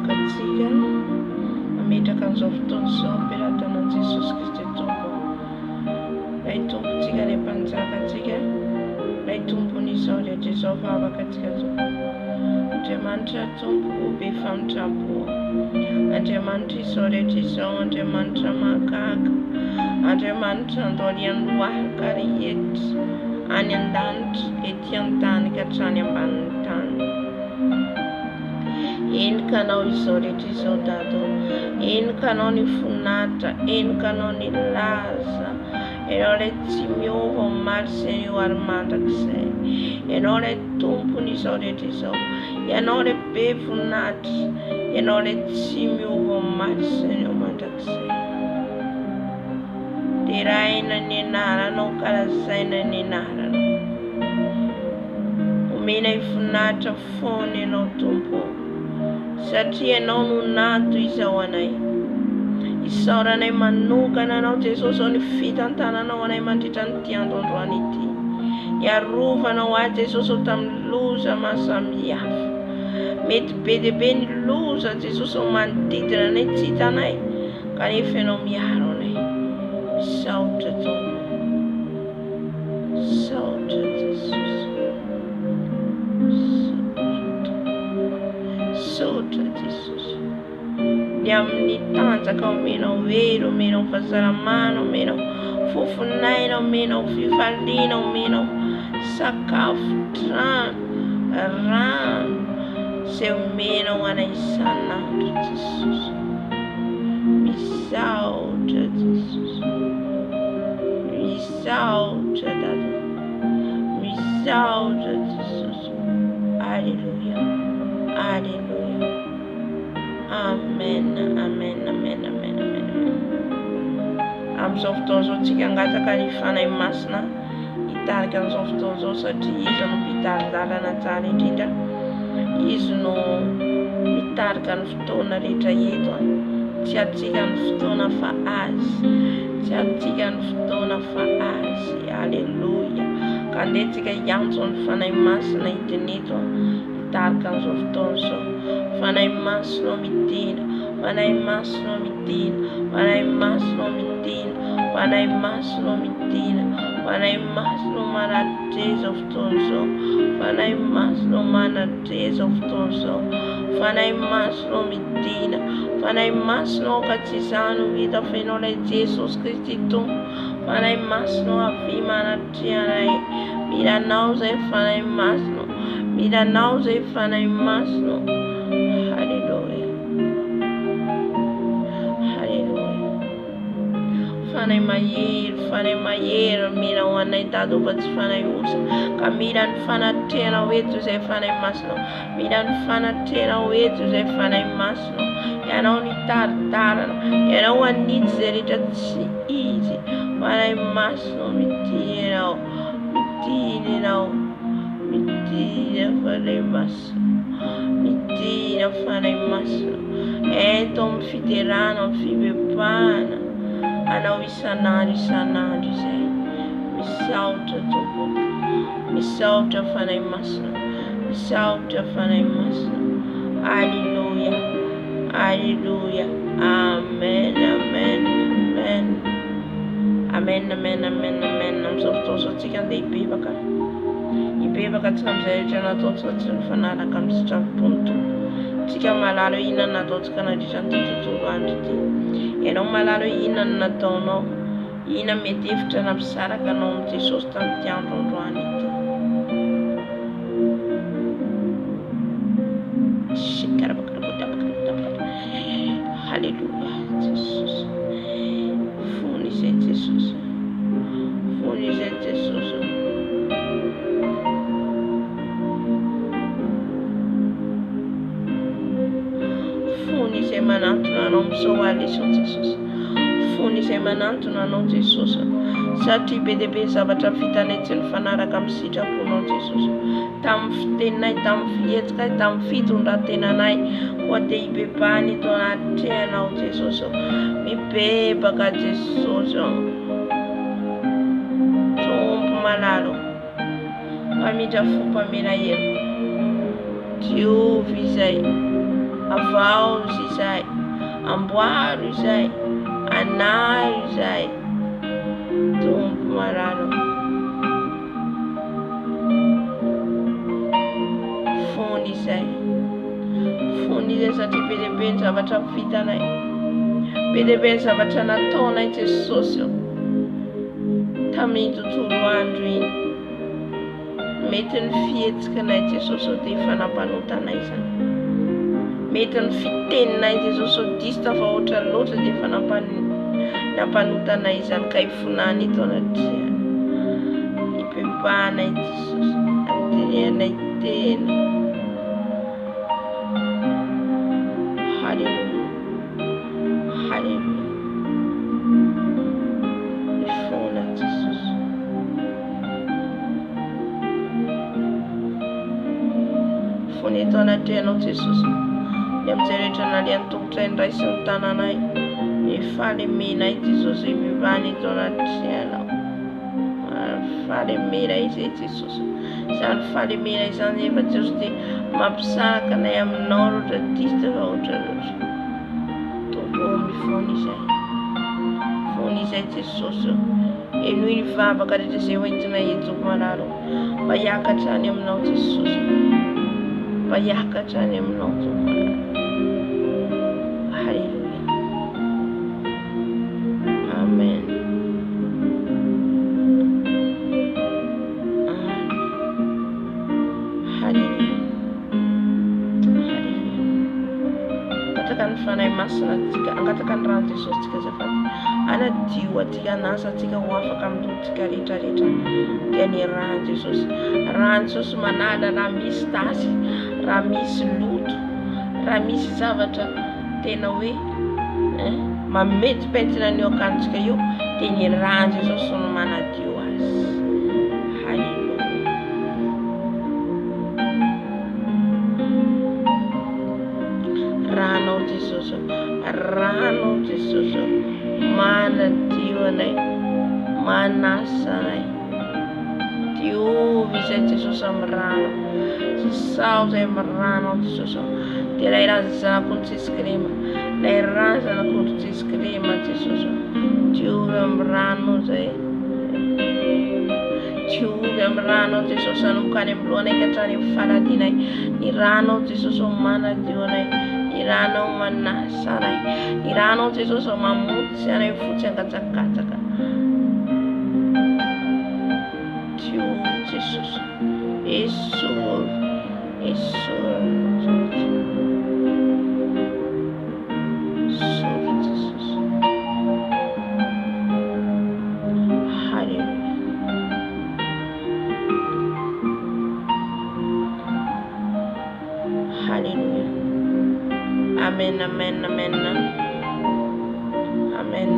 vavakatsika ametraka an'izao fotoana izao ampelantanan Jesosy Kristy Tompo. Ilay tompontsika ilay mpanjakantsika, ilay tompon'izao rehetra izao vavakatsika Tompo. Andriamanitra Tompo be famitrampo, Andriamanitra izao rehetra izao, Andriamanitra mahagaga, Andriamanitra andorian'ny loharika rehetra any an-danitra ety an-tany ka hatrany ambanin'ny tany. Enoka anao izao rehetra izao Dado, enoka anao ny voninahitra, enoka anao ny laza, ianao ilay tsy miova omaly izay io ary mandrakizay, ianao ilay tompony izao rehetra izao, ianao ilay be voninahitra, ianao ilay tsy miova omaly izay io mandrakizay. Deraina ny anaranao, kalazaina ny anaranao, omena voninahitra foana ianao Tompo, satria ianao no nato izao anay. Isaoranay manokana anao Jesosy ao ny fitantananao anay mandritra nyity androandroany ity. Iarovanao ahy Jesosy ao tamin'ny loza mahasamihafa. Mety be dia be ny loza Jesosy ao manodidina anay tsy hitanay, kanefa ianao miaro anay. Misaotra Tompo, misaotra Jesosy, misaotra Jesosy. Ny amin'ny tanjaka omenao hery, omenao fahasalamana, omenao fofinaina, omenao fifaliana, omenao sakafo, rano izay omenao anay isan'andro Jesosy. Misaotra Jesosy, misaotra Dada, misaotra Jesosy. Alleluia, alleluia. Amen, amen, amen, amen, amen. Amin'izao fotoana izao tsika angataka ny fanahy masina hitarika amin'izao fotoana izao, satria izy no mpidaridalana tsara indrindra. Izy no mitarika ny fotoana rehetra eto, tsy atsika ny fotoana fa azy, tsy atsika ny fotoana fa azy. Alleluia. Ka andeha tsika hiantso ny fanahy masina hidiny eto hitarika amin'izao fotoana izao. Fanahy masina midina, fanahy masina midina, fanahy masina midina, fanahy masina midina, fanahy masina manadre izao fotoana izao, fanahy masina manadre izao fotoana izao, fanahy masina midina, fanahy masina ka tsy izany ho hita fa ianao ilay Jesosy Kristy Tompo. Fanahy masina avy manadre anay, milanao izay fanahy masina, milanao izay fanahy masina. Halleluia, halleluia. Fanahy mahery mila ho anay Dado fa tsy fanahy osa, ka mila ny fanatrena eto izay fanahy masina, mila ny fanatrena eto izay fanahy masina. Ianao ny taritarana, ianao anitsy izay rehetra tsy izy. Fanahy masina midina ianao, midina ianao, midina fanahy masina, midina fanahy masina. Eto amin'ny fiderana, amin'ny fibebahana anao isan'andro isan'andro izay. Misaotra Tompo, misaotra fanahy masina, misaotra fanahy masina. Alleluia, alleluia. Amen, amen, amen, amen, amen, amen, amen. Amin'izao fotoana izao tsika andeha hibebaka tsika amin'izay rehetra nataontsika tsy mifanaraka amin'ny sitrapon'ny Tompo. Tsika malala hoe inona nataontsika nandritra nyity tontolo andro ity. Ianao malala hoe inona no nataonao, inona mety hevitra nampisaraka anao amin'ny Jesosy tamin'ity androandroany ity. Halleluia Jesosy. Fony izay Jesosy, fony izay Jesosy. Fony izay manantona anao amin'izao alina Jesosy, fony izay manantona anao Jesosy, satria be dia be zavatra vitanay tsy nifanaraka amin'ny sitraponao Jesosy. Tamin'ny fiteninay, tamin'ny fihetsikay, tamin'ny fitondrantenanay, koa dia hibebahana eto anaty trenao Jesosy. Mibebaka Jesosy, Tompo malalo, mpamindra fo mpamela hery, Diovy izay avao amboaro izay, anary izay, tompo marano. Fony izay satria be dia be ny zavatra vitanay, be dia be ny zavatra nataonay Jesosy tamin'ny tontolo andro iny. Mety ny fihetsikanay Jesosy dia efa nampanotanay izany, mety ny fiteninay Jesosy diso tafa ohatra loatra dia efa nampanotanay izany, ka ifonany eto anatrehany. Ibebahanay Jesosy, antenehanay tena. Halleluja, halleluja. Ifona Jesosy, fony eto anatrehanao Jesosy, ny amin'izay rehetra nalian'ny tongotra ny ray sy ny tananay, ny falemenay Jesosy mivany eto anatrehanao. Falemena izay Jesosy, izany falemena izany efa Jesosy dia mampisaraka anay aminao rehetra diso tafa ohatra loatra. Tompo mifony izay Jesosy, enoy ny vavaka rehetra izay hoentinay eto manaro, mba hiakatra any aminao Jesosy, mba hiakatra any aminao Tompo. Halleluja, amen. Angatakan fanay masina tika, angatakan rano Jesosy tika zafady, anadio atika nasa tika ho afaka amin'ny tika rehetrarehetra dia ny rano Jesosy. Rano Jesosy manala raha misy tasy, raha misy loto, raha misy zavatra tena hoe mametipentina an'io akantsika io, dia ny rano Jesosy no manadio azy. Rano Jesosy manadio anay, manasa anay. Diovy izay Jesosy amin'ny rano, sisao izay amin'ny rano Jesosy, dia ilay rano zanak'ondry Jesy Krema, ilay rano zanak'ondry Jesy Krema Jesosy, diovy amin'ny rano izay, diovy amin'ny rano Jesosy, anomboka any amin'ny lohanay ka hatrany amin'ny faladianay. Ny rano Jesosy manadio anay, ny rano manasa anay, ny rano Jesosy mamotsy anay fotsy angajakatsaka. Diovy Jesosy, esory Jesosy, esory Jesosy. Halleluja, halleluja. Amen, amen, amen, amen.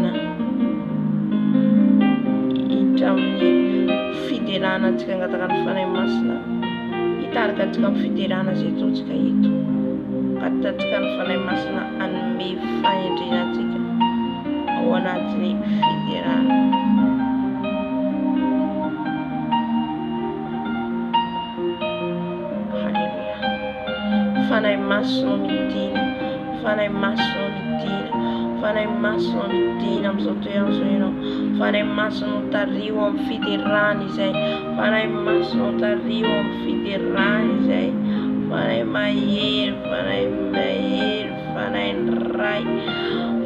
Hita amin'ny fiderana antsika angataka ny fanay masina, hitarika antsika amin'ny fiderana izay ataontsika eto, angataka ny fanay masina anome fahendrena antsika ao anatin'ny fiderana. Halleluja. Fanay masina midina, fanay masina midina, fanay masina midina amin'izao toerana izao ianao, fanay masina tario amin'ny fiderana izay, fanay masina tario amin'ny fiderana izay, fanay mahery, fanay mahery, fanay ray,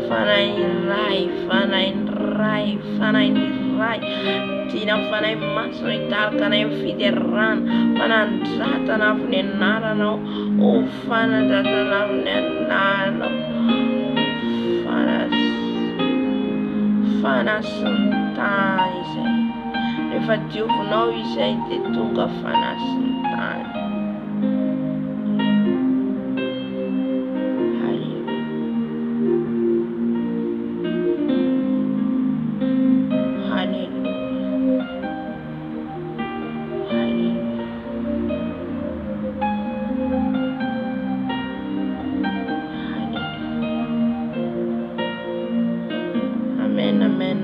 fanay ray, fanay ray, fanay ray. Dina fanay masina hitarika anay amin'ny fiderana, fanandratana amin'ny anaranao, o fanandratana amin'ny anaranao, fanasintany izay, rehefa diovinao izay dia tonga fanasintany. Amen, amen.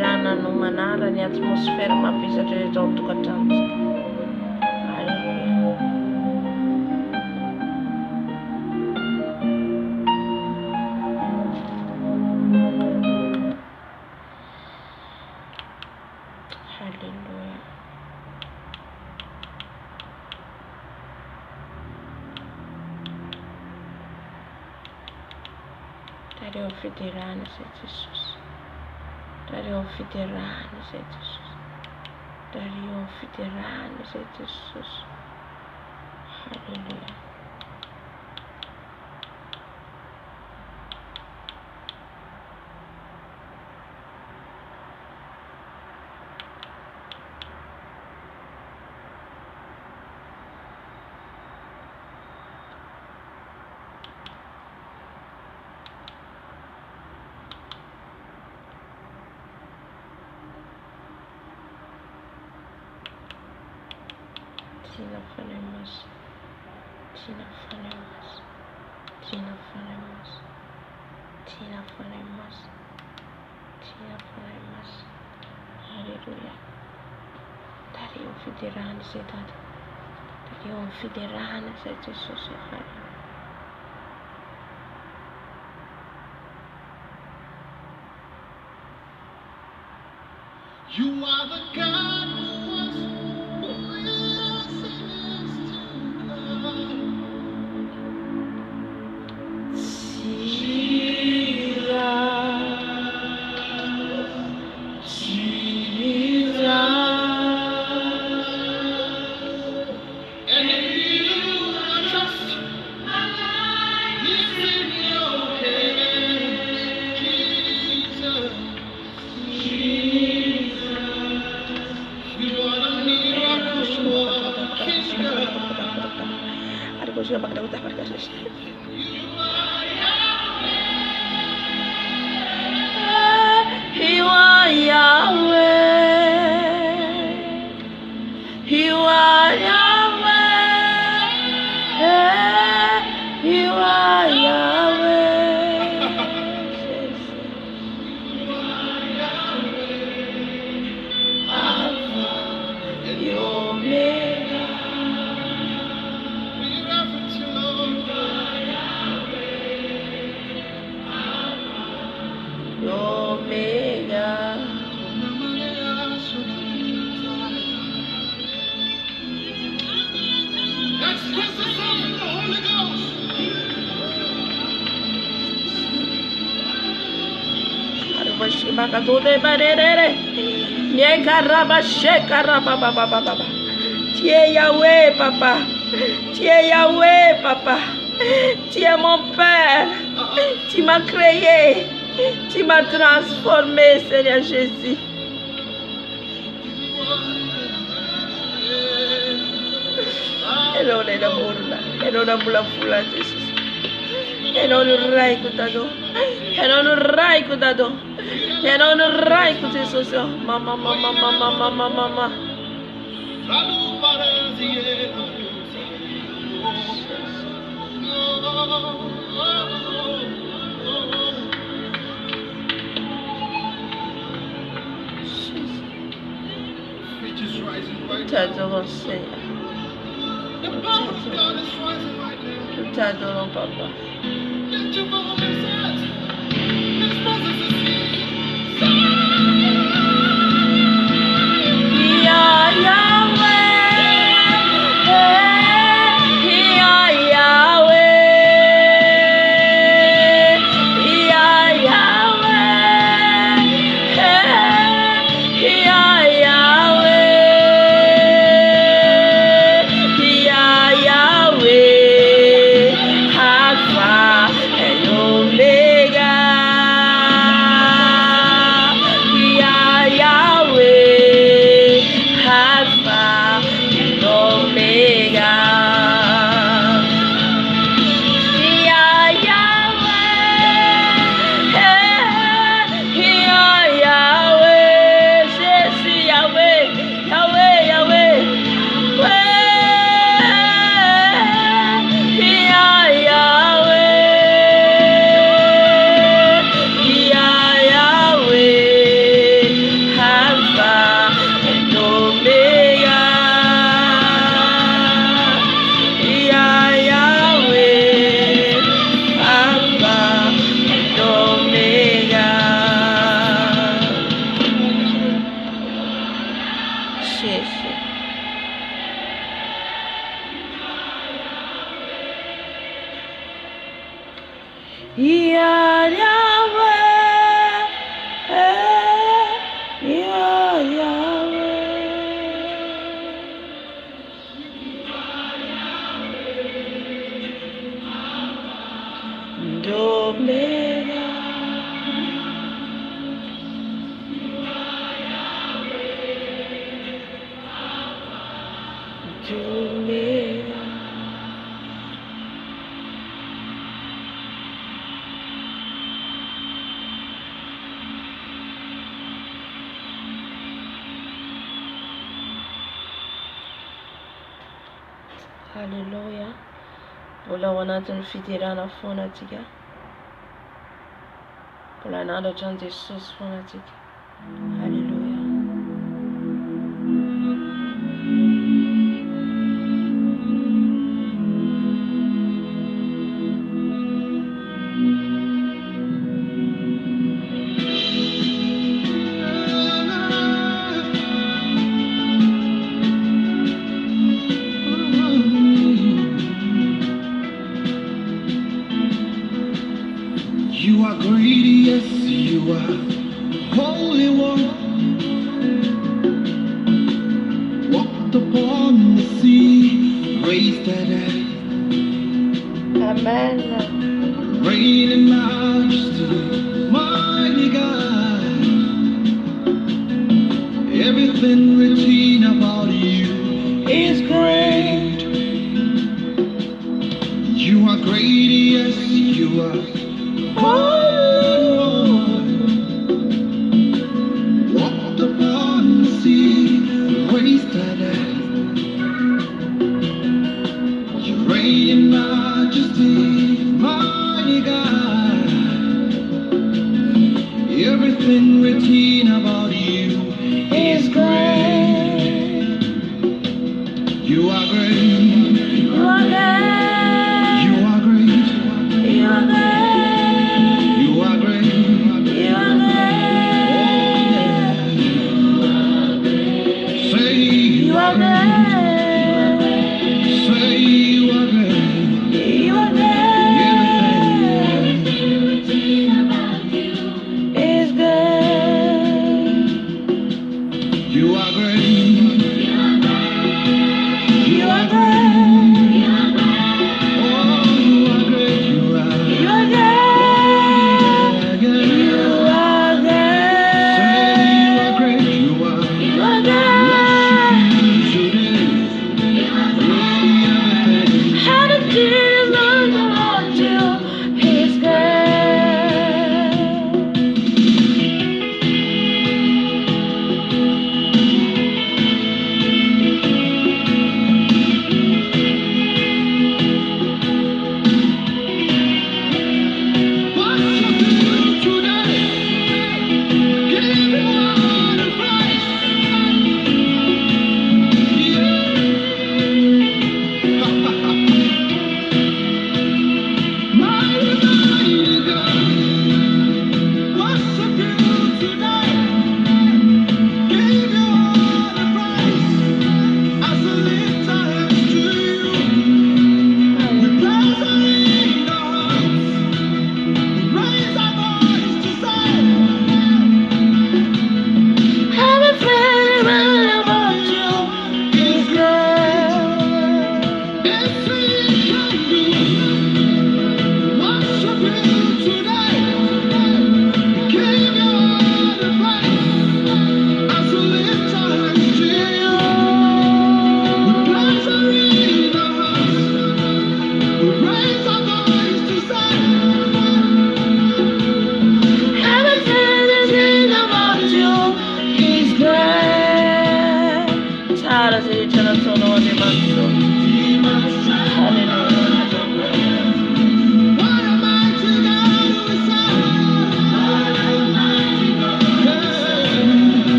fitirana no manara ny atmosfera mavesatra rehetra ao an-tokantrano. Haleluya. Haleluya. Dario fitirana, Senhor Jesus. Dario fitirana, Senhor Jesus. Dario fitirana, Senhor Jesus. Haleluya. Tina faremos, Tina faremos, Tina faremos, Tina faremos, Tina faremos. Aleluia. Dario fitirana, Senhor. Dario fitirana, Senhor Jesus. You are the God who was, who is, and is to come. Jesus, and if you are trust, my life is in your hands, Jesus. You are a miracle working God. You are Yahweh. You are Yahweh. You are Yahweh. Alpha and Omega. We reverence you, Lord. Omega. Express yourself in the Holy Ghost. Tu es Yahweh, Papa. Tu es Yahweh, Papa. Tu es mon Père. Tu m'as créé. Tu m'as transformé, Seigneur Jésus. E non è la burla, e non è la fulla, Gesù. E non un rai cutato, e non un rai cutato, e non un rai cutato, mamma, mamma, mamma, mamma, mamma. Tutto consegna. Tutto adoro, papà. Alpha and Omega. You are Yahweh. You are Yahweh. Omega. Omega. Hallelujah. Bola natin fitirana fonatika. Bola nada chan Jesus fonatika. Hallelujah. You are great, yes, you are Holy One. Walked upon the sea, raised the dead, Amen. reign in majesty, mighty God. Everything written about you Is great. You are great, yes, you are Holy One. Walked upon the sea, raised the dead. You reign in majesty, mighty God. Everything written about you is great. You are great. You are great. You are great. You are great. You are great. You are great. Say You are great. Say you are great. You are great. Is great.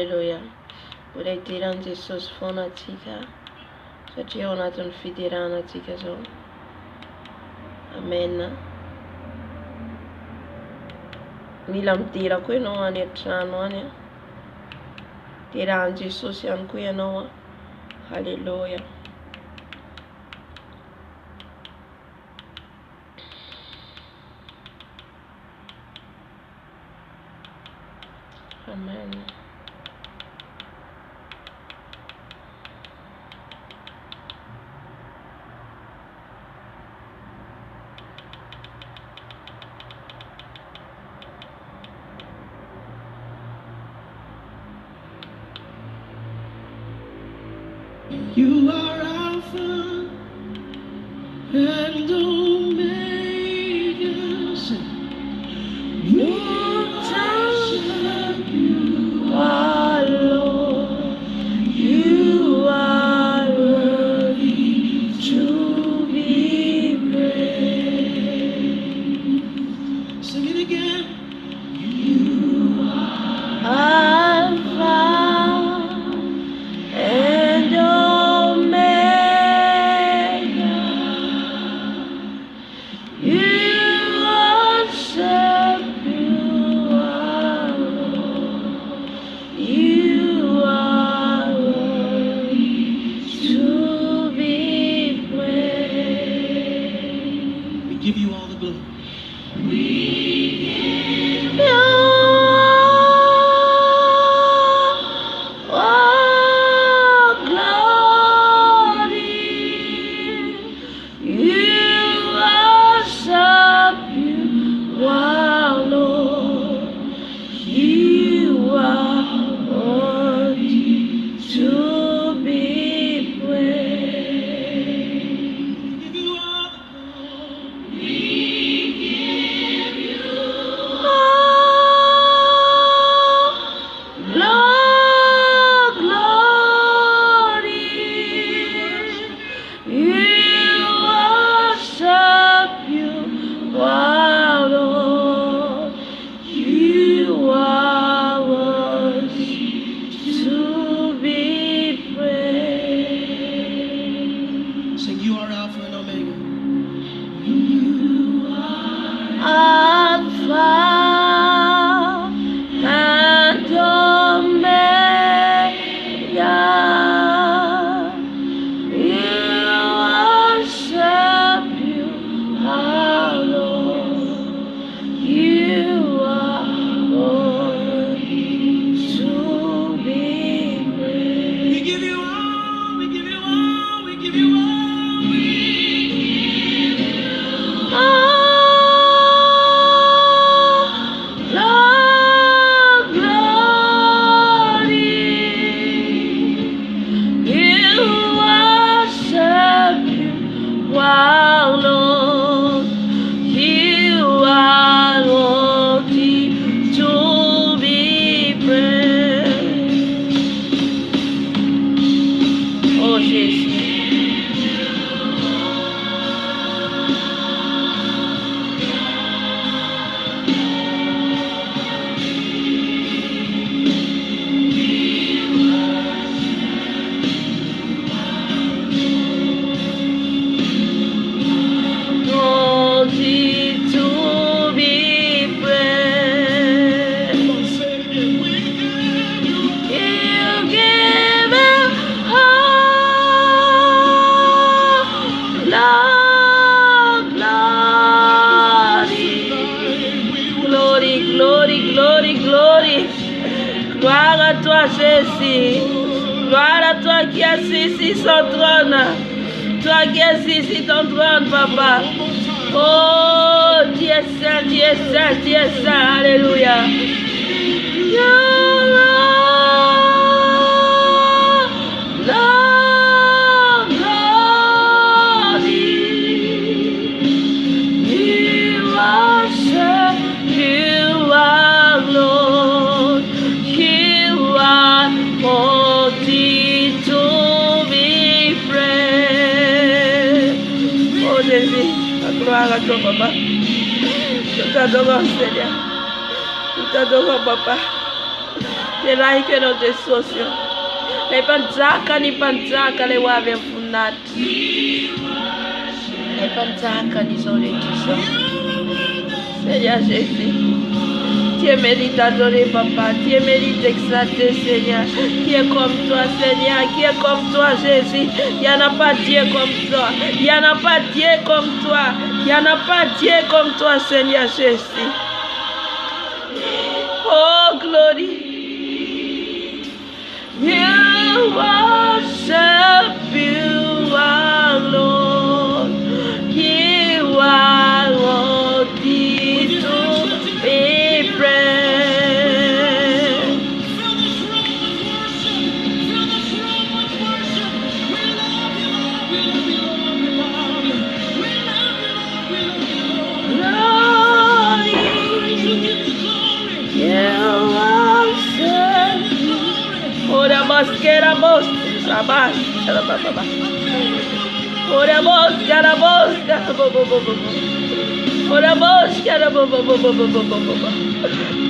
Haleluya. Boleh tiran Jesus fona tika. Satria onatun fitirana tika so. Amen. Milam tira ko no ani trano ani. Tiran Jesus yan ko no. Haleluya. Amen. You are Alpha and Omega. You are Lord. You are worthy to be praised. Sing it again. You are Alpha and Omega. You worship, you are Lord. You are worthy to be praised. We give you all the glory. We give you all glory. You worship, you are Lord. You are worthy to be praised. We give you all the glory. We give you all glory. You worship, you are Lord. You are worthy to be praised. Sing, you are Alpha and Omega. Alpha and Omega. You worship, you are Lord. You are worthy to be praised. We give you all, we give you all, we give you all. All glory. You worship, you are Lord. You are worthy to be praised. Oh Jesus. Worthy to be praised. Come on, say it again. We give you You give it all glory. Glory, glory, glory. Gloire à toi, Jésus. Gloire à toi qui assis sur son trône. Toi qui assis sur ton trône, Papa. Oh, Dieu est saint, Dieu est saint, Dieu est saint. Alléluia. You Lord, glory. You worship, you are Lord. You are worthy to be praised. Oh Jésus, la gloire à toi, Papa. Je t'adore, Seigneur. Je t'adore, Papa. Terai que não te socio. Le panzaka ni panzaka le wave funat. Le panzaka ni soletisa. Seigneur Jésus. Tu es mérite adoré, papa. Tu es mérite exalté, Seigneur. Qui est comme toi, Seigneur. Qui est comme toi, Jésus. Il n'y en a pas Dieu comme toi. Il n'y en a pas Dieu comme toi. Il n'y en a pas Dieu comme toi, Seigneur Jésus. Oh, glory. You worship, you are Lord. You are worthy to be praised. Ora bosquera bos, rabas, rababa. Ora bosquera bos, ora bosquera bo.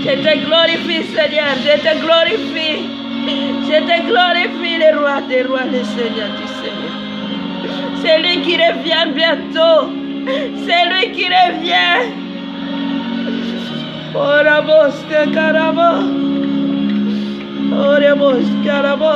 Je te glorifie, Seigneur, je te glorifie. Je te glorifie, le roi des rois, le Seigneur du Seigneur. C'est lui qui revient bientôt. C'est lui qui revient. Ora bosque carabo. Ora bosque carabo.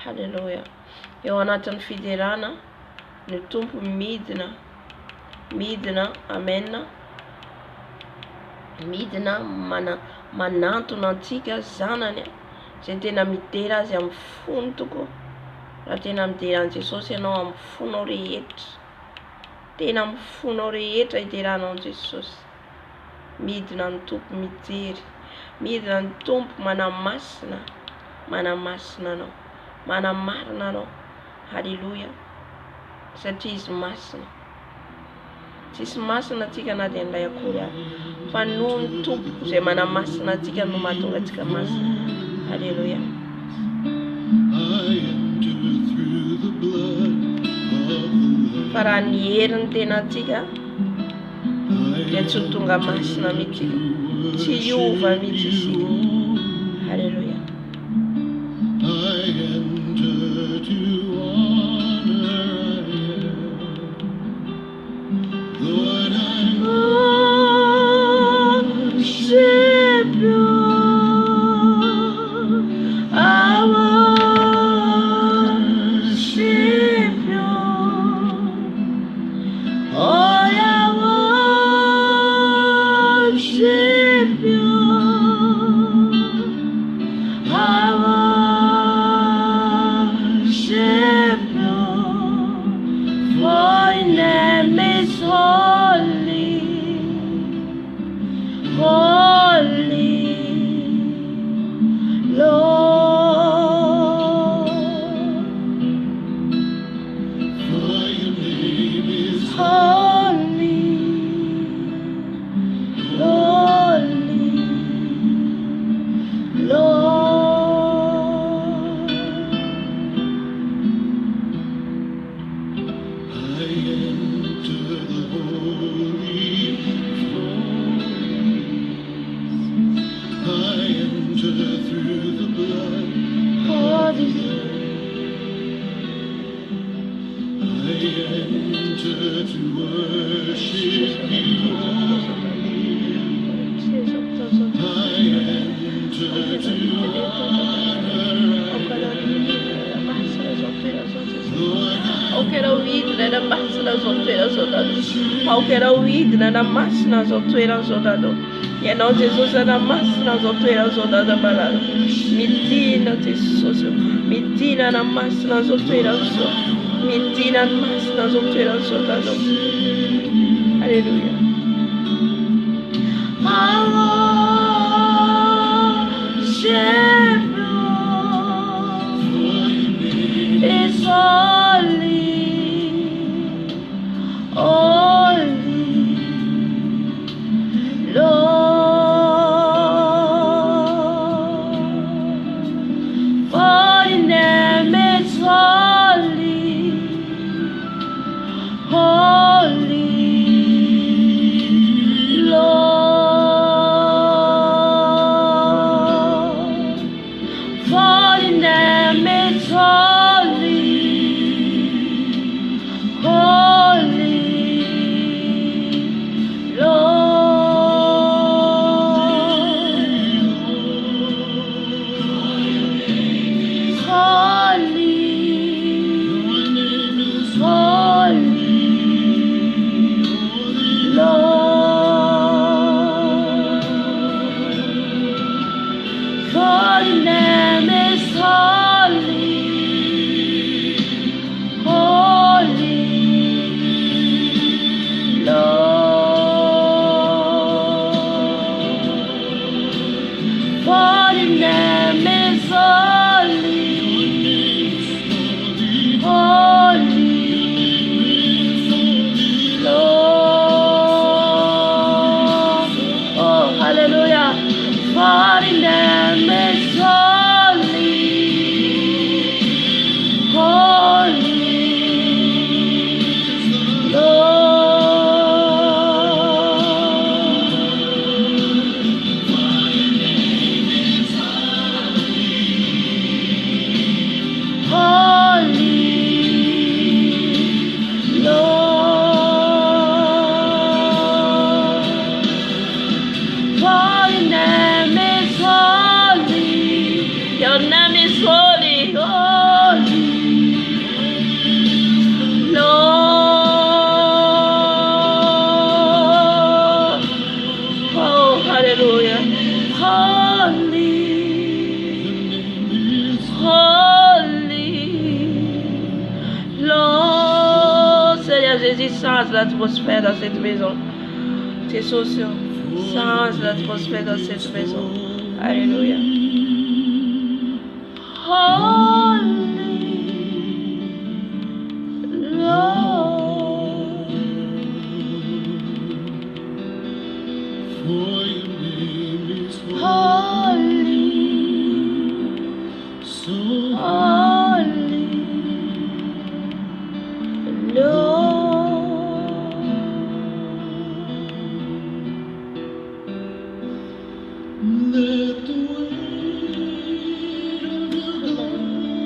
Haleluya. Yohanatan fiderana ny tompo midina amena midina manantona antsika zanany zay tena midera azy amin'ny fony toko raha tena midera an Jesosy ianao amin'ny fonao rehetra tena amin'ny fonao rehetra hideranao an Jesosy. Midina ny tompo mijery, midina ny tompo manamasina anao, manamarina anao. Haleluya. Satria izy masina, tsisy masina atsika na dia n'ilay akory ary fa noho ny tompo izay manamasina atsika no mahatonga atsika masina. Haleluya. Fa raha ny herin'ny tena atsika dia tsy tonga masina mihitsy, tsy hiova mihitsy isika. Haleluya. holy, holy, Lord. I enter the holy place. I enter through the blood of the Lamb. I enter to worship you only. I enter to honor and qualquer ouvido, né, na massa nas outras soldados. Qualquer ouvido, né, na massa nas outras soldados. E não Jesus na massa nas outras soldados balado. Medina Jesus, medina na massa nas outras soldados. Medina na massa nas outras soldados. Aleluia. It's holy, holy, Lord. For your name is holy, holy, Lord. For your name is holy, holy, change l'atmosphère dans cette maison. C'est social. Change l'atmosphère dans cette maison. Alléluia. Holy Lord. for your name is Holy, so holy Lord. let the weight of your glory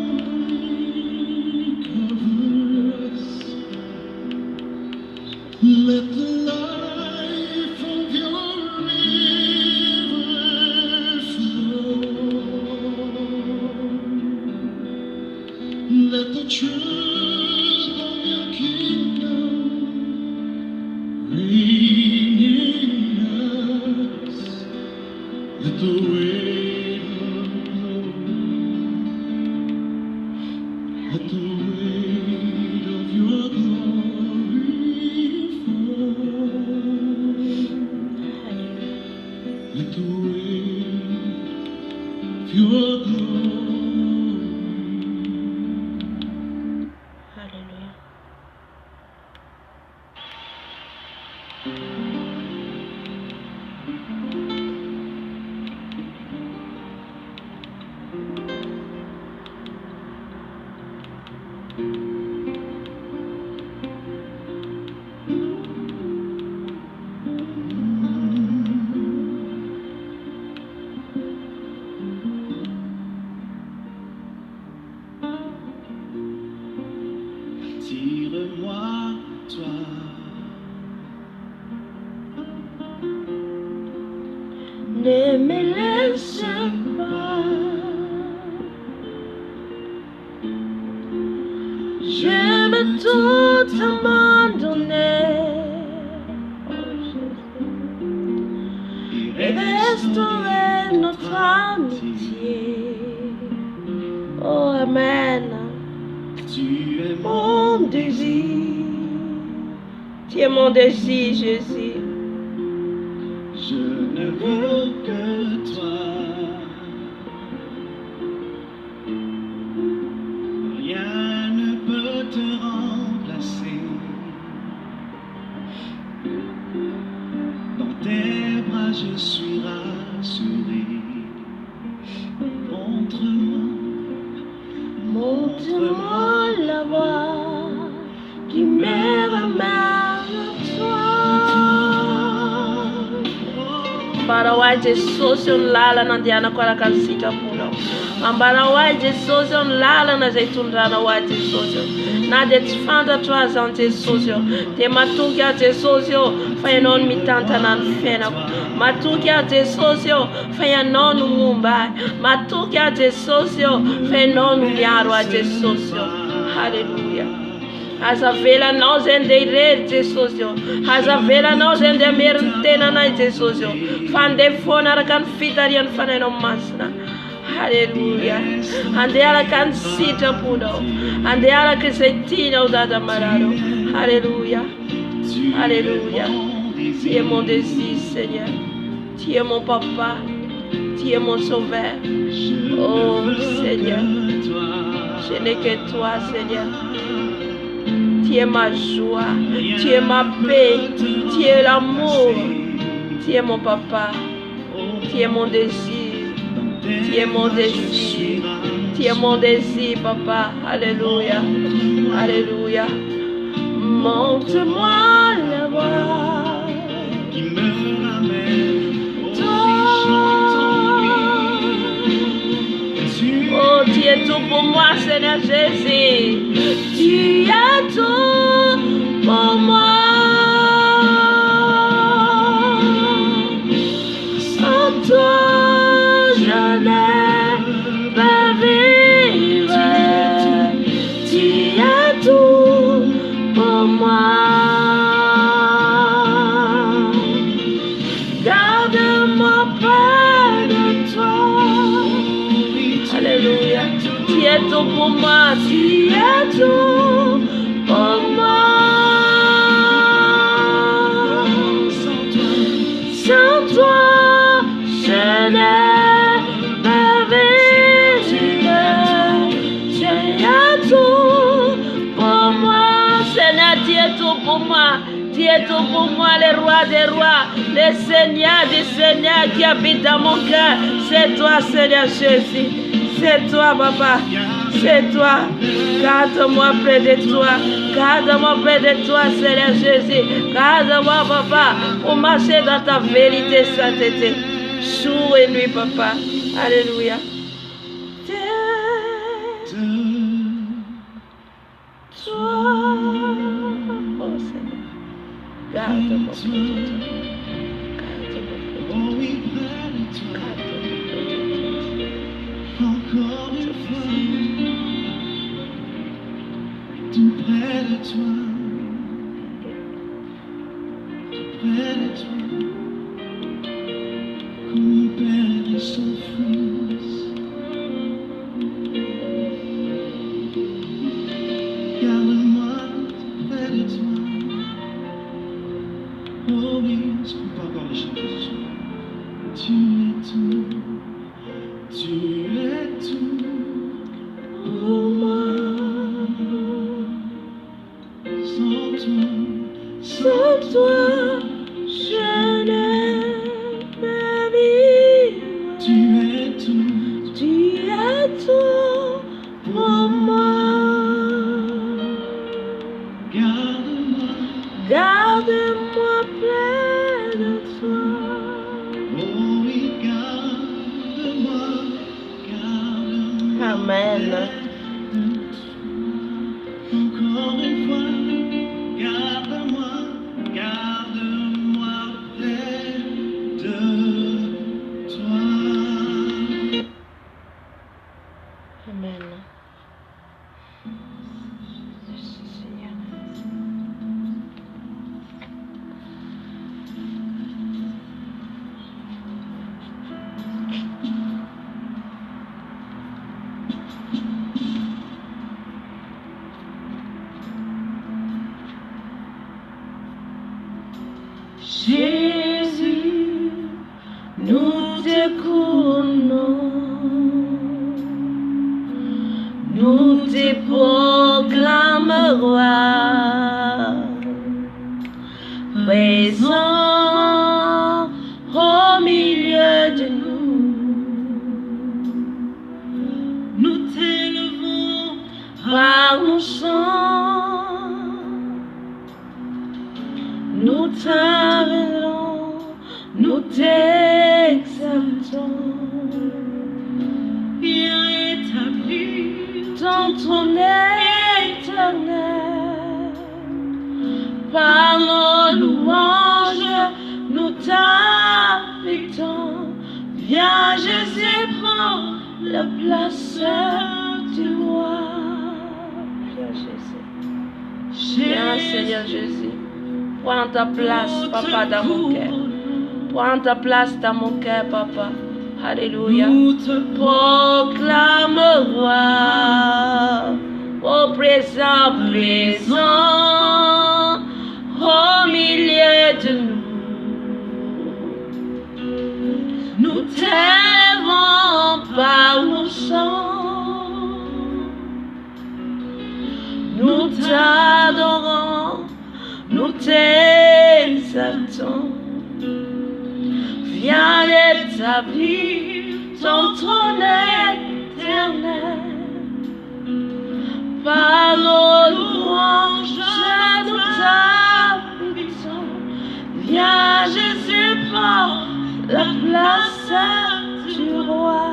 Garde-moi, toi. Ne me laisse pas. Je veux tout abandonner. Et restaurer notre amitié. Oh, Amen. Tu es Mon désir. Tu es mon désir, Jésus. Je ne veux que toi. Rien ne peut te remplacer. Dans tes bras je suis rassuré. Montre-moi la voie qui me ramène à toi. Ambara Jesus on lala na diana kwa kasita puno. Ambara Jesus on lala na zaitundrana wa Jesus. Na de tfanda twa zan Jesus. Te matukia Jesus fa non mi tanta nan fena. Matukia Jesus fa non mumba. Matukia Jesus fa non miaro a Jesus. Hallelujah. As a vela nós endeire Jesus. As a vela nós endemer tena na Jesus. Fande fona kan fitarian faneno masna. Hallelujah. Ande ala kan sita puno. Ande ala que setina udada marado. Hallelujah. Alléluia. Tu es mon désir, Seigneur. Tu es mon papa. Tu es mon sauveur. Oh Seigneur. Je n'ai que toi, Seigneur. Tu es ma joie. Tu es ma paix. Tu es l'amour. Tu es mon papa. Tu es mon désir. Tu es mon désir. Tu es mon désir, papa. Alléluia. Alléluia. Montre-moi la voie qui me ramène oh, tu es tout pour moi, Seigneur Jésus. Tu es tout pour moi. Sans toi, je n'ai pas vivre. Tu es tout pour moi. Garde-moi près de toi. Alléluia. Tu es tout pour moi. Tu es tout pour moi. Sans toi, je n'ai pas vivre. Tu es tout pour moi. Seigneur, tu es tout pour moi. Tu es tout pour moi, le roi des rois, le Seigneur des seigneurs qui habite dans mon cœur. C'est toi, Seigneur Jésus. C'est toi, papa. C'est toi. Garde-moi près de toi. Garde-moi près de toi, Seigneur Jésus. Garde-moi, papa, pour marcher dans ta vérité, sainteté. Jour et nuit, papa. Alléluia. Oh Seigneur, garde-moi près de toi. Oh oui, près de toi. Encore une fois, tout près de toi. Tout près de toi. Comme un père et son fils. Garde-moi tout près de toi. Oh oui, est-ce qu'on peut encore les chanter ce soir? Tu es tout pour moi. Sans toi, je n'ai pas vivre. Tu es tout pour moi. Garde-moi près de toi. Oh oui, garde-moi. Amen. Encore une fois, Jésus, nous te couronnons, nous te proclamons roi, présent au milieu de nous. Nous t'élevons Par nos chants, nous t'appelons, nous t'exaltons. bien établi. Dans ton éternel, par nos louanges, nous t'invitons. Viens Jésus, prends la place du roi. Viens Jésus. Viens Seigneur Jésus. Prends ta place, Papa, dans mon cœur. Prends ta place dans mon cœur, Papa. Alléluia. Nous te Proclame roi, au présent, présent, au milieu de nous. Nous t'élevons par nos chants, nous t'adorons, nous t'exaltons. Viens établir ton trône éternel. Par nos louanges, nous t'invitons. Viens Jésus, prends la place du roi.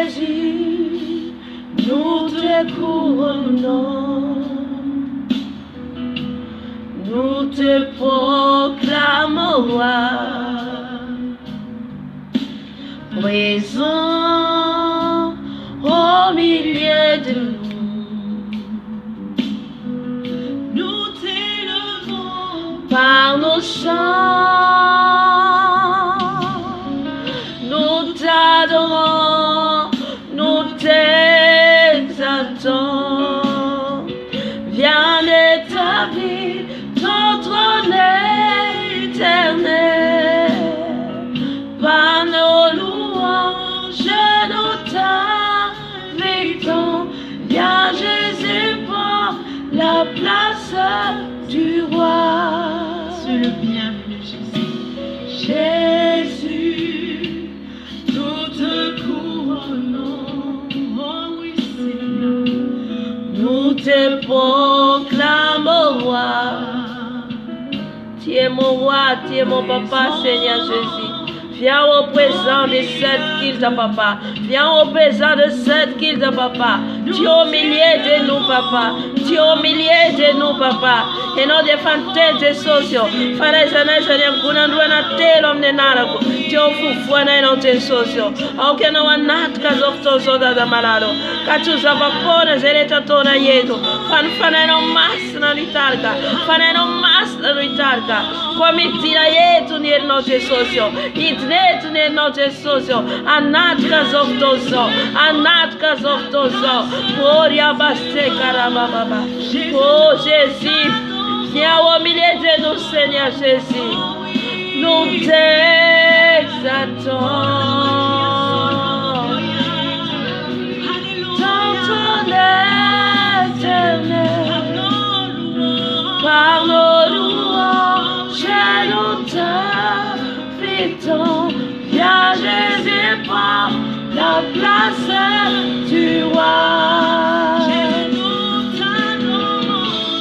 Jésus, nous te couronnons. Nous te proclamons roi, présent au milieu de nous. Nous t'élevons Par nos chants, nous t'adorons, nous t'exaltons. Viens établir ton trône éternel. Par nos louanges, nous t'invitons. Viens Jésus, prends la place du roi. sur le bienvenu Jésus. Jésus, Nous te couronnons, oh oui Seigneur. nous te proclamons roi. Tu es mon roi, tu es mon papa, Seigneur Jésus. Viens au présent de cette qu'il de papa. Viens au présent de cette qu'il de papa. Tu es au milieu de nous, papa. Tu es au milieu de nous, papa. Et non des fantaisies de sociaux. Fana sana sana kuna ndwana telo mnenara ko. Tu es au fufwana et non tes sociaux. Aucun no wanat kazofto soda da malado. Katu zavapona zeleta tona yeto. Fana no mas na litarka. Fana no mas na litarka. Komitina yetu ni no tes sociaux. Net ne note socio, anatka zoftoso, anatka zoftoso, gloria baste carababa. Oh Jésus, viens au milieu de nous, Seigneur Jésus, nous t'exaltons. Dans ton éternel, par nos louanges, nous t'invitons. Viens Jésus, prends la place du roi.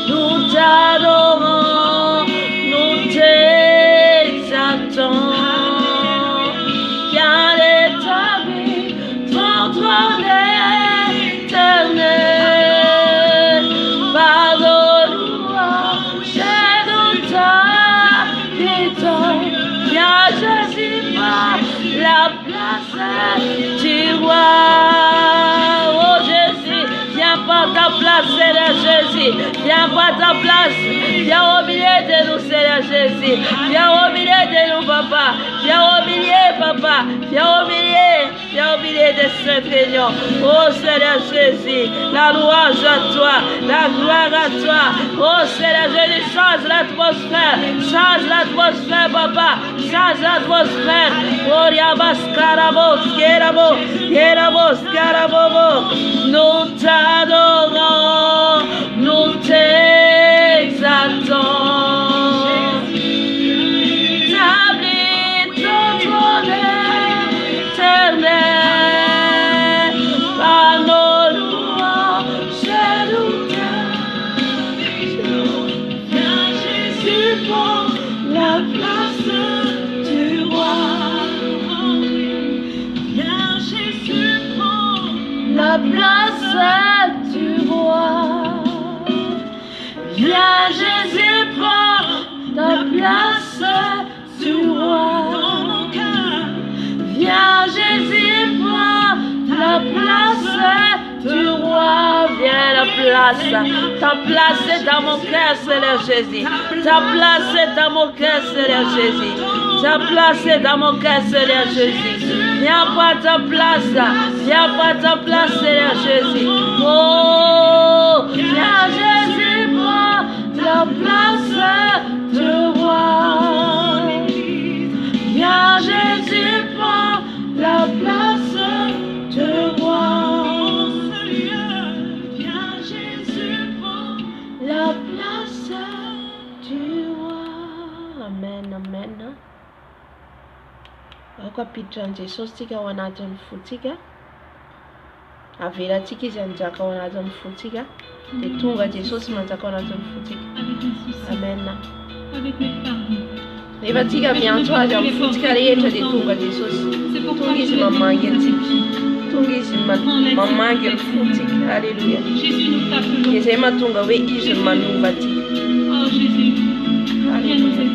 Nous t'adorons, nous t'exaltons. Viens Seigneur Jésus. Viens prendre ta place. Viens au milieu de nous, Seigneur Jésus. Viens au milieu de nous, Papa. Viens au milieu, Papa. Viens au milieu de cette réunion. Oh Seigneur Jésus, la louange à toi, la gloire à toi. Oh Seigneur Jésus, change l'atmosphère, Papa, change l'atmosphère. Oh Yabas Karabos, Kerabos, Karabobo. Nous t'adorons, nous t'exaltons. La place du roi. Viens Jésus, prends la place du roi. Viens Jésus, prends la place du roi. Viens la place. Ta place est dans mon cœur, Seigneur Jésus. Ta place est dans mon cœur, Seigneur Jésus. Ta place est dans mon cœur, Seigneur Jésus. Viens prendre ta place. Viens prendre ta place, Seigneur Jésus. Oh, viens Jésus, prends la place du roi. Viens Jésus, prends la place du roi. Viens Jésus, prends la place du roi. Amen, amen. Kwa pitra Jesus tika ao anatin'ny fotsika. Avelatsika izy anjaka ao anatin'ny fotsika. Dia tonga Jesosy manjaka ao anatin'ny fotsika. Amen. Rehefa tsika miantso azy amin'ny fotsika rehetra dia tonga Jesosy. Tonga izy mamangy antsika. Tonga izy mamangy ny fotsika. Alléluia. Dia izay mahatonga hoe izy no manova atsika. Alléluia.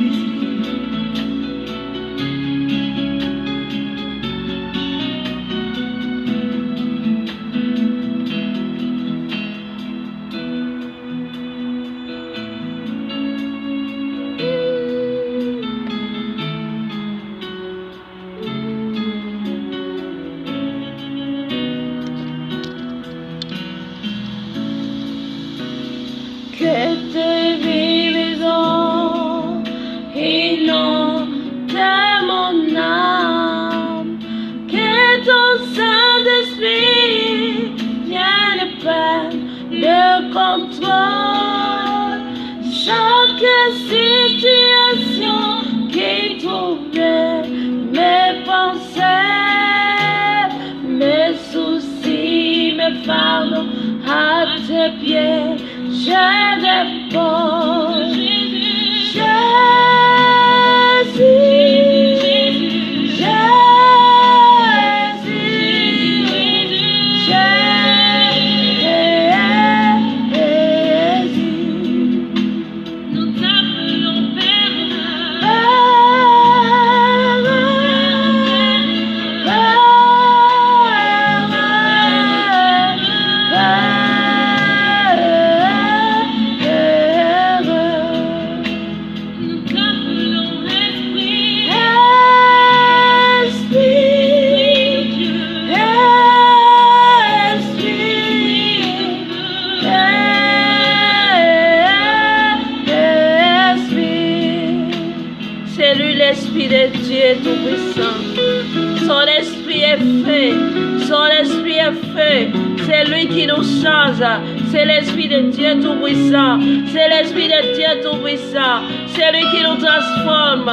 C'est l'Esprit de Dieu Tout-Puissant. C'est l'Esprit de Dieu Tout-Puissant. C'est lui qui nous transforme.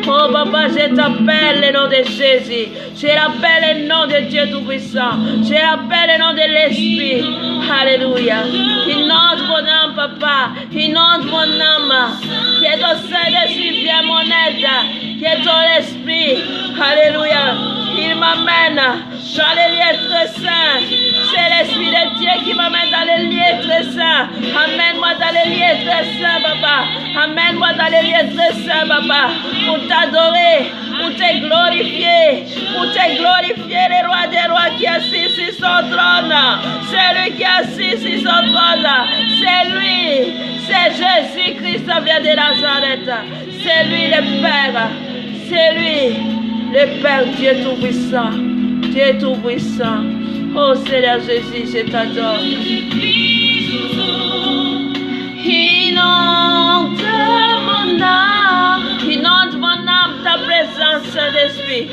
Oh Papa, je t'appelle le nom de Jésus. Je l'appelle le nom de Dieu Tout-Puissant. Je l'appelle le nom de l'Esprit. Alléluia. Inonde mon âme, Papa. Inonde mon âme. Que ton Saint-Esprit vienne mon aide. Que ton esprit, Alléluia, il m'amène dans les lieux très saints. C'est l'Esprit de Dieu qui m'amène dans les lieux très saints. Amène-moi dans les lieux très saints, Papa. Amène-moi dans les lieux très saints, Papa. Pour t'adorer, pour te glorifier, le roi des rois qui est assis sur son trône. C'est lui qui est assis sur son trône. C'est lui. C'est Jésus-Christ vient de Nazareth. C'est lui le Père. C'est lui le Père, Dieu Tout-Puissant. Dieu Tout-Puissant. Oh Seigneur Jésus, je t'adore. Inonde mon âme, ta présence, Saint-Esprit.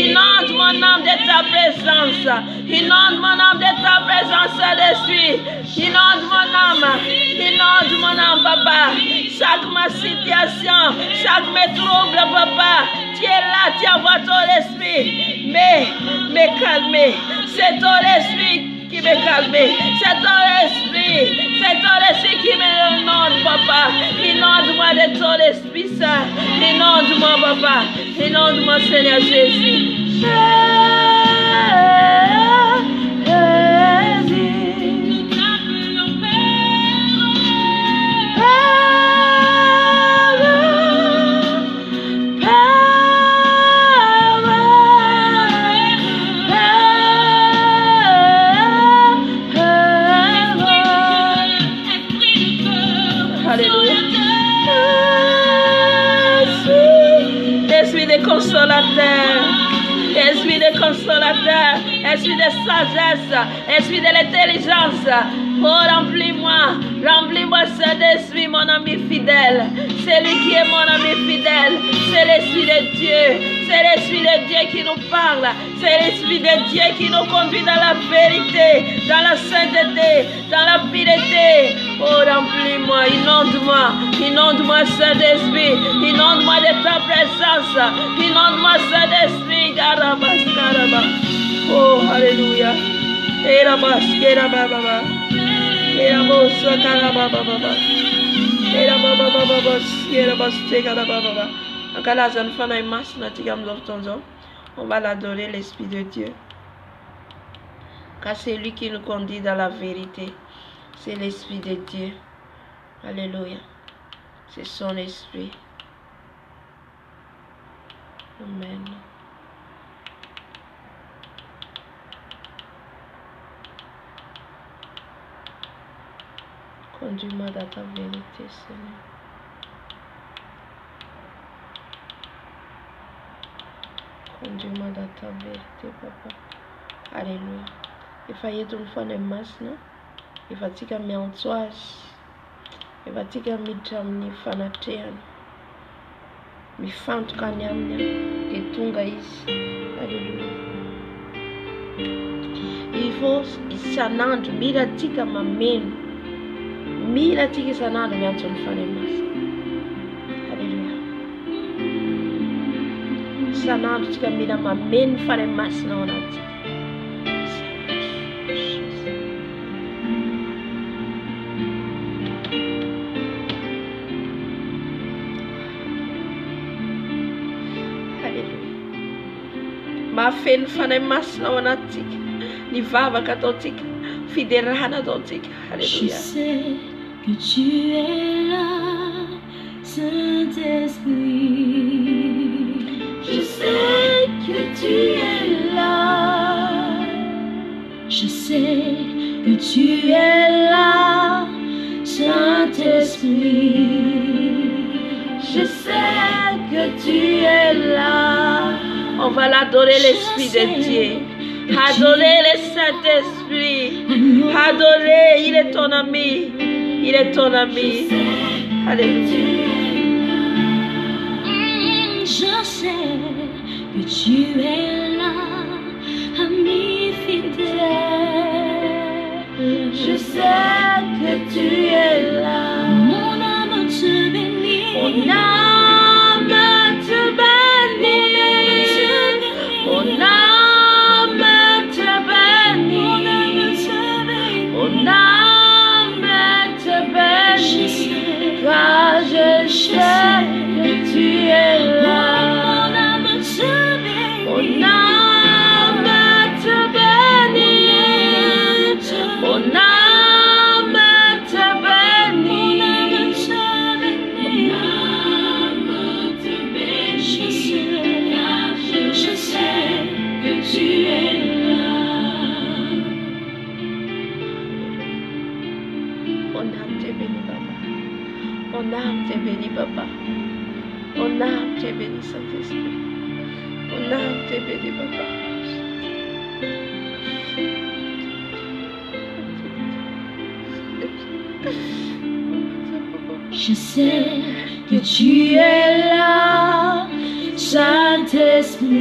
Inonde mon âme de ta présence. Inonde mon âme de ta présence, Saint-Esprit. Inonde mon âme, papa. Chaque ma situation, chaque mes troubles, papa. Tu es là, tu envoies ton esprit. Mais calmer. C'est ton esprit qui me calme. C'est ton esprit qui me inonde, papa. Inonde-moi de ton esprit, ça. Inonde-moi, papa. Inonde-moi, Seigneur Jésus. Esprit de consolateur, esprit de sagesse, esprit de l'intelligence. Oh, remplis-moi cet esprit, mon ami fidèle. C'est lui qui est mon ami fidèle. C'est l'esprit de Dieu. C'est l'esprit de Dieu qui nous parle. C'est l'esprit de Dieu qui nous conduit dans la vérité, dans la sainteté, dans la pureté. Oh, remplis-moi, inonde-moi cet esprit. Inonde-moi de ta présence. Inonde-moi cet esprit. Karabas. Oh, alléluia. On va l'adorer, l'Esprit de Dieu. Car c'est lui qui nous conduit dans la vérité. C'est l'Esprit de Dieu. Alléluia. C'est son esprit. Amen. Conduis-moi dans ta vérité, Seigneur. Conduis-moi dans ta vérité, papa. Alléluia. Il fallait tout le faire des masses, non? Il va dire que mes entourages. Il va dire que mes jamni fanetren. Mes fans kanyamnya. Et tout guys. Alléluia. Il faut sanando mira tika mamenu. Mira tiki sanado mi anton fanemas. Alléluia. Sanado tika mira mamen fanemas na onati. Alléluia. Ma fen fanemas na onati. Ni VAVAKA totik. Fidérana totik. Alléluia. Que tu es là, Saint-Esprit. Je sais que tu es là. Je sais que tu es là, Saint-Esprit. Je sais que tu es là. On va l'adorer, l'Esprit de Dieu. Adorer le Saint-Esprit. Adorer, il est ton ami. Il est ton ami. Alléluia. Je sais que tu es là, ami fidèle. Je sais que tu es là. Mon âme te bénit. Mon âme te bénit. Mon âme te bénit. Mon âme te bénit. Car je sais que tu es là. Mon âme te bénit. Mon âme te bénit. Mon âme te bénit. Mon âme te bénit, papa. Mon âme te bénit, papa. Mon âme te bénit, Saint-Esprit. Mon âme te bénit, papa. Je sais que tu es là, Saint-Esprit.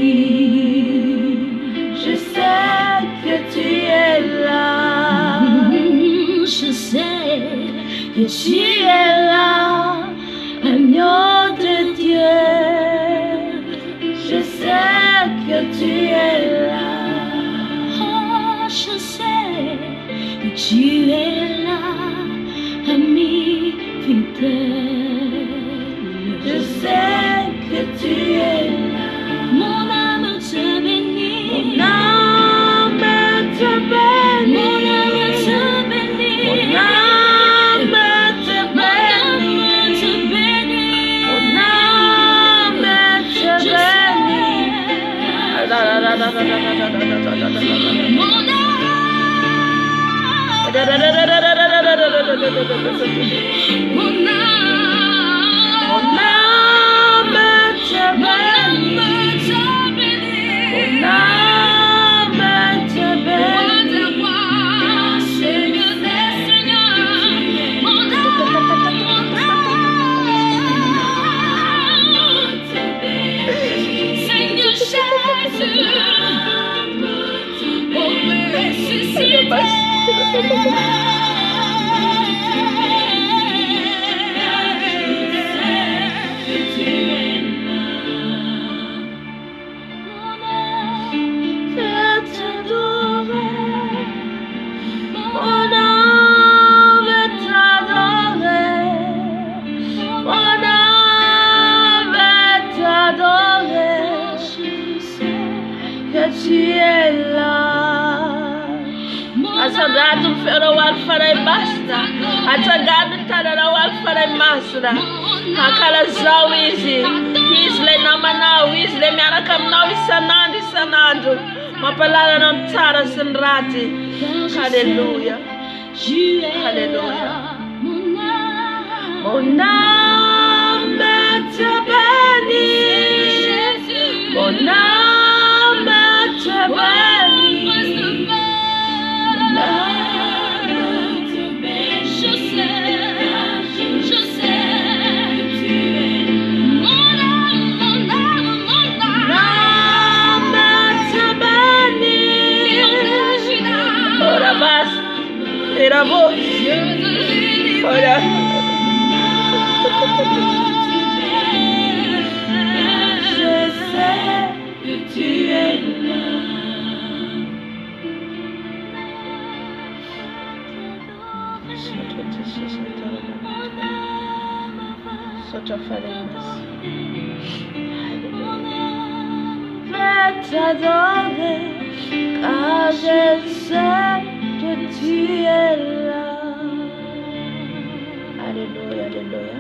Je sais que tu es là. Je sais que tu es là, agneau de Dieu. Je sais que tu es là. Oh, je sais que tu es là, ami fidèle. Je sais que tu es là. Mon âme te bénit. Mon âme te bénit. Mon âme te bénit. Mon âme te bénit. Mon âme te bénit. Tu es là. Asagado fero wal fare basta. Atagado tadara wal fare masra. Hakala zawizi. Isle namana isle miarakam na isanandi sanando. Mapalala non tara senrati. Hallelujah. Hallelujah. Mon âme te bénit. Mon âme te bénit. Era vos. Ora. Je sais que tu es là. Sotto faremas. Vais t'adorer car je sais que tu es là. Alléluia, alléluia.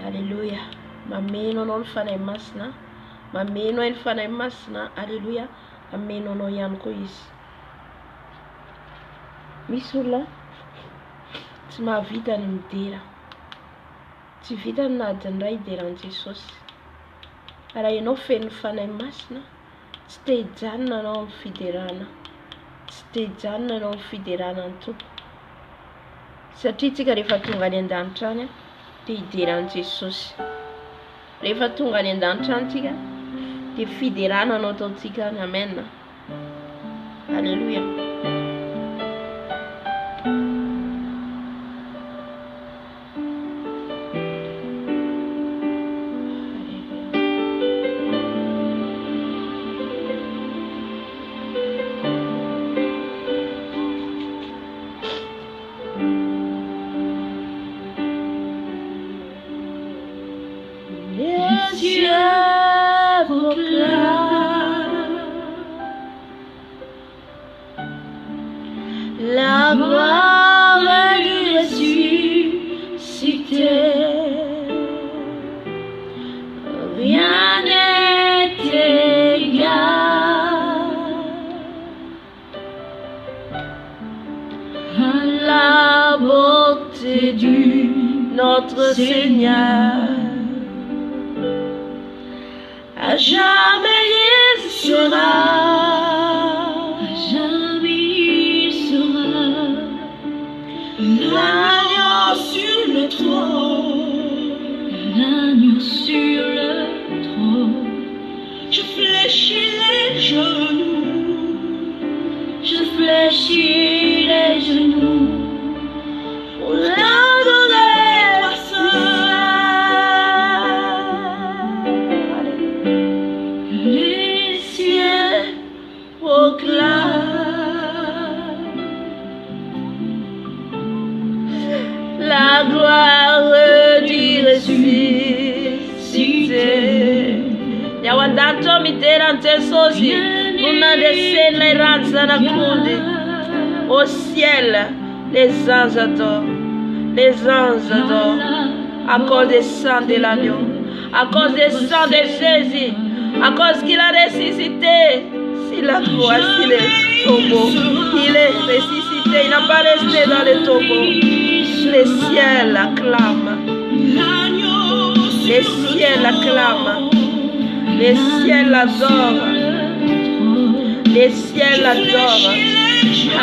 Alléluia. Mameno non fana masna. Mameno en fana masna. Alléluia. Mameno no yan ko ici. Misula. Tsy mahavita ny midera. Tsy vita ny nadinray ideran'i Jesosy. Raha ianao feno fanahy masina, tsy te hijanona anao amin'ny fiderana. Tsy te hijanona anao amin'ny fideranan'ny Tompo. Satria tsika rehefa tonga any an-danitra any dia hideran'i Jesosy. Rehefa tonga any an-danitra any tsika dia fiderana anao ataontsika any. Amen. Alléluia. La gloire du ressuscité, rien n'est égal à la c'est du notre Seigneur. À jamais il sera. À jamais il sera. L'agneau sur le trône. L'agneau sur le trône. Je fléchis les genoux. Je fléchis les genoux. Pour l'adorer toi seul. Les cieux proclament la gloire du ressuscité. Yawandato miterante sosi, nuna de sene ranzana kundi. Au ciel, les anges adorent, les anges adorent, à cause du sang de l'agneau, à cause du sang de Jésus, à cause qu'il a ressuscité. S'il a croix, s'il est tombeau, il est ressuscité, il n'a pas resté dans le tombeau. Les ciels acclament, les ciels acclament, les ciels adorent, les ciels adorent.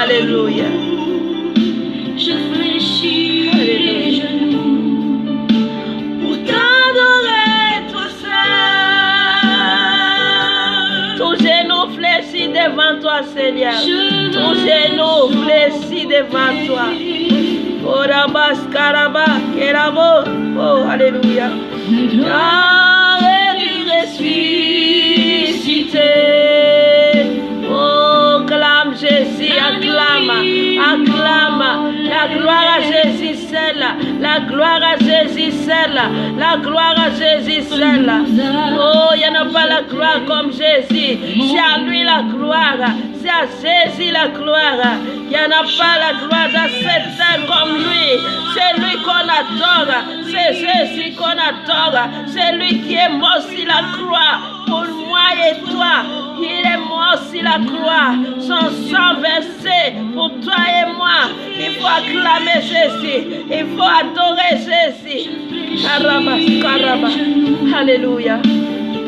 Alléluia. Je fléchis les genoux pour t'adorer toi seul. Tous genou fléchis devant toi, Seigneur. Tous genou fléchis devant toi. Oh rabas karaba kerabo. Oh alléluia. Arrête du ressuscité. Oh clame Jésus, acclame, acclame. La gloire à Jésus seul. La gloire à Jésus seul. La gloire à Jésus seul. Oh, il n'y en a pas la gloire comme Jésus. C'est à lui la gloire. C'est à Jésus la gloire. Il n'y en a pas la gloire dans cette terre comme lui. C'est lui qu'on adore. C'est Jésus qu'on adore. C'est lui qui est mort sur la croix pour moi et toi. Il est mort sur la croix. Son sang versé pour toi et moi. Il faut acclamer Jésus. Il faut adorer Jésus. Caraba, caraba. Alléluia.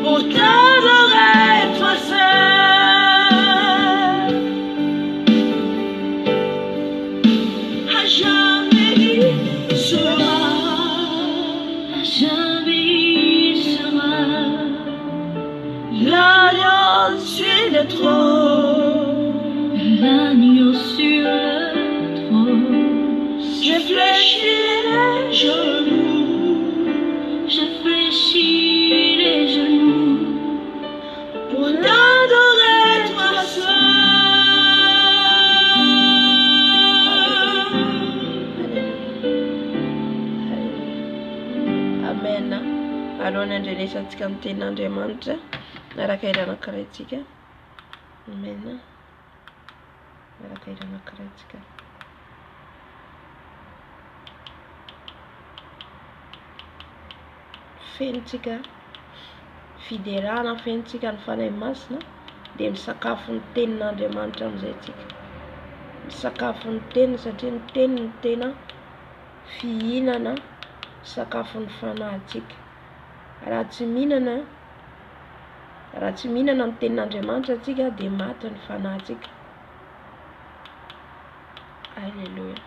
Pour t'adorer toi seul. À jamais il sera. À jamais il sera. L'agneau sur le trône. L'agneau sur le trône. Je fléchis les genoux. Je fléchis les genoux. Pour t'adorer toi seul. Amen. Arona de lesa tena de manta. Narakaida na karatika. Amen. Narakaida na karatika. Fentika. Fiderana fentika ny fanay masina dia misakafo ny tenin'Andriamanitra amin'izay tsika. Misakafo ny tena satria ny teny ny tena fihinana sakafo ny fanahintsika. Raha tsy mihinana ny tenin'Andriamanitra tsika dia maty ny fanahintsika. Alléluia.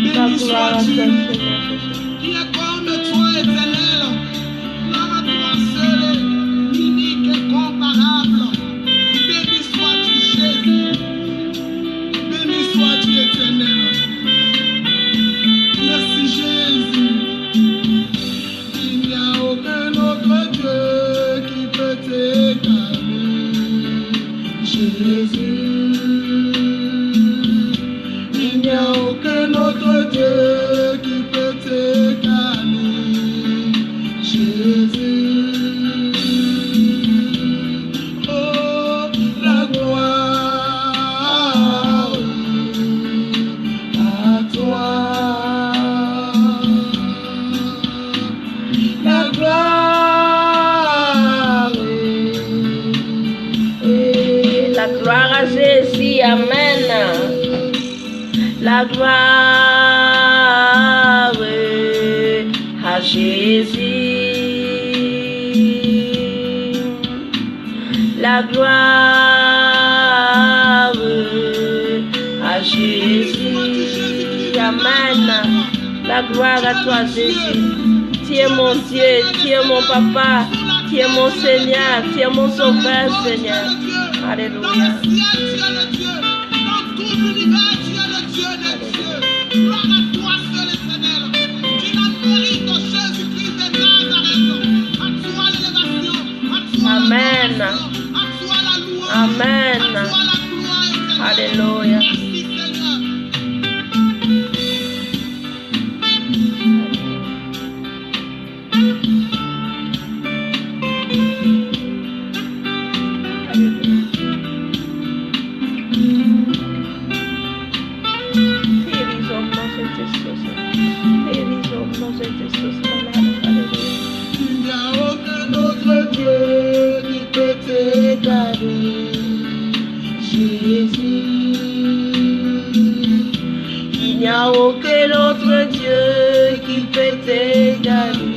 Béni sois-tu qui est comme toi, éternel. Gloire à toi seul, unique et comparable. Béni sois-tu, Jésus. Béni sois-tu, éternel. Merci, Jésus. Il n'y a aucun autre Dieu qui peut t'égaler, Jésus. Il n'y a aucun autre Dieu qui peut t'égaler, Jésus. Oh, la gloire à toi. La gloire. La gloire à Jésus, amen. La gloire à Jésus. La gloire à Jésus, amen. La gloire à toi, Jésus. Tu es mon Dieu, tu es mon papa, tu es mon Seigneur, tu es mon sauveur, Seigneur. Alléluia. Dans le ciel, tu es le Dieu. Dans tout l'univers, tu es le Dieu des dieux. Gloire à toi seul, éternel. Tu n'as mérite, Jésus-Christ de Nazareth. À toi l'élévation, à toi Amen. l'adoration, à toi la louange, Amen. à toi la gloire, éternel. Alléluia. Merci, Seigneur. Il n'y a aucun autre Dieu qui peut t'égaler, Jésus. Il n'y a aucun autre Dieu qui peut t'égaler.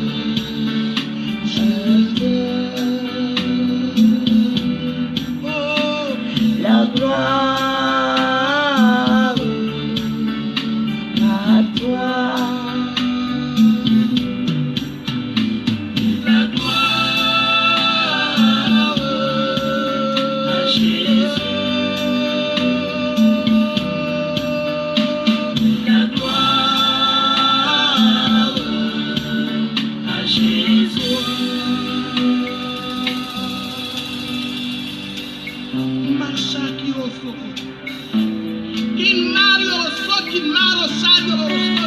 Oh, La gloire à toi. la gloire à Jésus. La gloire à Jésus. Marcha qui offre. Qu'il mario so, qu'il maro sadio, so,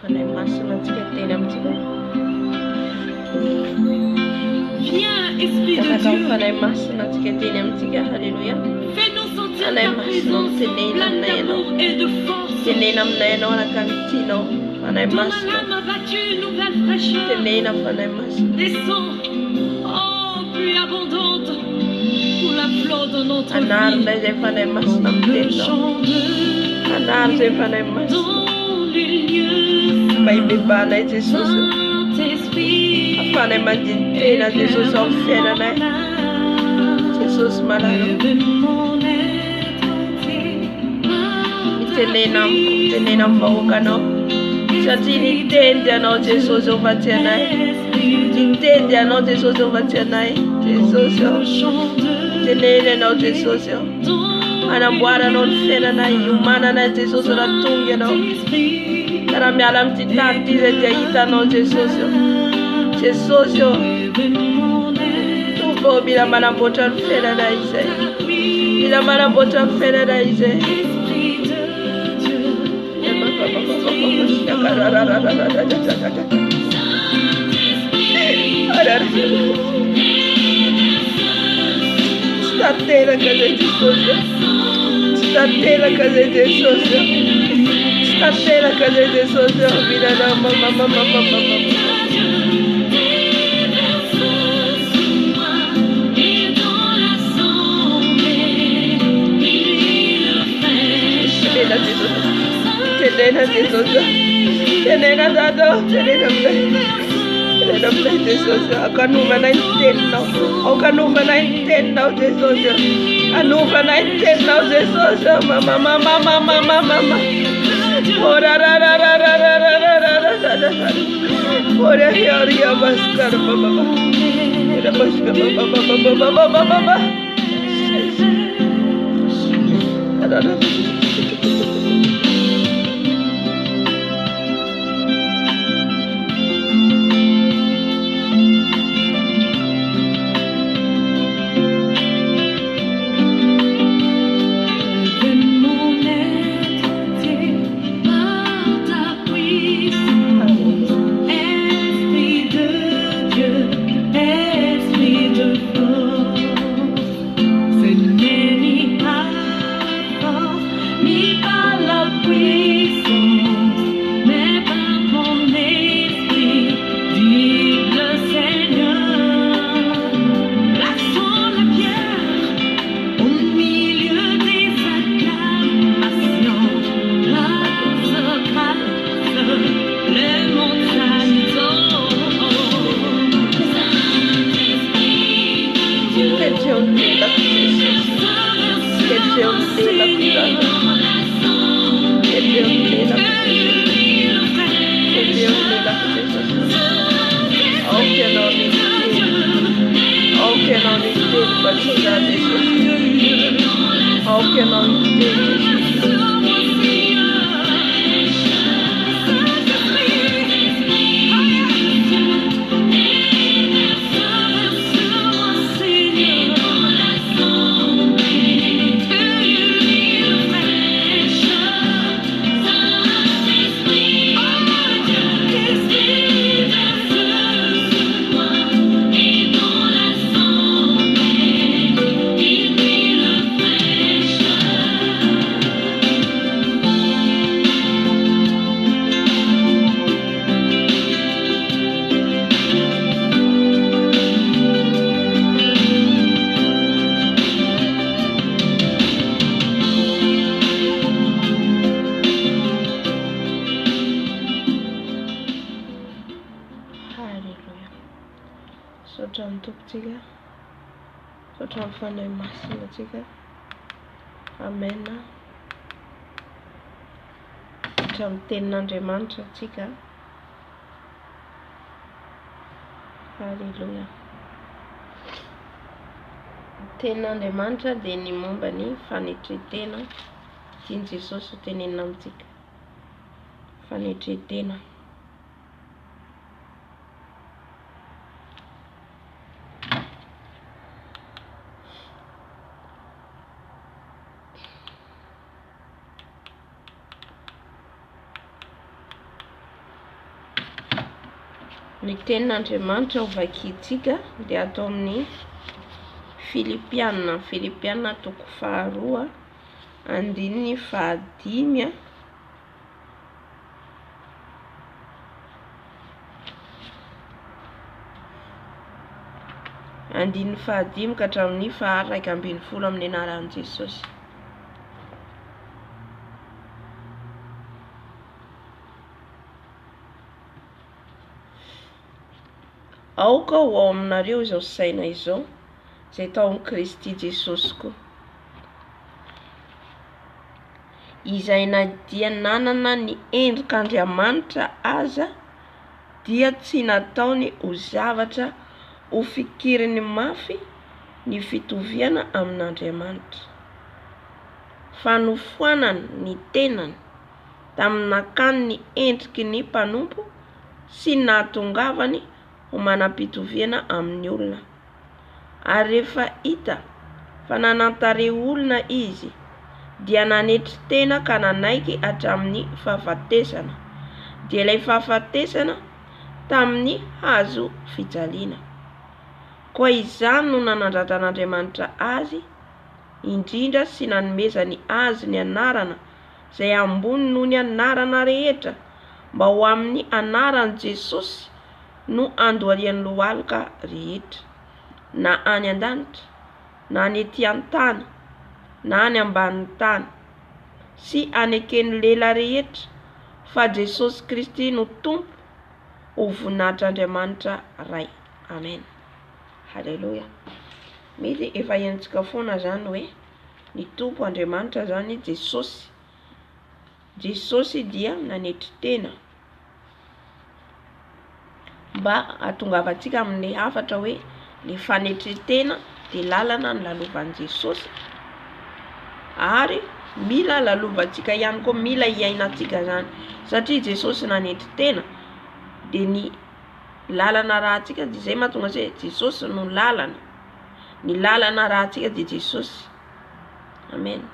fanay masina antsika teny amintsika. Viens, Esprit de Afaka Dieu, fanay masina antsika teny amintsika. Alléluia. fais-nous sentir Fanay ta masina présence tenena pleine aminay ianao. d'amour et de force. Tenena aminay ianao araka ny tianao. Fanay Dans ma masina. lame abattue, une nouvelle fraîcheur Tenena fanay masina. descend, oh, pluie abondante, pour la flot de notre Anarina vie. izay fanay masina Comme le amitenao. chant de Anary izay fanay masina. dans les lieux Mba hibebahana i Jesosy. Saint-Esprit, Afanay mandiny tena Jesosy ao amin'ny fiainanay. Jesosy malala. mon être entier. Mitenena amiko, mitenena amin'ny vahoakanao. Satria nitendy anao Jesosy ao fatsy anay. Nitendy anao Jesosy ao fatsy anay. Jesosy ao. Teneny anao Jesosy ao. Anamboaranao ny fiainanay, iomananay Jesosy raha tonga ianao. Karaha miala amin'ity tany ity izay dia hitanao Jesosy ao. Jesosy ao. Tonga ao mila manamboatra ny fiainanay izay. Mila manamboatra ny fiainanay izay. Stateraka zay Jesosy. Stateraka zay Jesosy. Stateraka zay Jesosy. Milana mama. Tenena Jesosy. Tenena Dado. Tenena Play. Tenena Play Jesosy. Akanumanay ny teninao. Akanumanay ny teninao Jesosy. Anumanay ny teninao Jesosy. Mama. Ora. Ora ya baskar baba. Ora baskar baba. Fanay masina tsika. Amen. Hatramin'ny tenin'Andriamanitra tsika. Halleluja. Tenin'Andriamanitra dia ny momba ny fanetretena. Tiany Jesosy tenenina amintsika. Fanetretena. Ny tenin'Andriamanitra ho vakintsika dia atao amin'ny Filipiana toko 2 andininy 5 andininy 5 ka hatramin'ny 112 amin'ny anaran'i Jesosy. Aoka ho ao aminareo izao saina izao izay tao amin'ny Kristy Jesosy koa, izay na dia nanana ny endrik'Andriamanitra aza dia tsy nataony ho zavatra ho fikiriny mafy ny fitoviana amin'Andriamanitra, fa nofoanany ny tenany tamin'akany ny endriky ny mpanompo sy nahatongavany ho manam-pitoviana amin'ny olona. Ary rehefa hita fa nanantare olona izy dia nanetry tena ka nanaiky hatramin'ny fahafatesana, dia ilay fahafatesana tamin'ny hazo fijaliana. Koa izany no nanandratran'Andriamanitra azy indrindra sy nanomezany azy ny anarana izay ambony noho ny anarana rehetra, mba ho amin'ny anaran'i Jesosy no andoharian'ny lohalika rehetra, na any an-danitra, na any ety an-tany, na any ambanin'ny tany, sy anekeny lela rehetra, fa Jesosy Kristy no tompo ho voninahitr'Andriamanitra ray. Amen. Halleluja. Mety efa hentsika foana zany hoe ny tompo Andriamanitra zany Jesosy. Jesosy dia nanetry tena mba hahatongavantsika amin'ny hafatra hoe ny fanetretena dia lalana ny lalovan'i Jesosy, ary mila lalovantsika ihany koa, mila iainantsika zany, satria Jesosy nanetry tena dia ny lalana rahantsika dia izay mahatonga se Jesosy no lalana, ny lalana rahantsika dia Jesosy. Amen.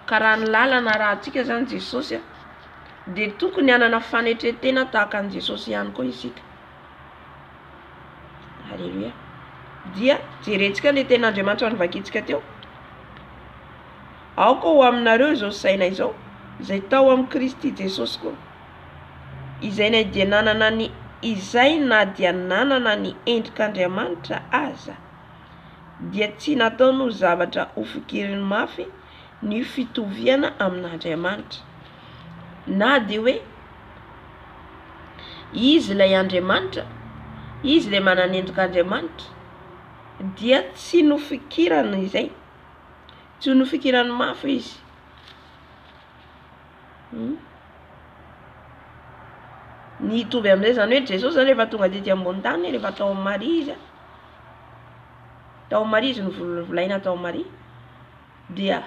Ka raha ny lalana rahantsika zany Jesosy dia tokony hanana fanetretena tahaka an'i Jesosy ihany koa isika. Halleluja. Dia jerentsika le ten'Andriamanitra nivakintsika teo. Aoka ho aminareo izao saina izao izay tao amin'ny Kristy Jesosy koa, izay na dia nanana ny endrik'Andriamanitra aza dia tsy nataony ho zavatra ho fikiriny mafy ny fitoviana amin'Andriamanitra, na dia hoe izy ilay Andriamanitra, izy ilay manana endrik'Andriamanitra, dia tsy nofikirana izay, tsy nofikirany mafy izy. Ny hitovy amin'izay zany hoe Jesosy zany rehefa tonga dety ambony tany, rehefa tao amin'ny Maria izy, tao amin'ny Maria izy novolaina tao amin'ny Maria, dia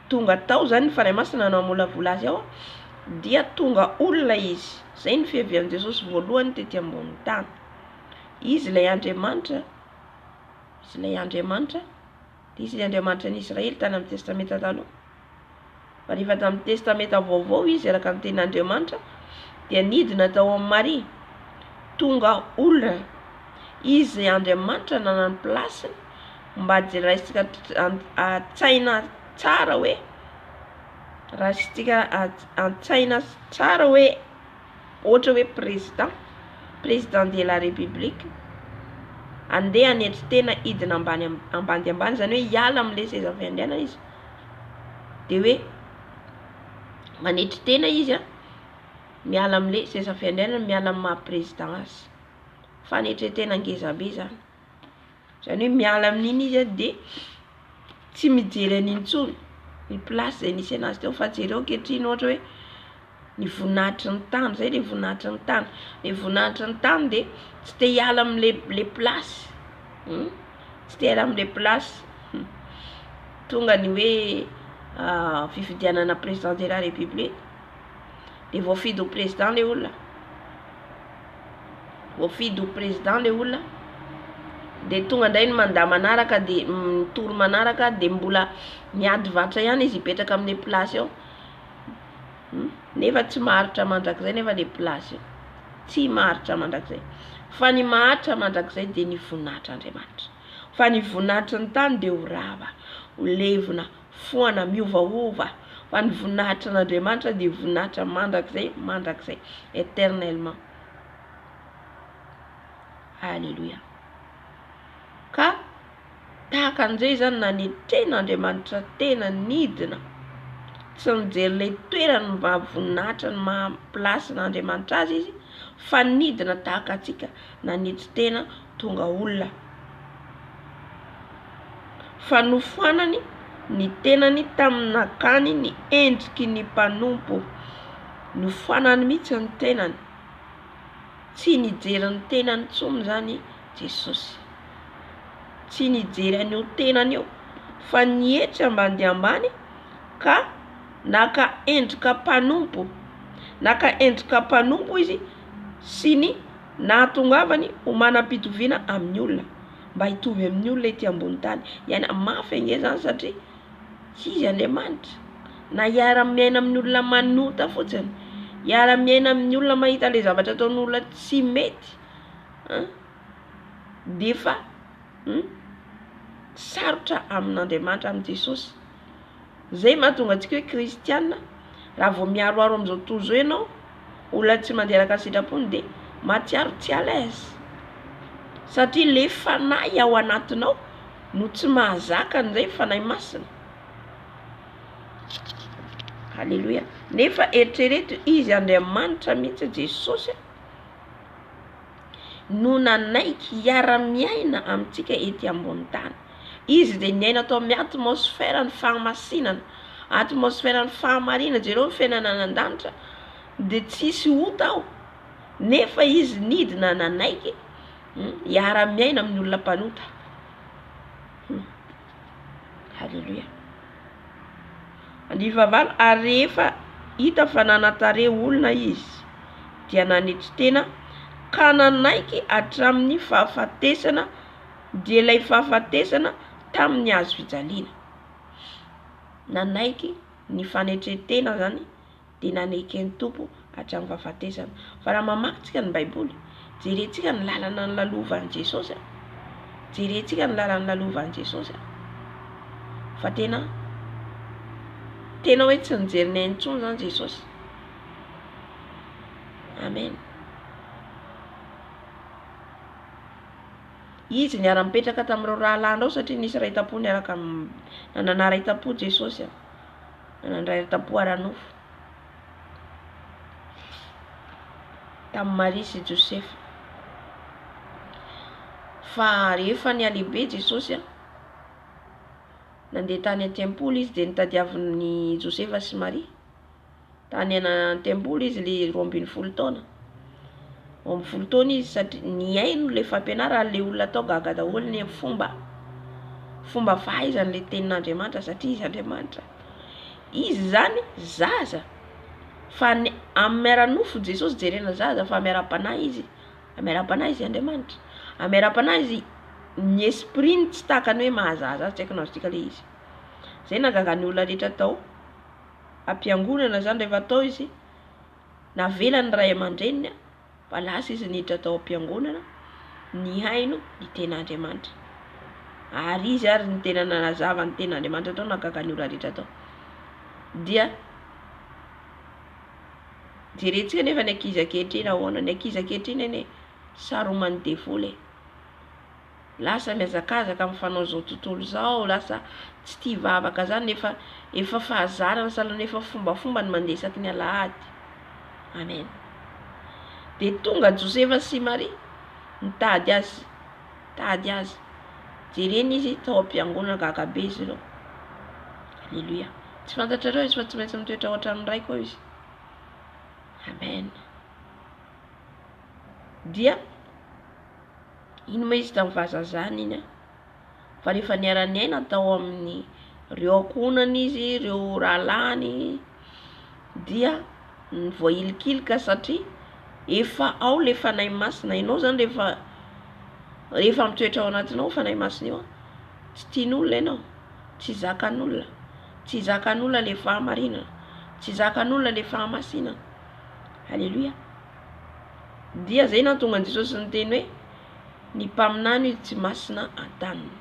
tonga tao zany ny fanahy masina namolavola azy ao, dia tonga olona izy. Zay ny fiavian'i Jesosy voalohany tety ambony tany. Izy ilay Andriamanitra, izy ilay Andriamanitra, dia izy ilay Andriamanitra ny Israely tany amin'ny testameta taloha. Fa rehefa tamin'ny testameta vaovao izy araka ny ten'Andriamanitra dia nidina tao amin'ny Maria, tonga olona, izy Andriamanitra nanany plasiny mba raisitsika antsaina tsara hoe, raisitsika antsaina tsara hoe ohatra hoe président de la république, andeha hanetry tena hidina ambany zany hoe hiala amin'ilay seza fiandriana izy, dia hoe manetry tena izy miala amin'ilay seza fiandriana, miala amin'ny maha-président azy, fanetretena ngezabe zany. Zany hoe miala amin'iny izy dia tsy mijery an'iny intsony ny place izay nisy anazy teo, fa jereo ankehitriny ohatra hoe ny voninahitry ny tany, zay ilay voninahitry ny tany. Ilay voninahitry ny tany dia tsy te hiala amin'ilay place, tsy te hiala amin'ilay place. Tonga ny hoe fifidianana président de la république, dia voafidy ho président ilay olona, voafidy ho président ilay olona, dia tonga indray ny mandahy manaraka, dia mitory manaraka, dia mbola miady vatra ihany izy hipetraka amin'ny place ao. nefa tsy maharitra mandrakizay, nefa le plasy tsy maharitra mandrakizay. Fa ny maharitra mandrakizay dia ny voninahitran'Andriamanitra. Fa ny voninahitry ny tany dia ho rava, ho levona, foana, miovaova. Fa ny voninahitra n'Andriamanitra dia voninahitra mandrakizay éternellement. Alléluia. Ka tahaka an'izay zany na ny ten'Andriamanitra tena nidina, tsy mijery le toerany mba voninahitra ny maha-plasy n'Andriamanitra azy izy, fa nidina tahaka atsika na niditsy tena tonga olona. Fa nofoanany ny tenany tamin'akany ny endriky ny mpanompo. Nofoanany mihitsy ny tenany, tsy nijery ny tenany intsony zany Jesosy, tsy nijery an'io tenany io, fa nietra ambany ambany ka naka endrika mpanompo. Naka endrika mpanompo izy sy ny nahatongavany ho manam-pitoviana amin'ny olona, mba hitovy amin'ny olona ety ambony tany. Iaina mafy ange zany satria izy Andriamanitra, na hiara-miaina amin'ny olona manota fotsiny, hiara-miaina amin'ny olona mahita le zavatra ataon'olona tsy mety, dia fa sarotra amin'Andriamanitra, amin'ny Jesosy. Zay mahatonga antsika hoe kristiana, raha vao miaroaro amin'izao tontolo izao ianao, olona tsy manderaka sitrapony, dia mahatsiaro tsy à l'aise, satria le fanahy ao anatinao no tsy mahazaka an'izay fanahy masina. Halleluja. Nefa eritrereto izy Andriamanitra mihitsy Jesosy no nanaiky hiara-miaina amintsika ety ambony tany. Izy dia niaina tao amin'ny atmosfera ny fahamasinana, atmosfera ny fahamarinana, jereo ny fiainana an-danitra dia tsisy hota ao, nefa izy nidina nanaiky hiara-miaina amin'ny olona mpanota. Halleluja. Ny vavalo, ary rehefa hita fa nanatare olona izy dia nanetry tena ka nanaiky hatramin'ny fahafatesana, dia ilay fahafatesana tamin'ny hazo fijaliana. Nanaiky ny fanetretena zany dia nanaiky ny tompo hatramin'ny fahafatesana. Fa raha mamakytsika ny Baiboly, jerentsika ny lalana ny lalovan'i Jesosy, jerentsika ny lalana ny lalovan'i Jesosy, fa tena hoe tsy nijery ny intsony zany Jesosy. Amen. Izy niara-mipetraka tamin'ireo rahalandreo satria nisy rahaitapo niaraka nanana rahaitapo Jesosy, nanana rahaitapo ara-nofo tamin'ny Maria sy Josefa. Fa rehefa nialehibe Jesosy, nandeha tany an-tempoly izy dia nitadiavin'ny Josefa sy Maria. Tany an-tempoly izy le 12 taona. 12 taona izy satria niaino le fampianarana le olona atao gaga daholo ny fomba fahaizany le tenin'Andriamanitra, satria izy Andriamanitra. Izy zany zaza, fa amin'ny miara-nofo Jesosy jerena zaza, fa miara-panahy izy, miara-panahy izy Andriamanitra. Miara-panahy izy ny esprit tsy tahakany hoe mahazaza, tsy haiko na azontsika le izy. Zay nagaga ny olona rehetra tao ampiangonana zany, rehefa tao izy navela ny ray aman-dreniny, fa lasa izy niditra tao ampiangonana ny haino ny ten'Andriamanitra. Ary izy ary ny tena nanazava ny ten'Andriamanitra tao, nagaga ny olona rehetra tao. Dia jerentsika nefa ny ankizy ankehitriny ahoana, ny ankizy ankehitriny eny saromany devoly, lasa miazakazaka mifanao zao tontolo zao, lasa tsy tia vavaka zany, efa fahazarana salana, efa fombafomba ny mandesaky ny alahady. Amen. Dia tonga Josefa sy Maria nitady azy, jereny izy tao ampiangonana gaga be izy ireo. Halleluja. Tsy fantatrareo izy fa tsy maintsy mitoetra ohatran'ny ray koa izy. Amen. Dia ino ma izy tamin'ny fahazazany iny, fa rehefa niara-niaina tao amin'ny reo ankonany izy, reo rahalany, dia voailikilika satria efa ao le fanahy masina. Ianao zany rehefa mitoetra ao anatinao fanahy masina io, tsy tian'olona ianao, tsy zakan'olona le fahamarinana, tsy zakan'olona le fahamasinana. Halleluja. Dia zay nahatonga an Jesosy niteny hoe ny mpaminany tsy masina an-taniny.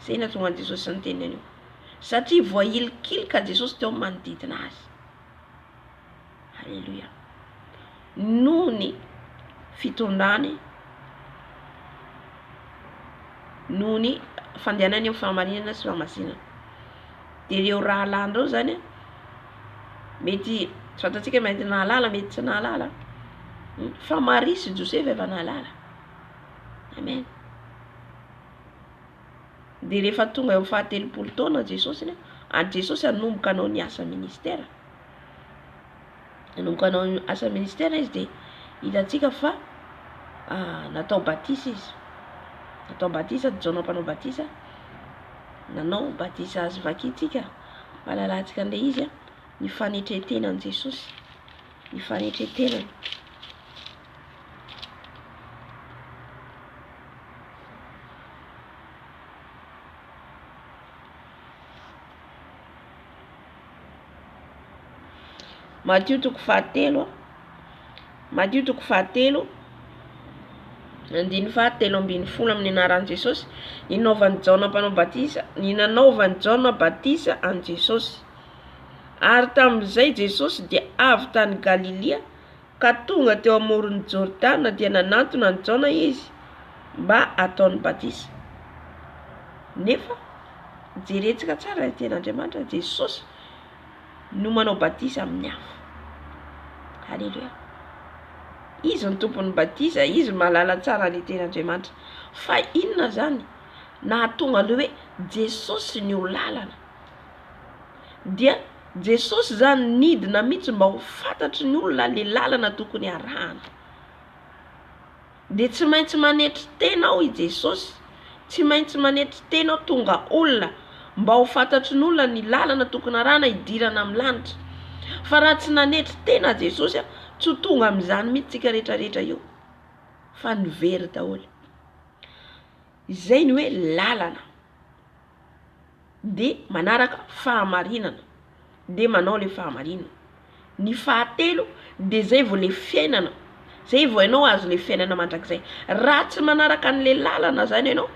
Zay nahatonga an Jesosy niteny an'io. Satria voailikilika Jesosy teo manodidina azy. Halleluja. Noho ny fitondrany, noho ny fandehanany amin'ny fahamarinana sy fahamasinana. De ireo rahalandreo zany mety fantatsika mety nahalala mety tsy nahalala, fa Maria sy Joseph efa nahalala. Amen. De rehefa tonga eo faha-telopolo taona Jesosy Jesosy anomboka anao ny asa ministera. Anomboka anao asa ministera izy de hitantsika fa natao batisa izy. Natao batisa Jaona mpanao batisa. Nanao batisa azy vakitsika. Malalatsika an'le izy ny fanetretenany Jesosy. Ny fanetretenany. Matthieu toko fahatelo. Matthieu toko fahatelo. Andiny fahatelo ambin'ny folo amin'ny anaran'i Jesosy. Ninaovan'i Jaona mpanao batisa. Ninanaovan'i Jaona batisa an Jesosy. Ary tamin'izay Jesosy dia avy tany Galilea ka tonga teo amoron'ny Jordana dia nanantona an Jaona izy mba ataony batisa. Nefa jeretsika tsara ny ten'Andriamanitra, Jesosy no manao batisa amin'ny hafa. Halleluja. Izy ny tompon'ny batisa, izy mahalala tsara ny ten'Andriamanitra. Fa inona zany nahatonga le hoe Jesosy ny ho lalana? Dia Jesosy zany nidina mihitsy mba ho fantatry ny olona le lalana tokony arahana. De tsy maintsy manetry tena ao i Jesosy. Tsy maintsy manetry tena ao tonga olona mba ho fantatry ny olona ny lalana tokony arahana hidirana amin'ny lanitra. Fa raha tsy nanetry tena Jesosy tsy ho tonga amin'izany mihitsy tsika rehetrarehetra io. Fa nivery daholo. Izay ny hoe lalana. De manaraka fahamarinana. De manao le fahamarinana. Ny fahatelo de zay vao le fiainana. Zay vao ianao azo le fiainana mandrakizay. Raha tsy manaraka an'le lalana zany ianao,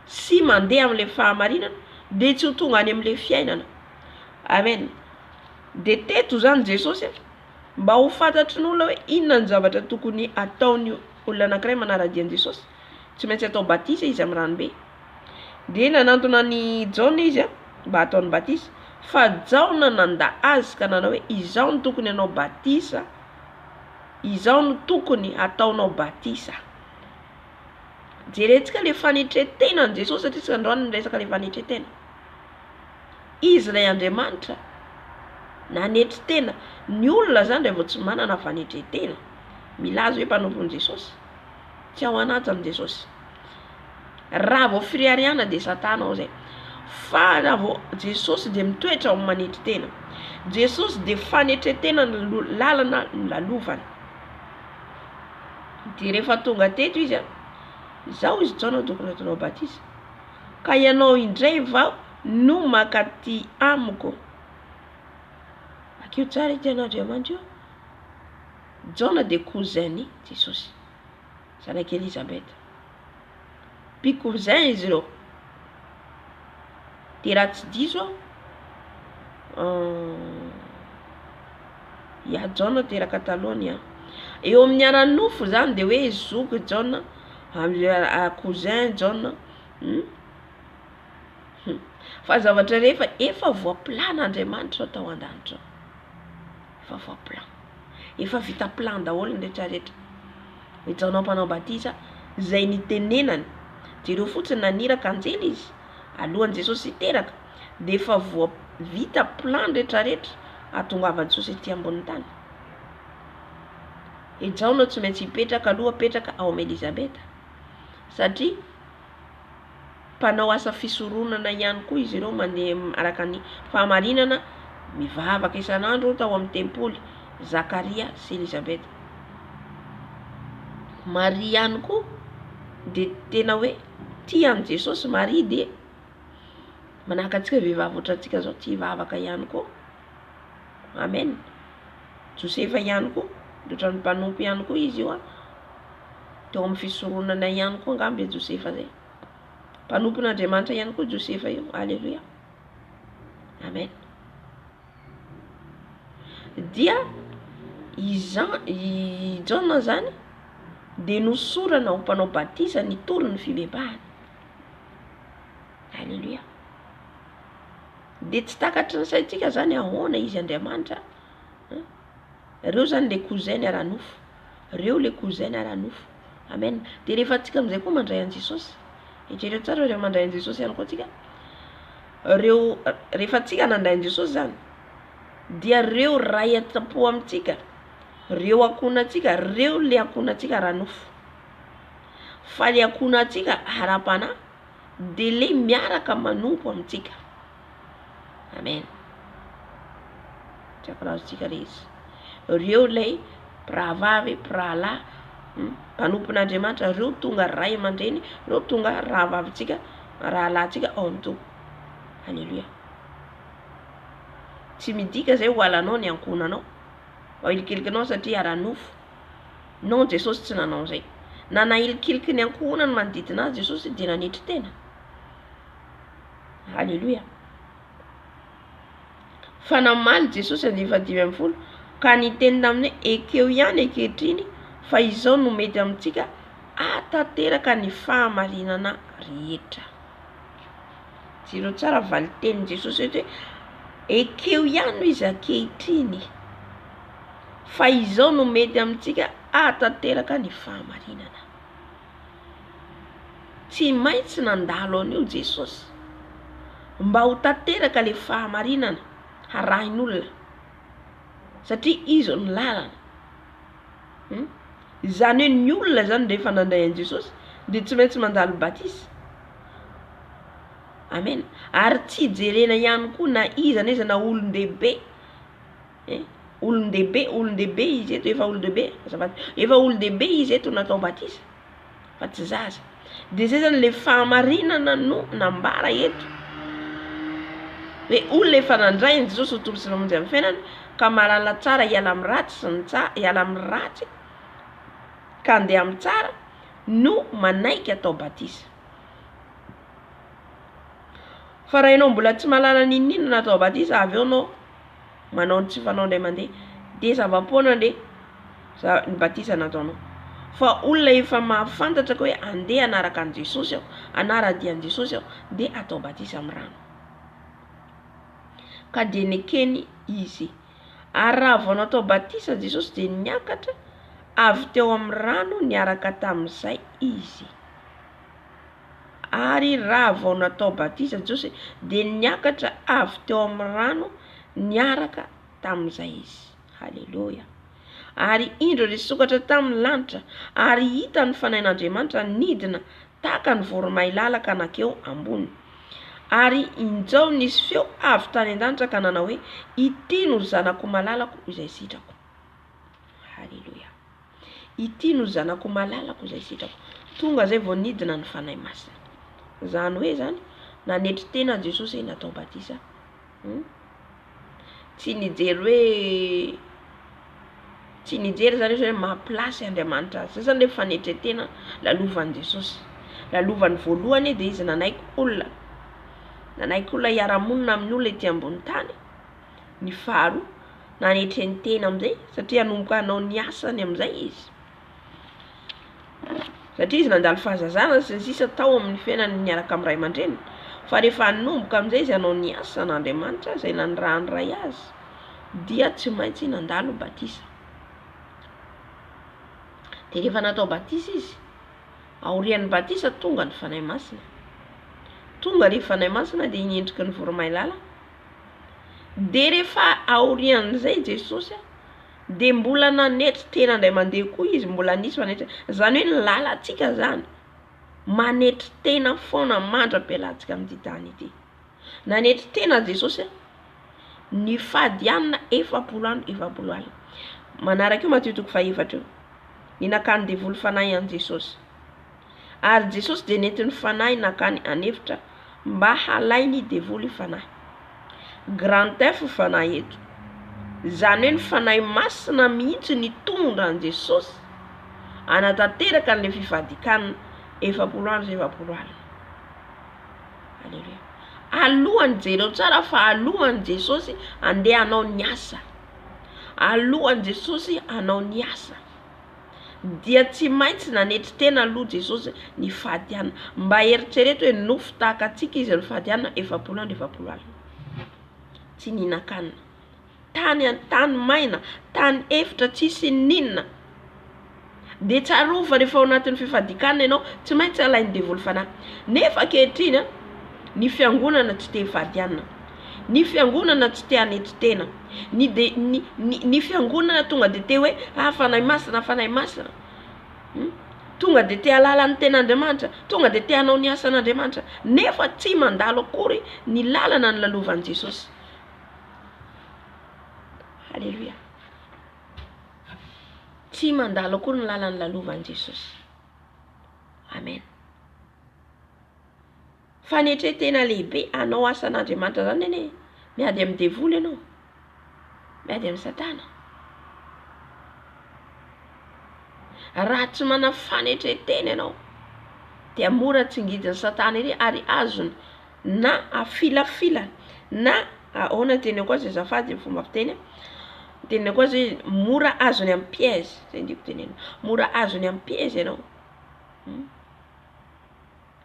sy mandeha amin'le fahamarinana, de tsy ho tonga any amin'le fiainana. Amen. De teto zany Jesosy mba ho fantatry ny olona hoe inona ny zavatra tokony ataony olona anankiray manara-dian'i Jesosy. Tsy maintsy atao batisa izy amin'ny ranobe. De nanantona ny Jaona izy mba ataony batisa. Fa Jaona nanda azy ka nanao hoe izao no tokony anao batisa, izao no tokony ataonao batisa. Jeretsika le fanetretena ny Jesosy satria tsy androany resaka le fanetretena. Izy ilay Andriamanitra nanetry tena. Ny olona zany rehefa tsy manana fanetretena, milaza hoe mpanompon'i Jesosy, tsy ao anatiny Jesosy. Raha vao firiariana de satana ao zay. Fa raha vao Jesosy de mitoetra ao manetry tena. Jesosy de fanetretena ny lalana lalovany. De rehefa tonga teto izy zao izy Jaona tokony ataonao batisa. Ka ianao indray vao no makaty amiko. Akio tsara iten'Andriamanitra io. Jaona de cousin Jesosy. Zanak'i Elisabeth. Pi cousin izy ireo. De raha tsy diso ya Jaona teraka talohany eo amin'ny aran'nofo zany de hoe zoky Jaona amin'ny cousin Jaona. Fa zavatra rehefa efa voaplana Andriamanitra tao an-danitra. Efa voaplana. Efa vita plan daholo ny rehetrarehetra. Ny Jaona mpanao batisa zay nitenenany. Jereo fotsiny naniraka anjely izy alohan'i Jesosy hiteraka. De efa vita plan rehetrarehetra ahatongavany Jesosy ety ambony tany. E Jaona tsy maintsy hipetraka aloha petraka ao amin'ny Elisabeth. Satria mpanao asa fisoronana ihany koa izy ireo mandeha araka ny fahamarinana mivavaka isan'andro tao amin'ny tempoly. Zakaria sy Elisabeth. Maria ihany koa de tena hoe tia an Jesosy. Maria de manahaka antsika vehivavy ohatrantsika zao tia vavaka ihany koa. Amen. Josefa ihany koa otra ny mpanompo ihany koa izy io teo amin'ny fisoronana ihany koa angamba Josefa zay. Mpanompon'Andriamanitra ihany koa Josefa io. Alleluia. Amen. Dia i John zany de nosorana ho mpanao batisa ny tolon'ny fibebahana. Alleluia. De tsy takatry ny saitsika zany ahoana izy Andriamanitra. Reo zany le cousin ara-nofo. Reo le cousin ara-nofo. Amen. De rehefa tsika amizay koa mandray an Jesosy. Etrereo tsara reo mandray an Jesosy ihany koa tsika. Reo rehefa tsika nandray an Jesosy zany dia reo ray atapo amitsika. Reo akonatsika, reo le akonatsika ara-nofo. Fa le akonatsika ara-pana de le miaraka manompo amitsika. Amen. Tsika rezy. Reo lay prahavavy, prahalahy, mpanompon'Andriamanitra, reo tonga ray aman-dreny, reo tonga rahavavitsika, rahalahytsika ao amin'ny tompo. Alleluia. Tsy midika zay ho alanao ny ankonanao, ho ilikilikinao satria ara-nofo. Non, Jesosy tsy nanao zay. Na nahilikiliky ny ankonany manodidina azy Jesosy dia nanetry tena. Alleluia. Fa namaly Jesosy 5:10 ka niteny aminy ekeo ihany ankehitriny fa izao no mety amitsika atateraka ny fahamarinana rehetra. Zero tsara valiteny Jesosy hoe ekeo ihany izy ankehitriny fa izao no mety amitsika atateraka ny fahamarinana. Tsy maintsy nandalo an'io Jesosy mba ho tateraka le fahamarinana harahin'olona satria izy ny lalana. Zany hoe ny olona zany rehefa nandray an Jesosy de tsy maintsy mandalo batisa. Amen. Ary tsy jerena ihany koa na iza neza na olon-dehibe. Olon-dehibe izy eto efa olon-dehibe. Efa olon-dehibe izy eto natao batisa. Fa tsy zaza. De zay zany le fahamarinana no nambara eto. Hoe olona efa nandray an Jesosy ho tompo sy mamonjy amin'ny fiainana ka mahalala tsara hiala amin'ny ratsy sy ny tsara, hiala amin'ny ratsy ka andeha amin'ny tsara no manaiky atao batisa. Fa raha ianao mbola tsy mahalala ninina natao batisa, avy eo anao manao ny tsy fanao ndray mandeha de zava-poana le ny batisa nataonao. Fa olona efa mahafantatra hoe andeha anaraka an Jesosy aho, anara-dia an Jesosy aho, de atao batisa amin'ny rano. Ka de nekeny izy. Ary raha vao natao batisa Jesosy de niakatra avy teo amin'ny rano niaraka tamin'izay izy. Ary raha vao natao batisa Jesosy de niakatra avy teo amin'ny rano niaraka tamin'izay izy. Halleluja. Ary indro nisokatra tamin'ny lanitra ary hita ny fanahin'Andriamanitra nidina tahaka ny voromahilalaka anakeo ambony. Ary injao nisy feo avy tany an-danitra ka nanao hoe ity no zanako malalako izay sitrako. Halleluja. Ity no zanako malalako izay sitrako. Tonga zay vao nidina ny fanahy masina. Zany hoe zany nanetry tena Jesosy natao batisa. Tsy nijery hoe tsy nijery zany hoe mahaplasy Andriamanitra. Zay zany le fanetry tena lalovan'i Jesosy. Lalovany voalohany de izy nanaiky olona. Nanaiky olona hiara-monina amin'ny olona ety ambony tany. Ny faharoa nanetry ny tena amizay satria hanomboka hanao ny asany amizay izy. Satria izy nandalo fahazazana sy ny sisa tao amin'ny fiainany niaraka amin'ny ray aman-dreny. Fa rehefa hanomboka amizay izy hanao ny asan'Andriamanitra zay nandrahandray azy dia tsy maintsy nandalo batisa. De rehefa natao batisa izy, aorian'ny batisa tonga ny fanahy masina. Tonga le fanahy masina de inendriky ny voromailala. De rehefa aorian'izay Jesosy de mbola nanetry tena ndray mandeha koa izy, mbola nisy manetry. Zany hoe ny lalantsika zany manetry tena foana mandra-pialantsika amin'ity tany ity. Nanetry tena Jesosy ny fadianina 700 andro. Manaraka io Matteo 4:4. Ny nakany devoly fanahy an Jesosy. Ary Jesosy de nety ny fanahy nakany anefitra mba halainy devoly fanahy. Grand F fanahy eto. Zany hoe ny fanahy masina mihitsy ny tonga an Jesosy anatanteraka an'le fifadikanana 70 andro 70 alina. Alleluia. Alohan'ny jereo tsara fa alohan'ny Jesosy andeha hanao ny asa. Alohan'ny Jesosy hanao ny asa. Dia tsy maintsy nanetry tena aloha Jesosy ny fadiana. Mba eritrereto hoe nofo tahaka antsika izy ny fadiana 70 andro 70 alina. Tsy nihinan-kanina. Tany maina, tany efitra tsisy ninona. De tsarofa rehefa ao anatin'ny fifadikanana ianao tsy maintsy alainy devoly fanahy. Nefa ankehitriny ny fiangonana tsy te fadiana. Ny fiangonana tsy te hanetry tena. Ny fiangonana tonga de te hoe fanahy masina, fanahy masina. Tonga de te halala ny ten'Andriamanitra, tonga de te hanao ny asan'Andriamanitra, nefa tsy mandalo akory ny lalana ny lalovan'i Jesosy. Alleluia. Tsy mandalo akory ny lalana ny lalovan'i Jesosy. Amen. Fanetretena lehibe anao asan'Andriamanitra zany ene, miady amin'ny devoly ianao, miady amin'ny Satana. Raha tsy mana fanetretena ianao dia mora tsingidin'ny Satana ery ary azony na afilafilany na ahoana teny koa zay zafady ny fomba fiteny. Teny koa zay mora azony amin'ny piège, zay ndiko tenena. Mora azony amin'ny piège ianao.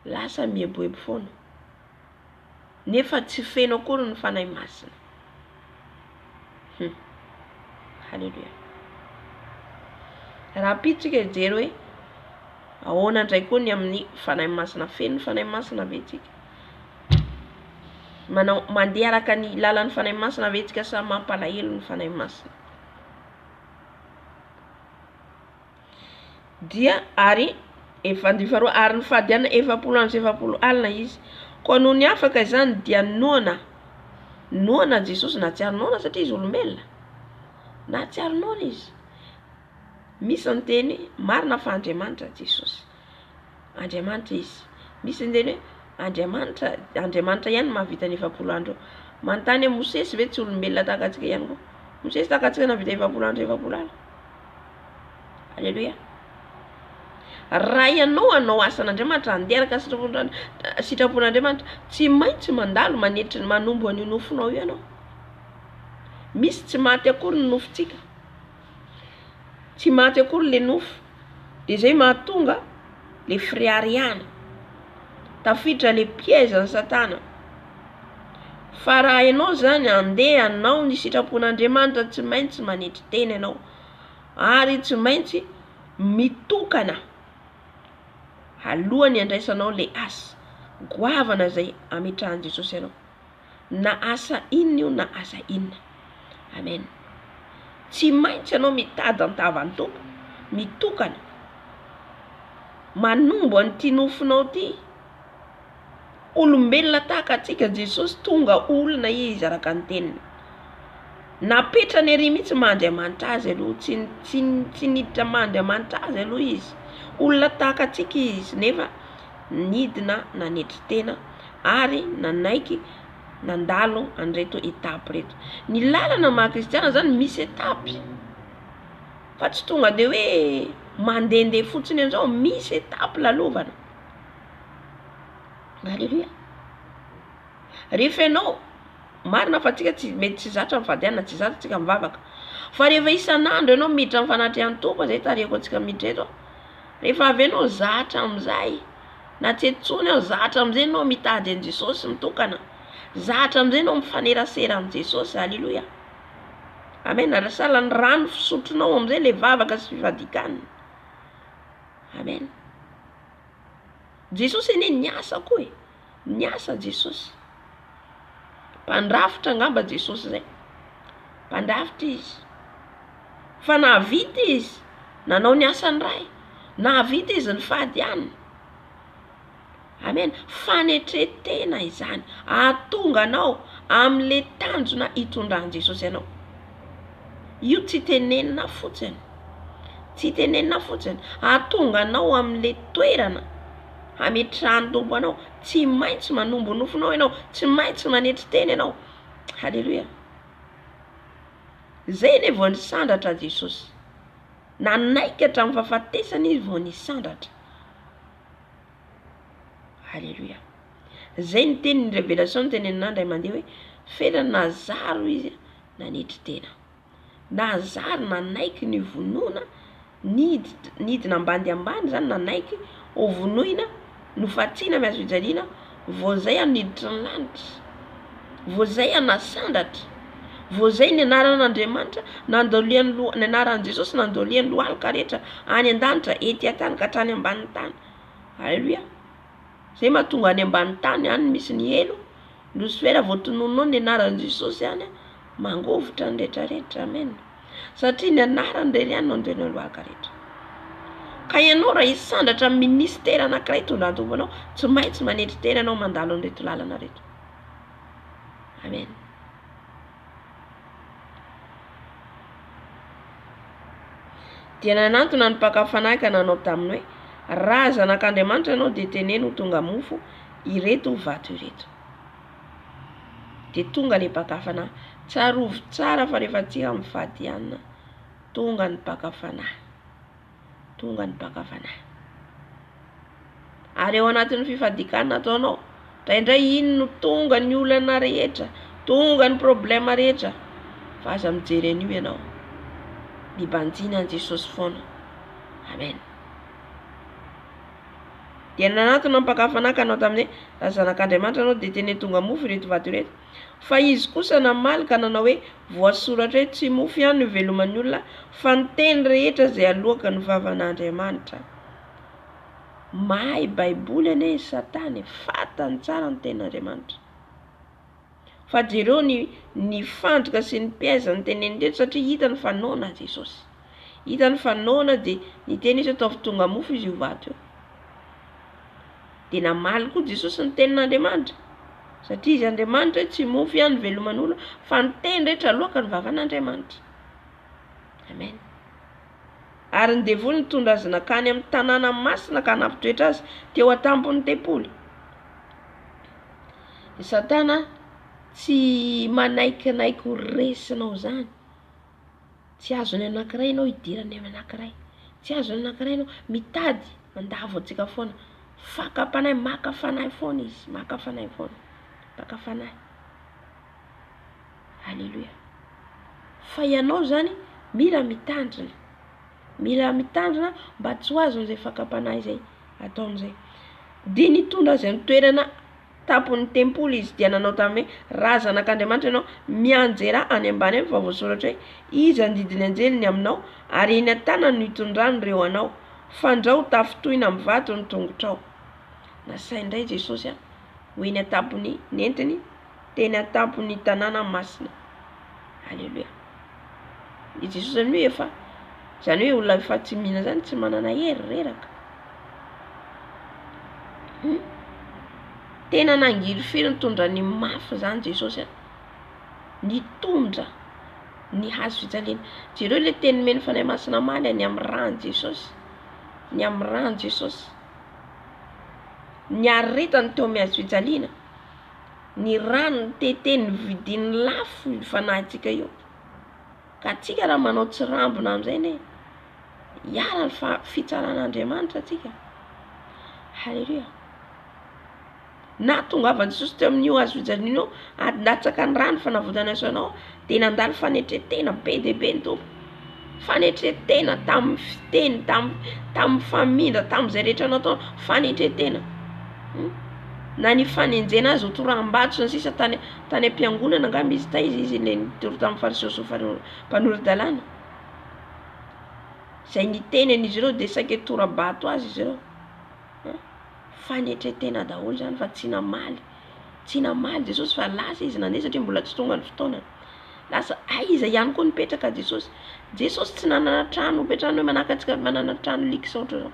Lasa mieboebo foana. Nefa tsy feno akory ny fanahy masina. Halleluia. Raha pitsika ijery hoe ahoana ndray koa ny amin'ny fanahy masina, feno ny fanahy masina vetsika. Mandeha araka ny lalan'ny fanahy masina vetsika sa mampalahelo ny fanahy masina. Dia ary efandifaro ary ny fadiana 70 andro 70 alina izy. Koa noho ny afaka izany dia noana Jesosy na tsy ary noana satria izy olombelona. Na tsy ary noana izy. Misy ny teny marina fa Andriamanitra Jesosy. Andriamanitra izy. Misy ny teny hoe Andriamanitra ihany mahavita ny 70 andro. Manontany Mosesy ve tsy olombelona tahaka antsika ihany koa? Mosesy tahaka antsika navita 70 andro 70 alina. Alleluia. Raha ianao hanao asan'Andriamanitra andeha araka sitrapon'Andriamanitra tsy maintsy mandalo manetry manombo an'io nofonao io ianao. Misy tsy maty akory ny nofontsika. Tsy maty akory le nofo. De zay mahatonga le friariana. Tafiditra le piège ny Satana. Fa raha ianao zany andeha hanao ny sitrapon'Andriamanitra tsy maintsy manetry tena ianao. Ary tsy maintsy mitokana alohany andraisanao le asa goavana zay ametrahan'i Jesosy ianao. Na asa inona io na asa inona. Amen. Tsy maintsy ianao mitady an-tavan'ny tompo, mitokana manombo an'ity nofonao ty. Olombelona tahaka antsika Jesosy tonga olona izy araka ny teniny. Napetrany ery mihitsy Mandriamanitra azy aloha, tsy niditra Mandriamanitra azy aloha izy. Olona tahaka antsika izy nefa nidina nanetry tena ary nanaiky nandalo an'ireto etapy reto. Ny lalana maha-kristiana zany misy etapy. Fa tsy tonga de hoe mandehandeha fotsiny an'izao, misy etapy lalovana. Alleluia. Rehefa ianao marina fa antsika tsy mety tsy zatra amin'ny fadiana, tsy zatra antsika mivavaka. Fa rehefa isan'andro ianao miditra amin'ny fanatrehan'ny tompo zay tarihako antsika miditra eto. Rehefa avy ianao zatra amin'izay, na tsy etsony aho zatra amin'izay ianao mitady an' Jesosy mitokana. Zatra amin'izay ianao mifanerasera amb Jesosy. Alleluia. Amen. Ary salan'ny rano fisotronao amin'izay le vavaka sy fifadikanana. Amen. Jesosy ene niasa koa e. Niasa Jesosy. Mpandrafitra angamba Jesosy zay. Mpandrafitra izy. Fa nahavita izy nanao ny asany ray. Nahavita izy ny fadiana. Amen. Fanetretena izany. Ahatonga anao amin'le tanjona hitondran'i Jesosy ianao. Io tsy tenenina fotsiny. Tsy tenenina fotsiny. Ahatonga anao amin'le toerana ametrahan'ny tompo anao. Tsy maintsy manombo nofonao ianao. Tsy maintsy manetry tena ianao. Halleluia. zay ne vao nisandatra Jesosy, nanaiky hatramin'ny fahafatesana izy vao nisandatra. Halleluja. Zay ny tenin'ny révélation ny tenenin'andro Ray aman-dreny hoe fera nazaro izy nanetry tena, nazaro nanaiky ny vonoina, nidina ambany ambany zany nanaiky ho vonoina nofatsiana miazo fijaliana, vao zay aniditra ny lanitra, vao zay anasandatra, vao zay ny anaran'Andriamanitra nandolian'ny loha, ny anaran'i Jesosy nandolian'ny lohalika rehetra any an-danitra ety an-tany ka hatrany ambany tany. Halleluja. Zay mahatonga any ambany tany any misy ny elo, Lucifera vao tononona ny anaran'i Jesosy any mangovitra ny rehetrarehetra. Amen. Satria ny anarany irery ihany nandolian'ny lohalika rehetra. Ka ianao raha hisandatra ministera anankiray tondratomponao, tsy maintsy manetry tena anao mandalo an'ireto lalana rehetra. Amen. Dia nanantona ny mpakafanaka nanao taminy hoe raha zanak'Andriamanitra ianao dia teneno ho tonga mofo ireto vato ireto. Dia tonga le mpakafana, tsarovy tsara fa rehefa tsika mifadiana, tonga ny mpakafana, tonga ny mpakafana. Ary ao anatin'ny fifadikana ataonao, indraindray iny no tonga ny olana rehetra, tonga ny problema rehetra, fa aza mijery an'io ianao, mibanjina an Jesosy foana. Amen. Dia nanantona mpakafanaka anao tamin'ny raha zanak'Andriamanitra anao dia teny tonga mofo ireto vato ireto. Fa izy kosa namalika nanao hoe voasoratra hoe tsy mofo ihany no iveloman'ny olona, fa ny teny rehetra zay aloaka ny vavan'Andriamanitra. Mahay baiboly ane Satany, fatany tsara ny tenin'Andriamanitra. Fa jereo ny fandrika sy ny piège ny tenenindreto satria hitany fa noana Jesosy. Hitany fa noana dia niteny izy ataovy tonga mofo izy io vato io. Dia namaly koa Jesosy ny tenin'Andriamanitra. Satria izy Andriamanitra tsy mofo ihany veloman'olona, fa ny teny rehetra aloaka ny vavan'Andriamanitra. Amen. Ary ny devoly nitondra azy nakany amin'ny tanàna masina ka nampitroetra azy teo an-tampon'ny tempoly. Satana tsy manaikinaiky ho resinao zany. Tsy azony anankiray ianao hidirany amin'ny anankiray. Tsy azony anankiray ianao mitady mandavo antsika foana. Fakapanahy, makafanahy foana izy, makafanahy foana. Makafanahy. Halleluja. Fa ianao zany mila mitandrina. Mila mitandrina mba tsy ho azon'izay fakapanahy zay ataon'izay. Dia nitondra azy amin'ny toerana tampon'ny tempoly izy dia nanao tamin'ny raha zanak'Andriamanitra ianao mianjera any ambany any, fa voasoratra hoe izy andidiny anjeliny aminao ary eny an-tanany no hitondrany ireo anao, fandrao tafitohina amin'ny vato ny tongotrao. Nasaindray Jesosy ho eny an-tampony nentiny, teny an-tampony tanàna masina. Halleluja. Jesosy zany hoe efa, zany hoe olona efa tsy mihina zany tsy manana hery reraka. Tena nangiry firy nitondra ny mafy zany Jesosy, nitondra ny hazo fijaliana. Jereo le teny meny fanahy masina maly any amin'ny rano Jesosy, ny amin'ny rano Jesosy, ny aretany teo mihazo fijaliana, ny rano ny teteny vidiny lafo fanahintsika io. Ka tsika raha manao tsirambina amin'izay ne hiara ny fitsaran'Andriamanitra atsika. Halleluja. Na tongava Jesosy teo amin'io hazo fijaliana io, adatsaka ny rano fanavotana anao, dia nandalo fanetretena be dia be ny tompo. Fanetretena tamin'ny fiteny, tamin'ny famindra, tamin'izay rehetra natao, fanetretena. Na ny fanenjena azy ho toram-bato sy sisa tany am-piangonana angamba izy izy le nitoro tamin'ny fariseo sy mpanorydalàna. Zay niteneny izy ireo dia saika tora-bato azy izy ireo. Fanetretena daholo zany fa tsy namaly. Tsy namaly Jesosy fa lasa izy nandeha satria mbola tsy tonga ny fotoanany. Lasa aiza ihany koa nipetraka Jesosy. Jesosy tsy nanana trano hipetrahany hoe manahaka antsika manana trano likisa ohatry izao.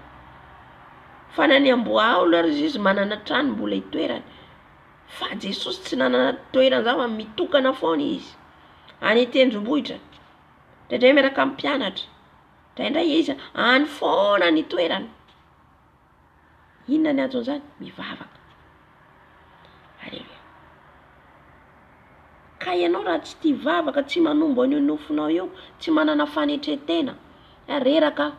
Fa nany amboaolo ary izy manana trano mbola hitoerany. Fa Jesosy tsy nanana toerana zany mitokana foana izy. Any tendrombohitra. Indray miaraka amin'ny mpianatra. Indray izy any foana ny toerana. Inona ny antony zany? Mivavaka. Halleluja. makay ianao raha tsy tia vavaka, tsy manombo an'io nofonao io, tsy manana fanetretena. Reraka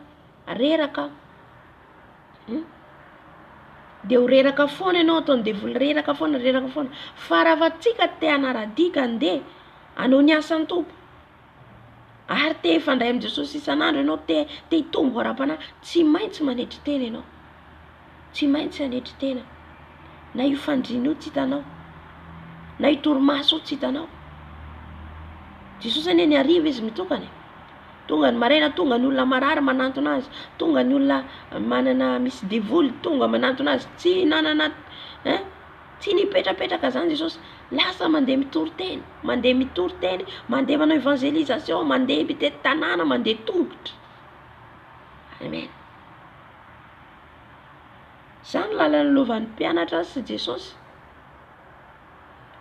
de ho reraka foana ianao ataony devoly, reraka foana. Fa raha fa tsika te hanaradika andeha anao ny asan'ny tompo, ary te hifandray amin'i Jesosy isan'andro ianao, te hitombo ara-panahy, tsy maintsy manetry tena ianao, tsy maintsy hanetry tena. Na io fandriana io tsy hitanao, na io torimaso io tsy hitanao. Jesosy anie ny hariva izy mitokana, tonga ny maraina, tonga ny olona marary manantona azy, tonga ny olona manana misy devoly tonga manantona azy, tsy nanana tsy nipetrapetraka zany Jesosy, lasa mandeha mitory teny, mandeha manao évangélisation, mandeha mitety tanàna, mandeha tongotra. Amen. Zany lalana lovan'ny mpianatra sy Jesosy.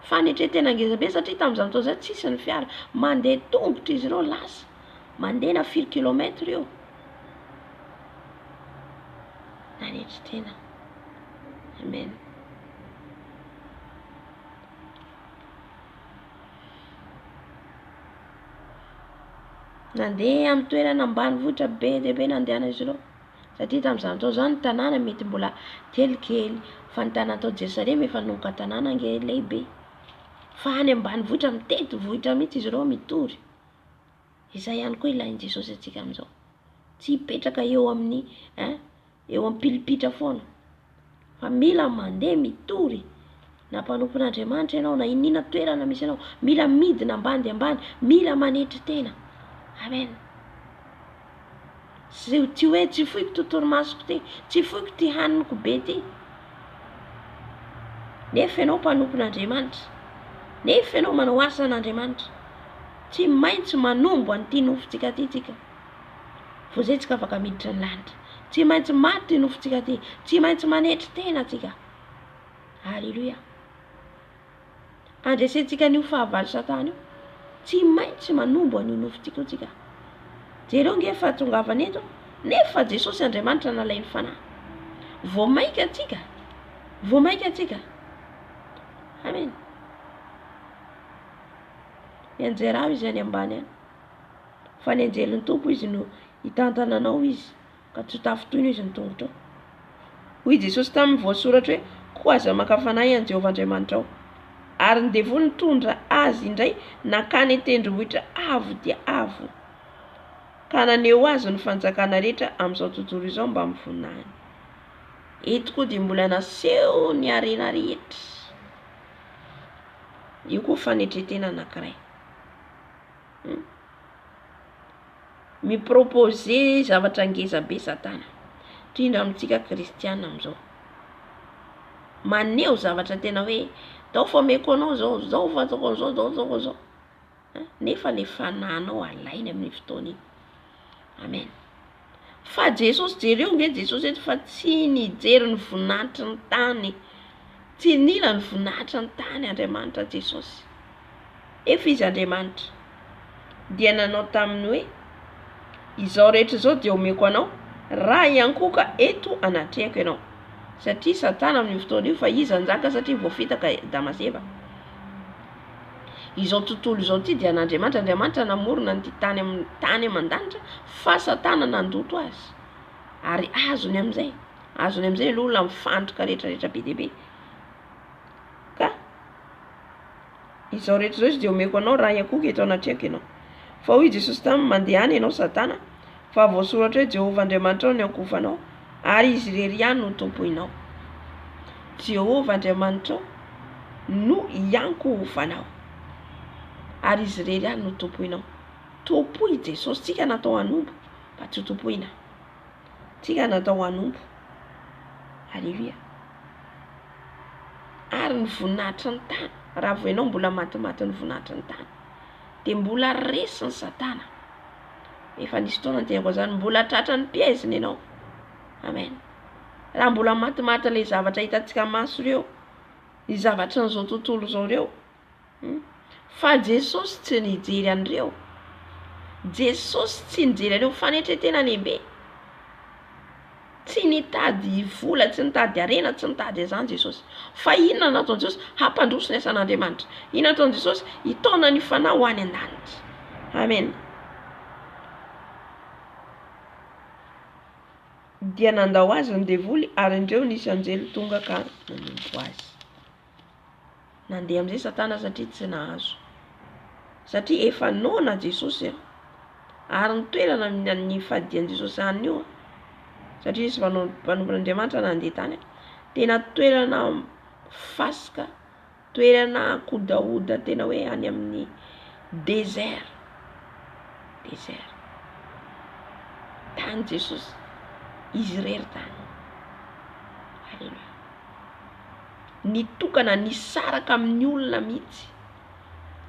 Fanetretena ngezabe satria tamin'izany fotoana izay tsisy ny fiara, mandeha tongotra izy ireo, lasa mandeha na firy kilomètre eo. Nanetry tena. Amen. Nandeha amin'ny toerana ambanivohitra be dia be nandehana izy ireo. Satria tamin'izany fotoana izany tanàna mety mbola kelikely, fa ny tanàna tao Jerusalema efa nanomboka tanàna lehibe. Fa any ambanivohitra mitety vohitra mihitsy izy ireo mitory. Izay ihany koa ilain'i Jesosy atsika amin'izao. Tsy hipetraka eo amin'ny eo am-pilipitra foana, fa mila mandeha mitory. Na mpanompon'Andriamanitra ianao, na inona toerana misy ianao, mila midina ambany dia ambany, mila manetry tena. Amen. Tsy hoe tsy foiko ty torimasoko ty, tsy foiko ty haniniko be ty. Nefa ianao mpanompon'Andriamanitra, nefa ianao manao asan'Andriamanitra, tsy maintsy manombo an'ity nofontsika ty tsika. Vao zay tsika afaka miditra ny lanitra. Tsy maintsy maty ty nofontsika ty, tsy maintsy manetry tena tsika. Halleluja. Andresentsika n'io fahavalo Satana io, tsy maintsy manombo an'io nofontsika io tsika. Jereo nge fahatongavana eto, nefa Jesosy Andriamanitra nalainy fanahy. Vao maika atsika. Amen. Mianjera izy any ambany any, fa ny anjelin'ny tompo izy no hitantana anao izy, ka tsy tafotoina izy ny tongotra ao. Hoy Jesosy tamin'ny voasoratra hoe koa aza maka fanahy an Jehovah Andriamanitra ao, ary ny devoly nitondra azy indray nakany tendrombohitra avo dia avo, ka naneo azy ny fanjakana rehetra amin'izao tontolo izao mba mivonahany. Eto koa dia mbola naseho ny harena rehetra. Io koa fanetretena anankiray. Mipropose zavatra ngeza be Satana, indrindra amintsika kristiana amin'izao. Maneho zavatra tena hoe tao fa meko anao zao fataoko an'izao. Nefa le fananao alainy amin'ny fotoana iny. Amen. Fa Jesosy jereo nge Jesosy eto fa tsy nijery ny voninahitry ny tany, tsy nila ny voninahitry ny tany Andriamanitra Jesosy. Efa izy Andriamanitra dia nanao taminy hoe izao rehetra izao dia omeko anao raha iankoka eto anatrehako ianao. Satria Satana amin'ny fotoana io fa izy anjaka satria voafitaka Damaseva. Izao tontolo izao ty dia Andriamanitra namorona ny tany aman-danitra, fa Satana nandoto azy. Ary azony amin'izay ny olona mifantroka rehetrarehetra be dia be. Ka izao rehetra izao izy dia omeko anao raha iankoka eto anatrehako ianao. Fa hoy Jesosy taminy mandeha any ianao Satana, fa voasoratra hoe Jehovah Andriamanitra ao ny ankofanao, ary izy irery ihany no tompoinao. Jehovah Andriamanitra ao no iankofanao, ary izy irery ihany no tompoinao. Tompoy Jesosy, tsika natao hanombo, fa tsy tompoina. Tsika natao hanombo. Halleluja. Ary ny voninahitra ny tany, raha vao ianao mbola matimaty ny voninahitra ny tany, dia mbola resy ny Satana. Efa nisy fotoana tenako zany, mbola tratra ny pièziny ianao. Amen. Raha mbola matimaty le zavatra hitantsika maso reo, ny zavatra n'izao tontolo izao reo, fa Jesosy tsy nijery an'ireo. Jesosy tsy nijery an'ireo fanetretena lehibe. tsy nitady vola, tsy nitady arena, tsy nitady azany Jesosy. Fa inona nataony Jesosy? Hampandroso ny asan'Andriamanitra. Inona nataony Jesosy? Hitaona ny fanahy ho any an-danitra. Amen. Dia nandao azy ny devoly, ary indreo nisy anjely tonga ka nanompo azy. Nandeha amin'izay Satana satria tsy nahazo. Satria efa nona Jesosy ary ny toerana ny fifadian Jesosy any io, satria izy mpanompon'Andriamanitra nandeha tany, tena toerana fasika, toerana kodaoda, tena hoe any amin'ny désert. Tany Jesosy, izy rery tany. Halleluja. Nitokana, nisaraka amin'ny olona mihitsy.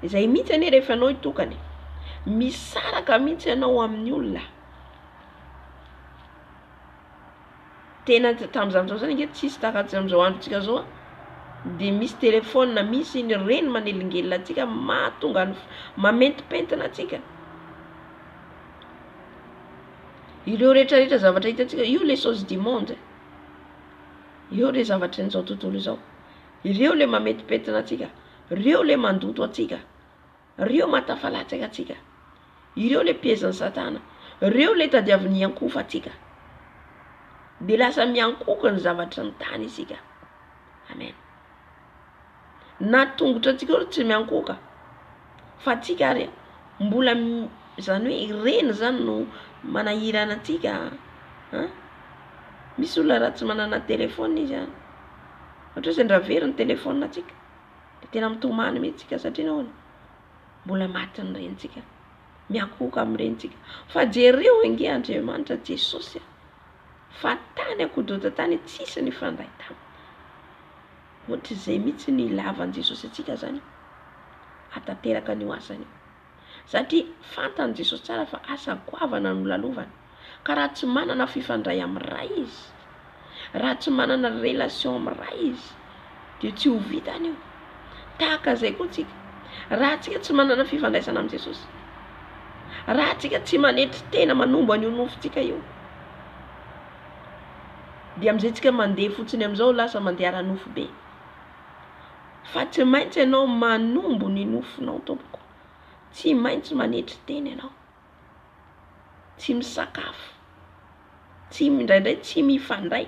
Izay mihitsy ane rehefa anao hitokany, misaraka mihitsy ianao amin'ny olona. Tena tamin'izao zany nge tsisy takatsy amin'izao androntsika zao, de misy telefôna, misy ny reny manelingelina atsika, mahatonga mamentipentina atsika. Ireo rehetrarehetra zavatra hitatsika, io les choses du monde. Io le zavatra n'izao tontolo izao. Ireo le mametipentina atsika, ireo le mandoto atsika, ireo matafalatsaka atsika, ireo le pièzan'ny Satana, ireo le tadiavin'ny ankofa atsika. De lasa miankoka ny zavatra ny tany isika. Amen. Na tongotra atsika io tsy miankoka, fa atsika ary mbola zany hoe reny zany no manahirana atsika. Misy olona raha tsy manana telefôna izy ohatra hoe ndra very ny telefôna atsika, de tena mitomany mihitsy tsika satria nahoana? Mbola maty ny renitsika, miankoka amin'ny renitsika. Fa jereo ange Andriamanitra Jesosy fa tany akodota tany tsisy ny fandray taminy. Ohatra izay mihitsy ny ilavan'i Jesosy atsika zany, hatateraka an'io asany io. Satria fantany Jesosy tsara fa asa goavana no lalovany. Ka raha tsy manana fifandray amin'ny ray izy, raha tsy manana relation amin'ny ray izy, de tsy ho vitany io. Tahaka izay koa tsika, raha tsika tsy manana fifandraisana amin'ny Jesosy, raha tsika tsy manetry tena manombo an'io nofontsika io, de amin'izay tsika mandeha fotsiny amin'izao lasa mandeha ara-nofo be. Fa tsy maintsy ianao manombo ny nofonao tompoko, tsy maintsy manetry tena ianao, tsy misakafo, tsy indraindray tsy mifandray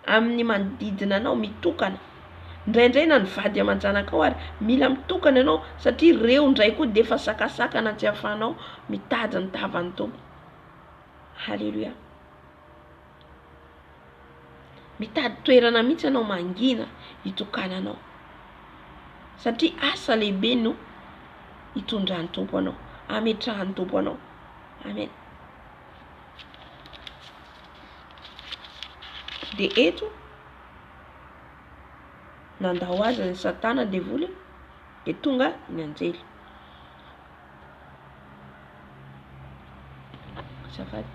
amin'ny manodidina anao, mitokana. Indraindray na ny vady aman-janaka ao ary mila mitokana ianao satria reo indray koa de efa sakasakana tsy ahafahanao mitady ny tavan'ny tompo. Halleluja. Mitady toerana mihitsy ianao mangina hitokananao, satria asa lehibe no hitondrany tompo anao, ametrahany tompo anao. Amen. De eto nandao azy ny Satana devoly, de tonga ny anjely. Azafady.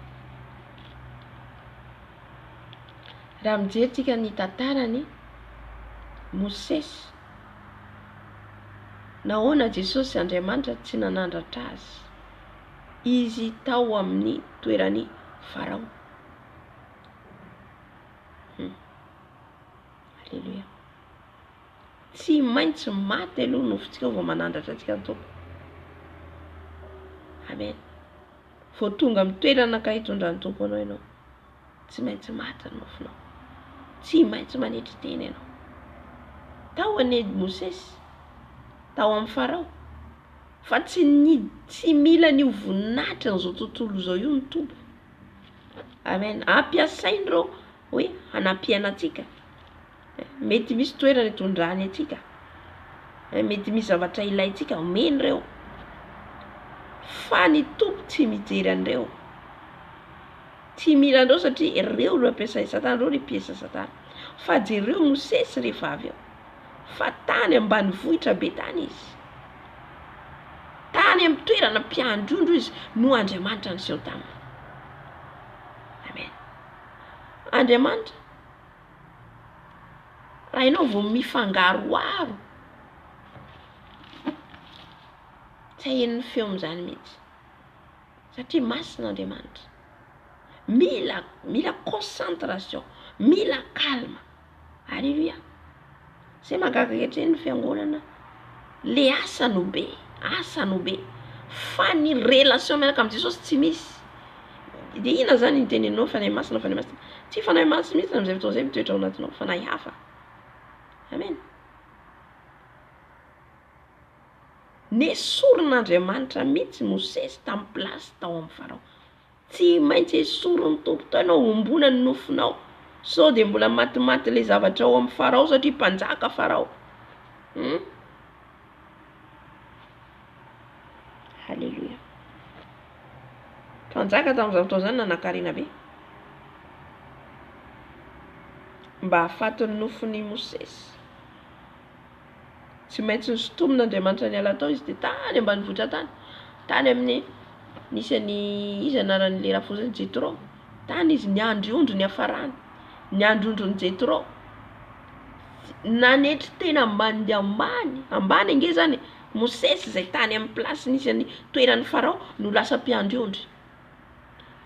Raha mijery ny tantarany Mosesy, nahoana Jesosy Andriamanitra tsy nanandratra azy, izy tao amin'ny toerany Farao. Halleluja. Tsy maintsy maty aloha nofontsika vao manandratra atsika ny tompo. Amen. Vao tonga amin'ny toerana ka hitondran'ny tompo anao ianao, tsy maintsy maty ny nofonao, tsy maintsy manetry tena ianao. Tao ane Mosesy, tao amin'ny Farao, fa tsy mila ny voninahitra n'izao tontolo izao io ny tompo. Amen. Ampiasaindreo hoe hanampiana atsika. Mety misy toerana hitondrany atsika, mety misy zavatra ilaitsika, omeny reo. Fa ny tompo tsy mijery an'ireo, tsy mila andreo satria ireo no ampiasay Satana, ireo no piesa Satana. Fa jereo Mosesy rehefa avy eo, fa tany ambanivohitra be tany izy, tany amin'ny toerana mpiandrondro izy no Andriamanitra niseho taminy. Amen. Andriamanitra, raha ianao vao mifangaroaro, tsy hahen'ny feo amin'izany mihitsy, satria masina Andriamanitra. mila concentration, mila calme. Alléluia. Zay mahagaga etreny fiangonana le asano be fa ny relation miaraka amin'ny Jesosy tsy misy. De ina zany niteneninao fanahy masina tsy fanahy masina mihitsy am'izay fotoana zay mitoetra ao anatinao, fanahy hafa. Amen. Nesoron'Andriamanitra mihitsy Mosesy tamin'ny plasy tao amin'ny Farao. Tsy maintsy esorony tompo tao ianao ombona ny nofinao. So de mbola matimaty le zavatra ao amin'ny Farao satria mpanjaka Farao. Halleluja. Mpanjaka tamin'izao fotoana zany nanankarena be. Mba hahafaton'ny nofin'ny Mosesy. Tsy maintsy nysotomin'Andriamanitra ny ala tao izy de tany ambanivohitra tany amin'ny nisany izy anaran'le rafozany Jetro. Tany izy niandriondro ny hafarany, niandriondro ny Jetro. Nanetry tena ambany nge zany Mosesy zay tany amin'ny plasy nisany toeran'ny Farao no lasa mpiandriondry.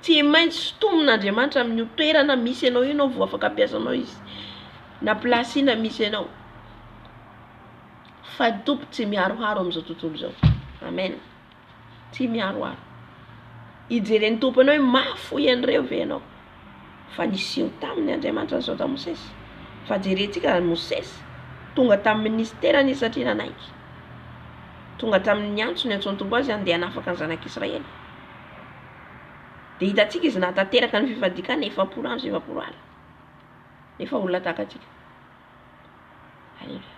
Tsy maintsy sotomin'Andriamanitra amin'ny toerana misy anao io anao vao afaka ampiasanao izy. Na plasy ina misy anao. Fa tompo tsy miharoharo amin'izao tontolo zao. Amen. Tsy miharoharo. Ijeren'ny tompo anao hoe mahafoy an'ireo ve anao. Fa nisio tamin'ny Andriamanitra zao ta Mosesy. Fa jerentsika Mosesy tonga tamin'ny ministerany izy satria nanaiky. Tonga tamin'ny antso ny antsoan'ny tompo azy andeha hanafaka ny zanak'Israely. De hitantsika izy natateraka ny fifadikana efapolo andro. Nefa olona tahaka atsika. Halleluja.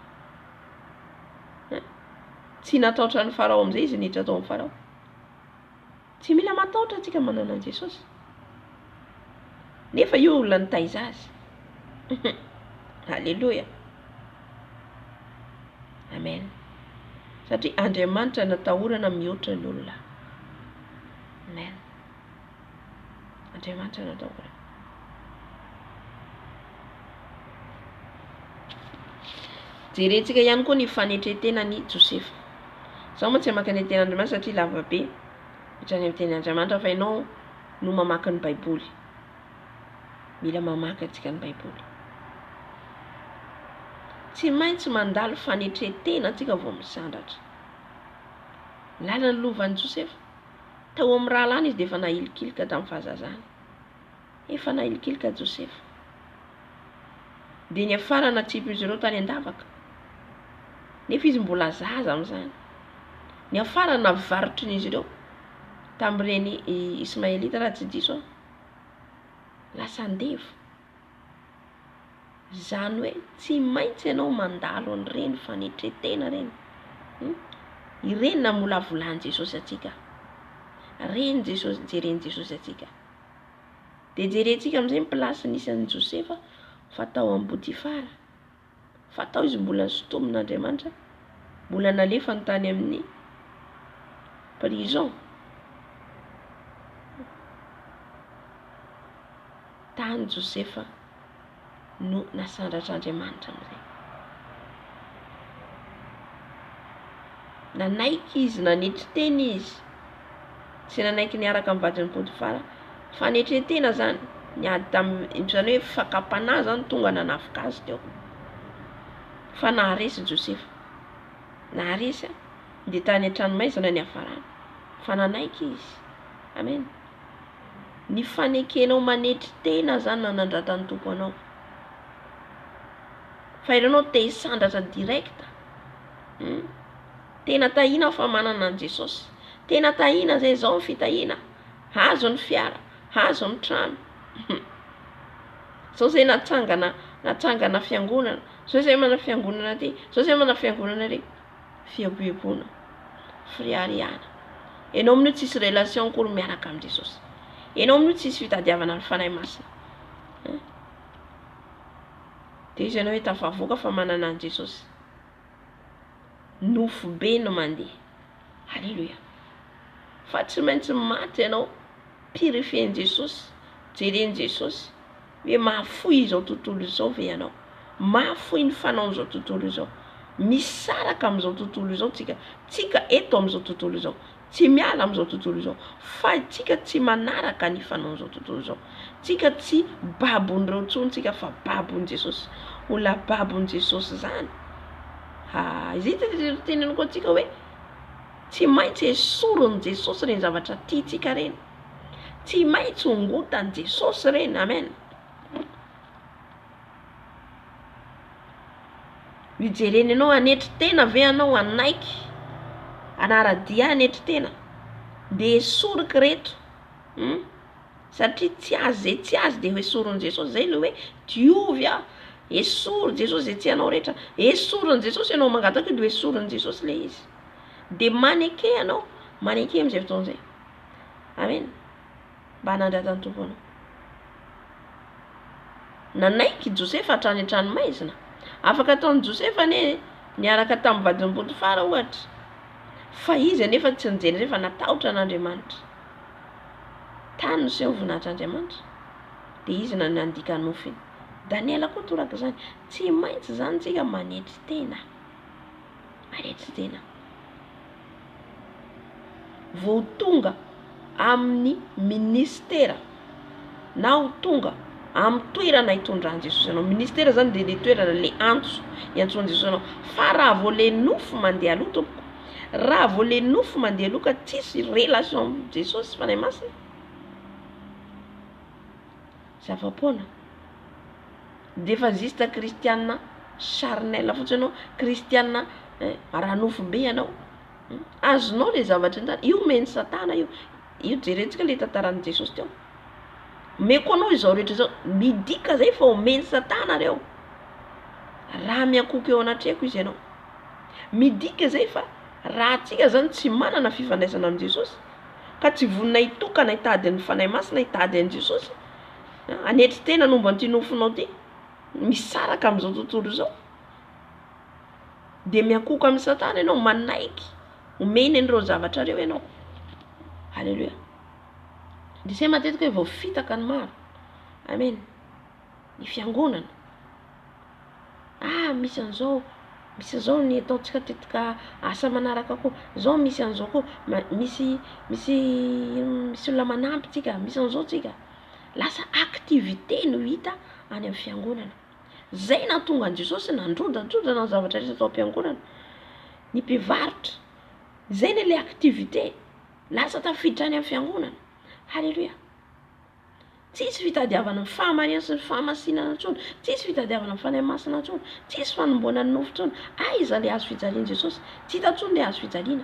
Tsy natahotra ny Farao am'izay izy niditra tao amin'ny Farao. Tsy mila matahotra atsika manana an Jesosy. Nefa io olona nitaiza azy. Halleluja. Amen. Satria Andriamanitra natahorana mihoatra ny olona. Amen. Andriamanitra natahorana. Jerentsika ihany koa ny fanetretenany Josefa. Zaho moa tsy maka ny ten'Andriamanitra satria lava be. Mitrany amin'ny ten'Andriamanitra fa ianao no mamaky ny Baiboly. Mila mamaky atsika ny Baiboly. Tsy maintsy mandalo fanetretena atsika vao misandatra. Lala ny lovan'i Josefa. Tao amin'ny rahalany izy dia efa nahilikilika tamin'ny fahazazany. Efa nahilikilika Josefa. Dia ny afara natsipy izy ireo tany an-davaka. Nefa izy mbola zaza amin'izany. Ny afara navarotry izy ireo tamin'ireny Ismaelita raha tsy diso. Lasa andevo. Zany hoe tsy maintsy ianao mandalo an'ireny fanetretena reny. Ireny namolavolan'i Jesosy atsika. Reny Jesosy, jereny Jesosy atsika. Dia jerentsika amin'izay plasy nisy an'i Josefa fatao amin'ny Potifara. Fatao izy mbola sotomin'Andriamanitra. Mbola nalefa ny tany amin'ny prison. Tany Josefa no nasandratr'Andriamanitra amin'izay. Nanaiky izy, nanetry teny izy. Tsy nanaiky niaraka amin'ny vadiny Potifara. Fanetretena zany. Niady tamin'ny zany hoe fakapana zany tonga nanafika azy teo. Fa naharesy Josefa. Naharesy dia tany an-tranomaizana ny hafarany. Fa nanaiky izy. Amen. Ny fanekenao manetry tena zany nanandratan'ny tompo anao. Fa ianao te hisandratra direkta. Tena tahina fa manana an Jesosy. Tena tahina zay zao ny fitahina. Hazo ny fiara, hazo ny trano. Zao zay natsangana fiangonana. Zao zay mana fiangonana ty. Zao zay mana fiangonana ry. Fiaboebona. Friariana. Ianao amin'io tsisy relation kory miaraka amin'ny Jesosy. Ianao amin'io tsisy fitadiavana ny fanahy masina. Dia izy ianao hoe tafavoaka fa manana an Jesosy. Nofo be no mandeha. Halleluja. Fa tsy maintsy maty ianao purifier Jesosy, jereny Jesosy. Hoe mahafoy izao tontolo izao ve ianao. Mahafoy ny fanao izao tontolo izao. Misaraka amin'izao tontolo izao tsika eto amin'izao tontolo izao. tsy miala amin'izao tontolo izao, fa tsika tsy manaraka ny fanaon'izao tontolo izao. Tsika tsy babon'ireo tsontsika fa babon'i Jesosy. Olona babon'i Jesosy zany. Izay teneniko antsika hoe tsy maintsy esoron'i Jesosy reny zavatra tiatsika reny. Tsy maintsy ongotan'i Jesosy reny. Amen. Mijereny anao anetry tena ve anao anaiky anaradia anetry tena de esoroky reto. Satria tsy azy zay tsy azy de ho esoron'i Jesosy. Zay le hoe diovy esoro Jesosy zay tsy anao rehetra. Esoron'i Jesosy anao mangataka de esoron'i Jesosy le izy. De maneke anao maneke amin'izay fotoan'izay. Amen. Mba hanandratany tompo anao. Nanaiky Josefa hatrany an-tranomaizina. Afaka ataon'i Josefa niaraka tamin'ny vadiny Potifara ohatra. Fa izy anefa tsy nijery rehefa natahotra an'Andriamanitra. Tany no seho voninahitran'Andriamanitra. De izy nandika nofiny. Daniela koa toraka zany. Tsy maintsy zany tsika manetry tena. Manetry tena. Vao tonga amin'ny ministera na ho tonga amin'ny toerana hitondran'i Jesosy anao. Ministera zany de le toerana le antso iantsoan'i Jesosy anao. Fa raha vao le nofo mandeha aloha tompoko, raha vao le nofo mandeha aloha ka tsisy relation amin'ny Jesosy fanahy masina, zava-poana. Defa zista kristianina charnel fotsiny anao, kristianina ranofo be ianao. Azonao le zavatra ndany. Io men'ny Satana io. Io jerentsika le tantaran'i Jesosy teo. Meko anao izao rehetra izao. Midika zay fa omen'ny Satana reo. Raha miakoka eo anatreko izy ianao. Midika zay fa raha atsika zany tsy manana fifandraisana amin'ny Jesosy, ka tsy vonina hitokana hitady ny fanahy masina, hitady an'i Jesosy, anetry tena nomba an'ity nofonao ty, misaraka amin'izao tontolo izao, de miakoka amin'ny Satana ianao, manaiky omeny an'ireo zavatra reo ianao. Halleluja. De se matetika hoe vao fitaka ny maro. Amen. Ny fiangonana. Misy an'izao ny ataontsika tetika asa manaraka koa. Zao misy an'izao koa. Misy olona manampy tsika, misy an'izao tsika. Lasa activité no hita any amin'ny fiangonana. Zay nahatonga an'i Jesosy nandrodandrodana ny zavatra rehetra atao am-piangonana. Ny mpivarotra. Zay ny le activité. Lasa tafiditra any amin'ny fiangonana. Halleluja. Tsisy fitadiavana amin'ny fahamarina sy ny fahamasinana intsony. Tsisy fitadiavana amin'ny fanahy masina intsony. Tsisy fanomboana ny nofo intsony. Aiza le azo fijaliana Jesosy? Tsy hita intsony le azo fijaliana.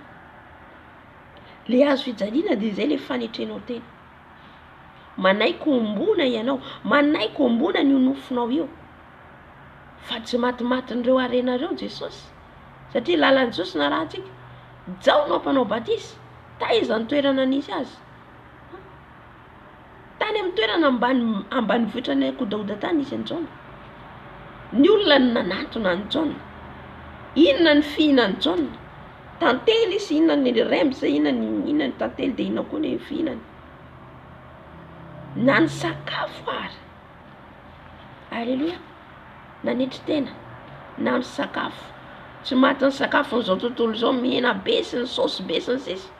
Le azo fijaliana dia izay le fanetrenao tena. Manaiky ombona ianao. Manaiky ombona ny nofonao io. Fa tsy matimatin'ireo arenareo Jesosy. Satria lalan'i Jesosy na raha antsika. Jaonao mpanao batisy. Taiza ny toerana nisy azy? Tany amin'ny toerana ambany vohitra ny kodaoda tany nisy an'Jaona. Ny olona nanantona an'i Jaona. Inona ny fihinan'i Jaona? Tantely sy inona ny remsa, inona ny tantely dia inona koa ny fihinany. Na ny sakafo ary. Halleluja. Nanetry tena. Na ny sakafo. Tsy maty ny sakafo n'izao tontolo izao, mihena be sy ny saosy be sy ny sisa.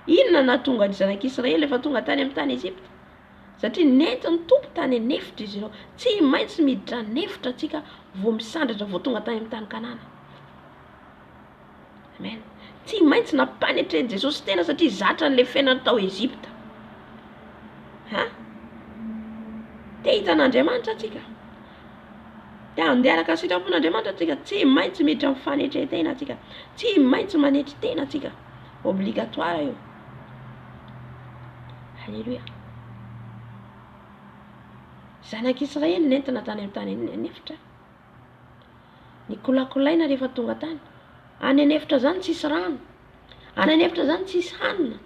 Inona nahatonga ny zanak'Israely efa tonga tany amin'ny tany Ezipta? Satria nentin'ny tompo tany anefitra izy ireo. Tsy maintsy miditra nefitra atsika vao misandratra vao tonga tany amin'ny tany Kanana. Amen. Tsy maintsy nampanetren'i Jesosy tena satria zatra n'le fiainany tao Ezipta. Te hitan'Andriamanitra atsika. Te handeha araka sitrapon'Andriamanitra atsika. Tsy maintsy miditra amin'ny fanetren-tena atsika. Tsy maintsy manetry tena atsika. Obligatoire io. Halleluja. Zanak'Israely nentina tany amin'ny tany anefitra. Ny kolakolaina rehefa tonga tany. Any anefitra zany tsisy rano. Any anefitra zany tsisy hanina.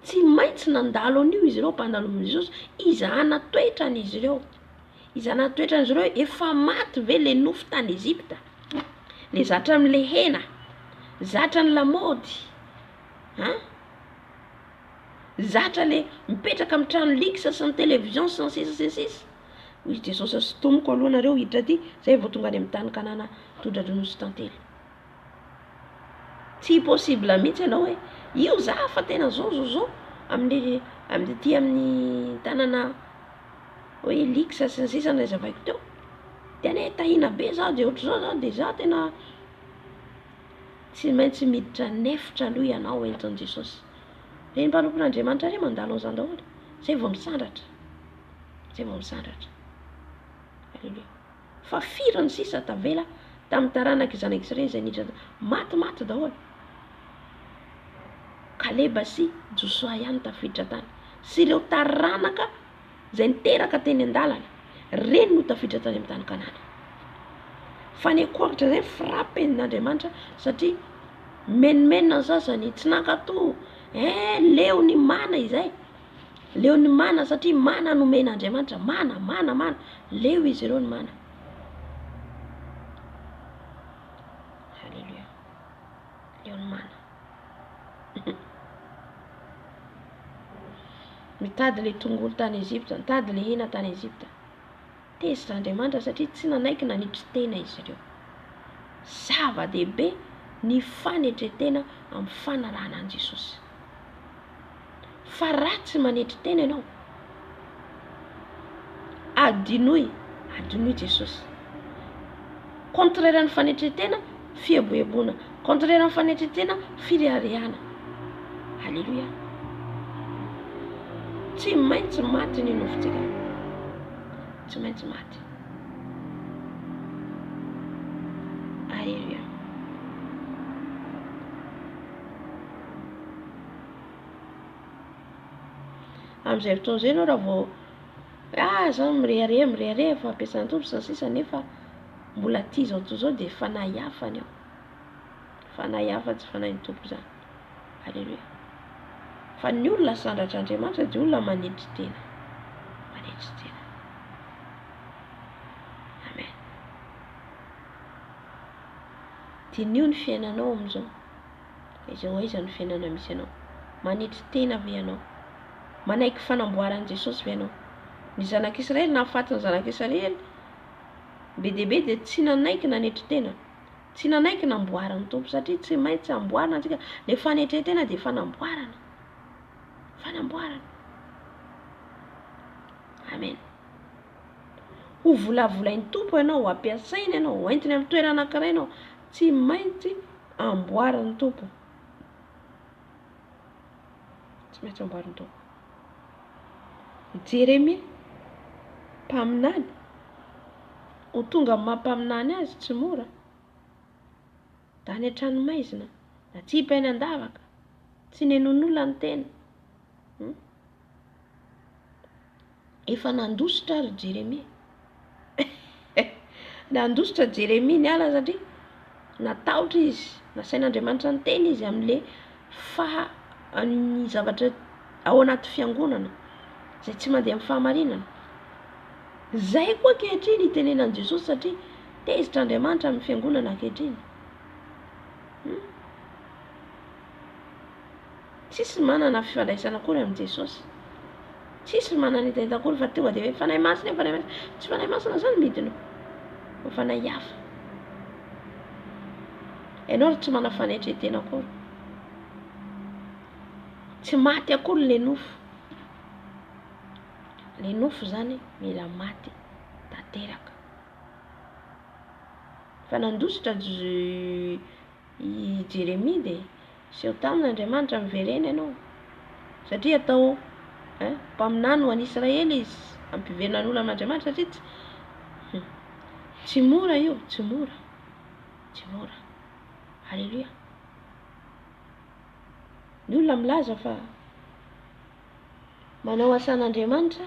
Tsy maintsy nandalo an'io izy ireo mpandalo amin'i Jesosy. Izahana toetra an'izy ireo. Izahana toetra an'izy ireo efa maty ve le nofo tany Ezipta. Le zatra amin'le hena. Zatra ny lamaody. Zatra le mipetraka amin'ny trano liksa sy ny televizion sy ny sisa sy ny sisa. Hoy Jesosy sy tomoko aloha nareo hiditra aty. Zay vao tonga any amin'ny tany Kanana tondra-dronosy tantely. tsy possible mihitsy ianao hoe io za fa tena zao amin'ny ty amin'ny tanana hoe liksa sy ny sisa nazavaiko teo de ane tahina be za de ohatr'izao za de za tena tsy maintsy miditra nefitra aloha ianao entin'i Jesosy. Reny mpanompon'Andriamanitra re mandalo an'izany daholo zay vao misandratra, zay vao misandratra. Halleluja. Fa firy ny sisa tavela tamin'ny taranaka zanak'Israely zay niditra maty daholo. Kaleba sy Josua ihany tafiditra tany sy ireo taranaka zay niteraka teny an-dalana reny no tafiditra tany amin'ny tany Kanana. Fa ny akoratra zay frappen'Andriamanitra satria menimenina ny sasany tsy nankato leo ny mana izay, leo ny mana satria mana nomen'Andriamanitra, mana leo izy ireo ny mana. Halleluja. Leo ny mana. Mitady le tongolo tany Ezipta, mitady le hena tany Ezipta. Tezitr'Andriamanitra satria tsy nanaiky nanitry tena izy ireo. Zava-dehibe ny fanetretena amin'ny fanarahana an' Jesosy. Fa ratsy manetry tena ianao, adinoy Jesosy. Contraire ny fanetretena fieboebona, contraire ny fanetretena fireharehana. Halleluja. Tsy maintsy maty ny nofontsika, tsy maintsy maty. Halleluja. Amin'izay fotoana izay ianao raha vao za mirehareha fa ampiasana tompo sy ny sisa nefa mbola ty zao to zao de fanahy hafany ao, fanahy hafa tsy fanahy ny tompo zany. Halleluja. Fa ny olona sandratr'Andriamanitra de olona manetry tena, manetry tena. Amen. Dinio ny fiainanao amin'izao, izao aiza ny fiainana misy ianao, manetry tena ve ianao, manaiky fanamboaran'i Jesosy ve ianao. Ny zanak'Israely nahafaty ny zanak'Israely be dia be de tsy nanaiky nanetry tena, tsy nanaiky namboarana tompo satria tsy maintsy amboarina antsika le fanetretena de fanamboarana. Amen. Ho volavolain'ny tompo ianao, ampiasaina ianao, hoentiny amin'ny toerana anankiray ianao, tsy maintsy amboaran'ny tompo. Tsy maintsy amboaran'ny tompo. Jeremia mpaminany, ho tonga amin'ny mampaminany azy tsy mora. Da any an-tranomaizina, da tsy hipainy an-davaka, tsy nenon'olona ny tena. Efa nandositra ary Jeremia. Nandositra Jeremia ny ala satria natahotra izy, nasain'Andriamanitra ny teny izy amin'le ny zavatra ao anaty fiangonana zay tsy mandeha amin'ny fahamarinana. Zay koa ankehitriny itenenan'i Jesosy satria tezitr'Andriamanitra amin'ny fiangonana ankehitriny. Tsisy manana fifandraisana akory amin'i Jesosy, tsisy manana itahita akory fa tonga de hoe fanahy masina, tsy fanahy masina zany midina, fa fanahy hafa. Ianao ry tsy mana fanetretena akory, tsy maty akory le nofo. Le nofo zany mila maty tanteraka. Fa nandositra Jeremia de seho tamin'Andriamanitra miverena ianao satria atao mpaminany ho an'i Israely izy, ampiverenan'olona amin'Andriamanitra satria tsy mora io, tsy mora. Halleluja. Ny olona milaza fa manao asan'Andriamanitra,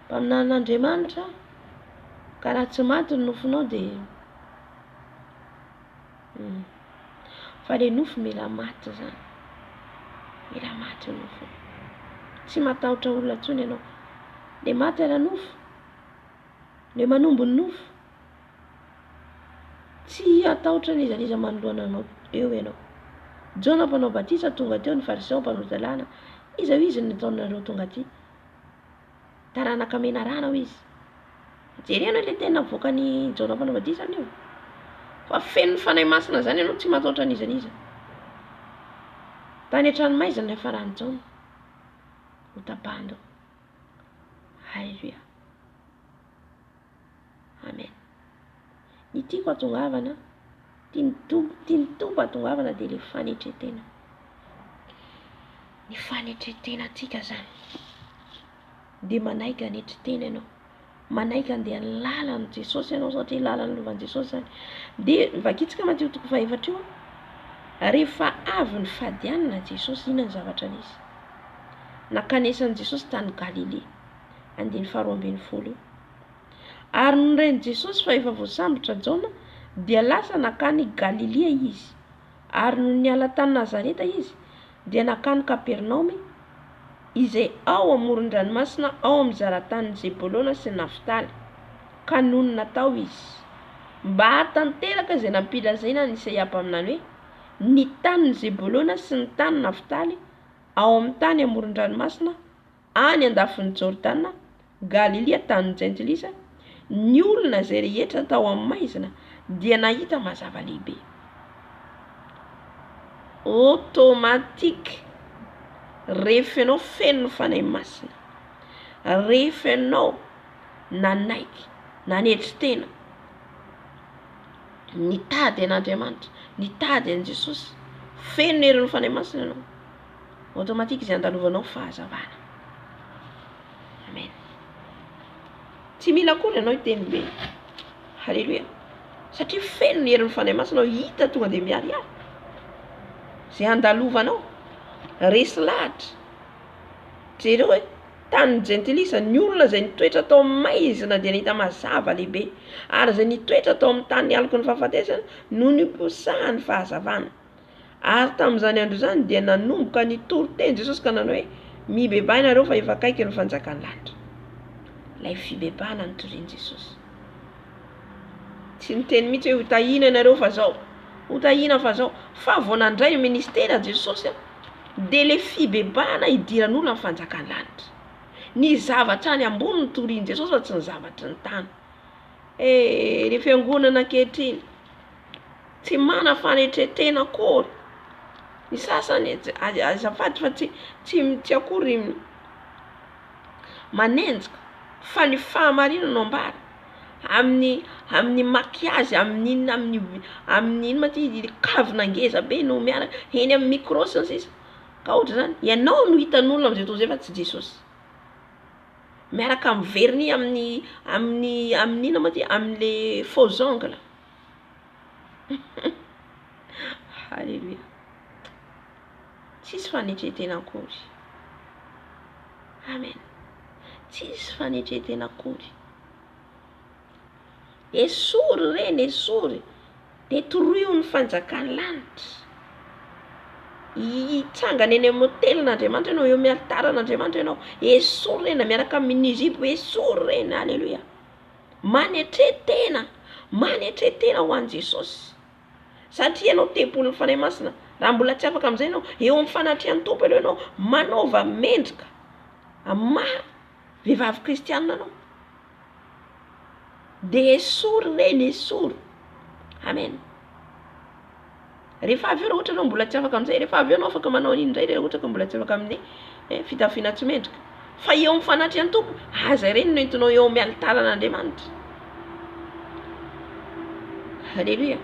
mpaminan'Andriamanitra, ka raha tsy maty ny nofonao de fa le nofo mila maty zany, mila maty ny nofo. Tsy matahotra olona intsony ianao, le maty ala nofo, le manombo ny nofo, tsy atahotra n'iza manoloana anao eo ianao. Jona mpanao batisa tonga teo, ny fariseo mpanao zalana, iza ho izy ny nataonareo tonga aty, taranaka menarana ho izy. Jerena le tena avoakany Jona mpanao batisa anio, fa feno fanahy masina zany ianao, tsy matahotra n'iza. tany an-tranomaizina efa ranonjaona ho tapahindreo. Halleluia, amen. Ny tiako atongavana, tiany tompo atongavana dia le fanetretena. Ny fanetretena tika zany dia manaiky hanetretena ianao, manaiky andeha ny lalan'i Jesosy ianao, satria lalan'ny lovan'i Jesosy zany. Dia vakitsika Mateo 4:4 rehefa avy ny fadianina Jesosy, inona ny zavatra nisy? Nakanesan'i Jesosy tany Galilea, 2:12. Ary noreny Jesosy fa efa voasambotra Jaona dia lasa nakany Galilea izy. Ary no niala tany Nazareta izy dia nakany Kapernaume izay ao amoron-dranomasina, ao amin'ny zaratany Zebolona sy Naftaly, ka noho ny natao izy mba hatanteraka izay nampilazaina ny Isaia mpaminany hoe ny tanin'ny Zebolona sy ny tany Naftaly ao amin'ny tany amoron-dranomasina, any andafin'ny Jordana, Galilea tanin'ny Jentilisa, ny olona izay rehetra tao amin'ny maizina dia nahita mazava lehibe. Automatique rehefa ianao feno ny fanahy masina, rehefa ianao nanaiky nanetritena nitady an'Andriamanitra, nitady an' Jesosy, feno herin'ny fanahy masina ianao, automatique izay andalovanao fahazavana. Amen. Tsy mila akory ianao hiteny be. Halleluia. Satria feno ny herin'ny fanahy masina, hita tonga dia miariary zay andalovanao. Resy lahatra jereo hoe tany Jentilisa, ny olona izay nitoetra tao amin'ny maizina dia nahita mazava lehibe, ary izay nitoetra tao amin'ny tany aloko ny fahafatesana no niposahany fahazavana. Ary tamin'izany andro izany dia nanomboka nitory teny Jesosy ka nanao hoe mibeba ianareo fa efa akaiky ny fanjakan'ny lanitra. Ilay fibebahana nitorian'i Jesosy. Tsy niteny mihitsy hoe hotahina ianareo fa zao, hotahina fa zao, fa vao nandray ministera Jesosy dia le fibebahana idiran'olona ny fanjakan'ny lanitra. Ny zavatra any ambony nitorian'i Jesosy fa tsy ny zavatra ny tany. Le fiangonana ankehitriny tsy mana fanetretena akory. Ny sasany azafady fa tsy akory manenjika, fa ny fahamarinana ambara amin'ny makiazy, amin'ny maty kavina ngeza be no miaraka eny amin'ny micro sy ny sisa. Ka ohatra zany ianao no hitan'olona amin'izay toa izay fa tsy Jesosy. Miaraka amin'ny vernis amin'ny ina maty amin'le faux ongle. Halleluia. Tsisy fanetretena akory. Amen. Tsisy fanetretena akory. Esory reny, esory dia toroio ny fanjakan'ny lanitra. Hitsangana eny amin'ny hotelin'Andriamanitra ianao, eo amin'ny altaran'Andriamanitra ianao, esory reny miaraka amin'ny minizipo, esory reny. Halleluia. Manetretena ho an'i Jesosy. Satria ianao tempolin'ny fanahy masina, raha mbola tsy afaka amin'izay ianao, eo amin'ny fanatrian'ny tompo aloha ianao manaova mendrika maha vehivavy kristianina anao. Dia esory reny, esory. Amen. Rehefa avy eo raha ohatra ianao mbola tsy afaka amin'izay, rehefa avy eo ianao afaka manao an'iny indray, rehefa ohatra ka mbola tsy afaka amin'ny fitafiana tsy mendrika. Fa eo amin'ny fanatrian'ny tompo, aza ireny no entinao eo amin'ny altaran'Andriamanitra. Halleluia.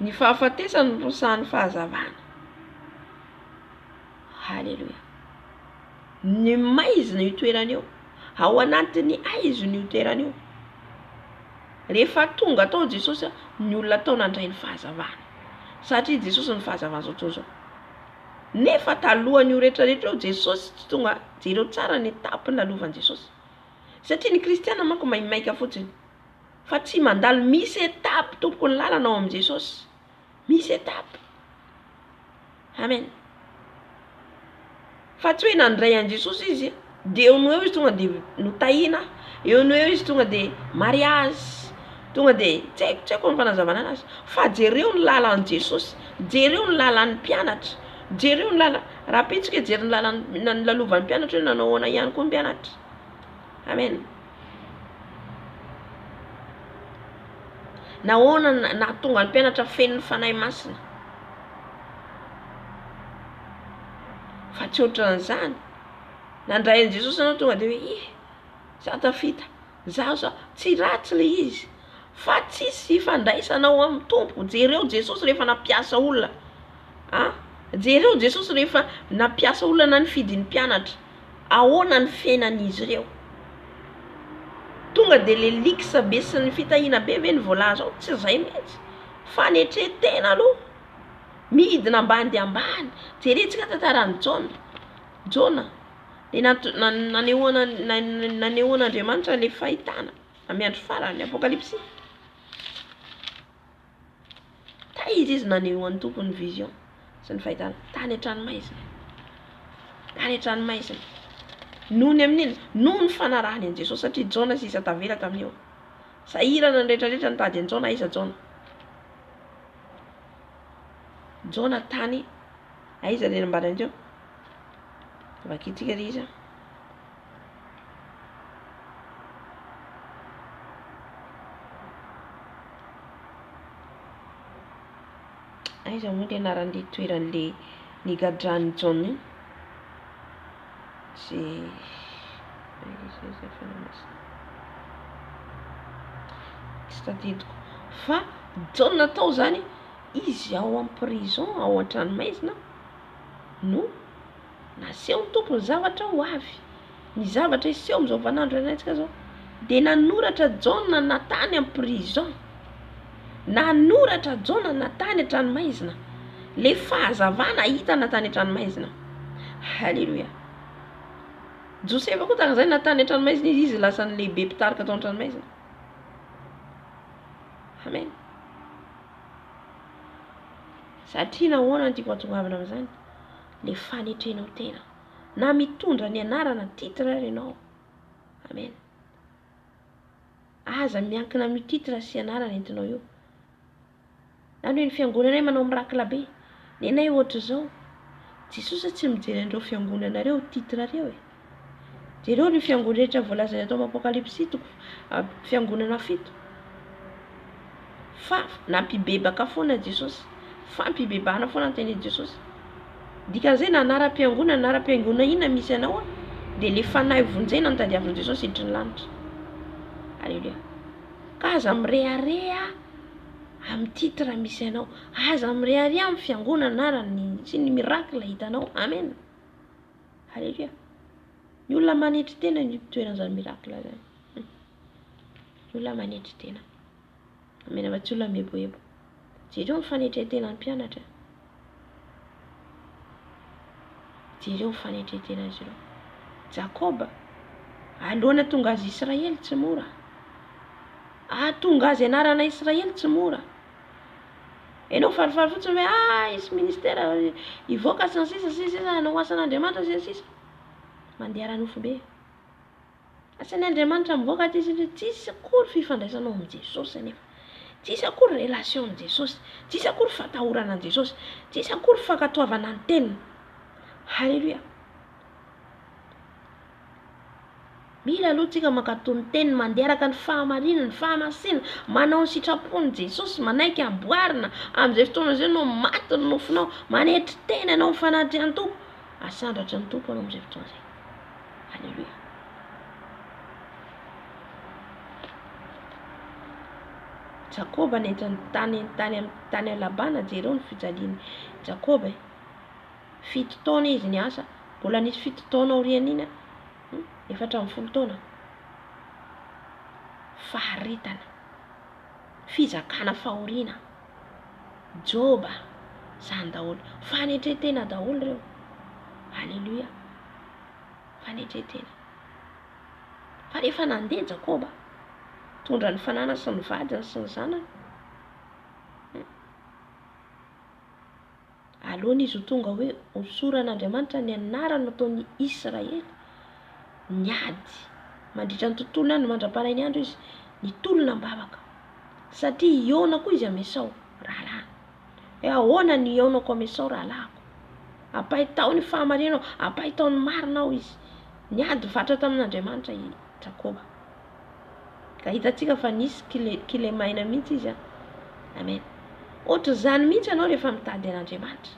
Ny fahafatesana no posahan'ny fahazavana. Halleluia. Ny maizina io toerana io, ao anatin'ny aizo io toerana io. Rehefa tonga tao Jesosy, ny olona tao nandray ny fahazavana. Satria Jesosy ny fahazavana zao zao. Nefa talohan'io rehetrarehetra io Jesosy tsy tonga jereo tsara ny etapy ny lalovan'i Jesosy. Satria ny kristiana manko maimaika fotsiny, fa tsy mandalo, misy etapy tompoko ny lalana ao amin'i Jesosy. Misy etapy. Amen. Fa tsy hoe nandray an' Jesosy izy dia eo no eo izy tonga dia notahina, eo no eo izy tonga dia mariazy, tonga dia tsy haiko ny fanazavana anazy. Fa jereo ny lalan'i Jesosy, jereo ny lalan'ny mpianatra, jereo ny lala. Raha pitsika jery ny lalan'ny lalovan'ny mpianatra, nanao ahoana ihany koa ny mpianatra. Amen. nahoana na tonga ny mpianatra feno fanahy masina. Fa tsy ohatran'izany. Nandray an Jesosy anao tonga dia hoe za tafita, za tsy ratsy le izy, fa tsisy ifandraisanao amin'ny tompo. Jereo Jesosy rehefa nampiasa olona, jereo Jesosy rehefa nampiasa olona na nifidy ny mpianatra, ahoana ny fiainan'izy ireo. Tonga dia le liksa be sy ny fitahiana be ve ny voalaza ao, tsy izay mihitsy. Fanetretena aloha, midina ambany ambany. Jerentsika tantaran'ny Jona dia nanehoan'Andriamanitra le fahitana amin'ny andro farany, Apokalipsy. Taiza izy nanehoan'ny tompony vision sy ny fahitana? Tany an-tranomaizina. Tany an-tranomaizina. Nohony amin'iny, noho ny fanarahany an Jesosy, satria Jona sisa tavela tamin'io. Sahirana ny rehetrarehetra nitady an Jona, aiza Jona? Jona tany, aiza le nambara an'ireo? Vakitika ry izy. Aiza moa le anaran'le toeran'le nigadran'ny John iny? Tsy tadidiko. Fa John natao zany izy ao amin'ny prison, ao an-tranomaizina, no naseho ny tompony zavatra ho avy. Ny zavatra iseho amin'izao vanandro anaitsika zao, dia nanoratra John natany amin'ny prison, nanoratra John natany an-tranomaizina. Le fahazavana hita natany an-tranomaizina. Halleluja. Josefa koa tahaka izay natany an-tranomaizina izy lasa ny lehibe mpitarika atao an-tranomaizina. Amen. Satria nahoana ny tiako hatongavana amin'izany? Le fanetrenao tena. Na mitondra ny anarana titre ary ianao. Amen. Aza miankina amin'ny titre sy anarana entinao io. Na hoe ny fiangonanay manao mirakila be. Ny anay ohatra izao. Jesosy tsy mijery andreo fiangonanareo titre reo e. Jereo ny fiangonana rehetra voalazany atao amin'ny Apokalipsy fiangonana 7. Fa nampibebaka foana Jesosy. Fampibebahana foana tenin Jesosy. Dikan'izay na anara-piangonana inona misy anao dia le fanahy vonjena ny tadiavin'i Jesosy hiditra ny lanitra. Halleluja. Ka aza mirearea amin'ny titre misy anao, aza mirearea amin'ny fiangonana anarany sy ny mirakila hitanao. Amen. Halleluja. Ny olona manetry tena ny toeran'izany mirakila zany. Ny olona manetry tena. Amen. Fa tsy olona meboebo. Jereo ny fanetretena ny mpianatra. Jereo ny fanetretena azy ireo. Jakoba, aloana tonga azy Israely tsy mora. Tonga azy anarana Israely tsy mora. Enao farifary fotsiny hoe isy ministera ivoaka sy ny sisa hanao asan'Andriamanitra sy ny sisa. Mandeha ranofo be. Asan'Andriamanitra mivoaka tsisy akory fifandraisanao amin'ny Jesosy nefa. Tsisy akory relation amin'ny Jesosy. Tsisy akory fatahorana amin'ny Jesosy. Tsisy akory fankatoavana ny teniny. Halleluja. Mila aloha tsika mankatony teniny, mandeha araka ny fahamarinana, ny fahamasinana, manao ny sitrapon'ny Jesosy, manaiky amboarina amin'izay fotoana izay no maty ny nofinao, manetry tena ianao mifanatry ny tompo, asandratra ny tompo anao amin'izay fotoana izay. Halleluja. Jakoba nentany tany Labana, jereo ny fijaliany Jakoba. 7 taona izy niasa, mbola nisy 7 taona aorian'iny, 40 taona. Faharetana, fizakana fahoriana, Joba, zany daholo. Fanetretena daholo reo. Halleluja. Fanetretena. Fa rehefa nandeha Jakoba, tondra ny fanana sy ny vadiny sy ny zanany. Alohan'izy ho tonga hoe hosoran'Andriamanitra ny anarany nataony Israely, niady mandritra ny tontolo any mandraparainy ny andro izy nitolona mbavaka. Satria iona koa izy amesao rahalahy. Ahoana ny ionako amesao rahalahiko? Ampahitao ny fahamarinanao, ampahitao ny marinao izy. Niady vatra tamin'Andriamanitra i Jakoba. Ka hitantsika fa nisy kilemaina mihitsy izy Amen. Ohatra zany mihitsy ianao rehefa mitady an'Andriamanitra.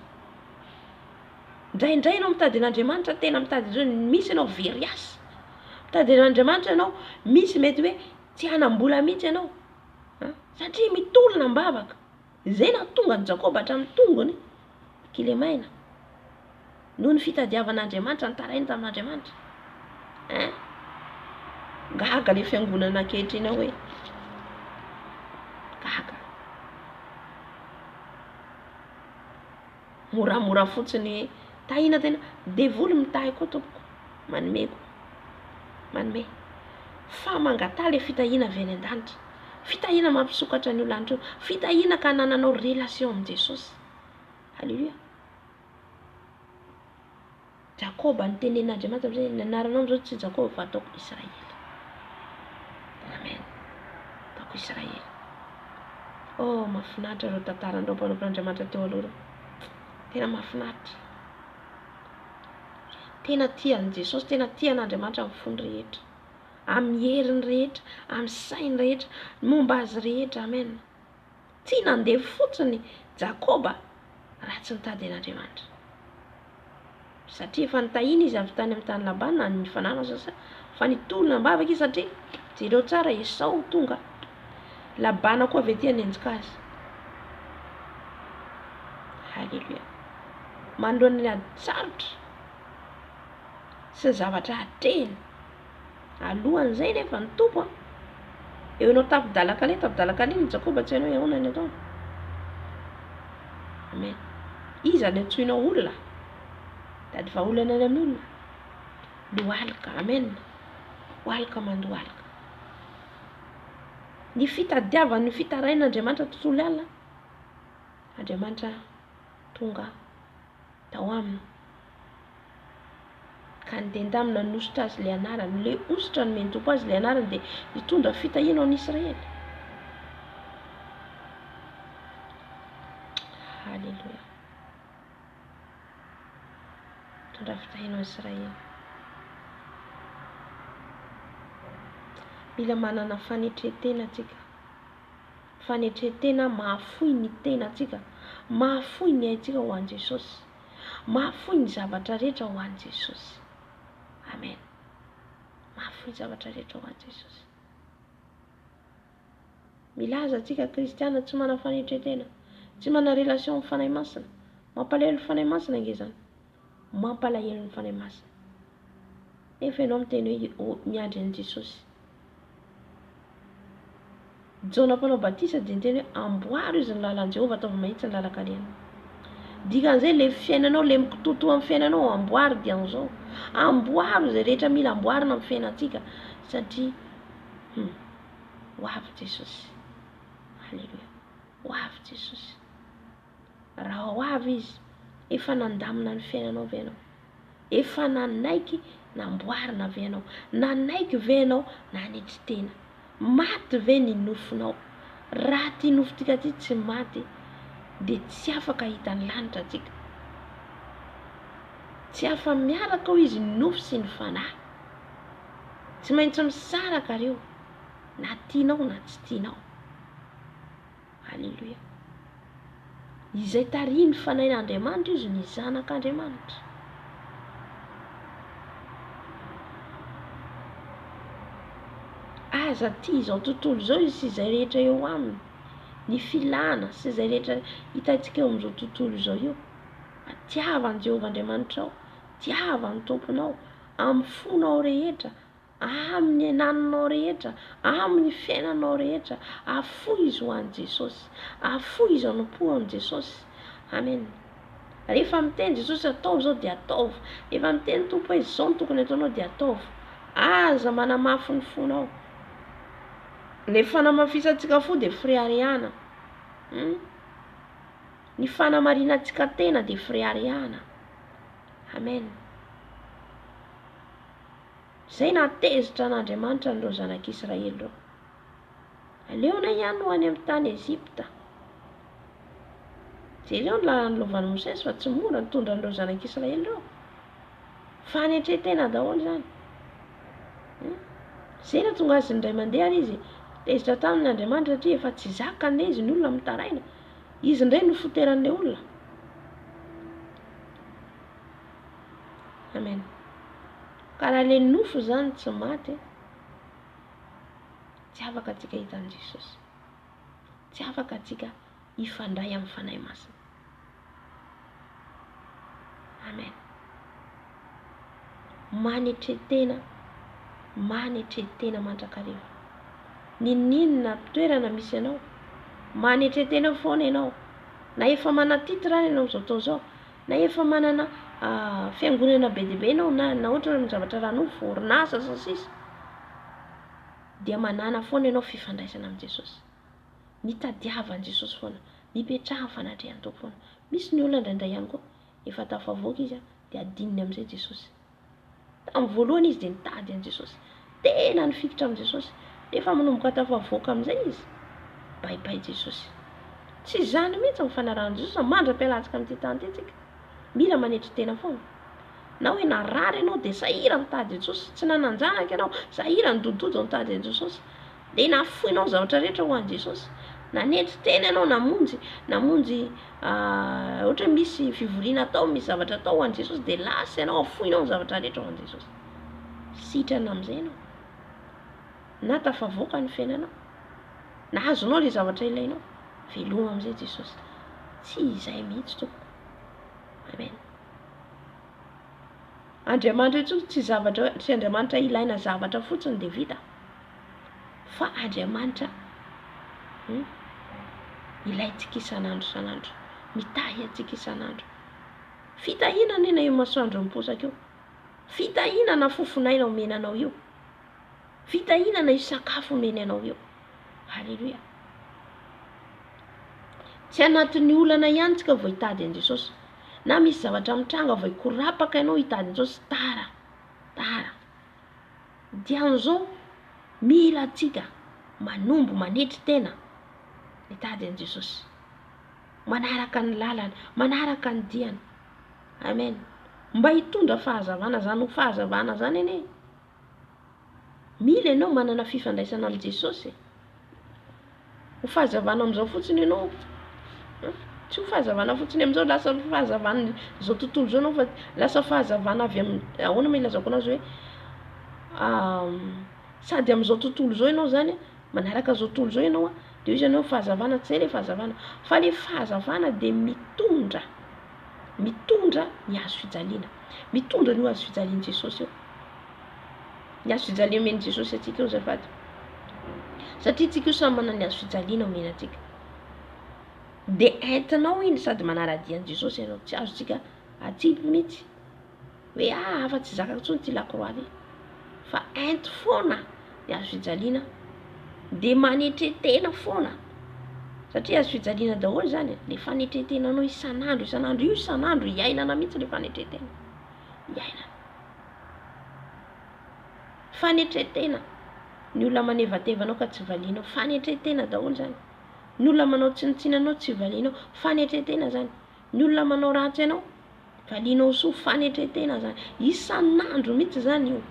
Indraindray ianao mitady an'Andriamanitra, tena mitady zao, misy ianao very asa. Mitady an'Andriamanitra ianao, misy mety hoe tsy hanam-bola mihitsy ianao. Satria mitolona am-bavaka. Zay nahatonga an'i Jakoba hatramin'ny tongony kilemaina. Noho ny fitadiavan'Andriamanitra, nitarainy tamin'Andriamanitra. Gaga le fiangonana ankehitriny hoe gaga. Moramora fotsiny tahina tena devoly mitahy koa tompoko. Manomeko. Manome. Fa mangatà le fitahina avy any an-danitra. Fitahina mampisokatra ny olona, fitahina ka nananao relation amb Jesosy. Halleluja. Jakoba nitenen'Andriamanitra amizay, ny anaranao amizao tsy Jakoba fa ataoko Israely. Amen. Ataoko Israely. Oh, mahafinaritra ireo tantarandreo mpanompon'Andriamanitra teo aloha. Tena mahafinaritra. Tena tian'i Jesosy, tena tian'Andriamanitra amin'ny fony rehetra. Amin'ny heriny rehetra, amin'ny sainy rehetra, momba azy rehetra. Amen. Tsy nandeha fotsiny Jakoba raha tsy nitady an'Andriamanitra. Satria efa nitahina izy avy tany amin'ny tany Labana ny fanana sasa, fa nitolona am-bavaka izy satria jereo tsara Esau tonga. Labana koa avy ety hanenjika azy. Halleluja. Manoloana ny aditsarotra sy ny zavatra hatrehiny. Alohan'izay nefa ny tompo eo anao tapidalakale ny Jakoba tsy hainao ahoana ny ataony. Amen. Iza ny antsoinao olona? Tady va olana any amin'ny olona. Lohalika. Amen. Lohalika mandohalika. Ny fitadiavany, ny fitarain'Andriamanitra tontolo alina, Andriamanitra tonga tao aminy. Ka nitendamina nositra azy le anarany, le ositra no meny tompo azy le anarany dia nitondra fitahiana ao Israely. Halleluja. Nitondra fitahiana ao Israely. Mila manana fanetretena atsika. Fanetretena mahafoy ny tenatsika, mahafoy ny aintsika ho an'i Jesosy, mahafoy ny zavatra rehetra ho an'i Jesosy. Amen. Mahafoy zavatra rehetra ho an'i Jesosy. Milaza atsika kristiana tsy mana fanetretena, tsy mana relation amin'ny fanahy masina. Mampalahelo ny fanahy masina ange zany. Mampalahelo ny fanahy masina. Nefa ianao miteny hoe miandry an'i Jesosy. Jona mpanao batisa dia niteny hoe amboaro izy ny lalan'i Jehovah ataovy mahitsy ny lalakaliany. Dikan'izay le fiainanao, le mitotoa amin'ny fiainanao amboaro dian'izao. Amboaro izay rehetra mila amboarina amin'ny fiainantsika satria ho avy Jesosy. Halleluja. Ho avy Jesosy. Raha ho avy izy, efa nandamina ny fiainanao ve ianao? Efa nanaiky namboarina ve ianao? Nanaiky ve ianao nanitsy tena? Maty ve ny nofinao? Raha ty nofo tika ty tsy maty dia tsy afaka hita ny lanitra atsika. Tsy afa miaraka ao izy ny nofo sy ny fanahy. Tsy maintsy misaraka reo, na tianao na tsy tianao. Halleluja. Izay tariny fanahin'Andriamanitra izy ny zanak'Andriamanitra. Aza ty izao tontolo izao izy sy izay rehetra eo aminy, ny filana sy izay rehetra hitantsika eo amin'izao tontolo izao io. Tiavan'i Jehovah Andriamanitra ao, tiavan'ny tomponao, amin'ny fonao rehetra, amin'ny ananinao rehetra, amin'ny fiainanao rehetra, afoy izy ho an'i Jesosy, afoy izy hanompo an'i Jesosy. Amen. Rehefa miteny Jesosy ataovy izao dia ataovy, rehefa miteny tompo hoe izao no tokony ataonao dia ataovy. Aza manamafy ny fonao. Le fanamafisantsika fo dia friariana. Ny fanamarinantsika tena dia friariana. Amen. Zay natezitra an'Andriamanitra an'ireo zanak'Israely ireo. Aleona ihany ho any amin'ny tany Ezipta. Jereo ny lalany lovan'i Mosesy fa tsy mora nitondra an'ireo zanak'Israely ireo. Fanetretena daholo zany. Zay na tonga azy indray mandeha izy tezitra tamin'Andriamanitra satria efa tsy zakany izy ny olona mitaraina. Izy indray no foteran'ilay olona. Amen. Ka raha ilay nofo zany tsy maty, tsy afaka antsika hitan'i Jesosy. Tsy afaka antsika hifandray amin'ny fanahy masina. Amen. Manetretena mandrakariva. Ninninona toerana misy ianao, manetretena foana ianao. Na efa mana titre ianao zao tao zao, na efa manana fiangonana be dia be ianao, na ohatra hoe zavatra ranofo, orinasa sasisa, dia manana foana ianao fifandraisana amin'ny Jesosy. Mitadiava an'i Jesosy foana, mipetraha amin'ny fanatrehan-tao foana. Misy ny olona indraindray ihany koa efa tafavoaka izy dia adininy amin'izay Jesosy. Tamin'ny voalohany izy dia nitady an'i Jesosy, tena nifikitra amin'i Jesosy. Rehefa manomboka tafavoaka amin'izay izy, baibai Jesosy. Tsy izany mihitsy ny fanarahan'i Jesosy, mandra-pialantsika amin'ity tany ity tsika. Mila manetritena foana. Na hoe narary ianao dia sahira mitady Jesosy, tsy nananjanaka ianao, sahira nidododo mitady an'i Jesosy. Dia nafoinao zavatra rehetra ho an'i Jesosy. Nanetritena ianao namonjy ohatra hoe misy fivoriana atao, misy zavatra atao ho an'i Jesosy, dia lasa ianao afoinao zavatra rehetra ho an'i Jesosy. Sitrana amin'izay ianao. Na tafavoaka ny fiainanao, na azonao ilay zavatra ilainao, veloma amin'izay Jesosy. Tsy izay mihitsy tompoko. Amen. Andriamanitra io tsy Andriamanitra ilaina zavatra fotsiny dia vita, fa Andriamanitra ilaintsika isan'andro, mitahy antsika isan'andro. Fitahiana nena io masoandro miposaka io, fitahiana na fofonaina omenanao io, fitahiana na io sakafo omenanao io. Halleluja. Tsy anatin'ny olana ihany tsika vao hitady an'i Jesosy. Na misy zavatra mitranga vao hikorapaka ianao hitady Jesosy, tara. Dian'izao mila atsika manombo manetritena hitady an'i Jesosy. Manaraka ny lalana, manaraka ny diany. Amen. Mba hitondra fahazavana zany ho fahazavana zany anie. Mila ianao manana fifandraisana amin'ny Jesosy. Ho fahazavana amin'izao fotsiny ianao, tsy ho fahazavana fotsiny amin'izao, lasa fahazavana izao tontolo izao ianao, fa lasa fahazavana avy amin'ny ahoana moa ilazako anazy hoe sady amin'izao tontolo izao ianao zany, manaraka izao tontolo izao ianao, dia io zany hoe fahazavana, tsy ilay fahazavana, fa ilay fahazavana dia mitondra ny hazo fijaliana, mitondra ny hazo fijalian'i Jesosy io. Ny hazo fijaliana omen'i Jesosy atsika io zafady. Satria tsika io samy manana ny hazo fijaliana omenantsika. Dia entinao iny sady manara-dian'i Jesosy ianao, tsy azontsika atsipy mihitsy hoe afa-tsy zakako intsony ty lakroaly, fa ento foana ny hazo fijaliana dia manetretena foana. Satria hazo fijaliana daholo zany, le fanetretenanao isan'andro, io isan'andro iainana mihitsy le fanetretena. Iainana. Fanetretena. Ny olona manevatevanao ka tsy valianao, fanetretena daholo zany. Ny olona manao tsinitsinanao tsy valianao, fanetretena zany. Ny olona manao ratsy ianao, valianao soa, fanetretena zany. Isan'andro mihitsy zany io.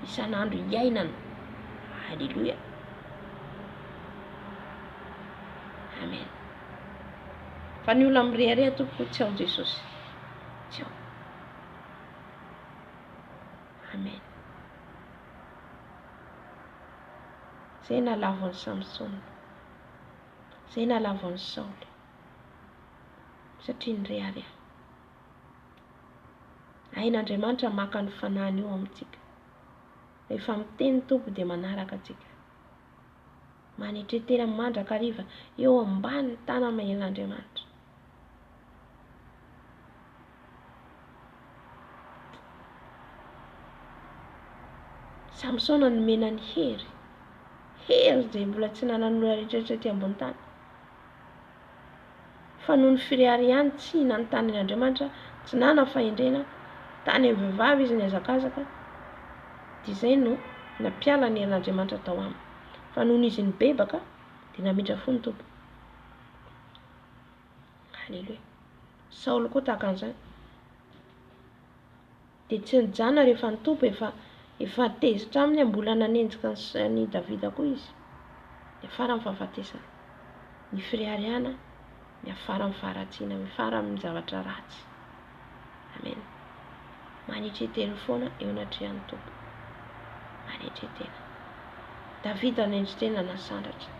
Isan'andro iainana. Halleluja. Amen. Fa ny olona mirehareha tompoko tsy ao Jesosy. Tsy ao. Amen. Zay nalavon'ny Samsona, zay nalavon'ny Saoly, satria nirehareha. Ain'Andriamanitra maka ny fanahiny io amintsika. Rehefa miteny tompo dia manaraka atsika. Manetretena mandrakariva eo ambany tanana mahelan'Andriamanitra. Samsona nomena ny hery izay mbola tsy nanan'olona rehetrarehetra ety ambony tany. Fa noho ny fireharehany tsy nanontany tsy nana fahendrena, tany amin'ny vehivavy izy niazakazaka, dia izay no nampiala ny herin'Andriamanitra tao aminy. Fa noho izy nibebaka dia namindra fo ny tompo. Halleluja. Saoly koa tahaka an'izany. Dia tsy nijanona rehefa ny tompo efa tezitra aminy, mbola nanenjika ny Davida koa izy. miafara amin'ny fahafatesana, ny firiariana miafara amin'ny faharatsiana, miafara amin'ny zavatra ratsy. Amen. Manetretelo foana eo anatrehan'ny tompo. Manetretena. Davida nanetretena nasandatra.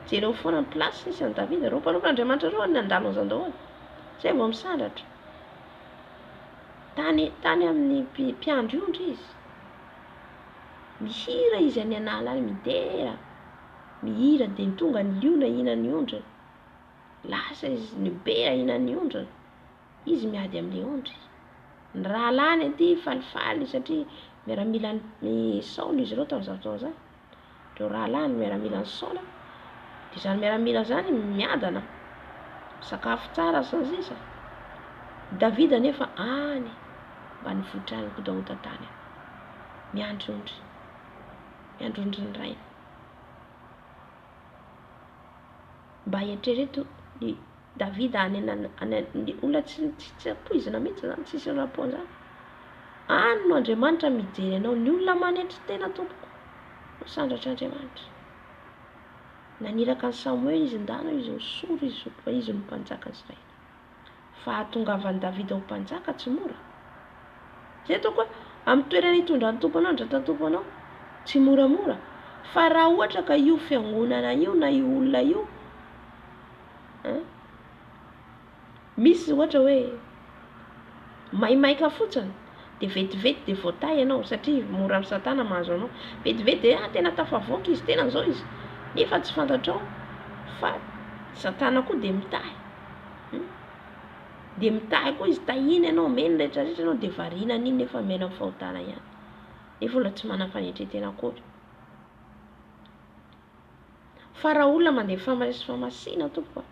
Jereo foana ny plasy nisy an'i Davida. Reo mpanompon'Andriamanitra reo nandalo an'izany daholo. Zay vao misandatra. Tany amin'ny mpiandry ondry izy. Mihira izy any anala any, midera. Mihira dia tonga ny liona ihinan'ny ondry. Lasa izy nibera ihinan'ny ondry. Izy miady amin'ny ondry. Ny rahalany aty falifaly satria miaramila ny Saoly izy ireo tamin'izao fotoana izany. Reo rahalany miaramila ny Saoly. Dia izany miaramila izany miadana. Sakafo tsara sazisa. Davida nefa any mba nivotra ny kodaotan-tany. Miandry ondry. Miandry ondry ny rainy. Mba eritrereto ny Davida any olona tsy apoizina mihitsy zany, tsisy rapony zany. Any no Andriamanitra mijery anao, ny olona manetretena tompoko no sandratr' Andriamanitra. Naniraka ny Samuel izy ndana izy osory izy no mpanjaka Israely. Fa ahatongavan'i Davida ho mpanjaka tsy mora. Zay toko amin'ny toerana hitondran'ny tompo anao, nandratran'ny tompo anao, tsy moramora. Fa raha ohatra ka io fiangonana io na io olona io misy ohatra hoe maimaika fotsiny dia vetivety dia voatay ianao satria mora amin'ny Satana mahazo anao. Vetivety dia tena tafavoaka izy, tena zao izy. Nefa tsy fantatrao fa Satana koa dia mitahy. Dia mitahy koa izy, tahiny ianao, meny rehetrarehetra ianao dia variana an'iny nefa mena amin'ny fahotana ihany. Nefa olona tsy manana fanetretena akory. Fa raha olona mandeha famasiana tompoko,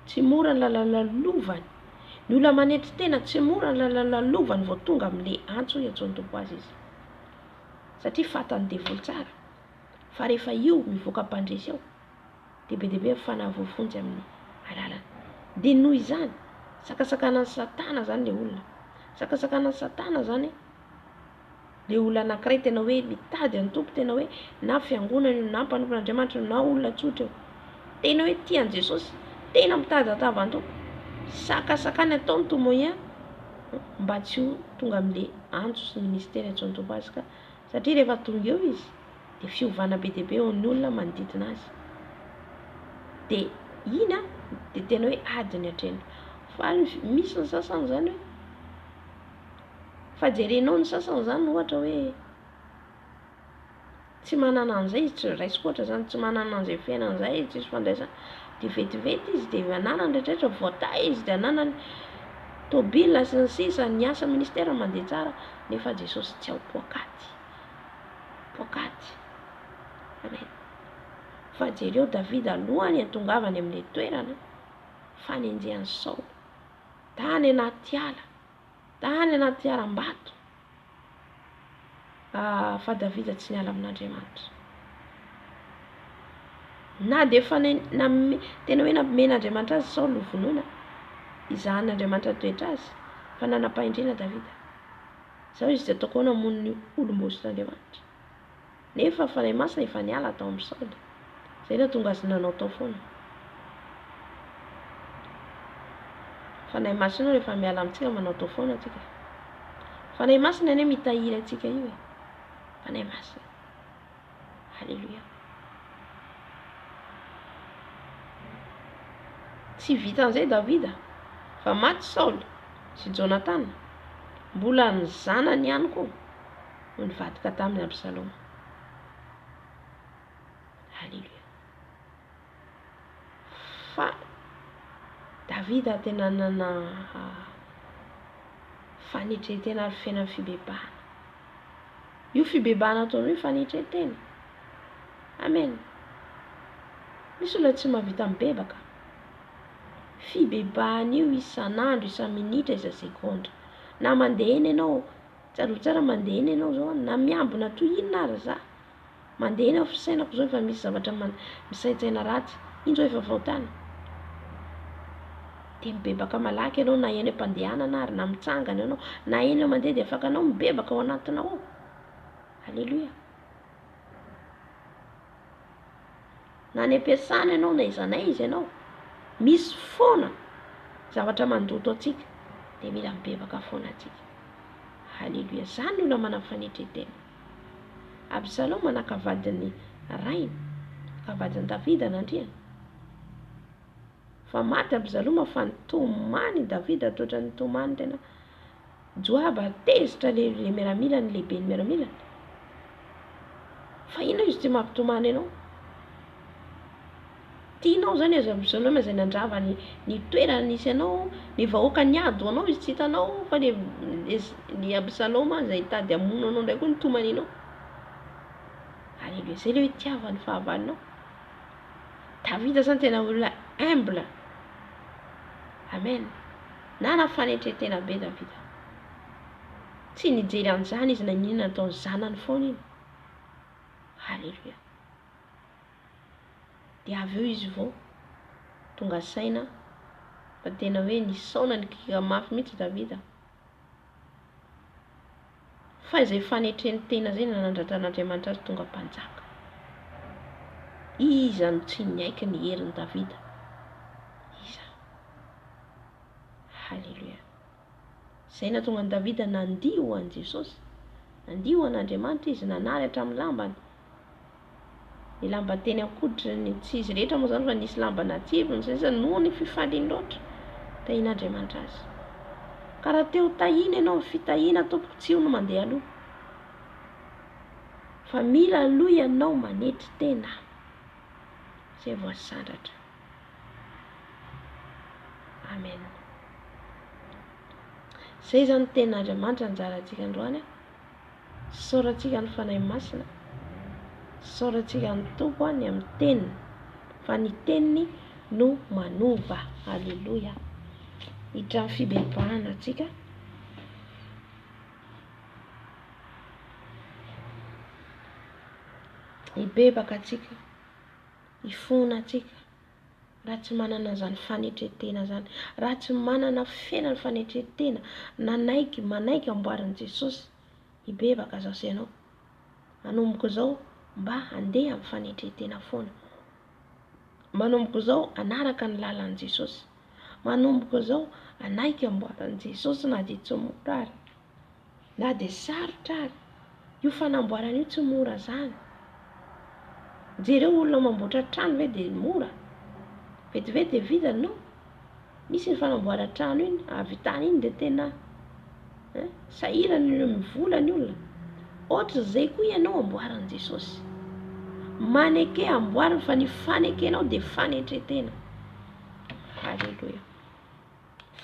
tsy mora ny lalalovany. Ny olona manetretena tsy mora ny lalalovany vao tonga amin'ilay antso hiantsoan'ny tompo azy izy. Satria fatany devoly tsara. Fa rehefa io mivoaka mpandresy ao, dia be dia be mifanavofonjy amin'ny alalany. Dia noho izany, sakasakanan'ny Satana zany ilay olona. Sakasakanan'ny Satana zany ilay olona anankiray tena hoe mitady amin'ny tompo, tena hoe na fiangonana io, na mpanompon'Andriamanitra io, na olona tsotra io. Tena hoe tian'i Jesosy, tena mitady atavan'ny tompo. Sakasakany ataony tomoya mba tsy ho tonga amin'ilay antso sy ministera antsoan'ny tompo azy ka. Satria rehefa tonga eo izy, dia fiovana be dia be ho ny olona manodidina azy. Dia iny dia tena hoe adiny hatreny. Fa misy ny sasany zany hoe fa jerenao ny sasany zany ohatra hoe tsy manana an'izay izy, tsy raisiko ohatra zany, tsy manana an'izay fiainana an'izay, tsisy fandraisana. Dia vetivety izy dia ananany rehetrarehetra voatay izy, dia ananany tôbila sy ny sisa, ny asa ministera mandeha tsara, nefa Jesosy tsy ao poakaty. Poakaty. Amen. Fa jereo Davida alohany hatongavany amin'ilay toerana fanenjehan'ny Saoly. Tany anaty ala, tany anaty aram-bato. Fa Davida tsy niala amin'Andriamanitra. Na dia efa tena hoe nampimen'Andriamanitra azy Saoly ho vonoina, izahan'Andriamanitra toetra azy, fa nanam-pahindrena Davida. Zao izy dia ataoko namono ny olom-boson'Andriamanitra. Nefa fanahy masina efa niala atao amin'ny Saoly. Zay no tonga azy nanao tao foana. Fanahy masina rehefa miala amintsika manao tao foana atsika. Fanahy masina ane mitahiry atsika io e. Fanahy masina. Halleluja. Tsy vitan'izay Davida, fa maty Saoly sy Jonathan. Mbola ny zanany ihany koa no nivadika tamin'ny Absalom. Halleluja. Fa Davida tena nana fanetretena ary fiainana fibebahana. Io fibebahana ataony hoe fanetretena. Amen. Misy olona tsy mahavita mibebaka. Fibebahana io isan'andro, isan-minitra, isan-sekondra. Na mandeha eny ianao, tsarovy tsara mandeha eny ianao zao, na miambina toy inona ary za. Mandeha eny amin'ny fisainako zao efa misy zavatra misaintsaina ratsy. Iny zao efa fahotana. Dia mibebaka malaky ianao na eny am-pandehanana ary na mitsangana ianao, na eny mandeha dia afaka anao mibebaka ao anatinao. Halleluja. na ny ampiasana ianao na iza na izy ianao, misy foana zavatra mandoto atsika dia mila mibebaka foana atsika. Halleluia. Zany olona manana fanetretena. Absaloma nakavadiny rainy, nakavadiny Davida nandriana. Fa maty Absaloma fa nitomany Davida totra nitomany tena. Joaba tezitra le miaramilany, lehibe ny miaramilany. Fa ino izy ty mampitomany ianao? Tianao zany azy Absaloma izay nandrava ny toerana nisy anao, ny vahoaka niady anao izy tsy hitanao, fa ny Absaloma izay tady hamono anao ndray koa nitomany anao. Halleluia. Zay le itiavany fahavalonao. Davida zany tena olona humble. Amen. Nana fanetretena be Davida. Tsy nijery an'izany izy na inona nataony zanany foana iny. Halleluia. Dia avy eo izy vao tonga saina fa tena hoe nisaona ny kika mafy mihitsy Davida. Fa izay fanetreny tena zay nanandratran'Andriamanitra azy tonga mpanjaka. Iza no tsy niaiky ny herin'i Davida? Iza. Halleluia. Zay nahatonga an'i Davida nandio ho an'i Jesosy, nandio ho an'Andriamanitra izy, nanary hatramin'ny lambany. Ny lamba teny akoditra ny tsy izy rehetra moa zany fa nisy lamba natsivony sisa noho ny fifaliany loatra tahin'Andriamanitra azy. Ka raha teo tahina ianao, fitahina tompoko tsy ho no mandeha aloha. Fa mila aloha ianao manetry tena izay voasandratra. Amen. Zay zany ten'Andriamanitra anjarantsika androany. Saorantsika ny fanahy masina, saorantsika ny tompo ny amin'ny teniny, fa ny teniny no manova. Halleluia. Hiditra amin'ny fibebahana atsika. Hibebaka atsika, hifona atsika, raha tsy manana zany fanetretena zany, raha tsy manana fiainana fanetretena, manaiky amboarin'i Jesosy, hibebaka zao sy ianao. Manomboka zao mba handeha amin'ny fanetretena foana. Manomboka zao anaraka ny lalan'i Jesosy. Manomboka zao anaiky amboarin'i Jesosy na dia tsy mora ary, na dia sarotra ary. Io fanamboarana io tsy mora zany. Jereo olona mamboatra trano ve dia mora? Vetivety dia vita no. Misy ny fanamboara trano iny, havitana iny dia tena sahirana ireo mivola ny olona. Ohatra zay koa ianao amboaran'i Jesosy. Maneke amboarina fa ny fanekenao dia fanetretena. Halleluia.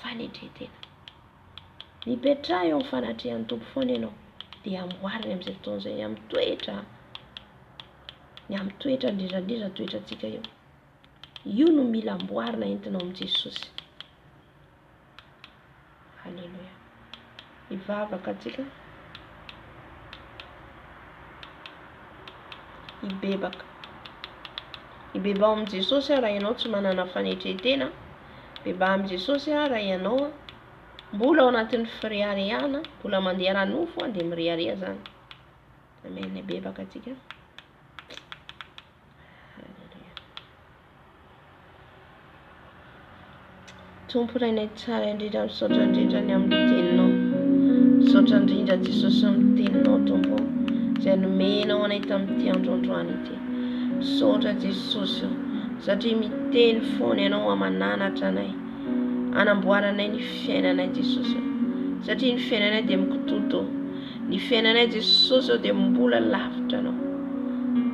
Fanetretena. Mipetraha eo amin'ny fanatrehan'ny tompo foana ianao dia amboarina amin'izay fotoana izay, amin'ny toetra. Ny amin'ny toetra indrindrandrindra toetrantsika io. Io no mila amboarina entinao amin'i Jesosy. Halleluia. Hivavaka atsika. Hibebaka. Hibebaho amin'i Jesosy raha ianao tsy manana fanetretena. Bebaha amin'i Jesosy raha ianao mbola ao anatin'ny fireharehana, mbola mandeha ranofo dia mirehareha zany. Amen. Hibebaka atsika. Tompo rainay tsara indrindra, misaotra indrindra ny amin'ny teninao. Misaotra indrindra Jesosy amin'ny teninao Tompo, izay nomenao anay tamin'ity andro androany ity. Misaotra Jesosy satria miteny foana ianao aman'anatra anay, anamboaranay ny fiainanay Jesosy. Satria ny fiainanay dia mikototo, ny fiainanay Jesosy dia mbola lavitra anao.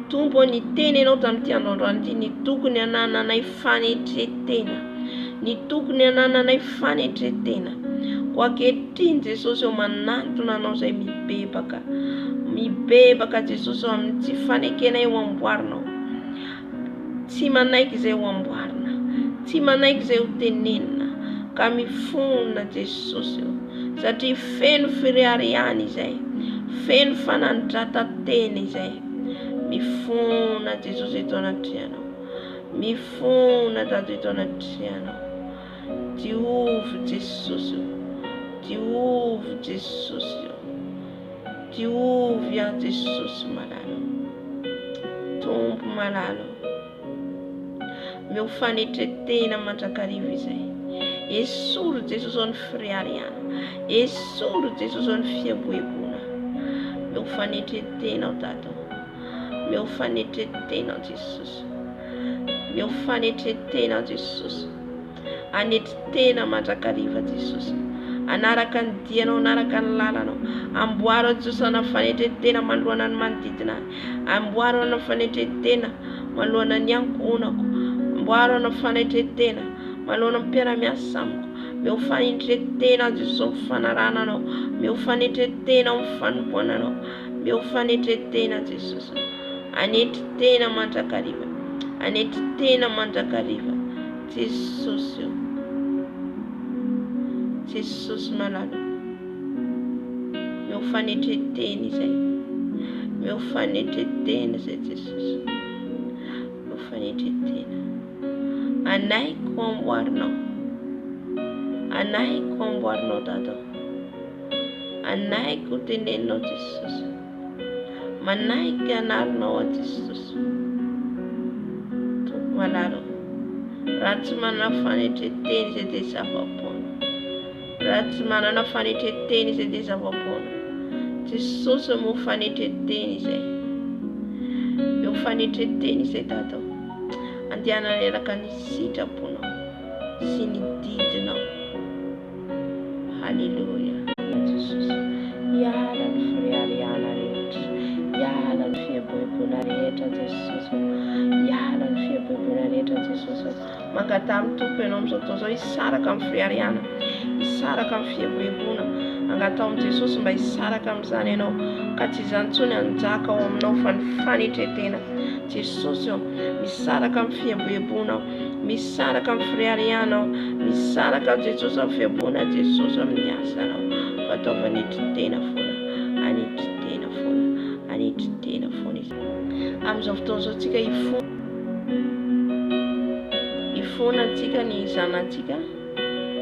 Tompo ny teny ianao tamin'ity andro androany ity, ny tokony anananay fanetretena, ny tokony anananay fanetretena. Ho ankehitriny Jesosy eo manantona anao izay mibebaka Jesosy eo amin'ny tsy fanekena eo amboarinao, tsy manaiky izay ho amboarina, tsy manaiky izay ho tenenina, ka mifona Jesosy eo satria feno fireharehana izay, feno fanandratantena izay. Mifona Jesosy eto anatrehanao, mifona tato eto anatrehanao. Diovy Jesosy, diovy Jesosy, diovy a Jesosy malalo, Tompo malalo, Meu fanetretena mandrakariva izay. Esoro Jesosy ao ny firiariana. Esoro Jesosy ao ny fiaboebona. Meu fanetretena ao Tata. Meu fanetretena ao Jesosy. Meu fanetretena ao Jesosy. Anetretena mandrakariva Jesosy. Anaraka ny dianao, anaraka ny lalanao. Amboaro Jesosy ana fanetretena manoloana ny manodidina. Amboaro ana fanetretena manoloana ny ankonako. Amboaro ana fanetretena manoloana ny mpiara-miasa amiko. Meu fanetretena Jesosy ao fanarana anao. Meu fanetretena ao fanompoana anao. Meu fanetretena Jesosy. Anetretena mandrakariva. Anetretena mandrakariva. Jesosy io. Jesosy malalo. Meu fanetretena izay. Meu fanetretena izay Jesosy. Meu fanetretena. Anaiko amboarinao. Anaiko amboarinao Dadao. Anaiko teneninao Jesosy. Manaiky anarinao Jesosy. Tompo malalo. Raha tsy manana fanetretena izay dia zava-poana. Raha tsy manana fanetretena izay dia zava-poana. Jesosy mo fanetretena izay. Meu fanetretena izay Dadao. Andiana eraka ny sitraponao sy ny didinao. Halleluja. Jesosy. Iala ny firiariana rehetra. Iala ny fiaboebona rehetra Jesosy. Iala ny fiaboebona rehetra Jesosy. Mangatamy tompo ianao amin'izao fotoana izao hisaraka amin'ny firiariana. Hisaraka amin'ny fiaboebona. Angatao amin'i Jesosy mba hisaraka amin'izany ianao. Ka tsy izany intsony hanjaka ao aminao fa ny fanetretena. Jesosy ao misaraka amin'ny fiaboebonao. Misaraka amin'ny firiarianao. Misaraka Jesosy amin'ny fiaboebona Jesosy amin'ny asanao. Fataova anetretena foana. Anetretena foana. Anetretena foana izy. Amin'izao fotoana izao tsika ifonantsika ny zanantsika.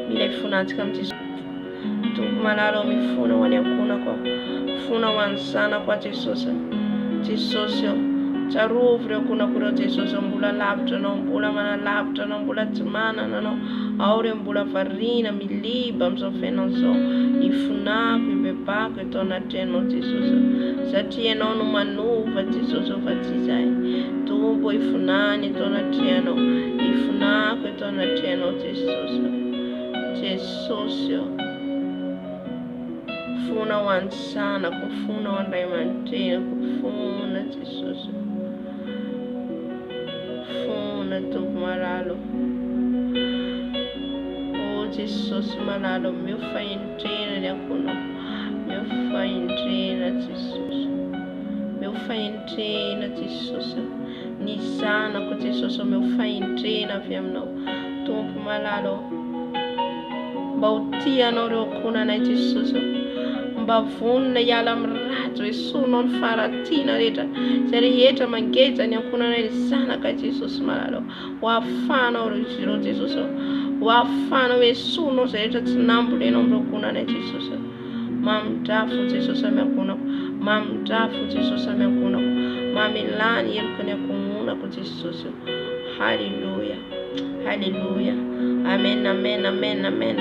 Mila ifonantsika amin'ny Jesosy. Tompo malalo ao mifona ho any ankonako ao. Fona ho any zanako ao Jesosy. Jesosy ao. Tsarovy ireo ankonako ireo Jesosy. Mbola lavitra anao, mbola manalavitra anao, mbola tsy manana anao. Ao ireo mbola variana miliba amin'izao fiainana izao. Ifonako, ibebako eto anatrehanao Jesosy. Satria ianao no manova Jesosy fa tsy izahay. Tompo ifonany eto anatrehanao. Ifonako eto anatrehanao Jesosy. Jesosy ao. Fona ho any zanako, fona ho andray aman-dreniko, fona Jesosy. Fona Tompo malalo. Oh Jesosy malalo, meu fahendrena ny ankonako. Meu fahendrena Jesosy. Meu fahendrena Jesosy. Ny zanako Jesosy, meu fahendrena avy aminao. Tompo malalo. Mba ho tianao ireo ankonanay Jesosy. Mba vonona hiala amin'ny ratsy esorina ny faratiana rehetra. Izay rehetra mangeja ny ankonanay ny zanaka Jesosy malalo. Ho ahafahanao ireo Jesosy. Ho ahafahanao esorina izay rehetra tsy nambolenao amin'ireo ankonanay Jesosy. Mamindrafo Jesosy amin'ny ankonako. Mamindrafo Jesosy amin'ny ankonako. Mamelany heloka ny ankomonako Jesosy. Halleluja. Halleluja. Amen, amen, amen, amen.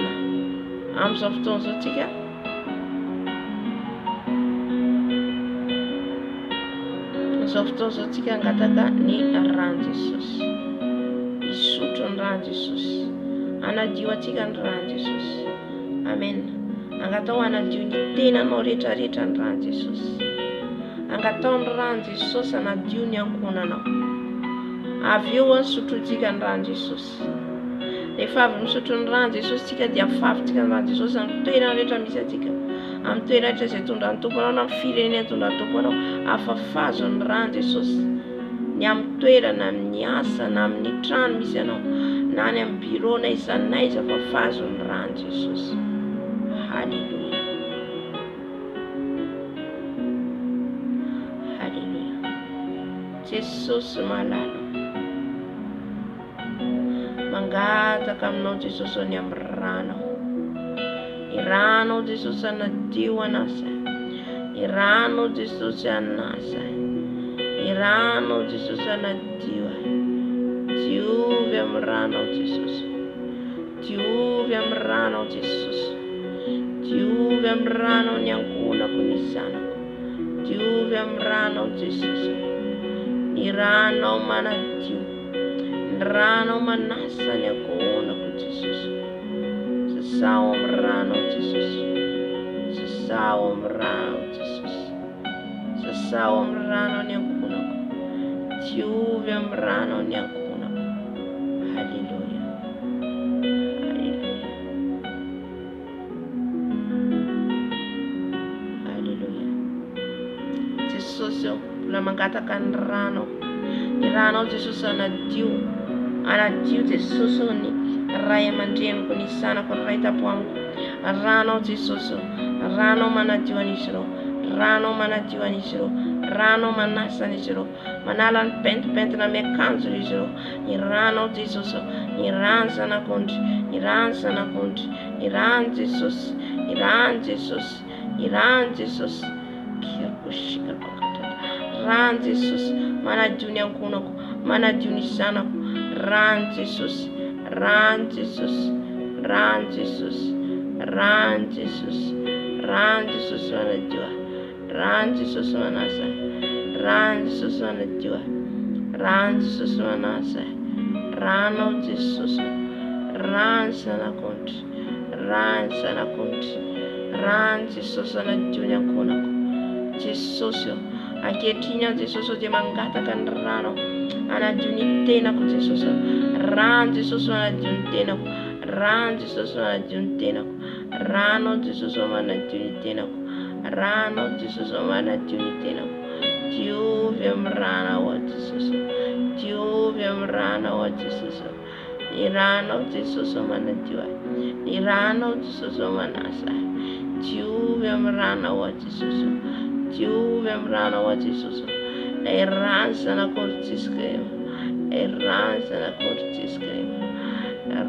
Amin'izao fotoana izao tsika amin'izao fotoana izao tsika angataka ny rano Jesosy. Hisotro ny rano Jesosy. Anadio atsika ny rano Jesosy. Amen. Angatao anadio ny tenanao rehetrarehetra ny rano Jesosy. Angatao ny rano Jesosy anadio ny ankonanao. Avy eo sotrotsika ny rano Jesosy. Rehefa avy misotro ny rano Jesosy tsika dia afafintsika ny rano Jesosy amin'ny toerana rehetra misy atsika. Amin'ny toerana rehetra izay tondra ny tompo anao na amin'ny firenena tondra ny tompo anao. Afafazo ny rano Jesosy. Ny amin'ny toerana, amin'ny asa, na amin'ny trano misy anao. Na ny amin'ny bureau na iza naiza afafazo ny rano Jesosy. Halleluja. Halleluja. Jesosy malalo. Mangataka aminao Jesosy ny amin'ny rano. Ny rano Jesosy anadio anasa. Ny rano Jesosy anasa. Ny rano Jesosy anadio. Dio diovy amin'ny ranao Jesosy, diovy amin'ny ranao Jesosy, diovy amin'ny ranao ny ankonako ny zanako, diovy amin'ny ranao Jesosy, ny ranao manadio, ny ranao manasa ny ankonako Jesosy, sasao amin'ny ranao Jesosy, sasao amin'ny ranao Jesosy, sasao amin'ny ranao ny ankonako, diovy amin'ny ranao ny ankonako. Haleluya, haleluya, haleluya. Jesosy mbola mangataka ny ranao Jesosy anadio Jesosy ny ray aman-dreniko ny zanako ny ray tapoamiko, ranao Jesosy, ranao manadio an'izy ireo, ranao manadio an'izy ireo, ranao manasa an'izy ireo, manala ny pentimpentina miakanjo izy ireo, ny ranao Jesosy, ny rano zanak'ondry, ny rano zanak'ondry, ny rano Jesosy, ny rano Jesosy, ny rano Jesosy, kirikoshika pakatata, rano Jesosy manadio ny ankonako, manadio ny zanako, rano Jesosy, rano Jesosy, rano Jesosy, rano Jesosy, rano Jesosy manadio, rano Jesosy manasa, rano Jesosy manadio, rano Jesosy manasa, rano Jesosy, rano zanak'ondry, rano zanak'ondry, rano Jesosy manadio ny ankonako. Jesosy ankehitriny Jesosy dia mangataka ny rano anadio ny tenako Jesosy, rano Jesosy manadio ny tenako, rano Jesosy manadio ny tenako, rano Jesosy manadio ny tenako, rano Jesosy manadio ny tenako, diovy amin'ny ranao Jesosy, diovy amin'ny ranao Jesosy, ny ranao Jesosy manadio, ny ranao Jesosy manasa, diovy amin'ny ranao Jesosy, diovy amin'ny ranao Jesosy, ilay rano zanak'ondry Jesosy, ilay rano zanak'ondry Jesosy,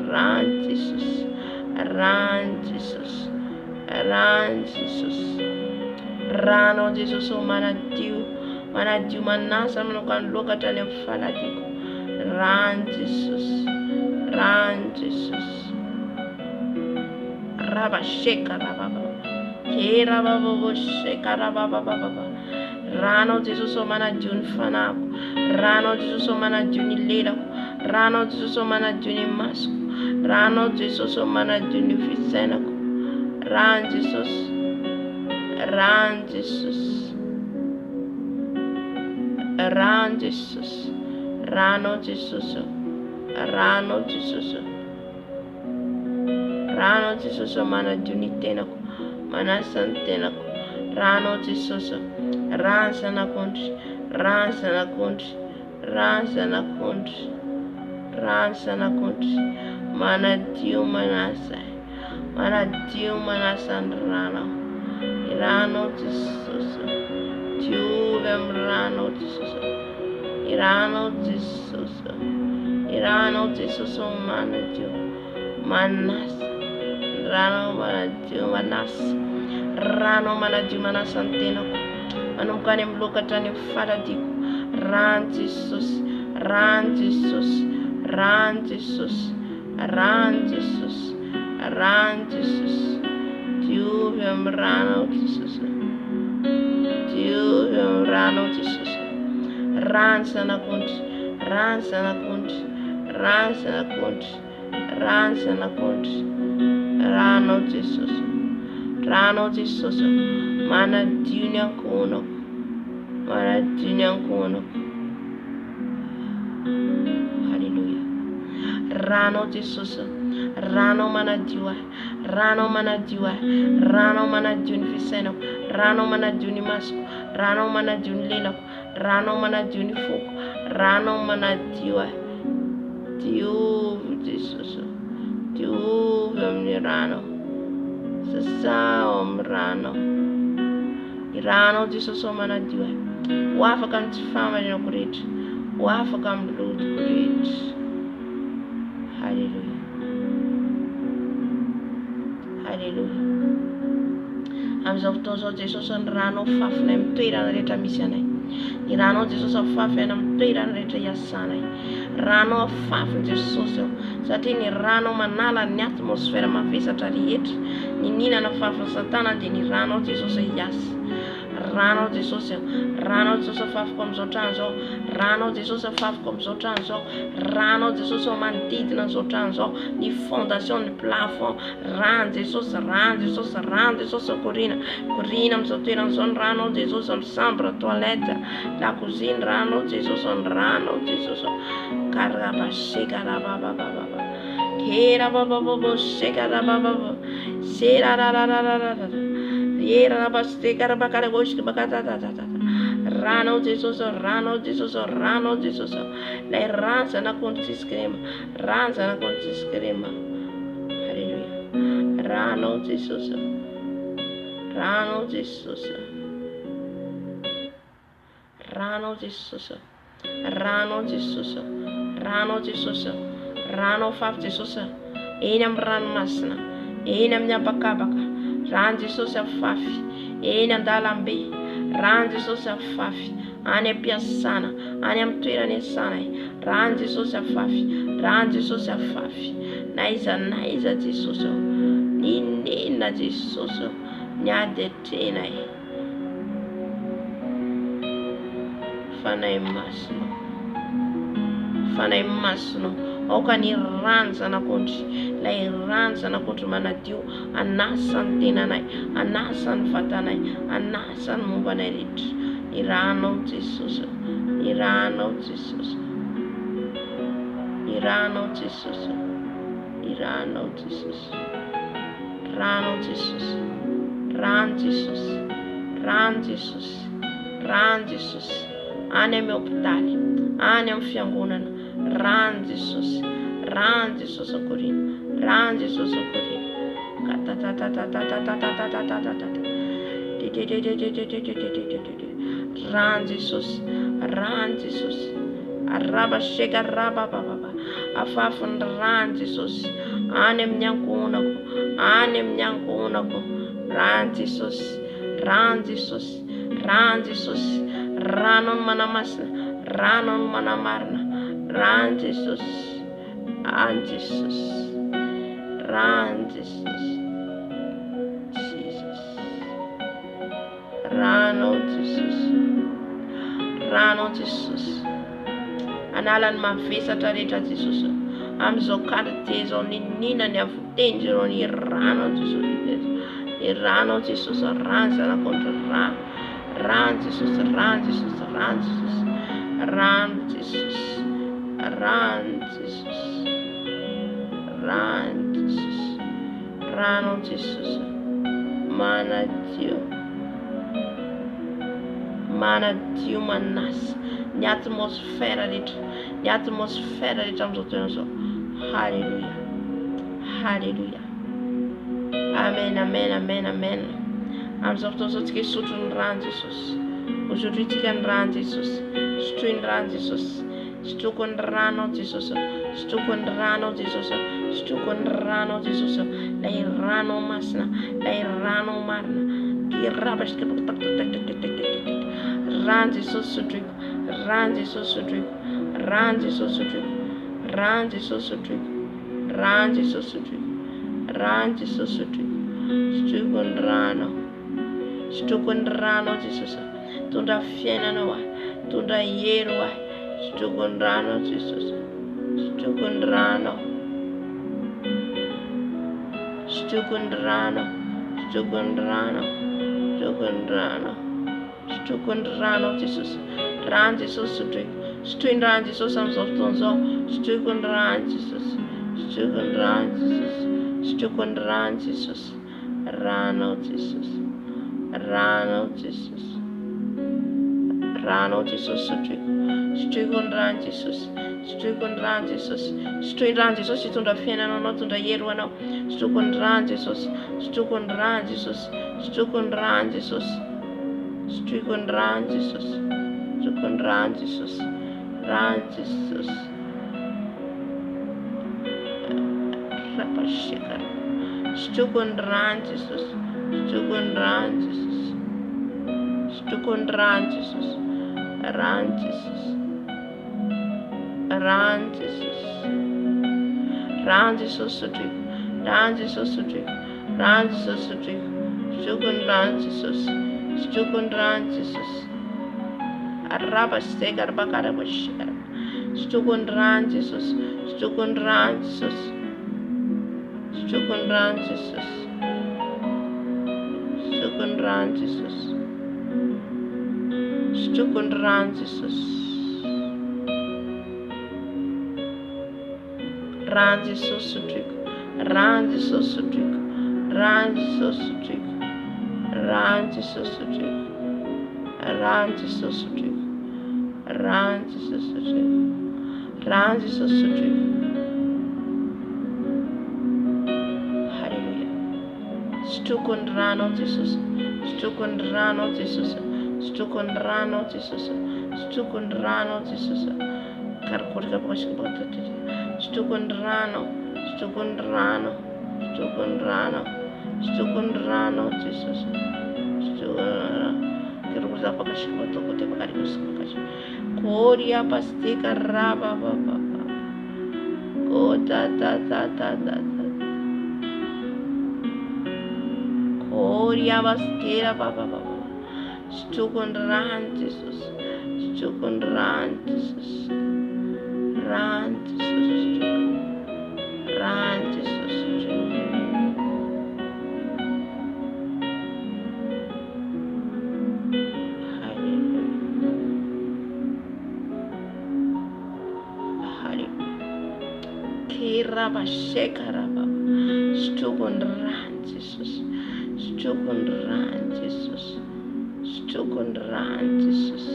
rano Jesosy, rano Jesosy, rano Jesosy, rano Jesosy manadio manasa manokana ny lokatra any amin'ny faladiko, rano Jesosy, rano Jesosy, rabasheka rababa, rababa sheka rababa, rano Jesosy manadio ny fanako, rano Jesosy manadio ny lelako, rano Jesosy manadio ny masoko, rano Jesosy manadio ny fisainako, rano Jesosy, rano Jesosy, rano Jesosy, rano Jesosy, rano Jesosy, rano Jesosy manadio ny tenako, manasa ny tenako, rano Jesosy, rano zanak'ondry, rano zanak'ondry, rano zanak'ondry, rano zanak'ondry, manadio manasa, manadio manasa ny rano Jesosy, diovy amin'ny rano Jesosy, ny rano Jesosy, ny rano Jesosy manadio manasa, rano manadio manasa, rano manadio manasa ny tenako, manomboka any amin'ny lokatra any amin'ny faladiko, rano Jesosy, rano Jesosy, rano Jesosy, rano Jesosy, rano Jesosy, diovy amin'ny rano Jesosy, diovy amin'ny rano Jesosy, rano zanak'ondry, rano zanak'ondry, rano zanak'ondry, rano zanak'ondry, rano Jesosy, rano Jesosy manadio ny ankonako, manadio ny ankonako. Haleluya, rano Jesosy, rano manadio, rano manadio, rano manadio ny fisainako, rano manadio ny masoko, rano manadio ny lelako, rano manadio ny foko, rano manadio, diovy Jesosy, diovy amin'ny rano, sasao amin'ny rano, ny rano Jesosy manadio, ho afaka amin'ny tsy fahamarinako rehetra, ho afaka amin'ny lotoko rehetra. Haleluya, haleluya. Amin'izao fotoana izao Jesosy ny rano fafinay amin'ny toerana rehetra misy anay, Ny ranao Jesosy afafy any amin'ny toerana rehetra iasanay. Ranao afafy Jesosy eo, satria ny ranao manala ny atmosfera mavesatra rehetra. Ny ninana afafy Satana dia ny ranao Jesosy iasa. Ranao Jesosy eo, ranao Jesosy afafy amin'izao trano izao, ranao Jesosy afafy amin'izao trano izao, ranao Jesosy ao manodidina an'izao trano izao, ny fondation, ny plafond, rano Jesosy, rano Jesosy, rano Jesosy korina amin'izao toerana izao, ny ranao Jesosy amin'ny chambre, toilette, la cuisine, ranao Jesosy, ny ranao Jesosy, karabasheka rababababa, kera babababo, sheka rabababo, sera rararararara. Ranao Jesosy, ranao Jesosy, ranao Jesosy, lay ranzana kontsiskrema, ranzana kontsiskrema. Halleluja. Ranao Jesosy, ranao Jesosy, ranao Jesosy, ranao Jesosy, ranao Jesosy, ranao fafy Jesosy, eny amin'ny ranomasina, eny amin'ny abakabaka. Rano Jesosy afafy eny an-dalambe, rano Jesosy afafy any am-piasana, any amin'ny toerana iasanay. Rano Jesosy afafy, rano Jesosy afafy, naiza naiza Jesosy, ninina Jesosy, ny ady atrenay. Fanay masino, fanay masino, aoka ny ranzana kontry, lay ranzana kontry manadio, anasany tenanay, anasany vatanay, anasany mombanay rehetra. Ny ranao Jesosy, ny ranao Jesosy, ny ranao Jesosy, ny ranao Jesosy, ranao Jesosy, rano Jesosy, rano Jesosy, rano Jesosy, any amin'ny hôpitaly, any amin'ny fiangonana, rano Jesosy, rano Jesosy korina, rano Jesosy korina. Rano Jesosy, rano Jesosy, araba sheka raba baba, afafy ny rano Jesosy, any amin'ny ankohonako, any amin'ny ankohonako. Rano Jesosy, rano Jesosy, rano Jesosy, rano ny manamasina, rano ny manamarina, rano Jesosy, rano Jesosy, rano Jesosy, Jesus, rano Jesosy, rano Jesosy, analany mavesatra rehetra Jesosy, amin'izao quartier zao ninina ny avoteny zao ny rano Jesosy, ny rano Jesosy, ranzana kontra rano, rano Jesosy, rano Jesosy, rano Jesosy, rano Jesosy, rano Jesosy, rano Jesosy, rano Jesosy, mana Dio, mana Dio manasa ny atmosfera rehetra, ny atmosfera rehetra amin'izao toerana izao. Halleluja, halleluja, amen, amen, amen, amen. Amin'izao fotoana izao tsika hisotro ny rano Jesosy, hosotroitsika ny rano Jesosy, sotroy ny rano Jesosy, sotroko ny rano Jesosy, sotroko ny rano Jesosy, sotroko ny rano Jesosy, lay rano masina, lay rano marina, dirabashika rano Jesosy sotroiko, rano Jesosy sotroiko, rano Jesosy sotroiko, rano Jesosy sotroiko, rano Jesosy sotroiko, rano Jesosy sotroiko, sotroiko ny rano, sotroko ny rano Jesosy, tondra fiainana ho ahy, tondra hery ho ahy, sotroko ny rano Jesosy, sotroko ny rano, sotroko ny rano, sotroko ny rano, sotroko ny rano, sotroko ny rano Jesosy, rano Jesosy sotroiko, sotroy ny rano Jesosy amin'izao fotoana izao, sotroiko ny rano Jesosy, sotroko ny rano Jesosy, sotroko ny rano Jesosy, rano Jesosy, rano Jesosy, rano Jesosy sotroiko, sotroiko ny rano Jesosy, sotroiko ny rano Jesosy, sotroy ny rano Jesosy hitondra fiainana anao, hitondra hery ho anao, sotroko ny rano Jesosy, sotroko ny rano Jesosy, sotroko ny rano Jesosy, sotroko ny rano Jesosy, sotroko ny rano Jesosy, rano Jesosy, rapashika, sotroko ny rano Jesosy, sotroko ny rano Jesosy, sotroko ny rano Jesosy, Run, Jesus. Run, Jesus. Run, Jesus, to drink. Run, Jesus, to drink. Run, Jesus, to drink. Stukun run, Jesus. Stukun run, Jesus. Araba stegar bakara bashar. Stukun run, Jesus. Stukun run, Jesus. Stukun run, Jesus. Stukun run, Jesus. Stukun run, Jesus. Run, Jesus, to drink. Run, Jesus, to drink. Run, Jesus, to drink. Run, Jesus, to drink. Run, Jesus, to drink. Run, Jesus, to drink. Run, Jesus, to drink. Hallelujah. Stukun run, oh Jesus. Stukun run, oh Jesus. Stukun run, oh Jesus. Stukun run, oh Jesus. Karkurka bashka batati. Stukun run, stukun run, stukun run, stukun run, oh Jesus. Stukun Kiruza bashka batokote bakari bashka. Koria pasti karaba baba. Kota ta ta ta ta. Koria baskera baba baba. Stukun run, Jesus. Stukun run, Jesus. Run, Jesus. Run, Jesus. Kiraba shekaraba. Stukun run, Jesus. Stukun run, Jesus. Stukun run, Jesus.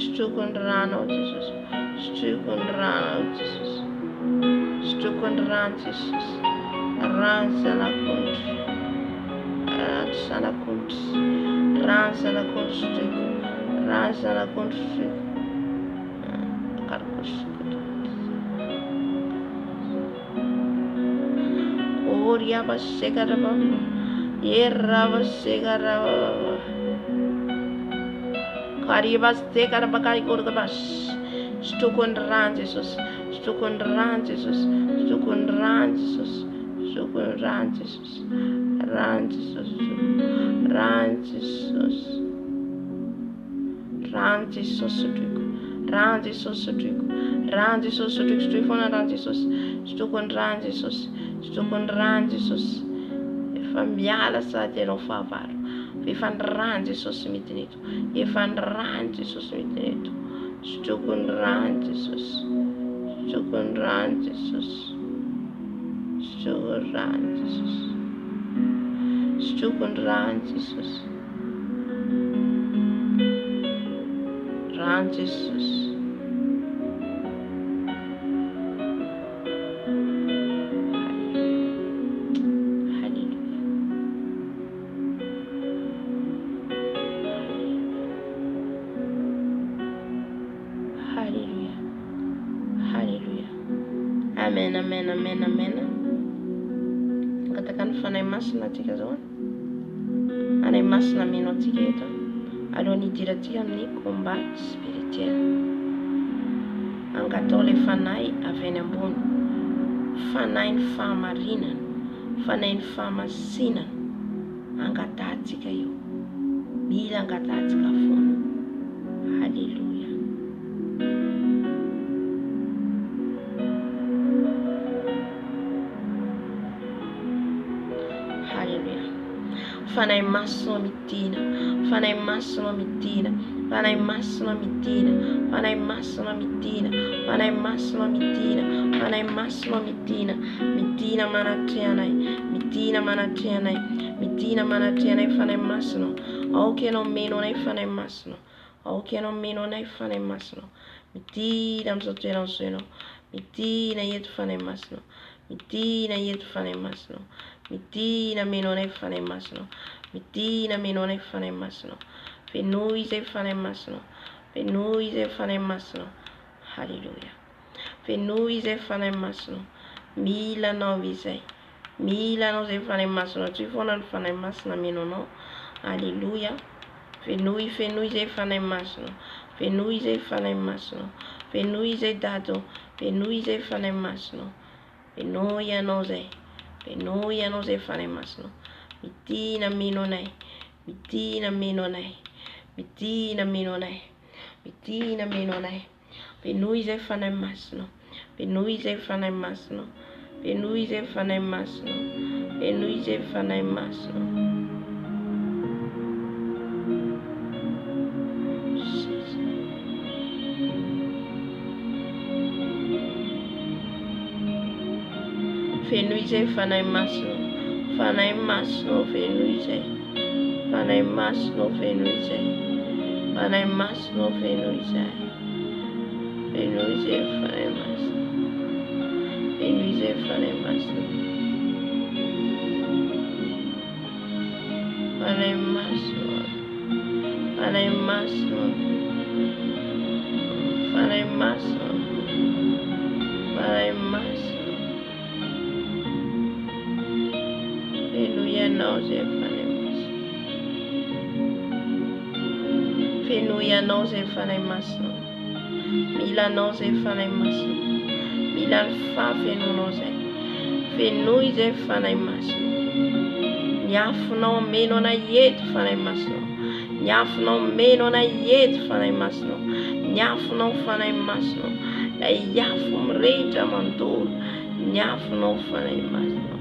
Stukun run, oh Jesus. Stukun run, oh Jesus. Stukun run, Jesus. Run, sana country. Run, sana country. Run, sana country. Run, sana country. Koria bashekaraba. Yeraba shekaraba. Karibas tekar bakari kurgabas. Stukun run, Jesus. Stukun run, Jesus. Stukun run, Jesus. Stukun run, Jesus. Run, Jesus. Run, Jesus. Run, Jesus. Run, Jesus. Run, Jesus. Stukun run, Jesus. Stukun run, Jesus. Stukun run, Jesus. Família sabe não favar. Ifan ran Jesus mitinito. Ifan ran Jesus mitinito. Stukun ran Jesus. Stukun ran Jesus. Stukun ran Jesus. Stukun ran Jesus. Ran Jesus. Amen, amen, amen, amen. Katakan fanay masina tika zao. Anay masina mino tika eto. Alohan'ny hidirantsika amin'ny combat spirituel. Angatao le fanay avy any ambony. Fanay ny fahamarinana, fanay ny fahamasinana. Angatantsika io. Mila angatantsika foana. Hallelujah. Fanay masina midina, fanay masina midina, fanay masina midina, fanay masina midina, fanay masina midina, fanay masina midina, midina manatreanay, midina manatreanay, midina manatreanay fanay masina. Aoka ianao meno anay fanay masina, aoka ianao meno anay fanay masina. Midina amin'izao toerana izao ianao, midina eto fanay masina, midina eto fanay masina. Midina meno anay fanay masina. Midina meno anay fanay masina. Fenoy izay fanay masina. Fenoy izay fanay masina. Hallelujah. Fenui ze fana masno. Mila no vise. Mila no ze fana masno. Tu fona fana masna mino no. Alléluia. Fenui ze fana masno. Fenui ze fana masno. Fenui ze dato. Fenui ze fana masno. Fenoia no ze. Fenoia no ze fana masno. Mitina mino nai. Mitina mino nai. Mitina mino nai. Mitina mino nai. Fenui ze fana masno. Fenui ze fana masno. Fenui ze fana masno. Fenui ze fana masno. Fenui ze fana masno. Fana masno. Fenui ze. Fana masno. Fenui ze. Fana masno. Fenui ze. Fenui ze fana masno. Fenui ze fana masno. Fana masno. Fana masno. Fana masno. Fana masno. Fenui no ze fana masno. Fenui no ze fana masno. Mila no ze fana masno. Mila fa fenu no ze. Fenui ze fana masno. Nyafu no meno na yet fana masno. Nyafu no meno na yet fana masno. Nyafu no fana masno. La yafu mreta mantur. Nyafu no fana masno.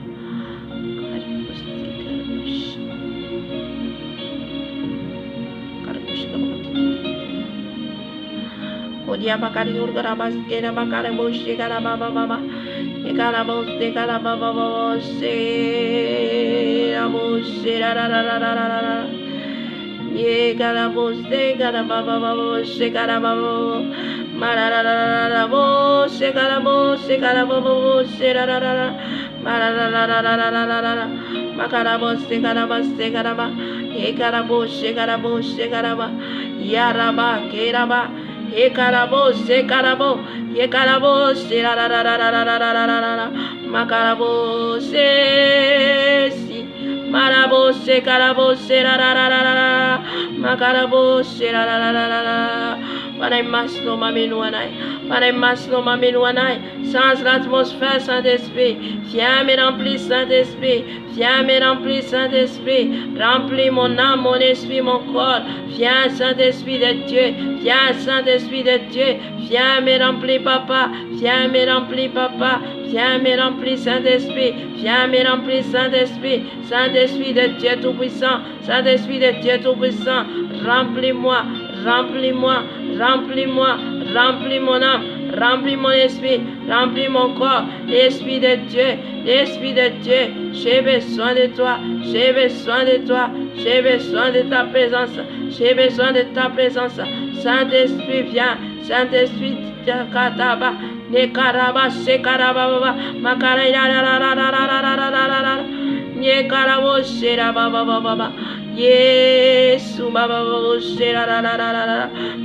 Odia bakari urgara baskera bakare boshi kara baba baba. Ekara boste kara baba baba se aboshi ra ra ra ra ra ra ra. Ye kara boste kara baba baba se kara baba. Mara ra ra ra ra bo se kara baba se ra ra ra ra. Mara ra ra ra ra ra ra ra ra. Makara boste kara baste kara ba. Ekara boshi kara ba. Yaraba keraba. Ye karabo se karabo. Ye karabo se ra ra ra ra ra ra ra ra ra ra. Makarabo se si. Marabo se karabo se ra ra ra ra ra ra. Makarabo se ra ra ra ra ra ra. Panay masno maminuanay. Panay masno maminuanay. Sans l'atmosphère Saint-Esprit. Viens me remplir Saint-Esprit. Viens me remplir Saint-Esprit. Remplis mon âme, mon esprit, mon corps. Viens Saint-Esprit de Dieu. Viens Saint-Esprit de Dieu. Viens me remplir Papa. Viens me remplir Papa. Viens me remplir Saint-Esprit. Viens me remplir Saint-Esprit. Saint-Esprit de Dieu Tout-Puissant. Saint-Esprit de Dieu Tout-Puissant. Remplis-moi. Remplis-moi. Remplis-moi. Remplis mon âme. Remplis mon esprit. Remplis mon corps. L'Esprit de Dieu. L'Esprit de Dieu. J'ai besoin de toi. J'ai besoin de toi. J'ai besoin de ta présence. J'ai besoin de ta présence. Saint-Esprit, viens. Saint-Esprit, kataba. Ne karaba, se karaba, makaraya, ne karabo, se baba. Yesu baba se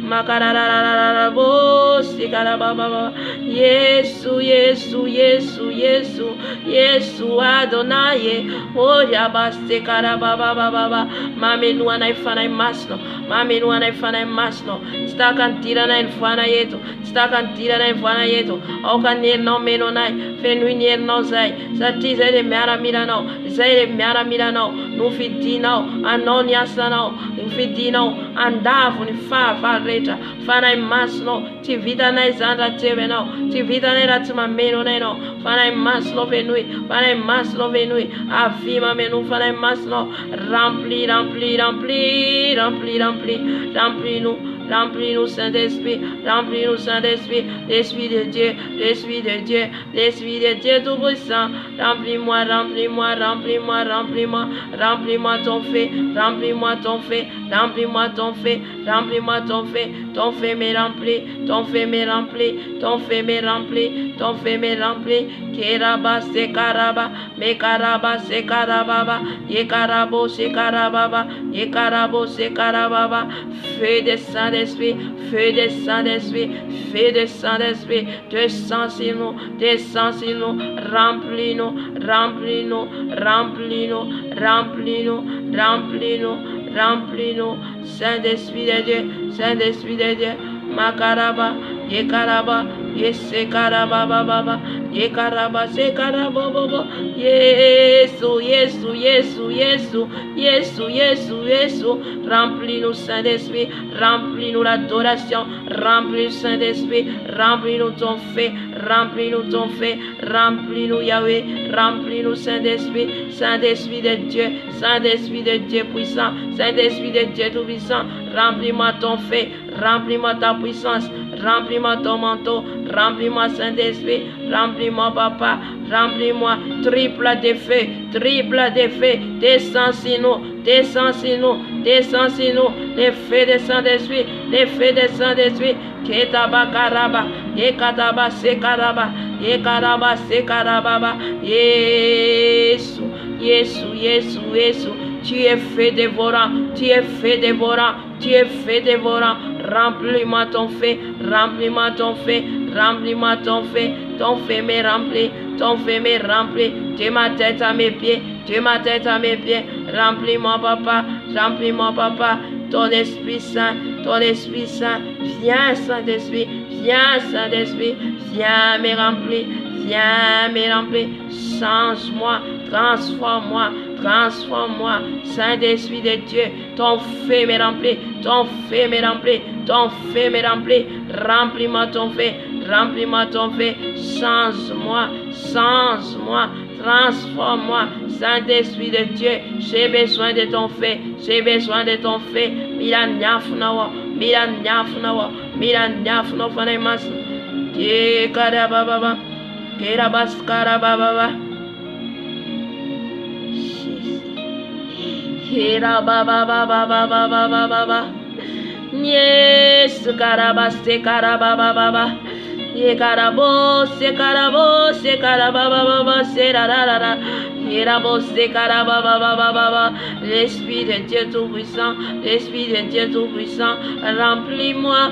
makarara bo se karaba. Yesu, Yesu, Yesu, Yesu, Yesu Adonai. Oya baste karaba baba. Mami nuana ifana imasno. Mami nuana ifana imasno. Stakantira na infana yetu. Stakantira na infana yetu. Okanir no meno nai. Fenuinir no zai. Satize de mera mirano. Zai de mera mirano. Nufidino. Anoniasano. Nufidino. Andavu ni fa reta. Fana imasno. Tivida na izanda tebe no. Tivida na ratuma meno no. Fana imasno venui. Fana imasno venui. Afima menu fana imasno. Remplis nous. Remplis-nous, Saint-Esprit. Remplis-nous, Saint-Esprit. L'Esprit de Dieu. L'Esprit de Dieu. L'Esprit de Dieu Tout-Puissant. Remplis-moi. Remplis-moi ton feu. Remplis-moi ton feu. Remplis-moi ton feu. Remplis-moi ton feu. Ton feu me remplit. Ton feu me remplit. Ton feu me remplit. Ton feu me remplit. Keraba se karaba. Me karaba se karababa. Ye karabo se karababa. Ye karabo se karababa. Feu de sang Saint-Esprit, feu des Saint-Esprit, feu des Saint-Esprit, descends sur nous, descends sur nous, remplis-nous, remplis-nous, remplis-nous, remplis-nous, remplis-nous, remplis-nous, Saint-Esprit de Dieu, Saint-Esprit de Dieu, Makaraba, Yekaraba, Yesekaraba, Baba, Yekaraba, Sekaraba, Baba, Yesu, Yesu, Yesu, Yesu, Yesu, Yesu, Yesu, remplis-nous, Saint-Esprit, remplis-nous l'adoration, remplis Saint-Esprit, remplis-nous ton feu, remplis-nous ton feu, remplis-nous Yahweh, remplis-nous Saint-Esprit, Saint-Esprit de Dieu, Saint-Esprit de Dieu puissant, Saint-Esprit de Dieu tout-puissant, remplis-moi ton feu, remplis-moi ta puissance, remplis-moi ton manteau, remplis-moi Saint-Esprit, remplis-moi Papa, remplis-moi, triple de feu, descends sur nous, descends sur nous, descends sur nous, les feux de Saint-Esprit, les feux de Saint-Esprit, Ketaba Karaba, Yekataba Sekaraba, Yekaraba Sekaraba, Yesu, Yesu, Yesu, Yesu, tu es fait dévorant, tu es fait dévorant, tu es fait dévorant, remplis-moi ton feu, remplis-moi ton feu, remplis-moi ton feu me remplit, ton feu me remplit, de ma tête à mes pieds, de ma tête à mes pieds, remplis-moi Papa, ton Esprit Saint, viens Saint-Esprit, viens Saint-Esprit, viens me remplir, change-moi, transforme-moi, Saint-Esprit de Dieu, ton feu me remplit, remplis-moi ton feu, change-moi, transforme-moi, Saint-Esprit de Dieu, j'ai besoin de ton feu, Milan nyafnawa, fanemas, Karababa, Kerabas Karababa. Yes, Karabas, Karababa, Yekarabo, Sekarababa, Serarara, Yerabo, Sekarababa, l'Esprit de Dieu tout-puissant, l'Esprit de Dieu tout-puissant, remplis-moi,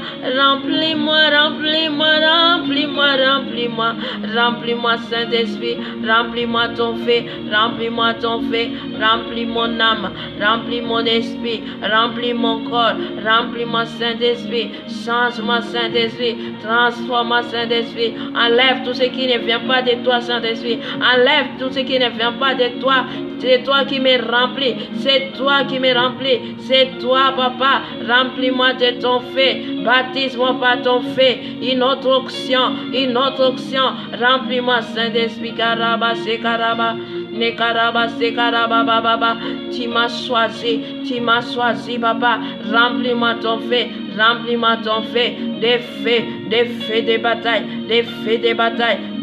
Saint-Esprit, remplis-moi ton feu, remplis mon âme, remplis mon esprit, remplis mon corps, remplis-moi Saint-Esprit, change-moi Saint-Esprit, transforme-moi Saint-Esprit, enlève tout ce qui ne vient pas de toi Saint-Esprit, enlève tout ce qui ne vient pas de toi, c'est toi qui me remplis, c'est toi Papa, remplis-moi de ton feu, baptise-moi par ton feu, une autre onction, remplis-moi Saint-Esprit, Karaba, Sekaraba, Nekaraba, Sekaraba, Baba, tu m'as choisi, Papa, remplis-moi ton feu, des feux de bataille,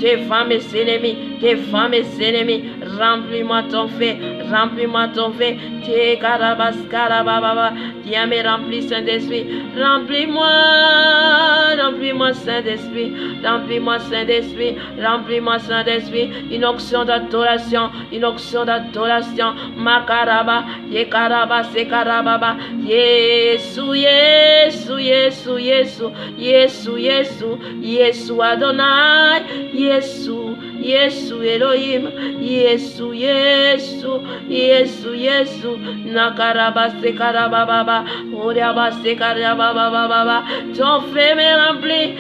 devant mes ennemis, remplis-moi ton feu, te Karabas, Karababa, viens me remplir Saint-Esprit, remplis-moi Saint-Esprit, une onction d'adoration, Makaraba, Yekaraba, Sekarababa, Yesu Adonai, Yesu Elohim, Yesu, Nakaraba, Sekarababa, Oriaba, Sekarababa, ton feu me remplit,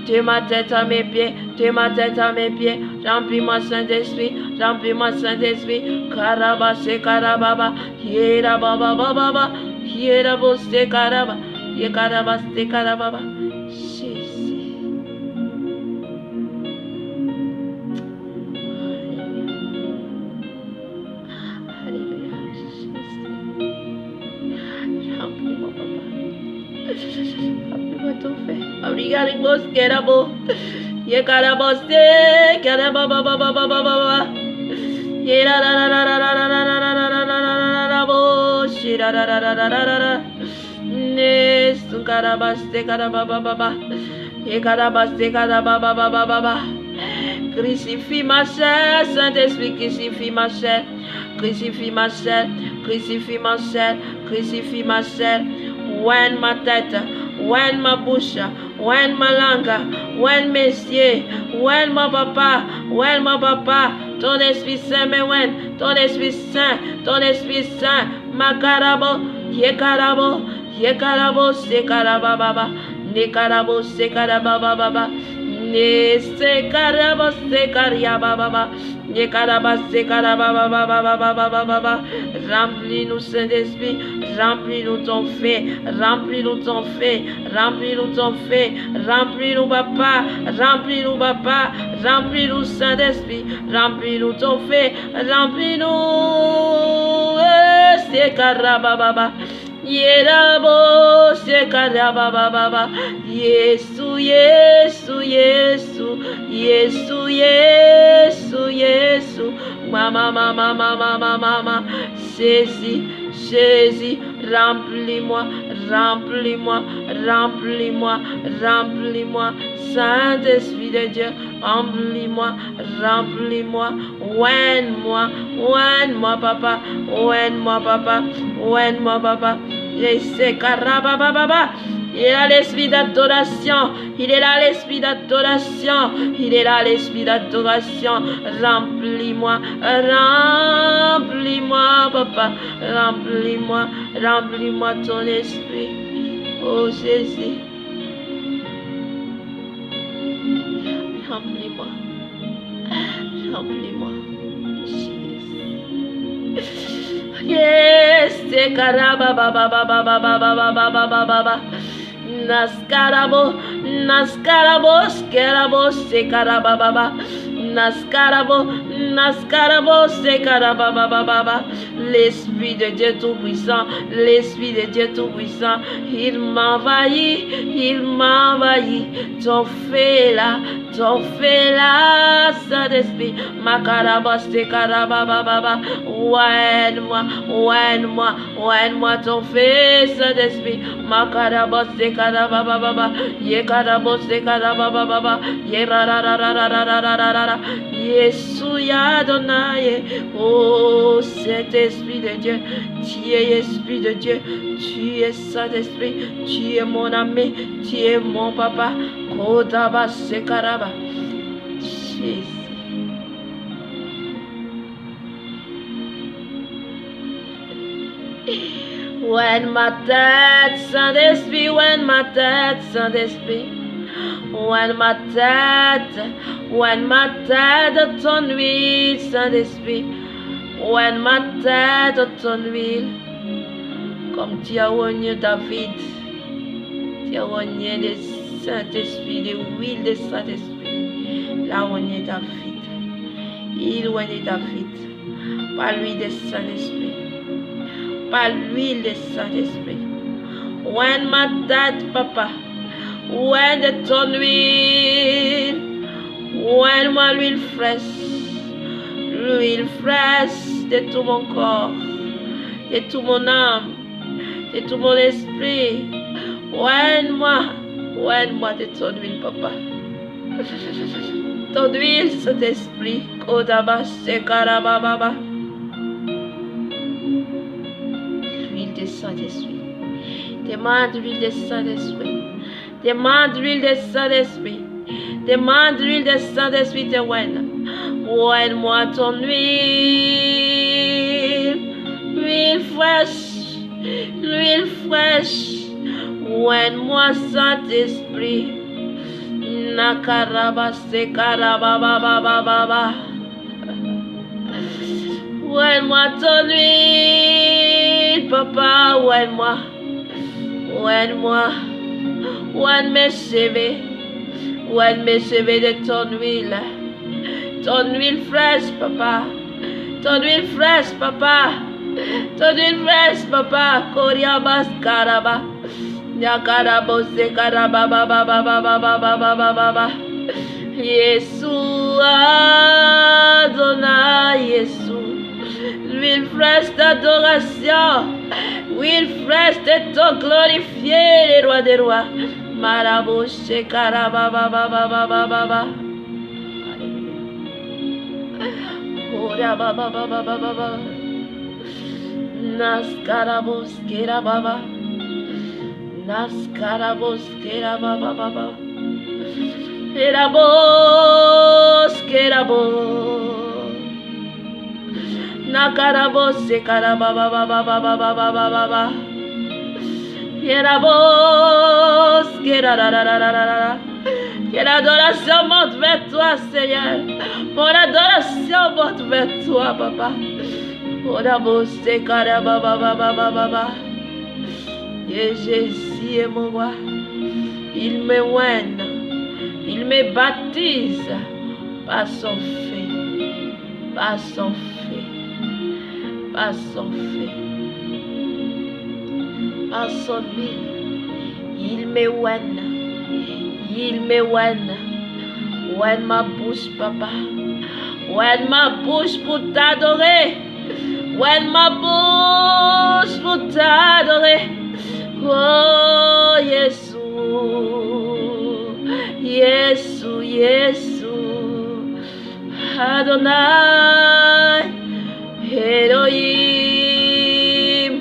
de ma tête à mes pieds, remplis-moi Saint-Esprit, Karaba, Sekarababa, Yerababa, Yerabo, Sekaraba, Yekaraba, Sekarababa, Abrigaribos, Kerabo, Yekarabos, Kerababa, Yerararararararararararararabo, Shirararararararara, Nesu Karabas, Karababa, Yekarabas, Karababa, Crucifie ma chair, Saint-Esprit, crucifie ma chair. Crucifie ma chair, crucifie ma chair, crucifie ma chair. Ouvre ma tête, ouvre ma bouche, ouvre ma langue, ouvre mes yeux, ouvre mon papa, ouvre mon papa. Ton Esprit Saint me ouvre, ton Esprit Saint, ton Esprit Saint. Makarabo, yekarabo, yekarabo, sekarababa, nekarabo, sekarababa, ne sekarabo, sekarababa. Remplis-nous, Saint-Esprit, remplis-nous ton feu, remplis-nous ton feu, remplis-nous ton feu, remplis-nous, papa, remplis-nous, papa, remplis-nous, Saint-Esprit, remplis-nous ton feu, remplis-nous, c'est carababa. Yerabo sekarababa Yesu Yesu Yesu Yesu Yesu Yesu mama mama mama mama saisis Jésus remplis-moi remplis-moi remplis-moi remplis-moi Saint-Esprit de Dieu remplis-moi remplis-moi ouvre-moi ouvre-moi papa ouvre-moi papa ouvre-moi papa. Il est là l'esprit d'adoration. Il est là l'esprit d'adoration. Il est là l'esprit d'adoration. Remplis-moi. Remplis-moi, papa. Remplis-moi. Remplis-moi ton esprit. Oh Jésus. Remplis-moi. Remplis-moi. Yes, te karaba ba ba ba ba ba ba ba ba ba ba ba ba ba. Nascarabo, nascarabo, scarabo, se karaba ba ba. Nascarabo, nascarabo, se karaba ba ba ba ba. L'esprit de Dieu tout-puissant, l'esprit de Dieu tout-puissant, il m'envahit, ton feu là, Saint-Esprit, ma carabas, te caraba ba ba ba. Ouvre-moi ton feu, Saint-Esprit, ma carabas, te caraba ba ba ba. Ye carabos, te caraba ba ba ba. Ye ra ra ra ra ra ra ra ra ra ra. Yesu ya Adonai, oh Saint-Esprit de Dieu, tu es Esprit de Dieu, tu es Saint-Esprit, tu es mon ami, tu es mon papa, Kodaba Sekaraba, Jésus. Ouvre ma tête, Saint-Esprit, ouvre ma tête, Saint-Esprit. Ouvre ma tête de ton huile, Saint-Esprit. Ouvre ma tête de ton huile. Comme tu as oigné David, tu as oigné le Saint-Esprit, de l'huile de Saint-Esprit. Là, oigné David. Il oigné David. Par l'huile de Saint-Esprit. Par l'huile de Saint-Esprit. Ouvre ma tête, papa. Ouvre de ton huile. Ouvre-moi l'huile fraîche de tout mon corps, de tout mon âme, de tout mon esprit. Ouvre-moi de ton huile, papa. Ton huile, cet esprit. Kodaba sekarababa. L'huile de Saint-Esprit. Demande l'huile de Saint-Esprit. Demande l'huile de Saint-Esprit. Demande l'huile de Saint-Esprit te ouvre. Ouvre-moi ton huile. L'huile fraîche. Ouvre-moi Saint-Esprit. Nakaraba sekarababa. Ouvre-moi ton huile, papa. Ouvre-moi. Ouvre mes cheveux. Ouvre mes cheveux de ton huile. Ton huile fraîche, papa. Ton huile fraîche, papa. Ton huile fraîche, papa. Koriabas karaba. Yakarabo sekaraba baba. Yesu Adonai, Yesu. L'huile fraîche d'adoration. L'huile fraîche de ton glorifié, les rois des rois. Marabo sekaraba baba. Ora baba baba baba baba. Naskarabos kera baba. Naskarabos kera baba baba. Kerabos kerabos. Nakarabos sekara baba baba baba baba baba. Kerabos kera la la la la la la. Que l'adoration monte vers toi, Seigneur. Mon adoration monte vers toi, papa. Et Jésus est mon roi. Il me oigne. Il me baptise par son feu. Par son feu. Par son feu. Par son huile. Il me oigne. Il me oigne. Oigne ma bouche, papa. Oigne ma bouche pour t'adorer. Oigne ma bouche pour t'adorer. Oh, Jésus. Jésus, Jésus. Adonai. Elohim.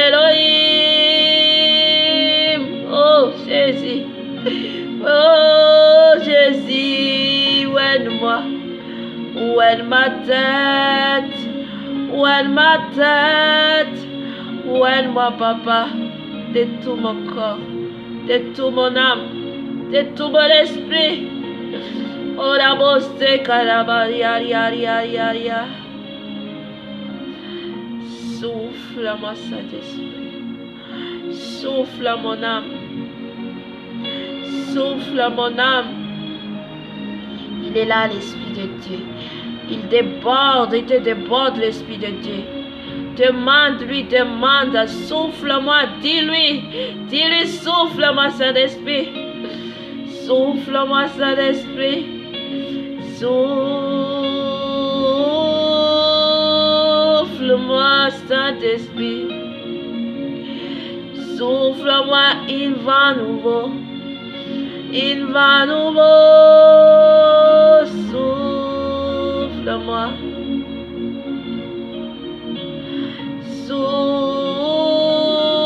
Elohim. Oh, Jésus. Oh Jésus, oigne-moi, oigne ma tête, oigne ma tête, oigne-moi papa, de tout mon corps, de tout mon âme, de tout mon esprit. Oh la bosse carabaria. Souffle à moi Saint-Esprit, souffle à mon âme. Souffle à mon âme. Il est là, l'Esprit de Dieu. Il déborde, il te déborde, l'Esprit de Dieu. Demande-lui, demande, souffle-moi, dis-lui, souffle-moi, Saint-Esprit. Souffle-moi, Saint-Esprit. Souffle-moi, Saint-Esprit. Souffle-moi, il va nouveau. Il va nouveau, souffle-moi,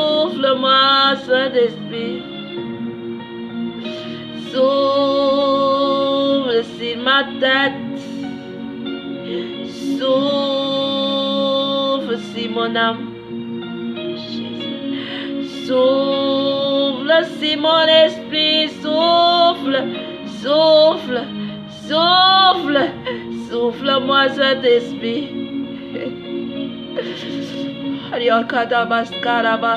souffle-moi, Saint-Esprit, souffle sur ma tête, souffle sur mon âme, souffle sur mon esprit, souffle, souffle, souffle, souffle-moi Saint-Esprit. Ariakadabas karaba,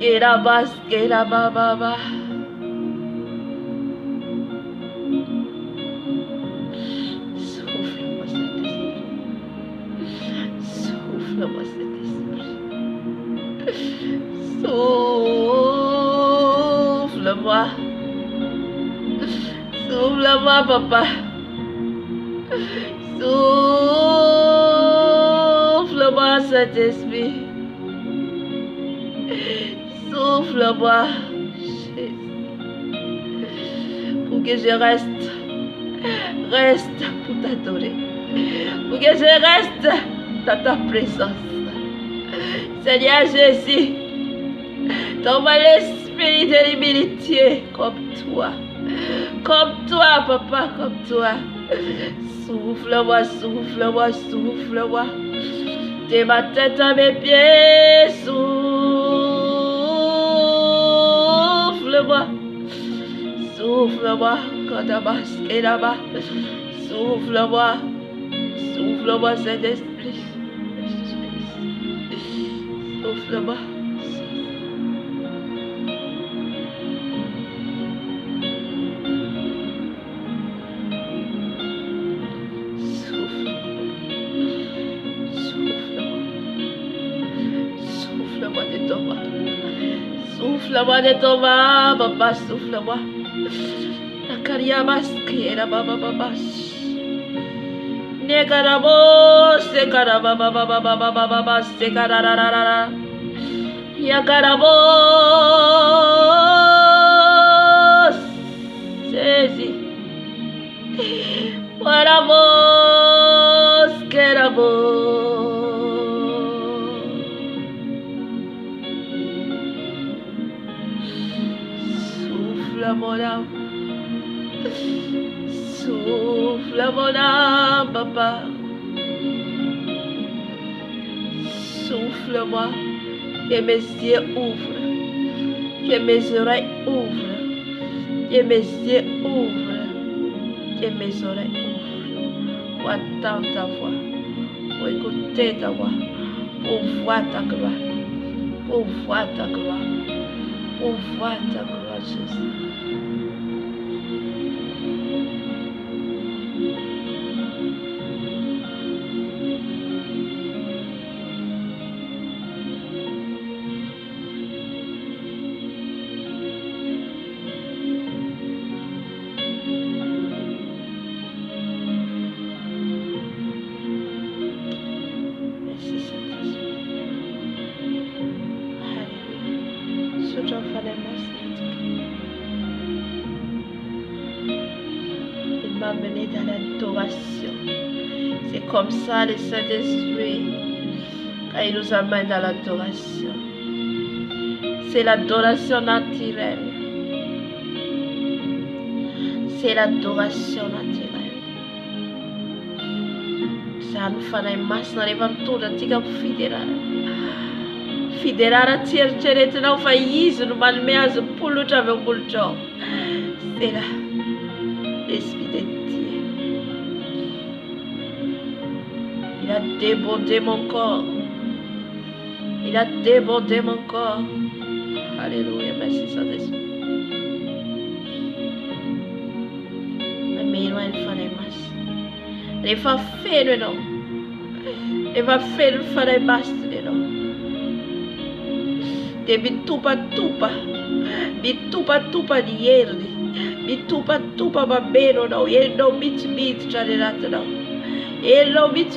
kerabas kerababa. Souffle-moi Saint-Esprit. Souffle-moi Saint-Esprit. Souffle-moi. Souffle-moi, papa. Souffle-moi, Saint-Esprit. Souffle-moi, Jésus. Pour que je reste pour t'adorer. Pour que je reste dans ta présence. Seigneur Jésus, donne-moi l'esprit de l'humilité comme toi. Comme toi, papa, comme toi. Souffle-moi, souffle-moi, souffle-moi. De ma tête à mes pieds, souffle-moi. Souffle-moi, quand ta masque est là-bas. Souffle-moi, souffle-moi, Saint-Esprit. Souffle-moi. Souffle-moi de ton bas. Souffle-moi de ton bas, papa, souffle-moi. La carrière masque est là-bas, papa. Negarabos, sekarababababababababas, sekarararara. Yagarabos, Jésus. Voilà mon âme. Souffle mon âme, papa. Souffle-moi. Que mes yeux ouvrent. Que mes oreilles ouvrent. Que mes yeux ouvrent. Que mes oreilles ouvrent. Pour attendre ta voix. Pour écouter ta voix. Pour voir ta gloire. Pour voir ta gloire. Pour voir ta gloire, Jésus. Il m'a mené dans l'adoration. C'est comme ça le Saint-Esprit, quand il nous amène dans l'adoration. C'est l'adoration naturelle. C'est l'adoration naturelle. Ça nous fait une masse dans l'éventure, tika fidèle. Fidèle tire não faz no malmeaz pulo chave pulcho. C'est là l'esprit de Dieu. Il a débordé mon corps. Il a débordé mon corps. Alléluia, merci Saint-Esprit. Mais il va faire des masses. Il va faire non. Il va faire des masses non. De bitupa di yerdi, bitupa babero no, ele no bit chaderata no, ele no bit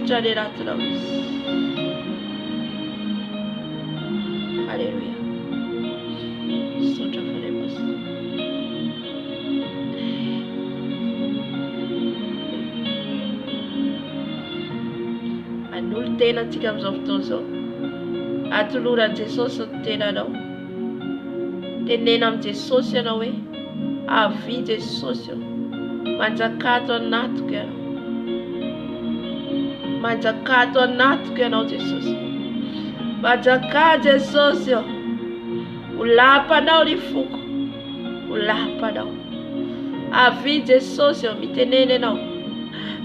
chaderata no. Alléluia. Sotra faremos. Anul tena tigams of tozo. Atulura Jesus tena no. Tenenam Jesus no we. A vie Jesus. Manjakato natke. Manjakato natke no Jesus. Manjaka Jesus. Ulapa na ulifuku. Ulapa na. A vie Jesus mitenene no.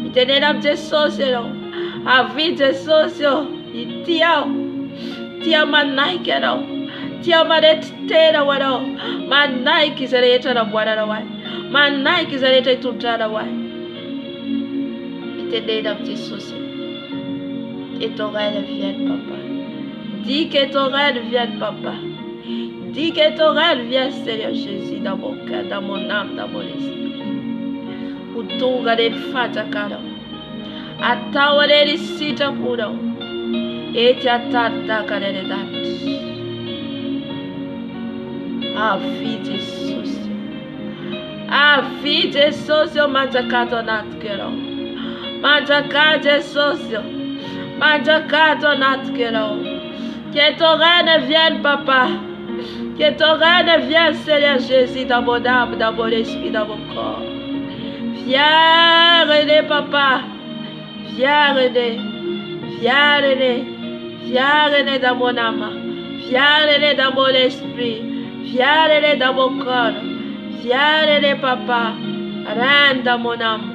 Mitenenam Jesus no. A vie Jesus itiao. Tia manaike no. Tia manetera wano. Manaike zaleta na bwana na wai. Manaike zaleta itutana wai. Itenena Jesus. Et ton règne vienne, papa. Dis que ton règne vienne, papa. Dis que ton règne vienne, Seigneur Jésus, dans mon cœur, dans mon âme, dans mon esprit. Utunga del fata kado. Atawa del sita kudo. Et atata kadele dat. Ah, vie Jesus. Ah, vie Jesus, manjakato natkero. Manjakato Jesus. Manjakato natkero. Que ton règne vienne, papa. Que ton règne vienne, Seigneur Jésus, dans mon âme, dans mon esprit, dans mon corps. Viens, René, papa. Viens, René. Viens, René. Viens, René, dans mon âme. Viens, René, dans mon esprit. Viens, René, dans mon corps. Viens, René, papa. Règne dans mon âme.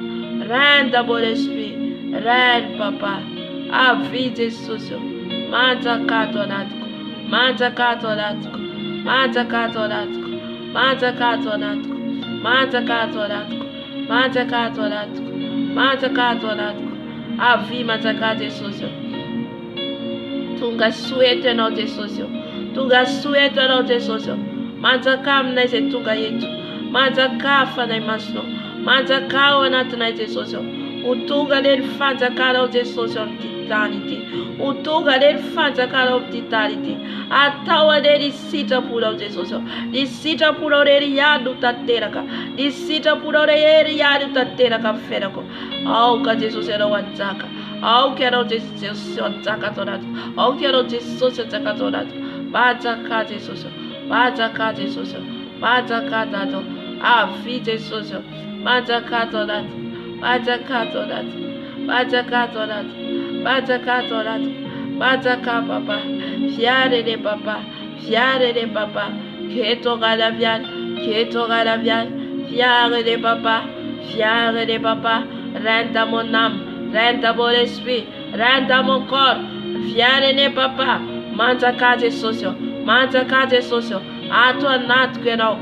Règne dans mon esprit. Règne, papa. Ah, vie de Jésus. Manjakato natko. Manjakato natko. Manjakato natko. Manjakato natko. Manjakato natko. Manjakato natko. Manjakato natko. Ah, vie manjakato Jesus. Tunga suete no Jesus. Tunga suete no Jesus. Manjakam na se tunga yetu. Manjakafa na imasno. Manjakawa na tuna Jesus. Utunga del fanta karo Jesus titanity. Utunga del fanta karo titanity. Atawa del sita pura Jesus. Di sita pura del yadu tateraka. Di sita pura del yadu tateraka ferako. Au ka Jesus era wanzaka. Au quero Jesus wanzaka tonato. Au quero Jesus wanzaka tonato. Bajaka Jesus. Bajaka Jesus. Bajaka dato. Avi Jesus. Mantakatorat. Mantakatorat. Mantakatorat. Mantakatorat. Mantaka papa. Fiare de papa. Fiare de papa. Keto galavian. Keto galavian. Fiare de papa. Fiare de papa. Renta mon âme. Renta mon esprit. Renta mon corps. Fiare de papa. Mantakate socio. Mantakate socio. Ato anat kenao.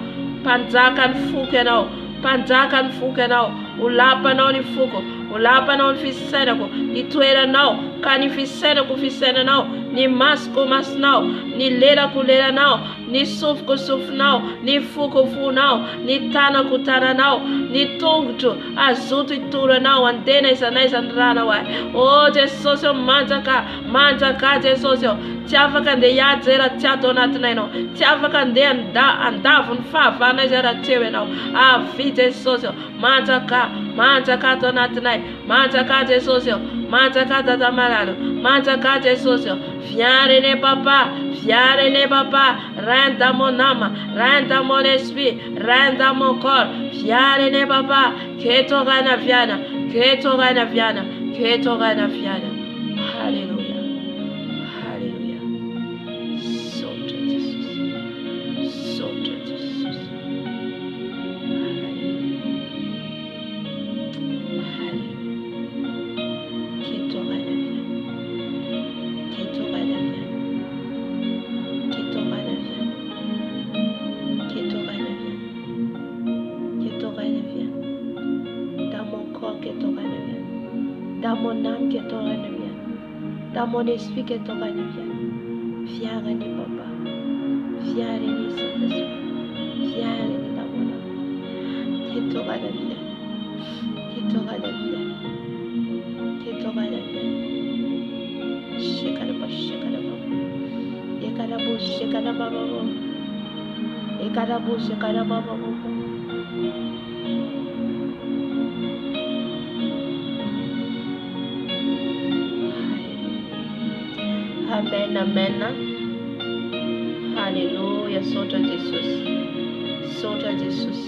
Pantakan fukenao. Pantakan fukenao. Ulapa no ni fuko. Ulapa no fisena ko. Ituera nao. Kani fisena ko fisena nao. Ni masko mas nao. Ni lera ku lera nao. Ni suf ko suf nao. Ni fuko fu nao. Ni tana ku tana nao. Ni tungtu. Azutu itura nao. Antena isa ndrana wa. Oh Jesus mantaka. Mantaka Jesus. Tiava kande ya zera tiato natineno. Tiava kande andavun fa na zera tewe nao. Avi Jesus. Mantaka. Mantaka to natinai. Mantaka Jesus. Mantaka tatamalano. Mantaka Jesus. Fiare ne papa. Fiare ne papa. Renda mon âme. Renda mon esprit. Renda mon corps. Fiare ne papa. Keto gana viana. Keto gana viana. Keto gana viana. Hallelujah. Hallelujah. So to Jesus. So to Jesus. Dans mon âme qui t'aura vient, dans mon esprit qui t'aura vient, fière de papa, fière de Saint-Esprit, fière de dans mon âme, qui t'aura vient, qui t'aura vient, qui t'aura vient. Shekaraba, shekaraba, ekarabo, shekaraba, ekarabo, shekaraba. Amen, amen. Hallelujah. Solta Jesus. Solta Jesus.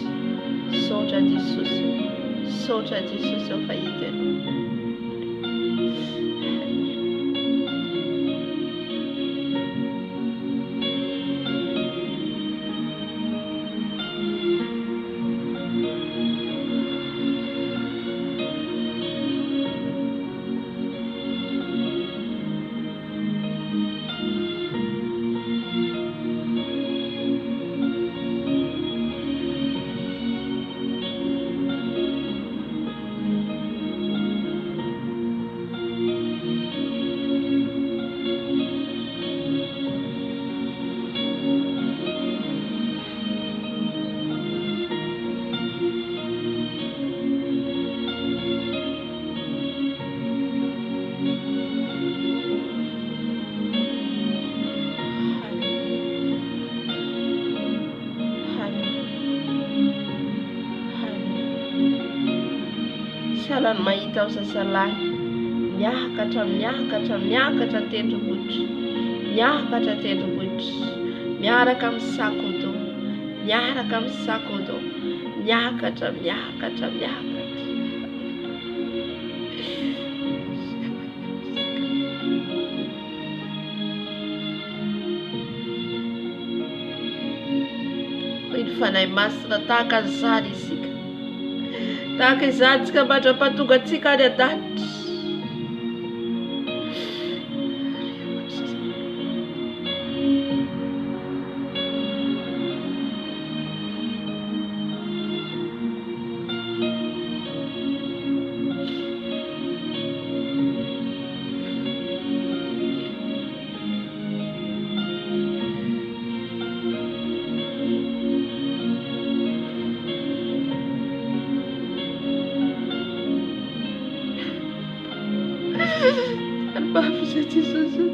Solta Jesus. Solta Jesus of Aiden. Salan mahita sa salahy miakatra tendrombohitra miakatra tendrombohitra miaraka amin'ny sakodo miaraka amin'ny sakodo miakatra fanahy masina tahaka izany isika tahaka izany tsika mandrapahatonga antsika any an-danitra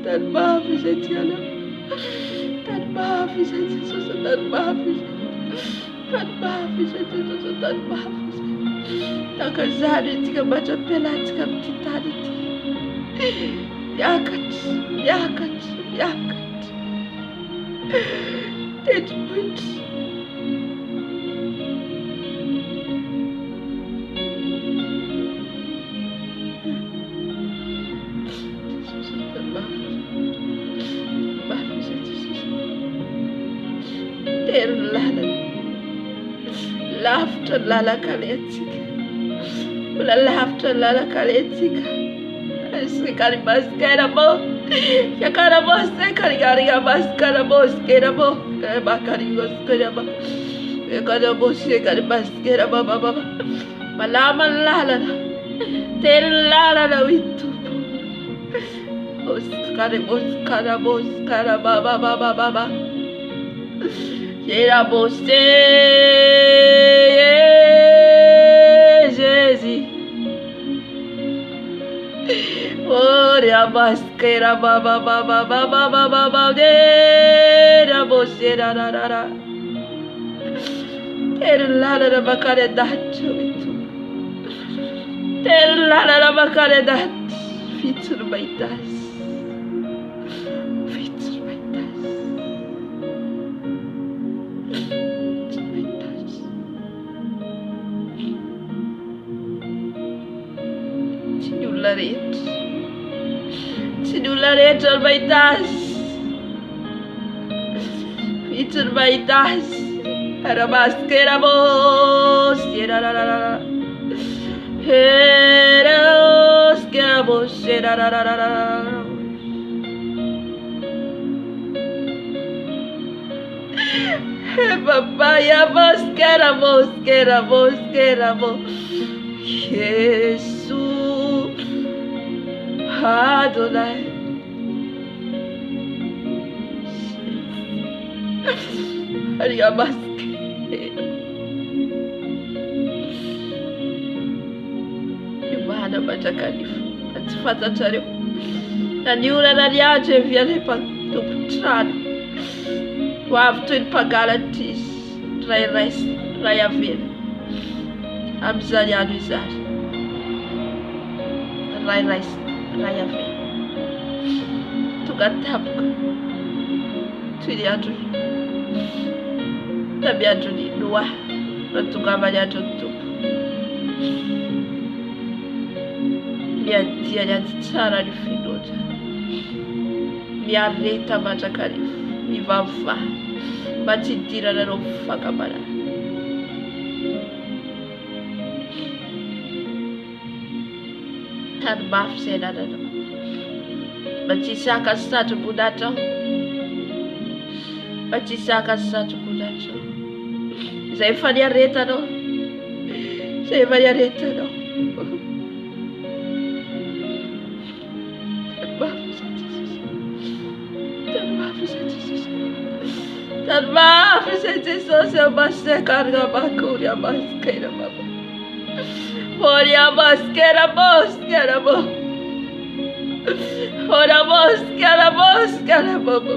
Tan maafis het Jana. Tan maafis het Jesus. Tan maafis. Tan maafis het Jesus. Tan maafis. Takazari tika baca pelat tika kitari. Yakat. Dit moet. laughter lala kaletika. Ula laughter lala kaletika. Sekali baskera bo. Yakara bo sekali gariga baskera bo skera bo. Bakari goskera bo. Yakara bo sekali baskera bo baba. Malama lala. Ter lala na witu. Oskara baba baba baba. Jera boste Jésus. Ora baskera baba baba baba baba de boste ra ra ra ra. Ter lala na bakare dacho witu. Ter lala na bakare dat. Fitur baitas. Sidularet albaitas. Fitur baitas. Arabaskera bos. Yerararara. Heraskera bos. Yerararara. Papaya baskera boskera boskera bo. Jesus Adonai. Aria baskera. Imana batakalifu. Atifata tarefu. Naniura naniaje viale pa tuptrano. Waftuin pagalatis. Rai rais. Rai avir. Abzari aduzari. Rai rais. Rai avir. Tugatapka. Tuli aduri. Tabi aduri. Dua. Natugabali adutu. Mia dia ya tsara lifidoja. Mia reta matakalifu. Mi vava. Batitira na rofa kabara. Tan baf seda da. Batisaka satu budato. Batisaka satu budato. Saya faria reta no. Saya faria reta no. Tan baf sete sosya basse karga bakuria baskera baba. Horia baskera boskera bo. Hora boskera boskera baba.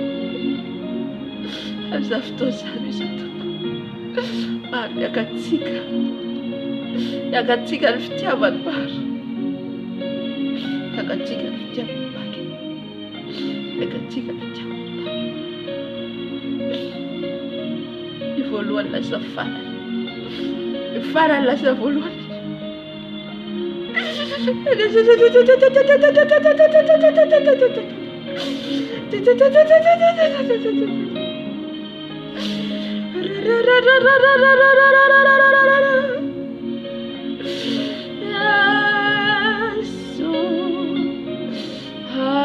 Azafto sarisatu. Bar yakatsika liftia bar. Yakatsika liftia bar. Yakatsika liftia bar. Evoluan la safana. Fara la savoluan.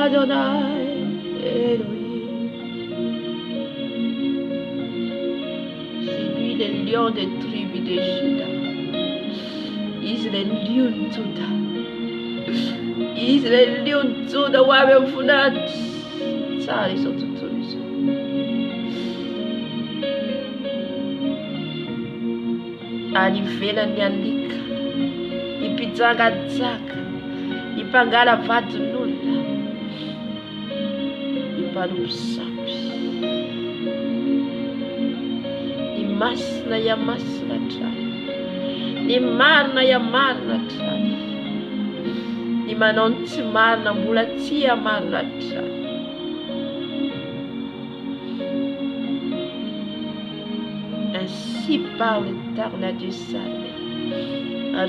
Adonai Elohim. C'est lui le lion des tribus de Juda. Israël lion Juda. Israël lion Juda wabe mfunat. Sari sotutulizo. Alivela niandika. Ipitsaga tsaka. Ipangala vatu nula. Iparusapi. Masna ya masna trai. Ni marna ya marna trai. Ni manonti marna mulatia marna trai. Ainsi parle l'Éternel du salut.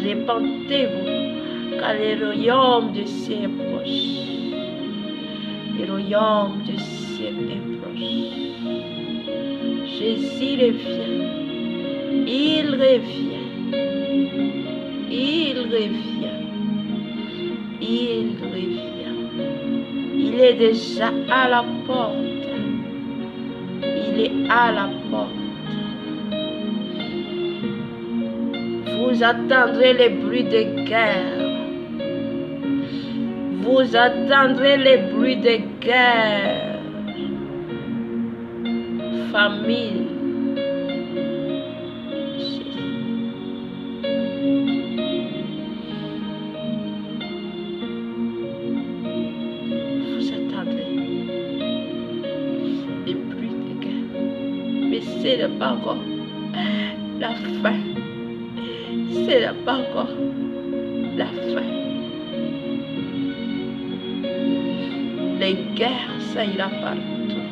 Répentez-vous, car le royaume de Dieu est proche. Le royaume de Dieu est proche. Jésus revient. Il revient. Il revient. Il revient. Il est déjà à la porte. Il est à la porte. Vous attendrez les bruits de guerre. Vous attendrez les bruits de guerre. Famille. Vous attendrez les bruits de guerre. Mais ce n'est pas encore la fin. Ce n'est pas encore la fin. Les guerres, ça ira partout.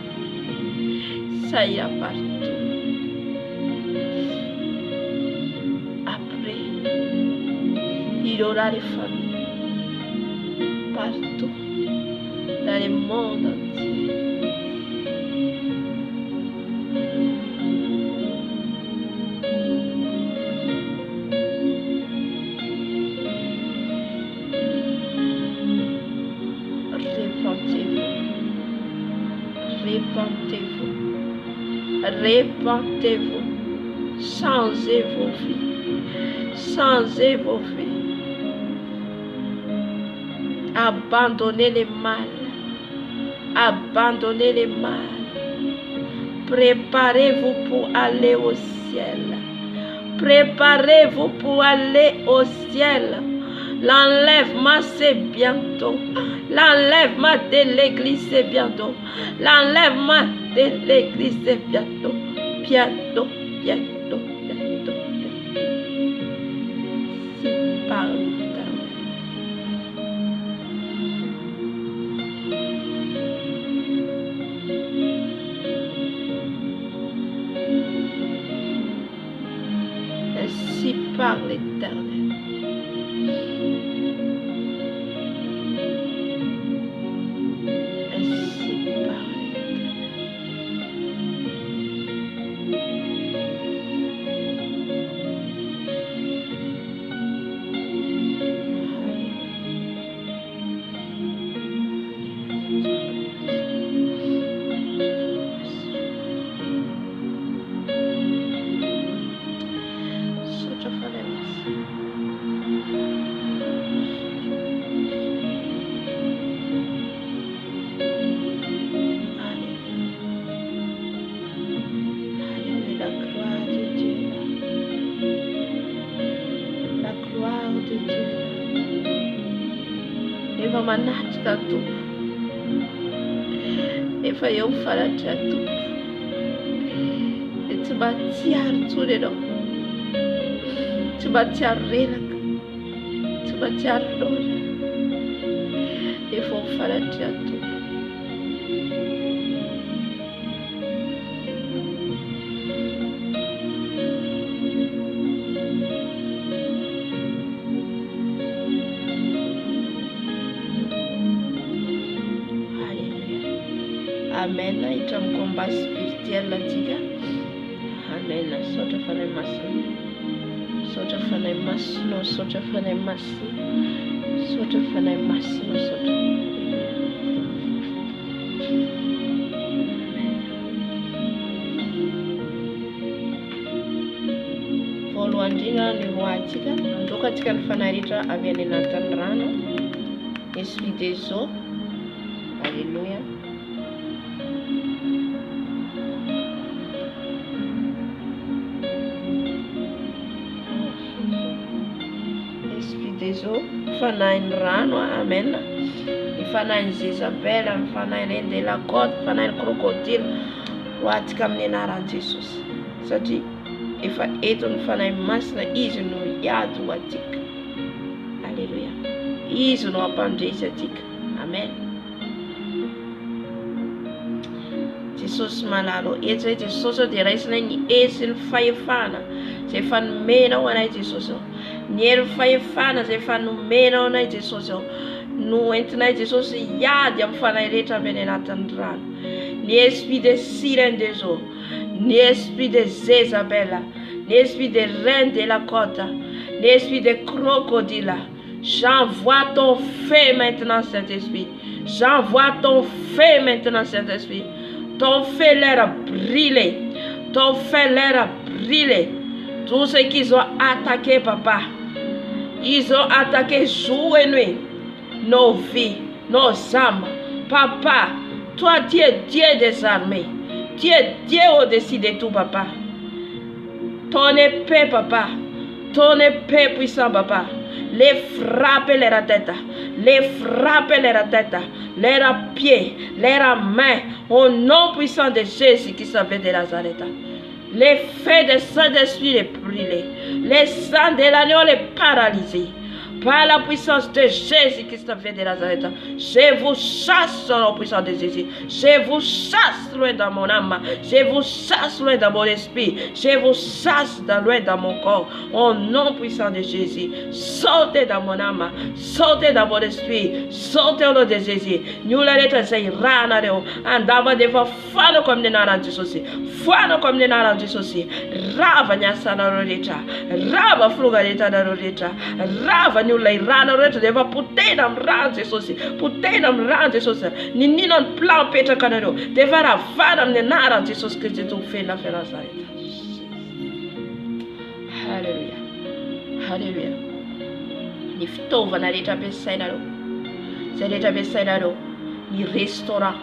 Ça ira partout. Après, il y aura des familles partout dans le monde entier. Répentez-vous. Répentez-vous. Changez vos vies. Changez vos vies. Abandonnez le mal. Abandonnez le mal. Préparez-vous pour aller au ciel. Préparez-vous pour aller au ciel. L'enlèvement, c'est bientôt. L'enlèvement de l'église, c'est bientôt. L'enlèvement de l'église, c'est bientôt. Bientôt, bientôt, bientôt, bientôt. Si par l'Éternel. Ainsi par l'Éternel. Manata tu efa eu falatia tu tu batiar tu dedo tu batiar relak tu batiar dora efa falatia tu Amen. Itra combat spirituel tika. Amen. Sotra fanay masino. Sotra fanay masino. Sotra fanay masino. Sotra fanay masino. Sotra. Voalohany ny hoatika. Androka tika ny fanaritra avy any anatin'ny rano. Esprit des eaux. Alléluia. Fanahy ny rano, amen. Ifanahy ny Jezabela, ifanahy ny de la côte, ifanahy ny crocodile, hoatika amin'ny anaran'i Jesosy. Satria efa eto ny fanahy masina, izy no hiady ho atika. Alléluia. Izy no ampandresy atika. Amen. Jesosy malalo eto zay Jesosy dia raisina ny esy ny fahefana zay efa nomenao anay Jesosy. Ny hery fahefana zay efa nomenao anay Jesosy. No entinay Jesosy hiady amin'ny fanahy rehetra avy any anatin'ny rano. Ny esprit de sirène des eaux, ny esprit de Jezabel, l'esprit des reines de la côte, l'esprit des crocodiles. J'envoie ton feu maintenant, Saint-Esprit. J'envoie ton feu maintenant, Saint-Esprit. Ton feu leur a brûlé. Ton feu leur a brûlé. Tous ceux qui ont attaqué, papa, ils ont attaqué jour et nuit nos vies, nos âmes. Papa, toi, tu es Dieu des armées. Tu es Dieu au-dessus de tout, papa. Ton épée, papa. Ton épée puissant, papa. Les frapper leur tête. Les frapper leur tête. Leurs pieds, leurs mains. Au nom puissant de Jésus qui s'appelle de Nazareth. Les feux de Saint-Esprit les brûler. Les sangs de l'agneau les paralyser. Par la puissance de Jésus qui s'appelle de Nazareth. Je vous chasse dans la puissance de Jésus. Je vous chasse loin dans mon âme. Je vous chasse loin dans mon esprit. Je vous chasse loin dans mon corps. Au nom puissant de Jésus. Sortez dans mon âme. Sortez dans mon esprit. Sortez au nom de Jésus. Nous la lettre c'est ranareo. Andava deva fano comme des naranjis aussi. Fano comme des naranjis aussi. Rava nyasana rolecha. Rava fruga leta da rolecha. Rava lei rana rete deva putena mranze sosi putena mranze sosi nini non plan petra kanero deva ravana amne nara Jesus Christ tu fena fena saita. Hallelujah, hallelujah. Ni fitova na leta besainaro se leta besainaro ni restaurant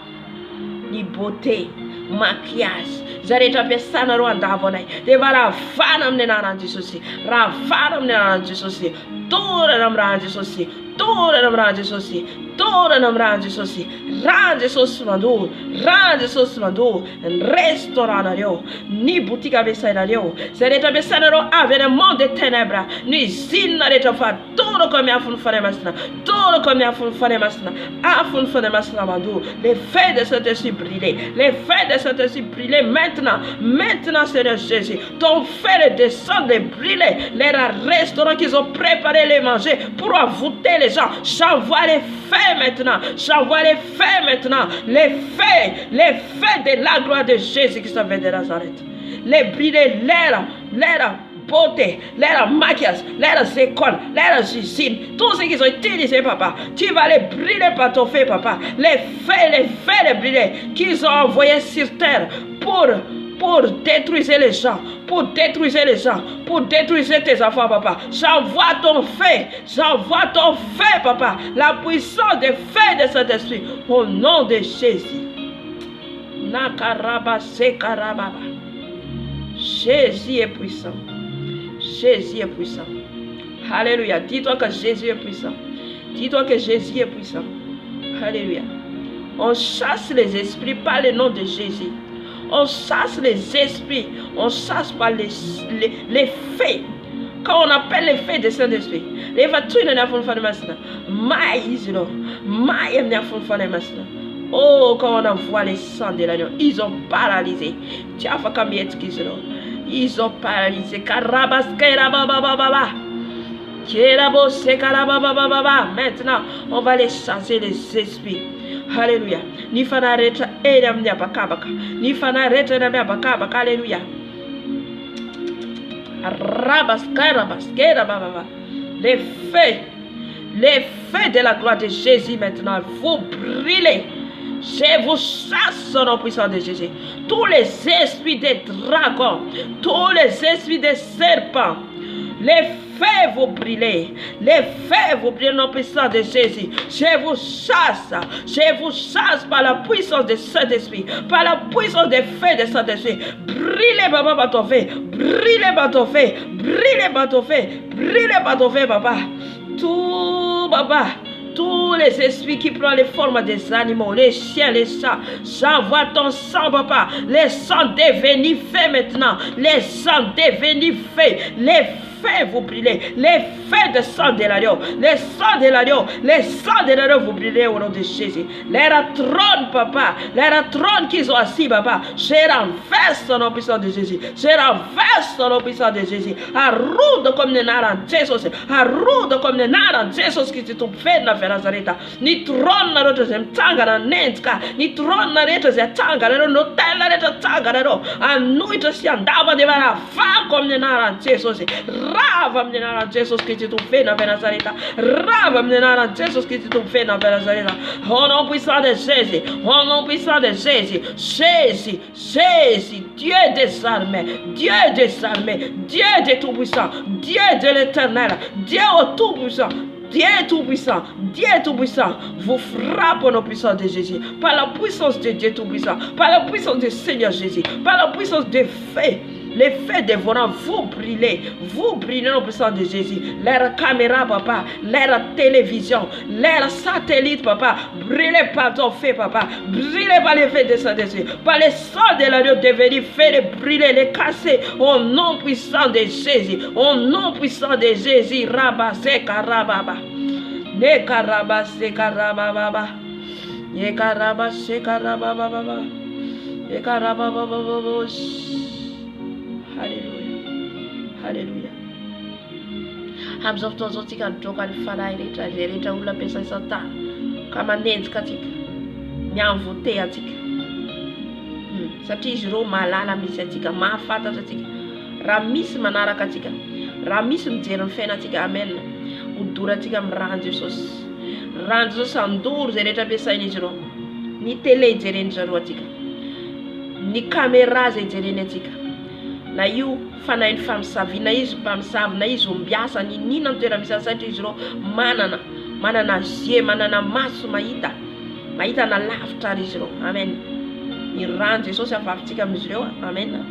ni beauté maquillage zareta pesana ro andavonai deva ravana amne nara Jesus ravana amne nara Jesus. Tora namra Jesus, tora namra Jesus, tora namra Jesus, rang Jesus mandu, rang Jesus mandu, restauranario, ni boutique avessainario, sereta bessanaro avènement de ténèbres, ni zinareta fa, toro comme a fun fane masna, toro comme a fun fane masna, a fun fane masna mandu, les feux de Saint-Esprit brûlés, les feux de Saint-Esprit brûlés maintenant, maintenant Seigneur Jésus, ton feu descend de brûler, les restaurants qu'ils ont préparé les manger pour avouter les gens. J'envoie les feux maintenant. J'envoie les feux maintenant. Les feux de la gloire de Jésus qui s'appelle de Nazareth. Les brûler, leur beauté, leur maquillage, leurs écoles, leurs usines, tout ce qu'ils ont utilisé, papa. Tu vas les brûler par ton feu, papa. Les feux brûler qu'ils ont envoyés sur terre pour détruire les gens, pour détruire les gens, pour détruire tes enfants, papa. J'envoie ton feu, papa. La puissance des feux de Saint-Esprit, au nom de Jésus. Nakaraba sekarababa. Jésus est puissant. Jésus est puissant. Alléluia. Dis-toi que Jésus est puissant. Dis-toi que Jésus est puissant. Alléluia. On chasse les esprits par le nom de Jésus. On chasse les esprits, on chasse par les faits. Quand on appelle les faits de Saint-Esprit, les voitures ne font pas de masna. Oh, quand on envoie les sangs de l'agneau, ils ont paralysé. Ils ont paralysé. Maintenant, on va les chasser les esprits. Alléluia. Ni fana reta edam nya bakabaka. Ni fana reta na bakabaka. Alléluia. Les feux de la gloire de Jésus maintenant, vous brûlez. Je vous chasse au nom puissant de Jésus. Tous les esprits des dragons, tous les esprits des serpents, les feux vous brûlez. Les feux vous brûlez au nom puissant de Jésus. Je vous chasse par la puissance de Saint-Esprit, par la puissance des feux de Saint-Esprit. Brûlez, papa, par ton feu. Brûlez, par ton feu. Brûlez, par ton feu. Brûlez, par ton feu, papa. Tout, papa. Tous les esprits qui prennent les formes des animaux, les chiens, les chats, j'envoie ton sang, papa. Les sangs devenus faits maintenant. Les sangs devenus faits. Les feux vous brûlez. Les feux de sang de l'agneau. Les sangs de l'agneau. Les sangs de l'agneau vous brûlez au nom de Jésus. Les trône, papa. Les trône qu'ils ont assis, papa. Je renverse au nom puissant de Jésus. Je renverse au nom puissant de Jésus. Arrude comme les naran Jesus. Arrude comme les naran Jesus qui te fait na Nazareth. Ni trône na roto zem tanga na nentka. Ni trône na reto ze tanga na no tella reto tanga na no. Anuito si andava de vara fa comme les naran Jesus. Rava me naran Jesus qui te fait na Nazareth. Rava me naran Jesus qui te fait na Nazareth. Au nom puissant de Jésus. Au nom puissant de Jésus. Jésus, Jésus, Dieu des armées, Dieu des armées, Dieu de tout-puissant, Dieu de l'éternel, Dieu au tout-puissant, Dieu tout-puissant, Dieu tout-puissant, vous frappe au nom puissant de Jésus, par la puissance de Dieu tout-puissant, par la puissance du Seigneur Jésus, par la puissance des faits. Les faits dévorants, vous brûlez au puissant de Jésus. Leur caméra, papa, leur télévision, leur satellite, papa, brûlez par ton feu, papa, brûlez par les faits de Saint-Esprit, par les sangs de l'agneau devenus, faites brûler, les casser au nom puissant de Jésus, au nom puissant de Jésus. Rabase karababa, ne karabase karababa, ne karabase karababa, ne karababa. Hallelujah. Hallelujah. Hamza zotika ntoka nifana ileta ula pesa sata kama nenzi katika nyamvute atika satiji roma lala misatika mafata satika ramisi manara katika ramisi mjero fena tika amen udura tika mranjo Jesus ranjo sandur zereta pesa injiro ni tele jerenjaro atika ni kamera zerenetika na io fanainy famsavy na izy mpamsavy na izy ombiasa ni nina toera misy satria izy ro manana zie manana maso mahita na lavitra ary izy ro amen. Ni rano Jesosy afafintsika amin'izy ireo amen.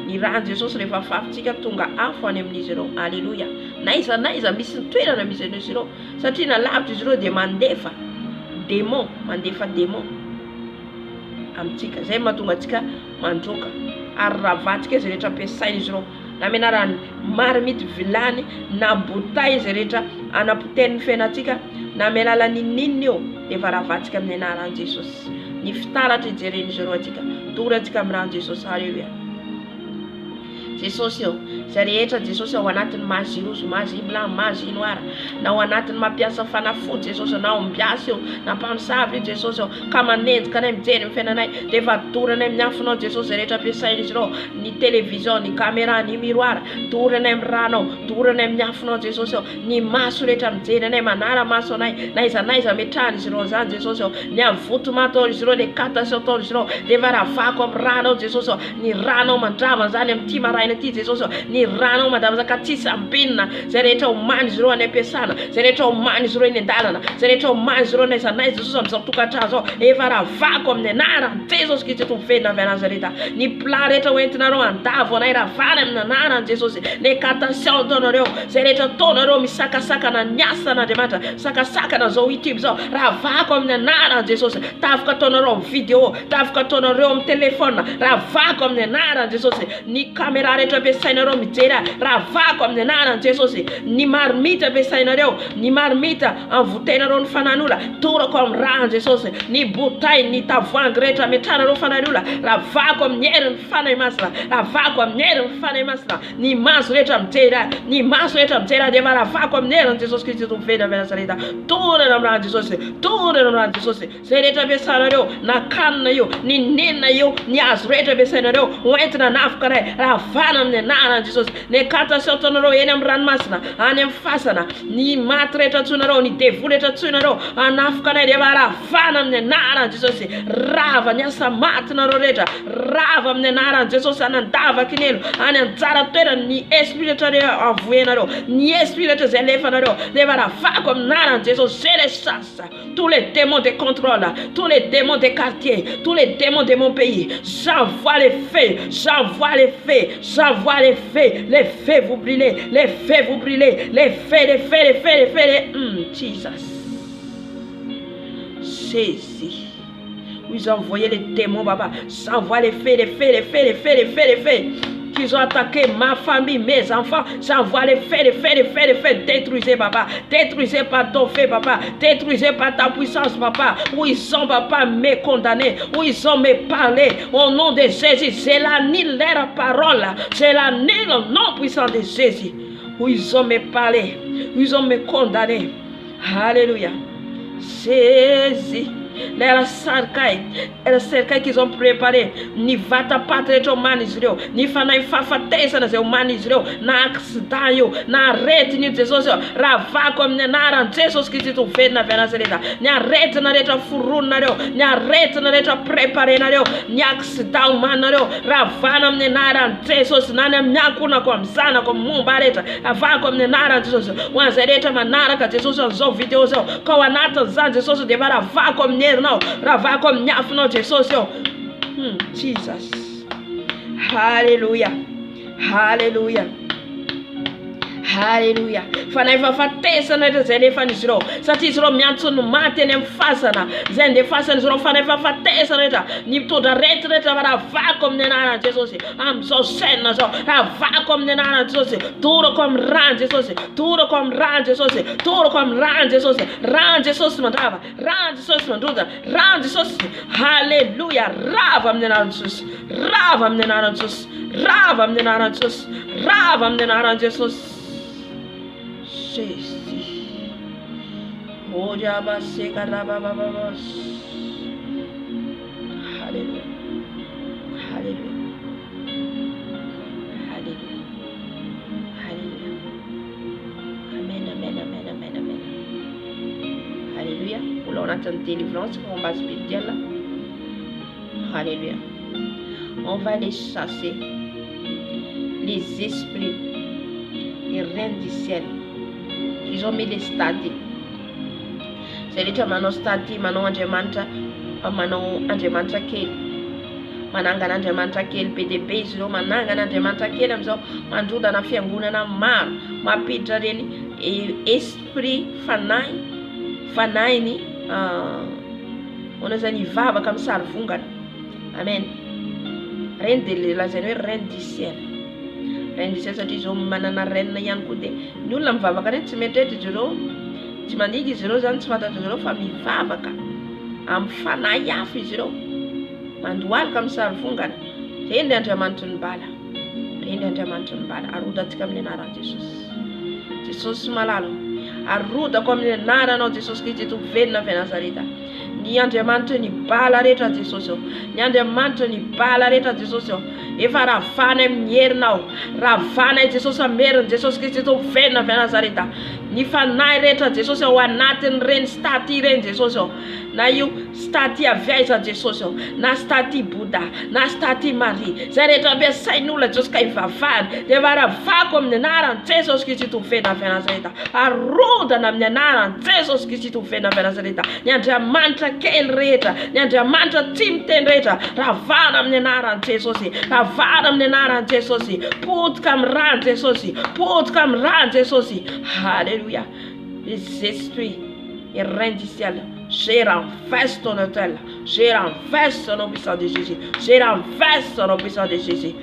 Ni rano Jesosy rehefa afafintsika tonga afo any amin'izy ireo alleluia. Na iza misy toerana misy izy ireo satria na lavitra izy ireo dia mandefa démon amintsika zay mahatonga atsika mandroka ary ravatsika izy rehetra ampiasaina izy ireo na menarany marmity vilany na botay izy rehetra anapoteny fenatsika na melala ninninny io dia efa ravatsika amin'ny anaran'i Jesosy. Ny fitaratra ijereny izy ireo atsika tora atsika amin'rano Jesosy. Halleluia. Jesosy io zay rehetra Jesosy ao anatiny mazirozo mazibla mazinoara na ao anatiny mampiasa fanafody Jesosy na ombiasy io na mpamosavy Jesosy io ka manenjika anay mijery mifenanay dia efa doranay amin'ny afonao Jesosy zay rehetra ampiasaina izy ireo ny télévision ny caméra ny miroir doranay amin'ny ranao doranay amin'ny afonao Jesosy io ny maso rehetra mijery anay manara maso anay na iza metrahany izy ireo zany Jesosy io ny avotoma ataony izy ireo ny katasy ataony izy ireo dia efa ravako amin'ny ranao Jesosy io ny ranao mandravana zany amin'ity maraina ity Jesosy io ny ranao madamazaka tsisy ambinina zay rehetra omany izy ireo any ampiasana zay rehetra omany izy ireo eny andalana zay rehetra omany izy ireo naizanay Jesosy amin'izao tokantrano zao efa ravako amin'ny anaran'i Jesosy Kristy tompofenina avy Nazareta. Ny plan rehetra hoentinareo andavo anay ravana amin'ny anaran'i Jesosy. Ny catation ataonareo zay rehetra ataonareo misakasakana ny asan'Andriamanitra sakasakana zao YouTube zao ravako amin'ny anaran'i Jesosy. Tafika ataonareo amin'ny vidéo tafika ataonareo amin'ny telefona ravako amin'ny anaran'i Jesosy. Ny caméra rehetra ampiasainareo mijery ravako amin'ny anaran'i Jesosy. Ny marmita ampiasainareo ny marmita anvotenareo ny fanan'olona torako amin'ny ran'i Jesosy. Ny botay ny tavoahangy rehetra ametranareo fanan'olona ravako amin'ny herin'ny fanahy masina ravako amin'ny herin'ny fanahy masina. Ny maso rehetra mijery ny maso rehetra mijery dia efa ravako amin'ny herin'i Jesosy Kristy tompofenina avy Nazareta. Tonana amin'ny ran'i Jesosy tonana amin'ny ran'i Jesosy zay rehetra ampiasanareo na kanina io ny nenina io ny azo rehetra ampiasainareo hoentina nafika anay ravana amin'ny anaran'i Jesosy. Ny catation ataonareo eny amin'ny ranomasina any amin'ny fasana ny maty rehetra antsoinareo ny devoly rehetra antsoinareo anafika anay dia efa ravana amin'ny anaran'i Jesosy. Rava ny asa matinareo rehetra rava amin'ny anaran'i Jesosy anandava kinelo any anjara toerana ny esprit rehetra avoenareo ny esprit rehetra zay alefanareo dia efa ravako amin'ny anaran'i Jesosy. J'ai les chasses tous les démons de contrôle tous les démons des quartiers tous les démons de mon pays. J'envoie les feux j'envoie les feux j'envoie les feux vous brûlez les feux vous brûlez les feux Jesus Jésus. Vous envoyez les démons, papa. J'envoie les feux. qu'ils ont attaqué ma famille, mes enfants, j'envoie les feux, détruisez, papa, détruisez par ton feu, papa, détruisez par ta puissance, papa, où ils sont, papa, me condamnés, où ils ont me parlé, au nom de Jésus, c'est l'annule leur parole, c'est l'annule au nom puissant de Jésus, où ils ont me parlé, où ils ont me condamné, alléluia, Jésus. Les cercailles qu'ils ont préparé, ni vata patreto manizrio, ni fana fafa tesa na zeu manizrio, na accidenyo, na rete ni Jesus, rava comme nenara Jesus qui tu fais na venazereta, ni arrête na reta furun na reo, ni arrête na reta préparé na reo, ni accident man na reo, rava na nenara Jesus na nyakuna kwa msana kwa mumbareta, rava comme nenara Jesus, wanzereta manara ka Jesus zo video zo, kwa wanata za Jesus de bara va comme now, rava comme nyaf no Jesus yo. Jesus. Hallelujah. Hallelujah. Hallelujah. Fanaiva fatesa na zende fanizro. Satizro mianto no mate nem fasana. Zende fasana zro fanaiva fatesa na ni to da retre tra va comme nenana Jesus. Am so sen zo. Va comme nenana Jesus. Turo comme ran Jesus. Turo comme ran Jesus. Turo comme ran Jesus. Ran Jesus mandava. Ran Jesus manduda. Ran Jesus. Hallelujah. Rava nenana Jesus. Rava nenana Jesus. Rava nenana Jesus. Rava nenana Jesus. Jesus. Oh, Jabba, Seka, Rabba, Babas. Hallelujah. Hallelujah. Hallelujah. Hallelujah. Amen, amen, amen, amen, amen. Alléluia. Pour là, on attend délivrance pour combat spirituel. Alléluia. On va aller chasser les esprits, les reines du ciel. Ils ont mis les stades. C'est les manon stades, manon angemantra, manon angemantra kel. Mananga angemantra kel PDP, zero mananga angemantra kel, amzo manjuda na fianguna na mar, mapitra reni esprit fanai ni onazani vavaka am sarvungana. Amen. Reine de la zeno reine du ciel. Reine du ciel satria zao manana reine ihany koa dia ny olona mivavaka reny tsy metretra izy ireo, tsy mandiky izy ireo zany, tsy fantatra izy ireo fa mivavaka amin'ny fanahy hafa izy ireo, mandohalika amin'ny sarivongana. Zay ny Andriamanitry ny bala, reny Andriamanitry ny bala. Arodantsika amin'ny anaran'i Jesosy. Jesosy malalo, arodako amin'ny anaranao Jesosy Kristy Tompoko velona avy Nazareta. Ny Andriamanitry ny bala rehetra Jesosy eo, ny Andriamanitry ny bala rehetra Jesosy eo, efa ravana amin'ny herinao, ravana Jesosy amin'ny herin'i Jesosy Kristy Tompoko velona avy Nazareta. Ny fanahy rehetra Jesosy ao anatin'ny reny staty reny Jesosy ao, na io staty avy aiza Jesosy ao, na staty Bouddha, na staty Marie, zay rehetra ampiasain'olona Jesosy ka hivavahana, dia varavako amin'ny anaran'i Jesosy Kristy Tompoko velona avy Nazareta. Arodana amin'ny anaran'i Jesosy Kristy Tompoko velona avy Nazareta. Ny Andriamanitra kely rehetra, ny Andriamanitra tsy miteny rehetra, ravana amin'ny anaran'i Jesosy, ravana amin'ny anaran'i Jesosy, potika amin'ny ran'i Jesosy, potika amin'ny ran'i Jesosy. Alléluia. Les esprits et reines du ciel, je renverse ton hôtel, je renverse ton puissant de Jésus, je renverse ton puissant de Jésus.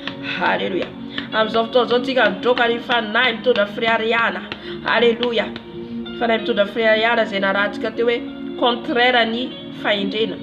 Alléluia. Amzao fotoazaotsika ndroka ny fanahy mitondra friariana. Alléluia. Fanahy mitondra friariana zay narahantsika teo hoe contraire ny fahendrena.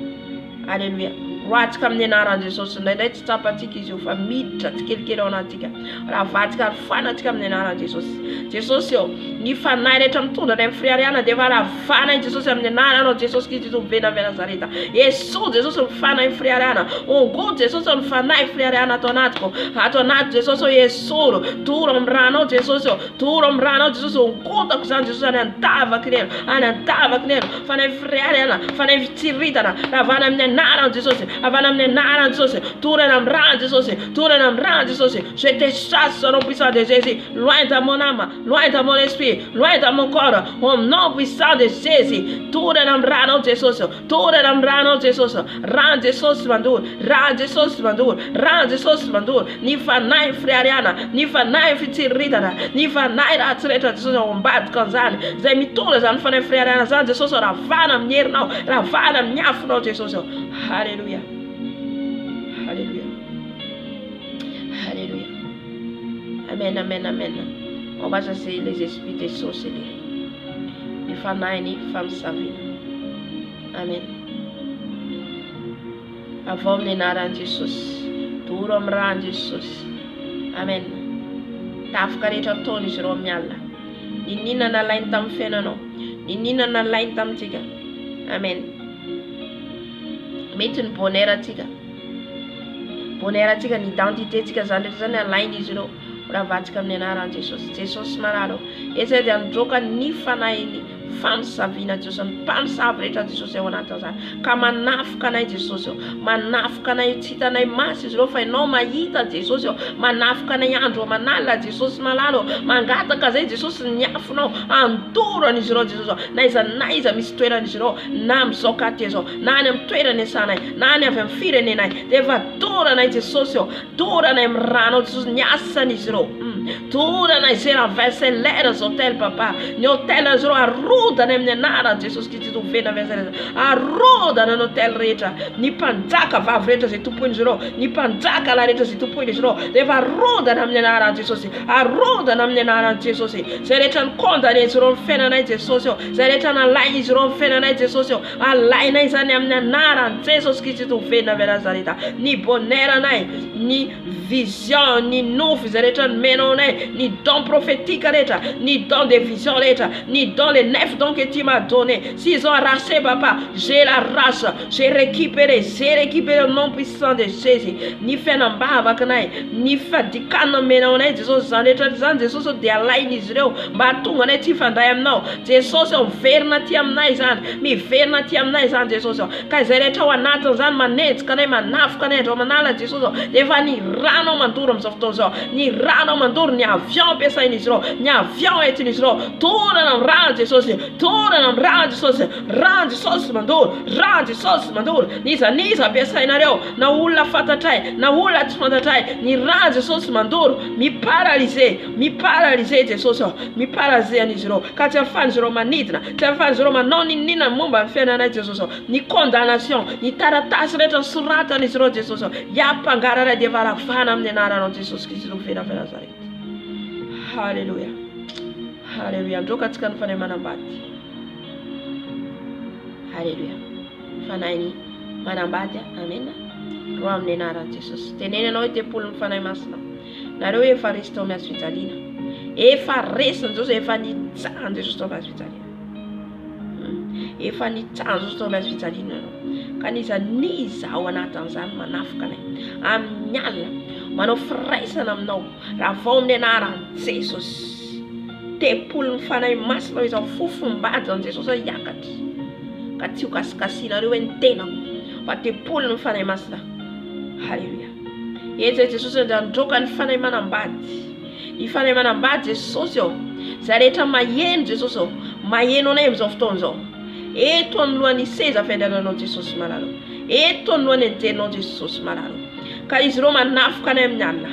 Alléluia. Roatsika amin'ny anaran'i Jesosy indraindray tsy tsapantsika izy io fa miditra tsikelikely ao anatsika. Raha vatsika fanatsika amin'ny anaran'i Jesosy. Jesosy eo, ny fanahy rehetra mitondra ny amin'ny friariana dia efa ravana i Jesosy amin'ny anaranao Jesosy Kristy Tompoko velona avy Nazareta. Yesu Jesosy ny fanahy friariana. Ongo Jesosy ny fanahy friariana ato anatiko. Ato anaty Jesosy eo Yesu, toro amin'ny ranao Jesosy eo, toro amin'ny ranao Jesosy eo. Ongotako zany Jesosy any andavaka reno, any andavaka reno. Fanahy friariana, fanahy fitsiritana, ravana amin'ny anaran'i Jesosy. Avana amin'ny anaran'i Jesosy, tourne amin'ny ran'i Jesosy, tourne amin'ny ran'i Jesosy. Je te chasse au nom puissant de Jésus, loin de mon âme, loin de mon esprit, loin de mon corps, au nom puissant de Jésus. Tourne amin'ny ran'i Jesosy, tourne amin'ny ran'i Jesosy, ran'i Jesosy mandour, ran'i Jesosy mandour, ran'i Jesosy mandour. Ny fanahy friariana, ny fanahy fitsiritana, ny fanahy ratsy rehetra Jesosy ao ambadika an'izany, zay mitondra zany fanahy friariana zany Jesosy ravana amin'ny herinao, ravana amin'ny afonao Jesosy. Alléluia. Alléluia. Alléluia. Amen, amen, amen. On va chasser les esprits de sorcellerie. Ni fanahy ni famosavina. Amen. Avao amin'ny anaran'i Jesosy. Doro amin'ny ran'i Jesosy. Amen. Tafika rehetra ataony izy ireo miala. Ninona nalainy tamin'ny fiainanao. Ninona nalainy tamintsika. Amen. Mety ny bonheur atsika. Bonheur atsika, ny identité tsika zany rehetra zany alainy izy ireo. Ravatsika amin'ny anaran'i Jesosy. Jesosy mararo. Esa dia androka ny fanahiny famosavina Jesosy, ny mpamosavy rehetra Jesosy ao anatin'izany. Ka manafika anay Jesosy, manafika anay tsy hitanay maso izy ireo fa ianao mahita Jesosy, manafika anay andro manala Jesosy malalo, mangataka zay Jesosy ny afonao, andorany izy ireo Jesosy, na iza misy toerana izy ireo, na amin'izao katy zao, na any amin'ny toerana isanay, na any avy amin'ny firenenay, dia efa doranay Jesosy, doranay amin'ny ranao Jesosy, ny asan'izy ireo. Doranay zay renverser l'air hôtel papa, ny hôtel izy ireo arodana amin'ny anaran'i Jesosy Kristy tovena vezareza, arodana ny hôtel rehetra, ny mpanjaka vavy rehetra zay tompoin'izy ireo, ny mpanjaka lahy rehetra zay tompoin'izy ireo, dia efa arodana amin'ny anaran'i Jesosy, arodana amin'ny anaran'i Jesosy. Zay rehetra ny condamné izy ireo ny fiainanay Jesosy, zay rehetra nalainy izy ireo ny fiainanay Jesosy, alainay zany amin'ny anaran'i Jesosy Kristy tovena vezareza. Ny bonheur anay, ny vision, ny nofy zay rehetra menao anay, ny don prophétique rehetra, ny don de vision rehetra, ny don les 9 dons que tu m'as donné. S'ils ont arraché papa, j'ai la race, j'ai récupéré le nom puissant de Jésus. Ny fianambavaka anay, ny fadikana menao anay Jesosy zany rehetra zany Jesosy dia alainy izy ireo mba tonga anay tsy fanday aminao Jesosy, miverina ty aminay zany, miverina ty aminay zany Jesosy, ka izay rehetra ao anatiny zany manenjika anay, manafika anay andro manala Jesosy, dia efa ny rano mandoro amin'izao fotoana izao, ny rano mandoro, ny avion ampiasain'izy ireo, ny avion entin'izy ireo, torana amin'ny rano Jesosy, torana amin'ny rano Jesosy, rano Jesosy mandoro, rano Jesosy mandoro, niza ampiasainareo, na olona fantatray, na olona tsy fantatray, ny rano Jesosy mandoro, mi-paralyser Jesosy, mi-paralyser an'izy ireo, ka tsy ahafahan'izy ireo manidina, tsy ahafahan'izy ireo manao ninona momba ny fiainanay Jesosy, ny condamnation, ny taratasy rehetra soratan'izy ireo Jesosy, mpangarara dia varavana amin'ny anaranao Jesosy Kristy tovena Nazareta. Haleluya, haleluya. Androka atsika ny fanahy manambady. Haleluya, fanahy ny manambady. Amen. Roa amin'ny anaran'i Jesosy. Tenenanao hoe tempolo ny fanahy masina. Nareo efa resy tao amin'ny fijaliana, efa resy Jesosy, efa nitsahan Jesosy tao amin'ny fijaliana, efa nitsahan Jesosy tao amin'ny fijaliana. Ka niza ao anatin'izany manafika anay amin'ny alina, manao firaisana aminao raha vao amin'ny anaran'i Jesosy. Tempolo ny fanahy masina izao fofombadiny Jesosy hiakatra, ka tsy ho kasikasianareo hoe ny tenako fa tempolo ny fanahy masina. Haleluya. Eto Jesosy androka ny fanahy manambady, ny fanahy manambady Jesosy zay rehetra maheno Jesosy, maheno anay amin'izao fotoana izao. Eto anolohan'ny seza fianderananao Jesosy mararo, eto anolohan'ny anjelinao Jesosy mararo, ka izy ireo manafika anay amin'ny alina,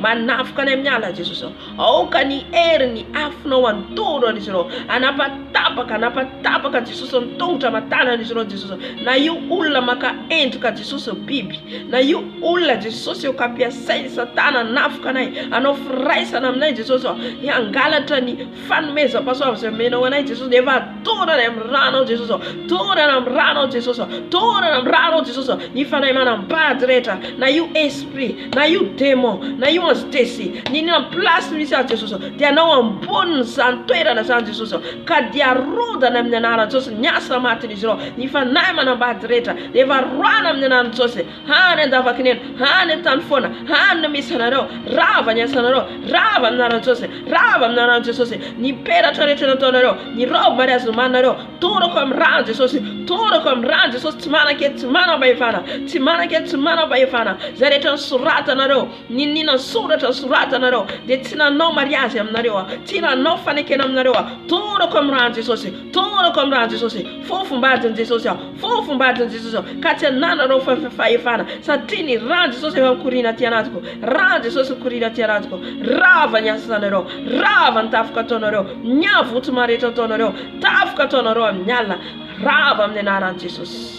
manafika anay amin'ny alina Jesosy. Aoka ny hery ny afonao andoro an'izy ireo, anapatapaka Jesosy ny tongotra matanan'izy ireo Jesosy. Na io olona maka endrika Jesosy biby, na io olona Jesosy ka ampiasainy Satana anafika anay, anao firaisana aminay Jesosy, hangalatra ny fanomezam-pahasoa izay menao anay Jesosy, dia efa torana amin'ny ranao Jesosy, torana amin'ny ranao Jesosy, torana amin'ny ranao Jesosy. Ny fanahy manambady rehetra, na io esprit, na io démon, na io ange desy, ninona place misy azy Jesosy, dia anao amboniny zany toerana zany Jesosy, ka dia arodana amin'ny anaran'i Jesosy ny asa matin'izy ireo. Ny fanahy manambady rehetra dia efa roana amin'ny anaran'i Jesosy, hany andavakinena, hany an-tany foana, hany misy anareo, rava ny asanareo, rava amin'ny anaran'i Jesosy, rava amin'ny anaran'i Jesosy. Ny peratra rehetra nataonareo, ny robe mariazy nomaninareo, torako amin'ny rano Jesosy, torako amin'ny rano Jesosy, tsy manan-kety, tsy manam-pahefana, tsy manan-kety, tsy manam-pahefana. Zay rehetra ny soratanareo, ninona ny soratra ny soratanareo, dia tsy nanao mariazy aminareo, tsy nanao fanekena aminareo, torako amin'ny rano Jesosy, torako amin'ny rano Jesosy, fofombadiny Jesosy, fofombadiny Jesosy, ka tsy ananareo fahefana, satria ny rano Jesosy efa mikorina aty anatiko, rano Jesosy mikorina aty anatiko. Rava ny asanareo, rava ny tafika ataonareo, ny avoto marehetra ataonareo, tafika ataonareo amin'ny alina, rava amin'ny anaran'i Jesosy.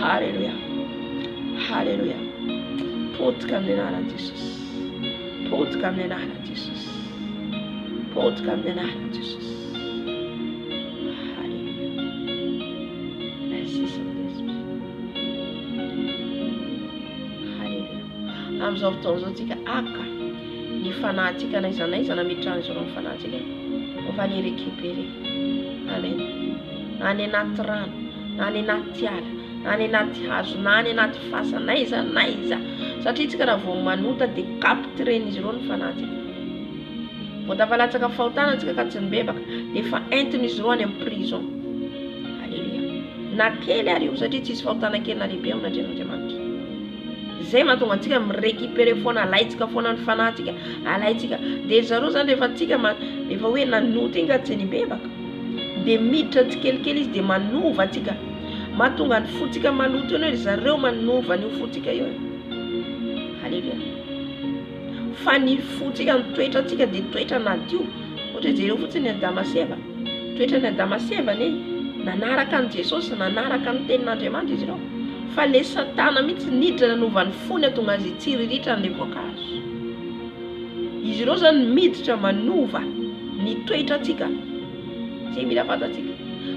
Haleluya, haleluya. Potika amin'ny anaran'i Jesosy, Potika amin'ny anaran'i Jesosy. Potika amin'ny anaran'i Jesosy. Alléluia. Merci Saint-Esprit. Alléluia. Amin'izao fotoana izao tsika aka ny fanahintsika na iza nametrahana izy ireo amin'ny fanahintsika. On va les récupérer. Amen. Na any anaty rano, na any anaty ala, na any anaty hazo, na any anaty fasana, na iza. Satria tsika raha vao manota dia capturen'izy ireo ny fanahintsika. Vao tafalatsaka fahotana tsika ka tsy nibebaka dia efa entin'izy ireo any amin'ny prison. Alléluia. Na kely ary io satria tsisy fahotana kely na lehibe ao n'Andriamanitra. Zay mahatonga antsika mirécupérer foana, alaitsika foana ny fanahintsika, alaitsika. Dia zareo zany rehefa tsika efa hoe nanota iny ka tsy nibebaka dia miditra tsikelikely izy dia manova atsika. Mahatonga ny fotsika maloto eny hoe zareo manova ny fotsika io. Alléluia. Fa ny fotsika ny toetra atsika dia toetra nadio. Ohatra jereo fotsiny ny Damaseva. Toetra ny Damaseva ny nanaraka ny Jesosy, nanaraka ny tenin'Andriamanitra izy ireo. Fa le Satana mihitsy niditra nanova ny fony hatonga azy tsiriritra ny voankazo. Izy ireo zany miditra manova ny toetra atsika. Tsy mila fantatsika.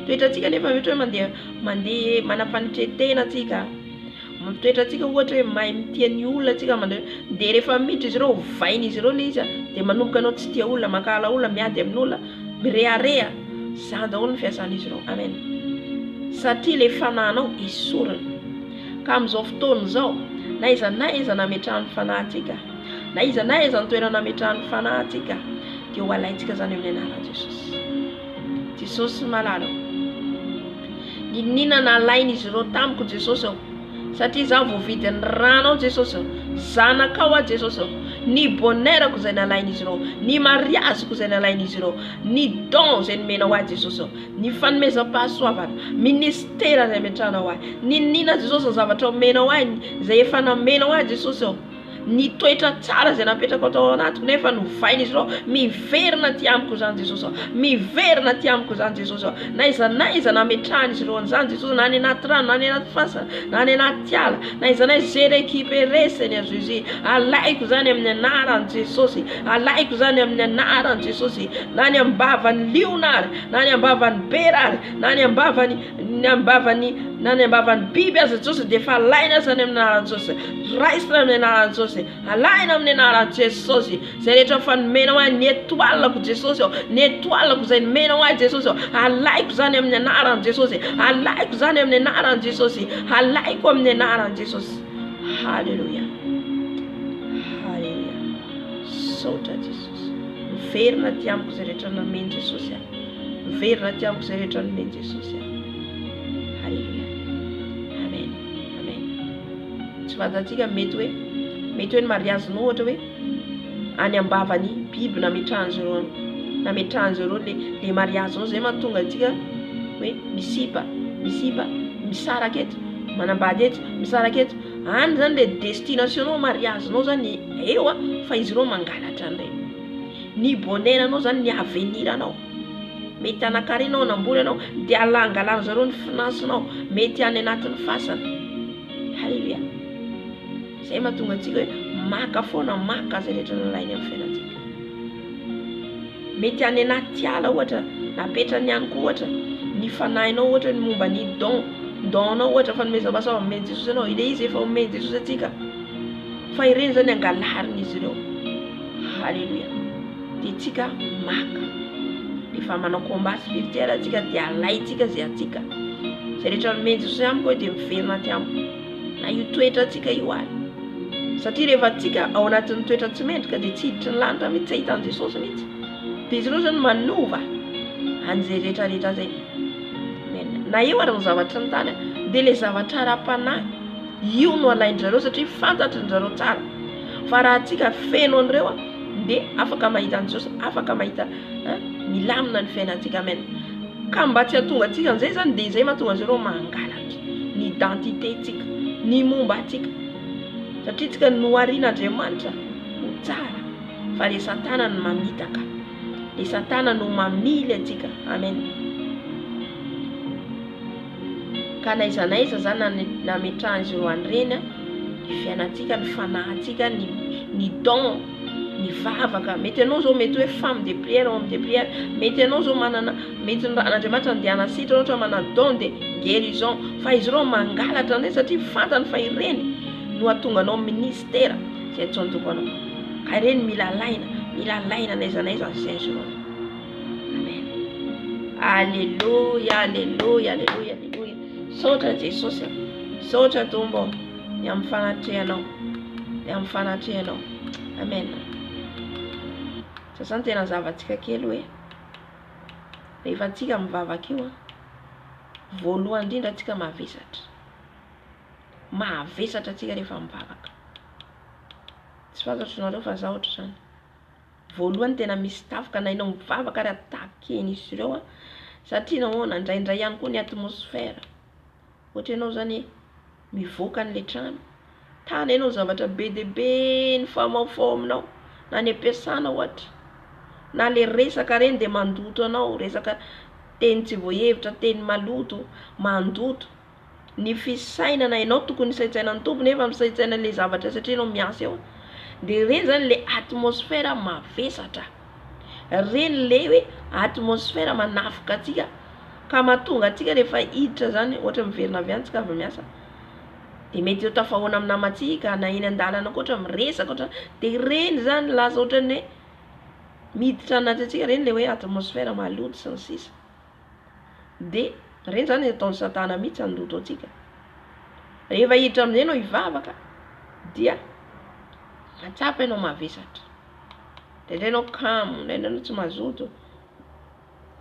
Toetra atsika nefa mety hoe mandeha manampanitretena atsika. Toetra atsika ohatra hoe mahay mitia ny olona atsika mandeha dia rehefa miditra izy ireo vainy izy ireo le izy dia manomboka anao tsy tia olona, mankala olona, miady amin'olona, mirearea. Zany daholo ny fiasan'izy ireo. Amen. Satria le fanahinao esorina. Ka amin'izao fotoana izao na iza nametrahany fanahintsika, na iza ny toerana nametrahany fanahintsika dia ho alaitsika zany amin'ny anaran'i Jesosy. Jesosy malala. Ninona nalain'izy ireo tamiko Jesosy ao. Satria za voavidy ny ranao Jesosy ao. Zanakao a Jesosy ao. Ny bonheur-ko izay nalain'izy ireo, ny mariaziko izay nalain'izy ireo, ny don izay nomenao ahy Jesosy ao, ny fanomezam-pahasoavana, ministera izay ametrahanao ahy, ninona Jesosy ny zavatra omenao ahy izay efa namenao ahy Jesosy ao, ny toetra tsara izay napetraka tao anatiko nefa novain'izy ireo. Miverina ty amiko zany Jesosy ao, miverina ty amiko zany Jesosy ao. Na iza nametrahan'izy ireo an'izany Jesosy, na any anaty rano, na any anaty fasana, na any anaty ala, na iza zay récupéré Seigneur Jésus. Alaiko zany amin'ny anaran'i Jesosy, alaiko zany amin'ny anaran'i Jesosy. Na ny ambavany liona ary, na ny ambavany bera ary, na ny ambavany biby aza Jesosy dia efa alaina zany amin'ny anaran'i Jesosy. Raisina amin'ny anaran'i Jesosy. Alaina amin'ny anaran'i Jesosy. Zay rehetra fanomenao ahy ny étoilako Jesosy ao, ny étoilako izay nomenao ahy Jesosy ao, alaiko zany amin'ny anaran'i Jesosy. Alaiko zany amin'ny anaran'i Jesosy. Alaiko amin'ny anaran'i Jesosy. Halleluja. Halleluja. Saotra Jesosy. Miverina ty amiko izay rehetra nameny Jesosy ahy. Miverina ty amiko izay rehetra nameny Jesosy ahy. Halleluja. Amen. Amen. Tsy fantatsika mety hoe ny mariazinao ohatra hoe any ambavany biby nametrahan'izy ireo le mariazinao. Zay mahatonga antsika hoe misipa misaraka eto, manambady eto, misaraka eto. Any zany le destinationao mariazinao zany eo a, fa izy ireo mangalatra an'ireny. Ny bonheur anao zany ny avenir anao. Mety anakarenao namboly anao dia alangalana zareo ny finansinao, mety any anatin'ny fasana. Halleluja. Zay mahatonga antsika hoe maka foana, maka zay rehetra nalainy amin'ny fiainantsika. Mety any anaty ala ohatra napetrany ihany koa ohatra ny fanahinao ohatra ny momba ny donanao ohatra fanomezam-pahasoavana omeny Jesosy anao. Ile izy efa omeny Jesosy atsika fa ireny zany angalarin'izy ireo. Halleluja. Dia tsika maka efa manao combat spirituel atsika dia alaitsika zay atsika. Zay rehetra nomeny Jesosy amiko dia miverina ty amiko. Na io toetra atsika io ary. Satria rehefa atsika ao anatin'ny toetra tsy mendrika dia tsy hiditra ny lanitra mihitsy, tsy hitan'i Jesosy mihitsy. Dia izy ireo zany manova an'izay rehetrarehetra zay. Na eo ary ny zavatra ny tany dia le zavatra ara-panahy io no alain-jareo satria fantatry ny zareo tsara. Fa raha atsika feno an'ireo dia afaka mahita an'i Jesosy, afaka mahita milamina ny fiainantsika. Amen. Ka mba tsy hahatonga atsika an'izay zany dia izay mahatonga zareo mangalatra ny identité tsika, ny momba atsika. Satria tsika noharian'Andriamanitra ho tsara, fa le Satana no mamitaka, le Satana no mamily atsika. Amen. Ka na iza zany nametrahan'izy ireo an'ireny ny fiainantsika, ny fanahintsika, ny don ny vavaka. Mety anao zao mety hoe femme de prière, homme de prière, mety anao zao manana, mety n'Andriamanitra andiana sitra ohatra manana don de guérison, fa izy ireo mangalatra ndray satria fantany fa ireny no atonga anao ministère zay atsontoko anao, ka ireny mila laina n'aiza n'aiza zay izy ireo. Amen. Alléluia, alléluia, alléluia, alléluia. Saotra Jesosy, saotra Tombo, ny amin'ny fanatrehanao, ny amin'ny fanatrehanao. Amen. Sasany tena zavatsika kely hoe rehefa tsika mivavaka io voalohany indrindra tsika mahavesatra tsika rehefa mivavaka. Tsy fantatranareo fa za ohatra zany voalohany tena misy tafika na ianao mivavaka ary atakeny izy ireo satria nahoana ndraindray ihany koa ny atmosfera. Ohatra ianao zany mivoaka an'le trano, tany ianao zavatra be de be ny famafao aminao, na ny ampiasana ohatra, na le resaka reny de mandoto anao, resaka teny tsy voahevitra, teny maloto, mandoto ny fisainana. Ianao tokony isaitsaina ny tompo nefa misaitsaina le zavatra satria ianao miasa eo. De reny zany le atmosfera mavesatra, reny le hoe atmosfera manafika atsika ka mahatonga atsika rehefa hiditra zany ohatra miverina avy any tsika avy miasa de mety eo tafahoana amin'ny namatsika na eny an-dalana ohatra miresaka ohatra, de reny zany lasa ohatra ny hoe miditra anaty atsika reny le hoe atmosfera maloto sy ny sisa. De reny zany ataon'ny satana mihitsy andoto atsika. Rehefa hiditra amin'izay ianao hivavaka dia matsapa ianao mavesatra, de ianao kamo, ianao tsy mazoto.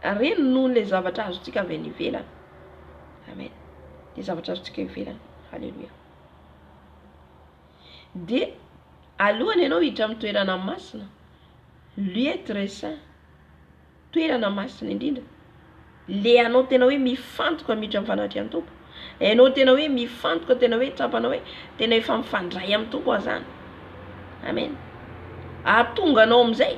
Reny noho le zavatra azotsika avy any ivelany. Amen. De zavatra azotsika ivelany. Halleluja. De alohany ianao hiditra amin'ny toerana masina, lieu très saint, toerana masina indrindra, le anao tena hoe mifantoka miditra amin'ny fanatrehan'ny tompo, ianao tena hoe mifantoka, tena hoe tsapanao hoe tena efa mifandray amin'ny tompo azany. Amen. Ahatonga anao amin'izay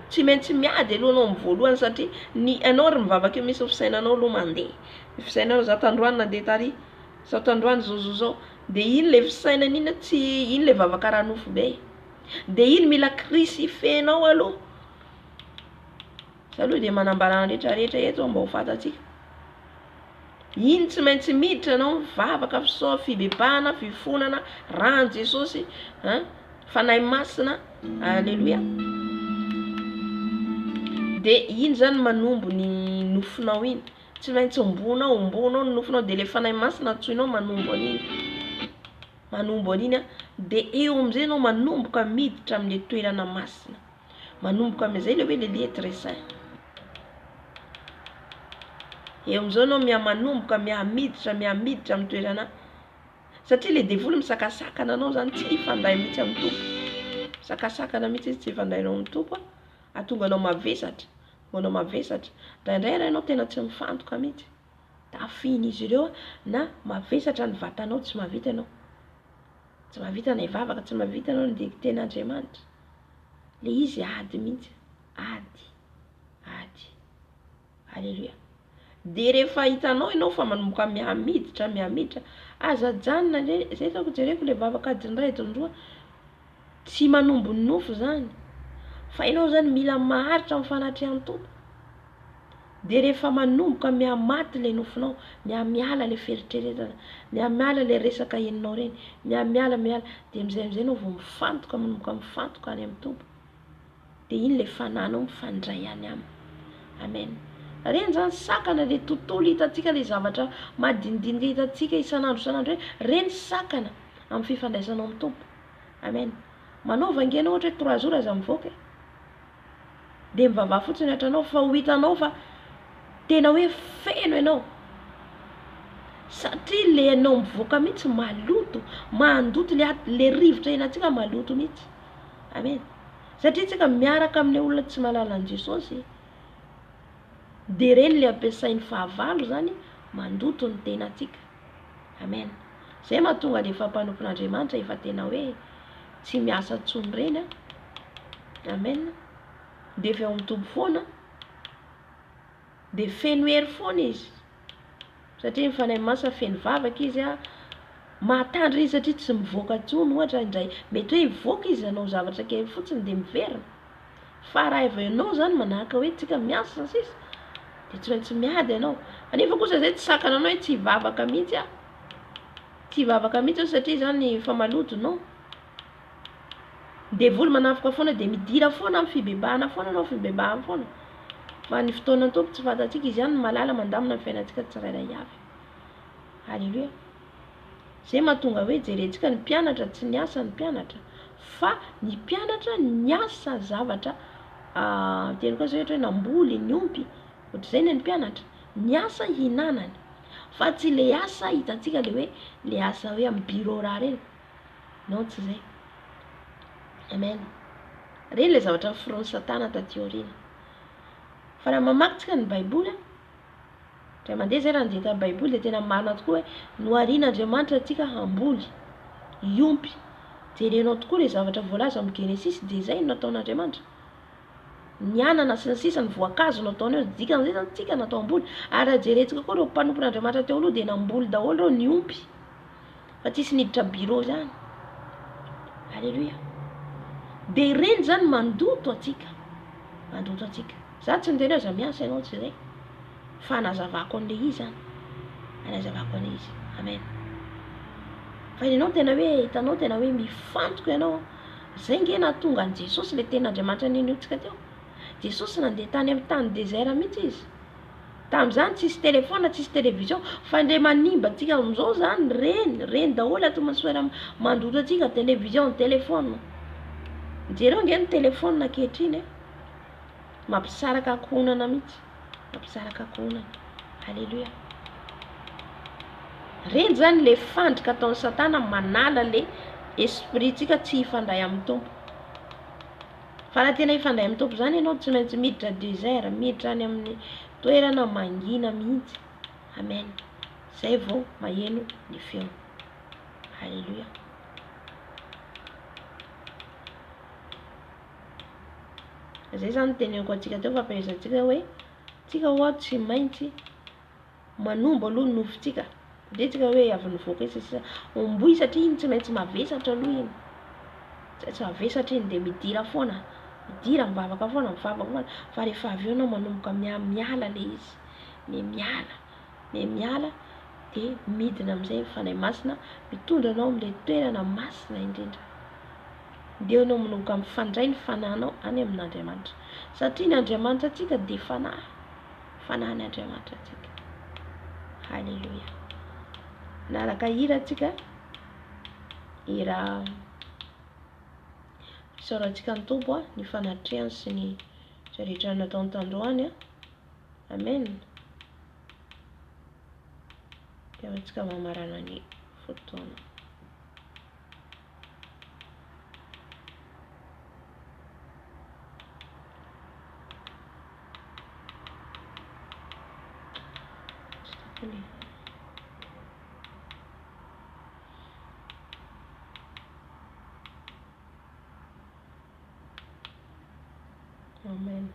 tsy maintsy miady aloha anao amin'ny voalohany satria ny anao ry mivavaka eo misy fisainanao aloha mandeha. Ny fisainanao za tandroany nandeha tary, sao tandroany zao de iny le fisainana iny tsy iny le vavaka ranofo be, de iny mila crucifenao aloha. Za aloha de manambara rehetrarehetra eto mba ho fantatsika. Iny tsy maintsy miditra anao mivavaka fibebahana fifonana rano Jesosy, fanahy masina. Alléluia. De iny zany manombo ny nofonao iny, tsy maintsy ombonao ny nofonao, de le fanahy masina atsoinao manombo an'iny, de eo am'izay anao manomboka miditra amin'le toerana masina, manomboka amin'izay le hoe le lieu très saint. Eo am'izao anao manomboka miditra amin'ny toerana, satria le devoly misakasakana anao zany tsy hifanday mihitsy amin'ny tompo, sakasakana mihitsy izy tsy hifandainao amin'ny tompo, atonga anao mavesatra, ndraindray anao tena tsy mifantoka mihitsy, tafiny izy ireo na mavesatra ny vatanao, tsy mahavita anao, tsy mahavita na ivavaka, tsy mahavita anao ny ten'Andriamanitra, le izy ady mihitsy, ady. Alléluia. De rehefa hitanao ianao fa manomboka mihamiditra, azajanona zay tako jereko le vavaka adin'iray adin'roa, tsy manombo ny nofo zany, fa ianao zany mila maharitra amin'ny fanatrehan'ny tompo. De rehefa manomboka mihamaty le nofonao, miala le feritreretana, miala le resaka eninao reny, miala, de amizay anao vao manomboka mifantoka any amin'ny tompo. De iny le fananao mifandray any aminy. Amen. Reny zany sakana le tontolo hitatsika, le zavatra madinidinika hitatsika isan'andro, reny sakana amin'ny fifandraisanao amin'ny tompo. Amen. Manao vangenao ohatra hoe 3 jours aza mivoaka, de mivavaha fotsiny hatranao fa ho hitanao fa tena hoe feno ianao, satria le anao mivoaka mihitsy maloto, mandoto le rivotra enatsika maloto mihitsy. Amen. Satria tsika miaraka amin'ny olona tsy malala an' Jesosy, de reny le ampiasain'ny fahavalo zany mandoto ny tenatsika. Amen. Zay mahatonga le fampanompon'Andriamanitra efa tena hoe tsy miasa tsony reny. Amen. De efa eo mitombo foana, de feno hery foana izy, satria ny fanahy masina feno vavaka izy mahatandra izy satria tsy mivoaka tsony ohatra indray mety hoe mivoaka izy anao zavatra kely fotsiny de miverina fa raha efa ianao zany manahaka hoe tsika miasa sisa de tsy maintsy miady ianao anefa kosa zay tsy sakana anao hoe tsy hivavaka mihitsy a tsy hivavaka mihitsy satria zany fa maloto no de voly manafika foana de midira foana amin'ny fibebahana foana anao fibebahana foana fa ny fotoana tompo tsy fantatsika izy ihany malala mandamina ny fiainantsika tsirairay avy. Halleluja. Zay mahatonga hoe jerentsika ny mpianatra tsy ny asa ny mpianatra fa ny mpianatra ny asa zavatra teny koa zay ohatra hoe namboly niompy ohatr'izay ny mpianatra ny asa hinanany fa tsy le asa hitantsika le hoe le asa hoe amin'ny bureau raha reny non tsy zay. Amen. Reny le zavatra firon'ny satana taty aoriana fa raha mamakytsika ny baiboly raha mandeha zay raha nidika ny baiboly de tena marina tokoa hoe noharian'Andriamanitra atsika hamboly iompy jerenao tokoa le zavatra voalaza amin'ny Genesis de zay no nataon'Andriamanitra ny anana sy ny sisa ny voankazo nataony eo dikan'izay zany tsika natao hamboly ary raha jerentsika koa reo mpanompon'Andriamanitra teo aloha de namboly daholo reo niompy fa tsisy niditra bureau zany. Halleluja. De reny zany mandoto atsika za tsy niteny hoe za miasa ianao tsy zay fa anazavako an'le izy zany anazavako an'le izy. Amen. Fa ianao tena hoe hitanao tena hoe mifantoka ianao zay nge nahatonga an' Jesosy le ten'Andriamanitra neniotsika teo. Jesosy nandeha tany amin'ny tany désert mihitsy izy tam'izany tsisy telefona tsisy télévision fa ndre manimba atsika am'izao zany reny daholo ato masoera mandoto atsika télévision téléphone jereo nge ny téléphone ankehitriny mampisaraka ankohonana mihitsy mampisaraka ankohonana. Halleluja. Reny zany le fandrika ataon'ny satana manala le esprit tsika tsy hifandray amin'ny tompo fa raha tena hifandray amin'ny tompo zany ianao tsy maintsy miditra désert miditra any amin'ny toerana mangina mihitsy. Amen. Zay vao maheno ny feo. Halleluja. Zay zany teneniko atsika teo fampiresantsika hoe tsika hoa tsy maintsy manombo aloha ny nofotsika de tsika hoe avy nivoaka izy omboy satria iny tsy maintsy mavesatra aloha iny tsy mavesatra iny de midira foana midira mivavaka foana fa rehefa avy eo anao manomboka miala le izy miala de midina am'izay fanay masina mitondra anao am'le toerana masina indrindra de anao manomboka mifandray ny fananao any amin'Andriamanitra satria ny Andriamanitra atsika de fanahy ny Andriamanitra atsika. Halleluja. Naraka hira atsika hira fisaorantsika ny tompo ny fanatrehany sy ny rehetra nataony tandroany. Amen. Atsika mamarana ny fotoana. Amen.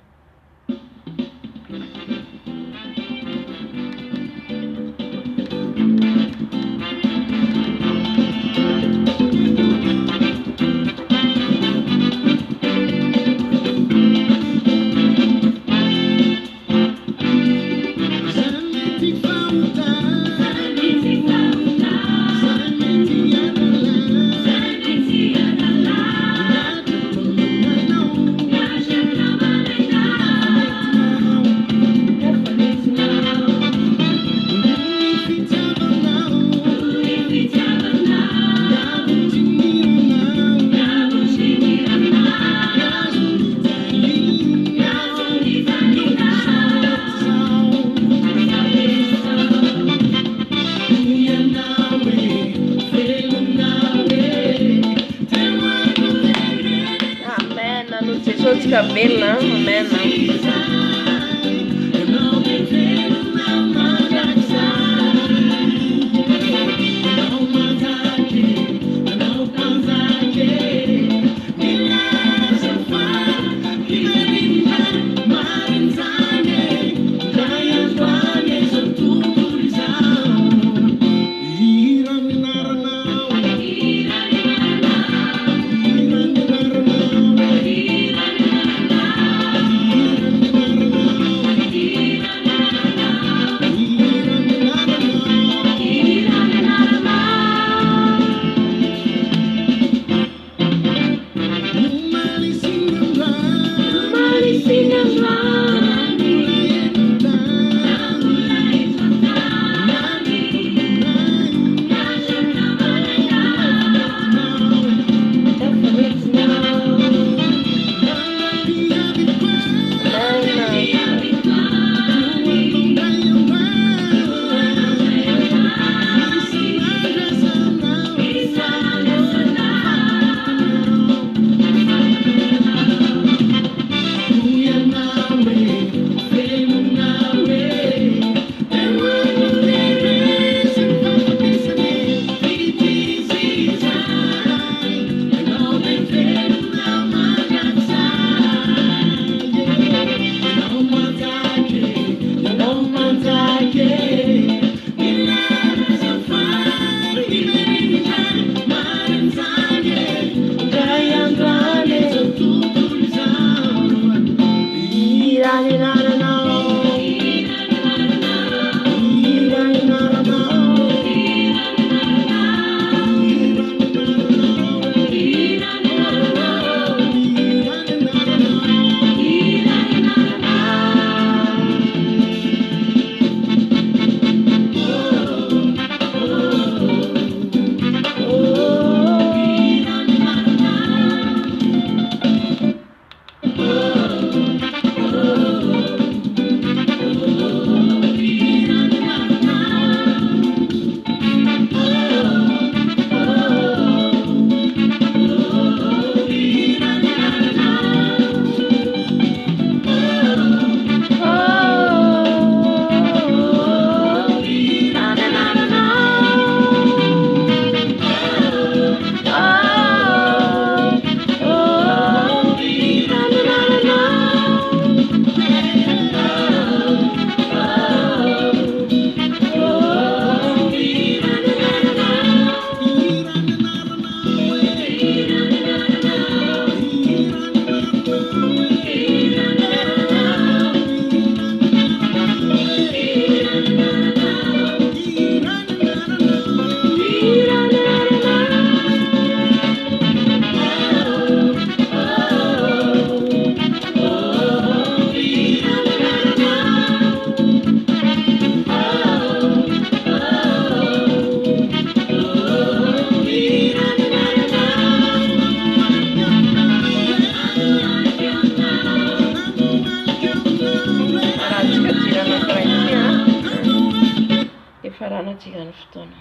Farana tigana fotoana.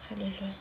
Hallelujah.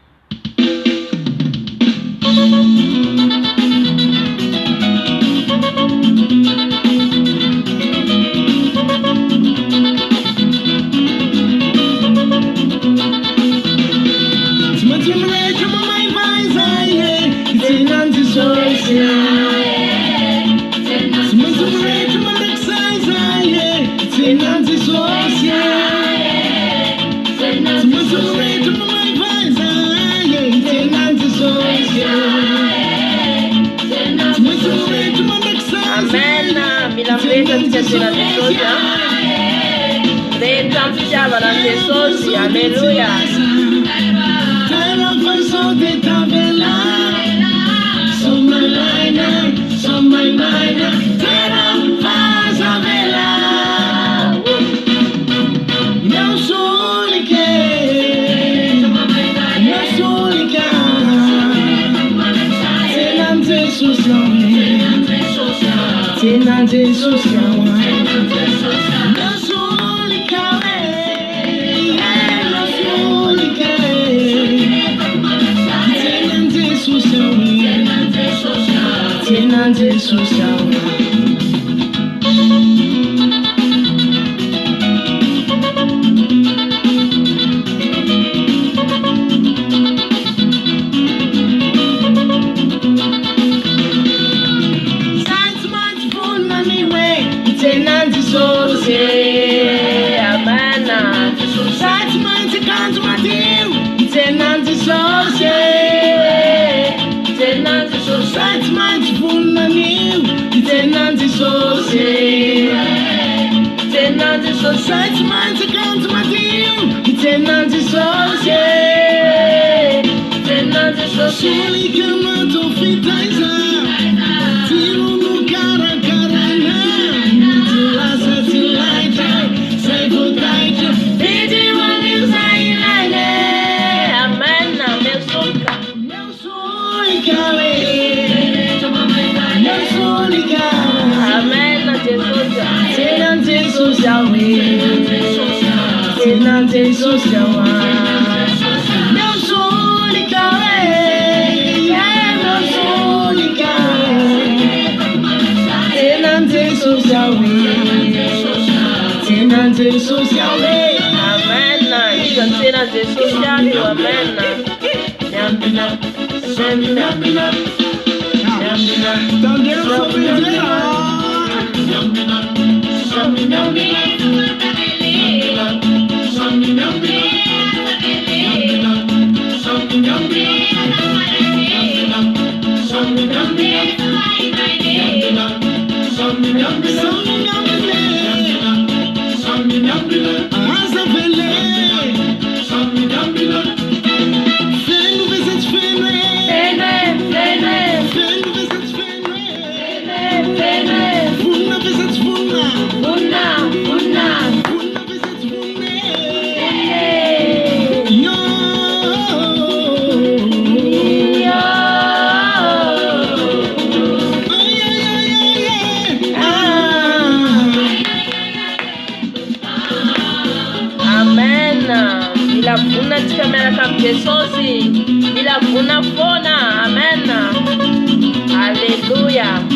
Hallelujah.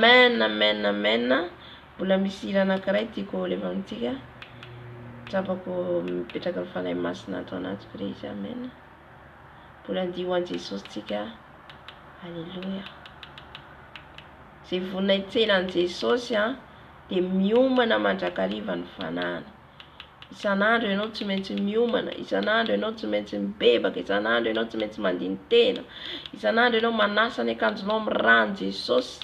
Amen, amen, amen. Mbola misy hira anankiray tiako leva amintsika. Trapako mipetraka amin'ny fanahy masina ato anatiko re izy. Amen. Mbola andio ho an'i Jesosy tsika. Alleluia. Zay vonina itsena an'i Jesosy dia miomana mandrakariva ny fanahana. Isan'andro ianao tsy maintsy miomana, isan'andro ianao tsy maintsy mibebaka, isan'andro ianao tsy maintsy mandiny tena, isan'andro ianao manasa ny akanjonao amin'ny rano Jesosy.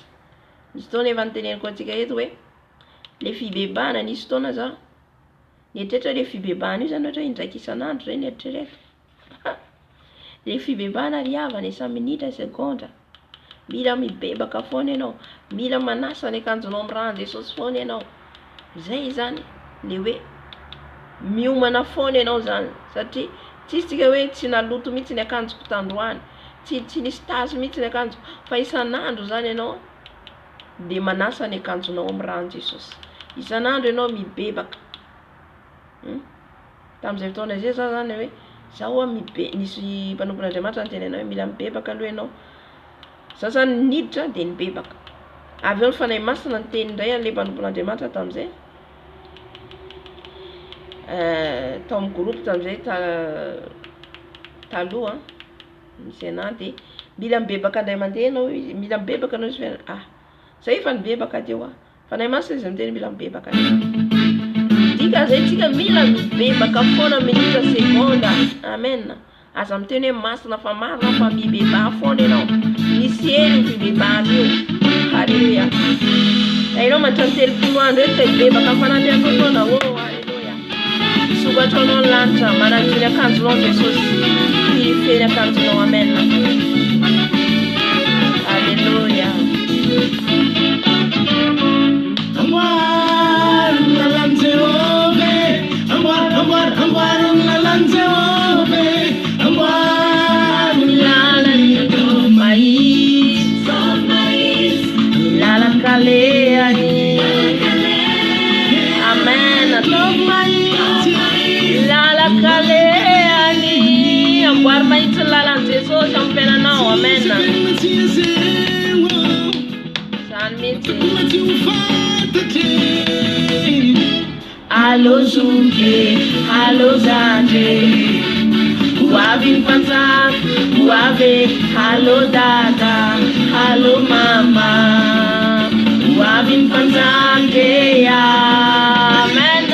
Nisy fotoana efa niteneniko antsika eto hoe le fibebahana nisy fotoana za nietrehitra le fibebahana io zany ohatra indraiky isan'andro zay nieritrereto. Le fibebahana riavana isa-minitra segondra. Mila mibebaka foana ianao, mila manasa ny akanjonao amin'ny rano Jesosy foana ianao. Zay zany le hoe miomana foana ianao zany, satria tsisy tsika hoe tsy naloto mihitsy ny akanjoko tandroany, tsy nisy tasy mihitsy ny akanjoko, fa isan'andro zany ianao dia manasa ny akanjonao amin'ny rano Jesosy. Isan'andro ianao mibebaka. Tamin'izay fotoana izay zany hoe zaho nisy mpanompon'Andriamanitra nitenenao hoe mila mibebaka aloha ianao. Za zany niditra dia nibebaka. Avy eo ny fanahy masina niteny indray an'ilay mpanompon'Andriamanitra tamin'izay. Tao amin'ny groupe tamin'izay taloha misy anahy dia mila mibebaka indray mandeha ianao, mila mibebaka ianao izy zay efa nibebaka teo fanahy masina izy miteny mila mibebaka. Dika zay tsika mila mibebaka foana minitra segonda. Amen. Aza miteny hoe masina fa marina fa mibebaha foana ianao. Misy hely fibebahana io. Halleluia. Ianao mantrano telopolo andro eto mibebaka fanampy foana. Oh, halleluia. Sokatra anao ny lanitra, manadio ny akanjonao Jesosy. Pirifehy ny akanjonao. Amen. Halleluia. Alô Zunge, alô Zande, Uavin Panzak, Uave, alô Dada, alô Mama, Uavin Panzak, Amen.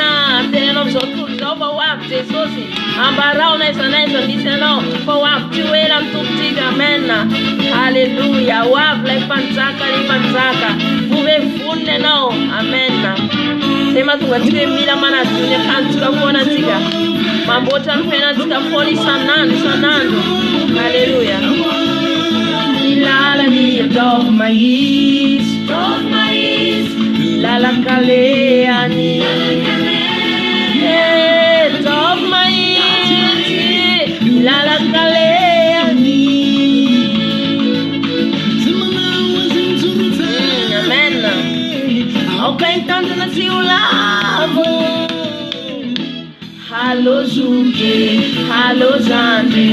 Tenenao zao tontolo zao fa hoavy Jesosy, ambarao naiza nisy anao fa hoavy ty oela amin'ny tompotsika. Amen. Halleluia. Hoavy lay mpanjaka, vove vonina ianao. Amen. Zay mahatonga antsika hoe mila manadio ny akanjotsika foana antsika, mamboatra ny fiainantsika foana isan'andro. Halleluia. Ilalany ataovy mahitsy, ilalakaleany, ataovy mahitsy, ilalakaleany. Amen. Aukaitanjana tsy ho lavo. Alô Zunge, alô Zande,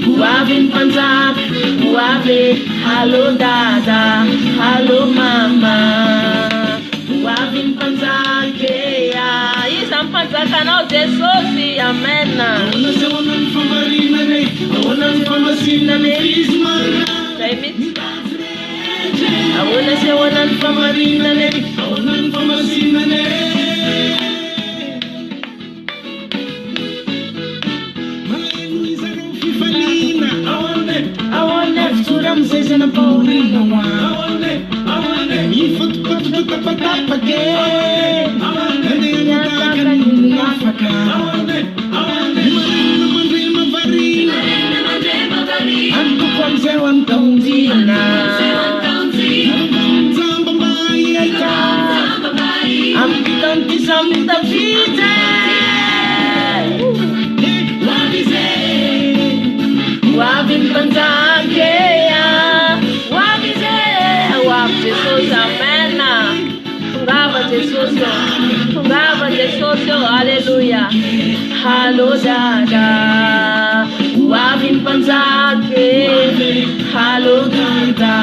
Uave ny mpanjaka, Uave, alô Dada, alô Mama, Uave ny mpanjaka. Iza mpanjakanao Jesosy. Amen. Zay mihitsy. Ahoana sy ahoana ny famarinane, ahoana ny famasinane. Maleno izareo fifaliana, ahoana fitora amizay zana-paorina ho mifatopatotra tapatapake, mandeha mitaka ny afaka, marina mandre mavarina, antoko amizay ho antaonjina. Samita vite, Wavin Panzake, Wav Jesus. Amen. Tungava Jesus, Hallelujah. Halo Dada, Wavin Panzake, Halo Dada,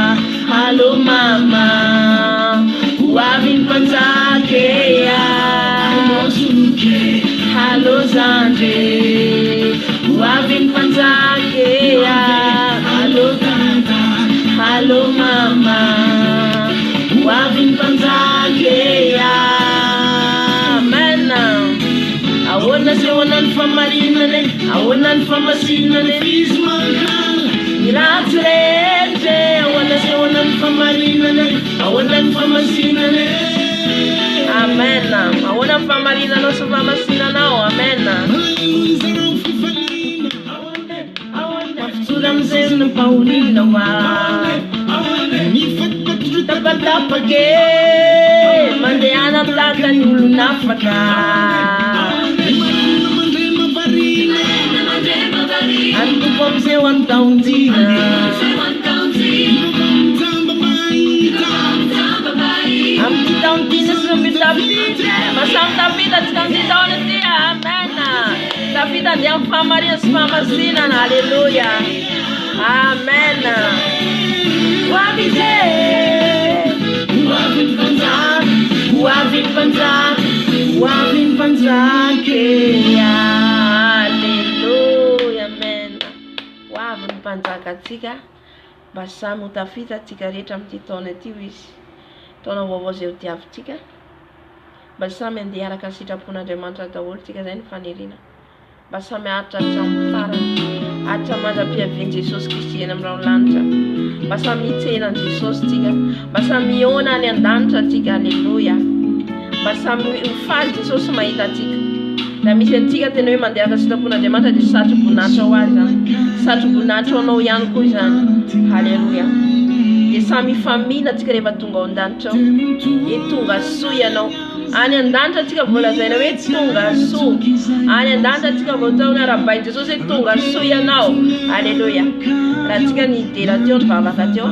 Halo Mama. famarinane, ahoana ny famasinane. Ratsy rehetra, ahoana sy ahoana ny famarinane, ahoana ny famasinane. Amen. Ahoana ny famarinanao sy famasinanao. Amen. Mafitsora amizay ny paolina tapatapake mandehana tahaka ny olo nafaka. Antopo amizay ho antaonjina, amty taontina sy mitafita masamy tafita tsy tamty taona ty. Amen. Tafita dia amin'ny famarina sy famasinana. Halleluja. Amen. Hoavy mpanjaka. Halleluja. Amen. Hoavy ny mpanjaka atsika mba samy ho tafita atsika rehetra amin'ity taona ity izy. Taona vaovao zay ho diavintsika mba samy andeha araka ny sitrapon'Andriamanitra daholo tsika. Zay ny fanerina mba samy ahitra hatramin'ny farany, ahitra mandra-piavian'i Jesosy Kristy eny amin'ny lanitra. Mba samy hitsena an' Jesosy tsika, mba samy miona any an-danitra tsika. Halleluja. Mba samy hofaly Jesosy mahita atsika. Na misy antsika tena hoe mandeha araka ny sitrapon'Andriamanitra dia satro-boninahitra ho azy zany, satro-boninahitra anao ihany koa izany. Halleluja. Dia samy famina atsika rehefa tonga ao an-danitra ao. Dia tonga soa ianao. Any an-danitra atsika voalazaina hoe tonga soa. Any an-danitra atsika voataona arabainy Jesosy hoe tonga soa ianao. Halleluja. Raha atsika ny idera teo ny vavaka teo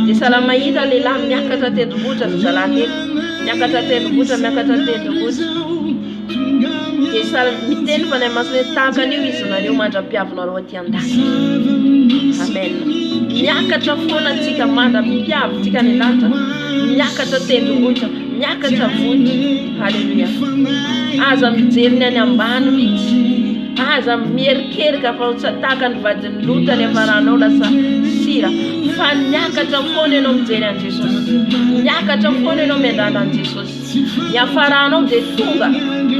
dia sala mahita lehilahy miakatra tendrombohitra zazalahy kely, miakatra tendrombohitra, miakatra tendrombohitra. Dia sala miteny fa masina hoe tahaka an'io izy nareo mandra-piavinareo aty an-danitra. Amen. Miakatra foana atsika mandra-piavintsika any an-danitra, miakatra tendrombohitra, miakatra vohitra. Halleluja. Aza mijery ny any ambany mihitsy, aza mierikerika fa tahaka ny vadiny lota ny afaranao lasa sira. Fa miakatra foana ianao mijery an' Jesosy, miakatra foana ianao miandala an' Jesosy. Ny afaranao dia tonga,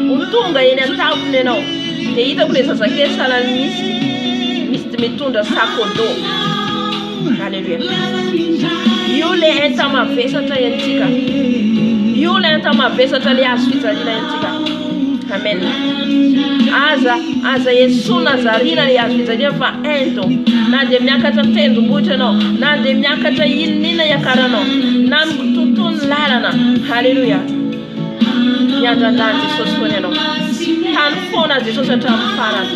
ho tonga eny an-tampony ianao. Dia hitako ilay zazakely salany misy mitondra sakodo. Halleluja. Io le enta mavesatra entsika, io le enta mavesatra le azo fijaliana entsika. Amen. Aza Yesu Nazarina le azo fijaliana fa ento. Na dia miakatra tendrombohitra ianao, na dia miakatra inona iakaranao, na mitontony lalana. Halleluja. Miandran-dany Jesosy foana ianao, tany foana Jesosy hatramin'ny farany.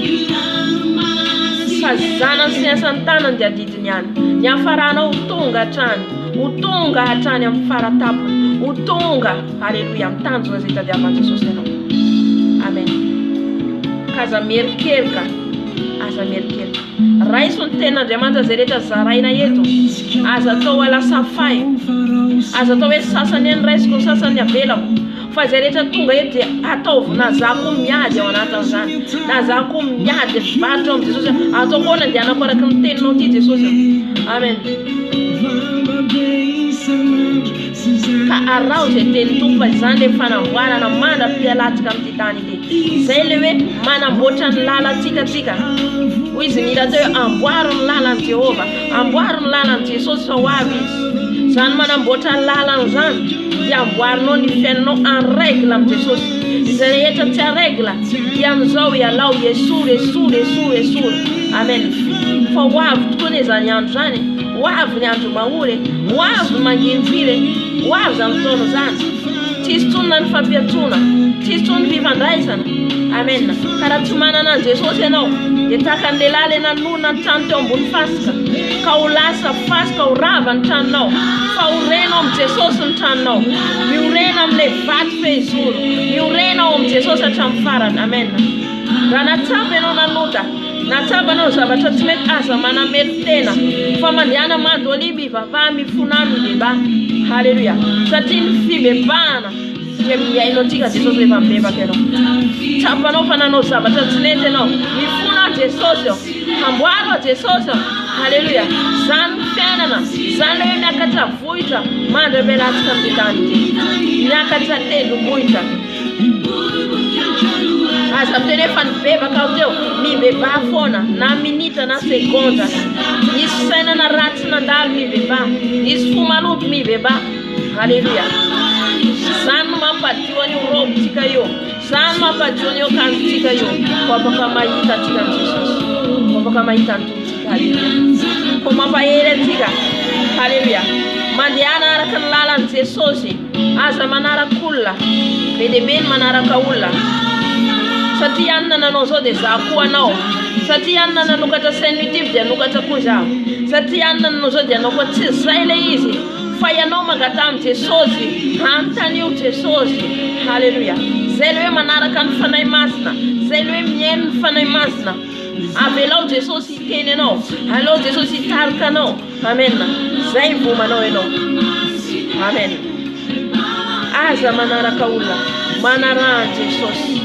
Fa zanany sy asany tanany dia adidiny any. Ny afaranao ho tonga hatrany, ho tonga hatrany amin'ny faratapony, ho tonga. Halleluja. Amin'ny tanjona izay tadiavan'i Jesosy ianao. Amen. Aza mierikerika, aza mierikerika. Raiso ny ten'Andriamanitra izay rehetra zaraina eto, aza atao alasa fay, aza atao hoe sasany eny raisiko ny sasany avelako. Fa izay rehetra tonga eto dia ataovy na za koa miady ao anatin'izany, na za koa miady varotra ao amin'i Jesosy. Atao foana dia anaparaky ny teninao ity Jesosy. Amen. Ka arao izay teny tompo fa izany le fanamboarana mandra-pialatsika amin'ity tany ity. Izay le hoe manamboatra ny lalantsika tsika. Hoy izy mila atao hoe amboaro ny lalan'i Jehova, amboaro ny lalan'i Jesosy fa ho avy izy. Zany manamboatra ny lalana zany dia amboarinao ny fiainanao en règle amin'ny Jesosy. Izay rehetra tsy arègle dia amin'izao ialao esory. Amen. Fa ho avy tokoa ny izany andro zany, ho avy ny andro mahory, ho avy mangimfiry, ho avy zany fotoana zany. Tsisy tsonona ny fampiantsoana, tsisy tsonona ny fifandraisana. Amen. Ka raha tsy manana an' Jesosy ianao dia tahaka ny lehilahy le nanonona ny trano teo ambony fasika, ka ho lasa fasika ho rava ny tranonao. Fa horenao amin'i Jesosy ny tranonao, miorena amin'ilay vaty fehizoro, miorenao amin'i Jesosy hatramin'ny farany. Amen. Raha natsapa ianao nanota, natsapa anao zavatra tsy mety, aza manamety tena fa mandehana mando aliby ivavaha mifonano deba. Halleluja. Satria ny fibebahana dia miainao antsika Jesosy rehefa mibebaka ianao. Tsapanao fa nanao zavatra tsy mety ianao, mifona a Jesosy ao, amboaro a Jesosy ao. Halleluja. Zany fiainana, zany hoe miakatra vohitra mandra-pialatsika amin'ny tany ity, miakatra tendrombohitra. aza miteny hoe fa nibebaka aho teo mibeba foana na minitra na sekonda nisy sainana ratsy nandalo mibeba nisy fo maloto mibeba halleluja zany no mampadio an'io robotsika io zany mampadio an'io kanjotsika io ko afaka mahita atsika an Jesosy ko afaka mahita ny tombotsika halleluja ko mampahery atsika halleluja mandehana araka ny lalan'i Jesosy aza manarak'olona be dia be ny manaraka olona satria anona nanao zao dia za koa anao satria anona nanokatra sainy mitivy dia anokatra koa za satria anona nanao zao dia anao koa tsy zay le izy fa ianao mangata amin'i Jesosy antan'io Jesosy halleluja zay le hoe manaraka ny fanahy masina zay le hoe mihaino ny fanahy masina avelao Jesosy hiteny anao alao Jesosy hitarika anao amen zay vomanao ianao amen aza manaraka olona manaraha Jesosy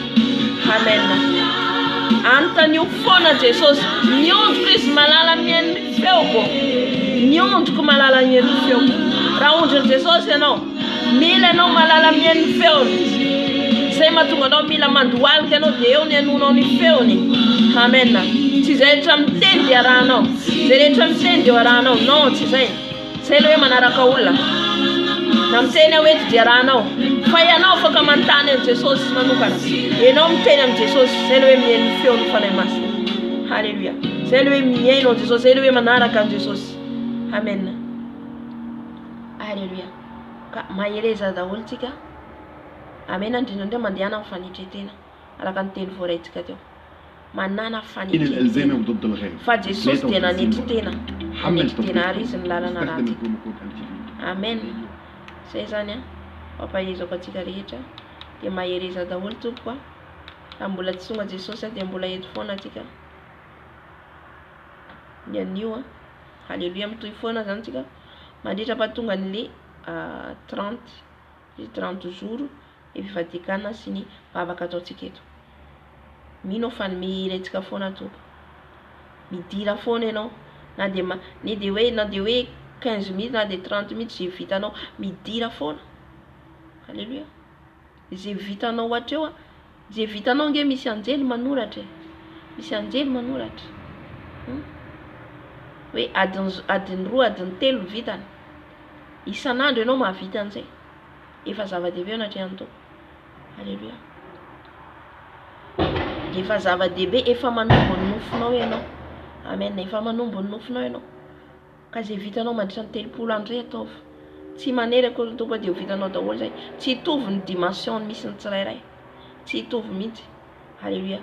amen antan'io foana Jesosy miondroko izy malala mihaino ny feoko miondroko malala mihaino ny feoko raha ondrin'i Jesosy ianao mila ianao malala mihaino ny feony zay mahatonga anao mila mandohalika anao dia eo ny anonao ny feony amen tsy zay rehetra miteny dia arahanao zay rehetra miteny dia arahanao non tsy zay zay le hoe manaraka olona na miteny aho eto dia arahanao fa ianao afaka manontany an Jesosy manokana ianao miteny amin'i Jesosy zay le hoe mihaino ny feony fanahy masina halleluja zay le hoe mihaino an Jesosy zay le hoe manaraka an Jesosy amen halleluja ka mahereza daholo tsika amen indrindra mandehana amin'ny fanitretena araka ny teny voaraintsika teo manana fanitretena fa Jesosy dia nanetritena nanetritena ary izy ny lalana ratsy amen zay zany a pampahezako atsika rehetra dia mahereza daholo tompoko a mbola tsy tonga Jesosy dia mbola eto foana atsika ny anio a halleluja mitohy foana zany tsika mandritra pahatonga n'le 30 jours fifadiakana sy ny vavaka ataontsika eto mino fa mihery atsika foana tompo midira foana ianao na dia hoe 15 minutes na dia 30 minutes zay vitanao midira foana halleluja zay vitanao hatreo a zay vitanao nge misy anjely manoratra misy anjely manoratra hoe adiny roa adiny telo vitany isan'andro ianao mahavita an'izay efa zava-dehibe eo anatrehany tompo halleluja efa zava-dehibe efa manombo ny nofinao ianao amen efa manombo ny nofinao ianao ka zay vitanao mandritra ny 3 andro ataovy tsy manery akory tompo dia ho vitanao daholo zay tsy hitovy ny dimension misy ny tsirairay tsy hitovy mihitsy halleluja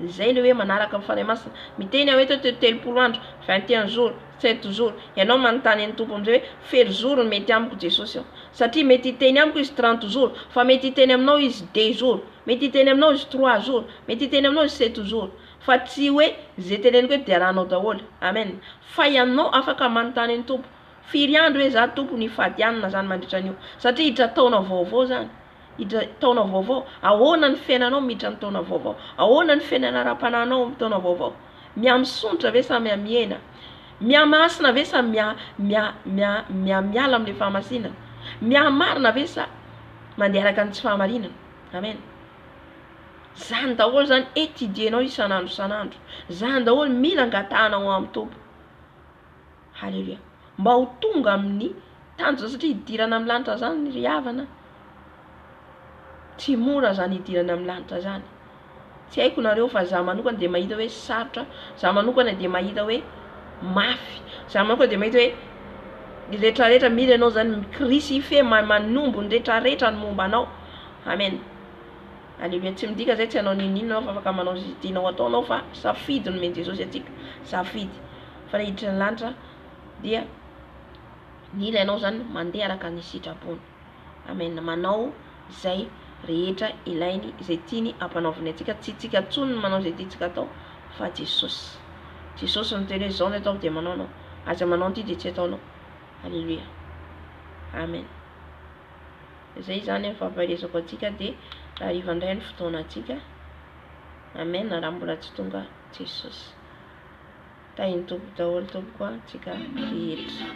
zay le hoe manaraka amin'ny fanahy masina miteny aho eto 3 andro 21 jours 7 jours ianao manontany ny tompo amizay hoe felo jours ny mety amiko Jesosy ao satria mety hiteny amiko izy 30 jours fa mety hiteny aminao izy 2 jours mety hiteny aminao izy 3 jours mety hiteny aminao izy 7 jours fa tsy hoe zay teneniko hoe dia arahanao daholo amen fa ianao afaka manontany ny tompo firy andro hoe za tompo ny fadianina zany mandritra an'io satria hidra taona vaovao zany hidra taona vaovao ahoana ny fiainanao miditra ny taona vaovao ahoana ny fiainana ara-panahinao amin'ny taona vaovao miamisontra ve sa miamiena miamasina ve sa miala amin'le fahamasinana miamarina ve sa mandeha araka ny tsy fahamarinana amen zany daholo zany étudienao isan'andro zany daholo mila angatahanao amin'ny tompo halleluja mba ho tonga amin'ny tanjona satria hidirana amin'ny lanitra zany ry havana tsy mora zany hidirana amin'ny lanitra zany tsy haiko nareo fa za manokana dia mahita hoe sarotra za manokana dia mahita hoe mafy za manokana dia mahita hoe rehetrarehetra mila ianao zany mikrisify manombo ny rehetrarehetra ny momba anao amen halleluja tsy midika zay tsy anao ninina anao fa afaka manao zay tianao ataonao fa safidy no meny Jesosy atsika safidy fa raha hiditra ny lanitra dia mila ianao zany mandeha araka ny sitrapony amen manao zay rehetra ilainy zay tiany ampanaoviny atsika tsy tsika tsony manao zay tiantsika atao fa Jesosy no teny hoe zao ny atao dia manao anao aza manao ty dia tsy ataonao halleluja amen zay zany fampaharesako atsika dia raha hariva indray ny fotoana atsika amen raha mbola tsy tonga Jesosy tahiny tompo daholo tompo koa atsika rehetra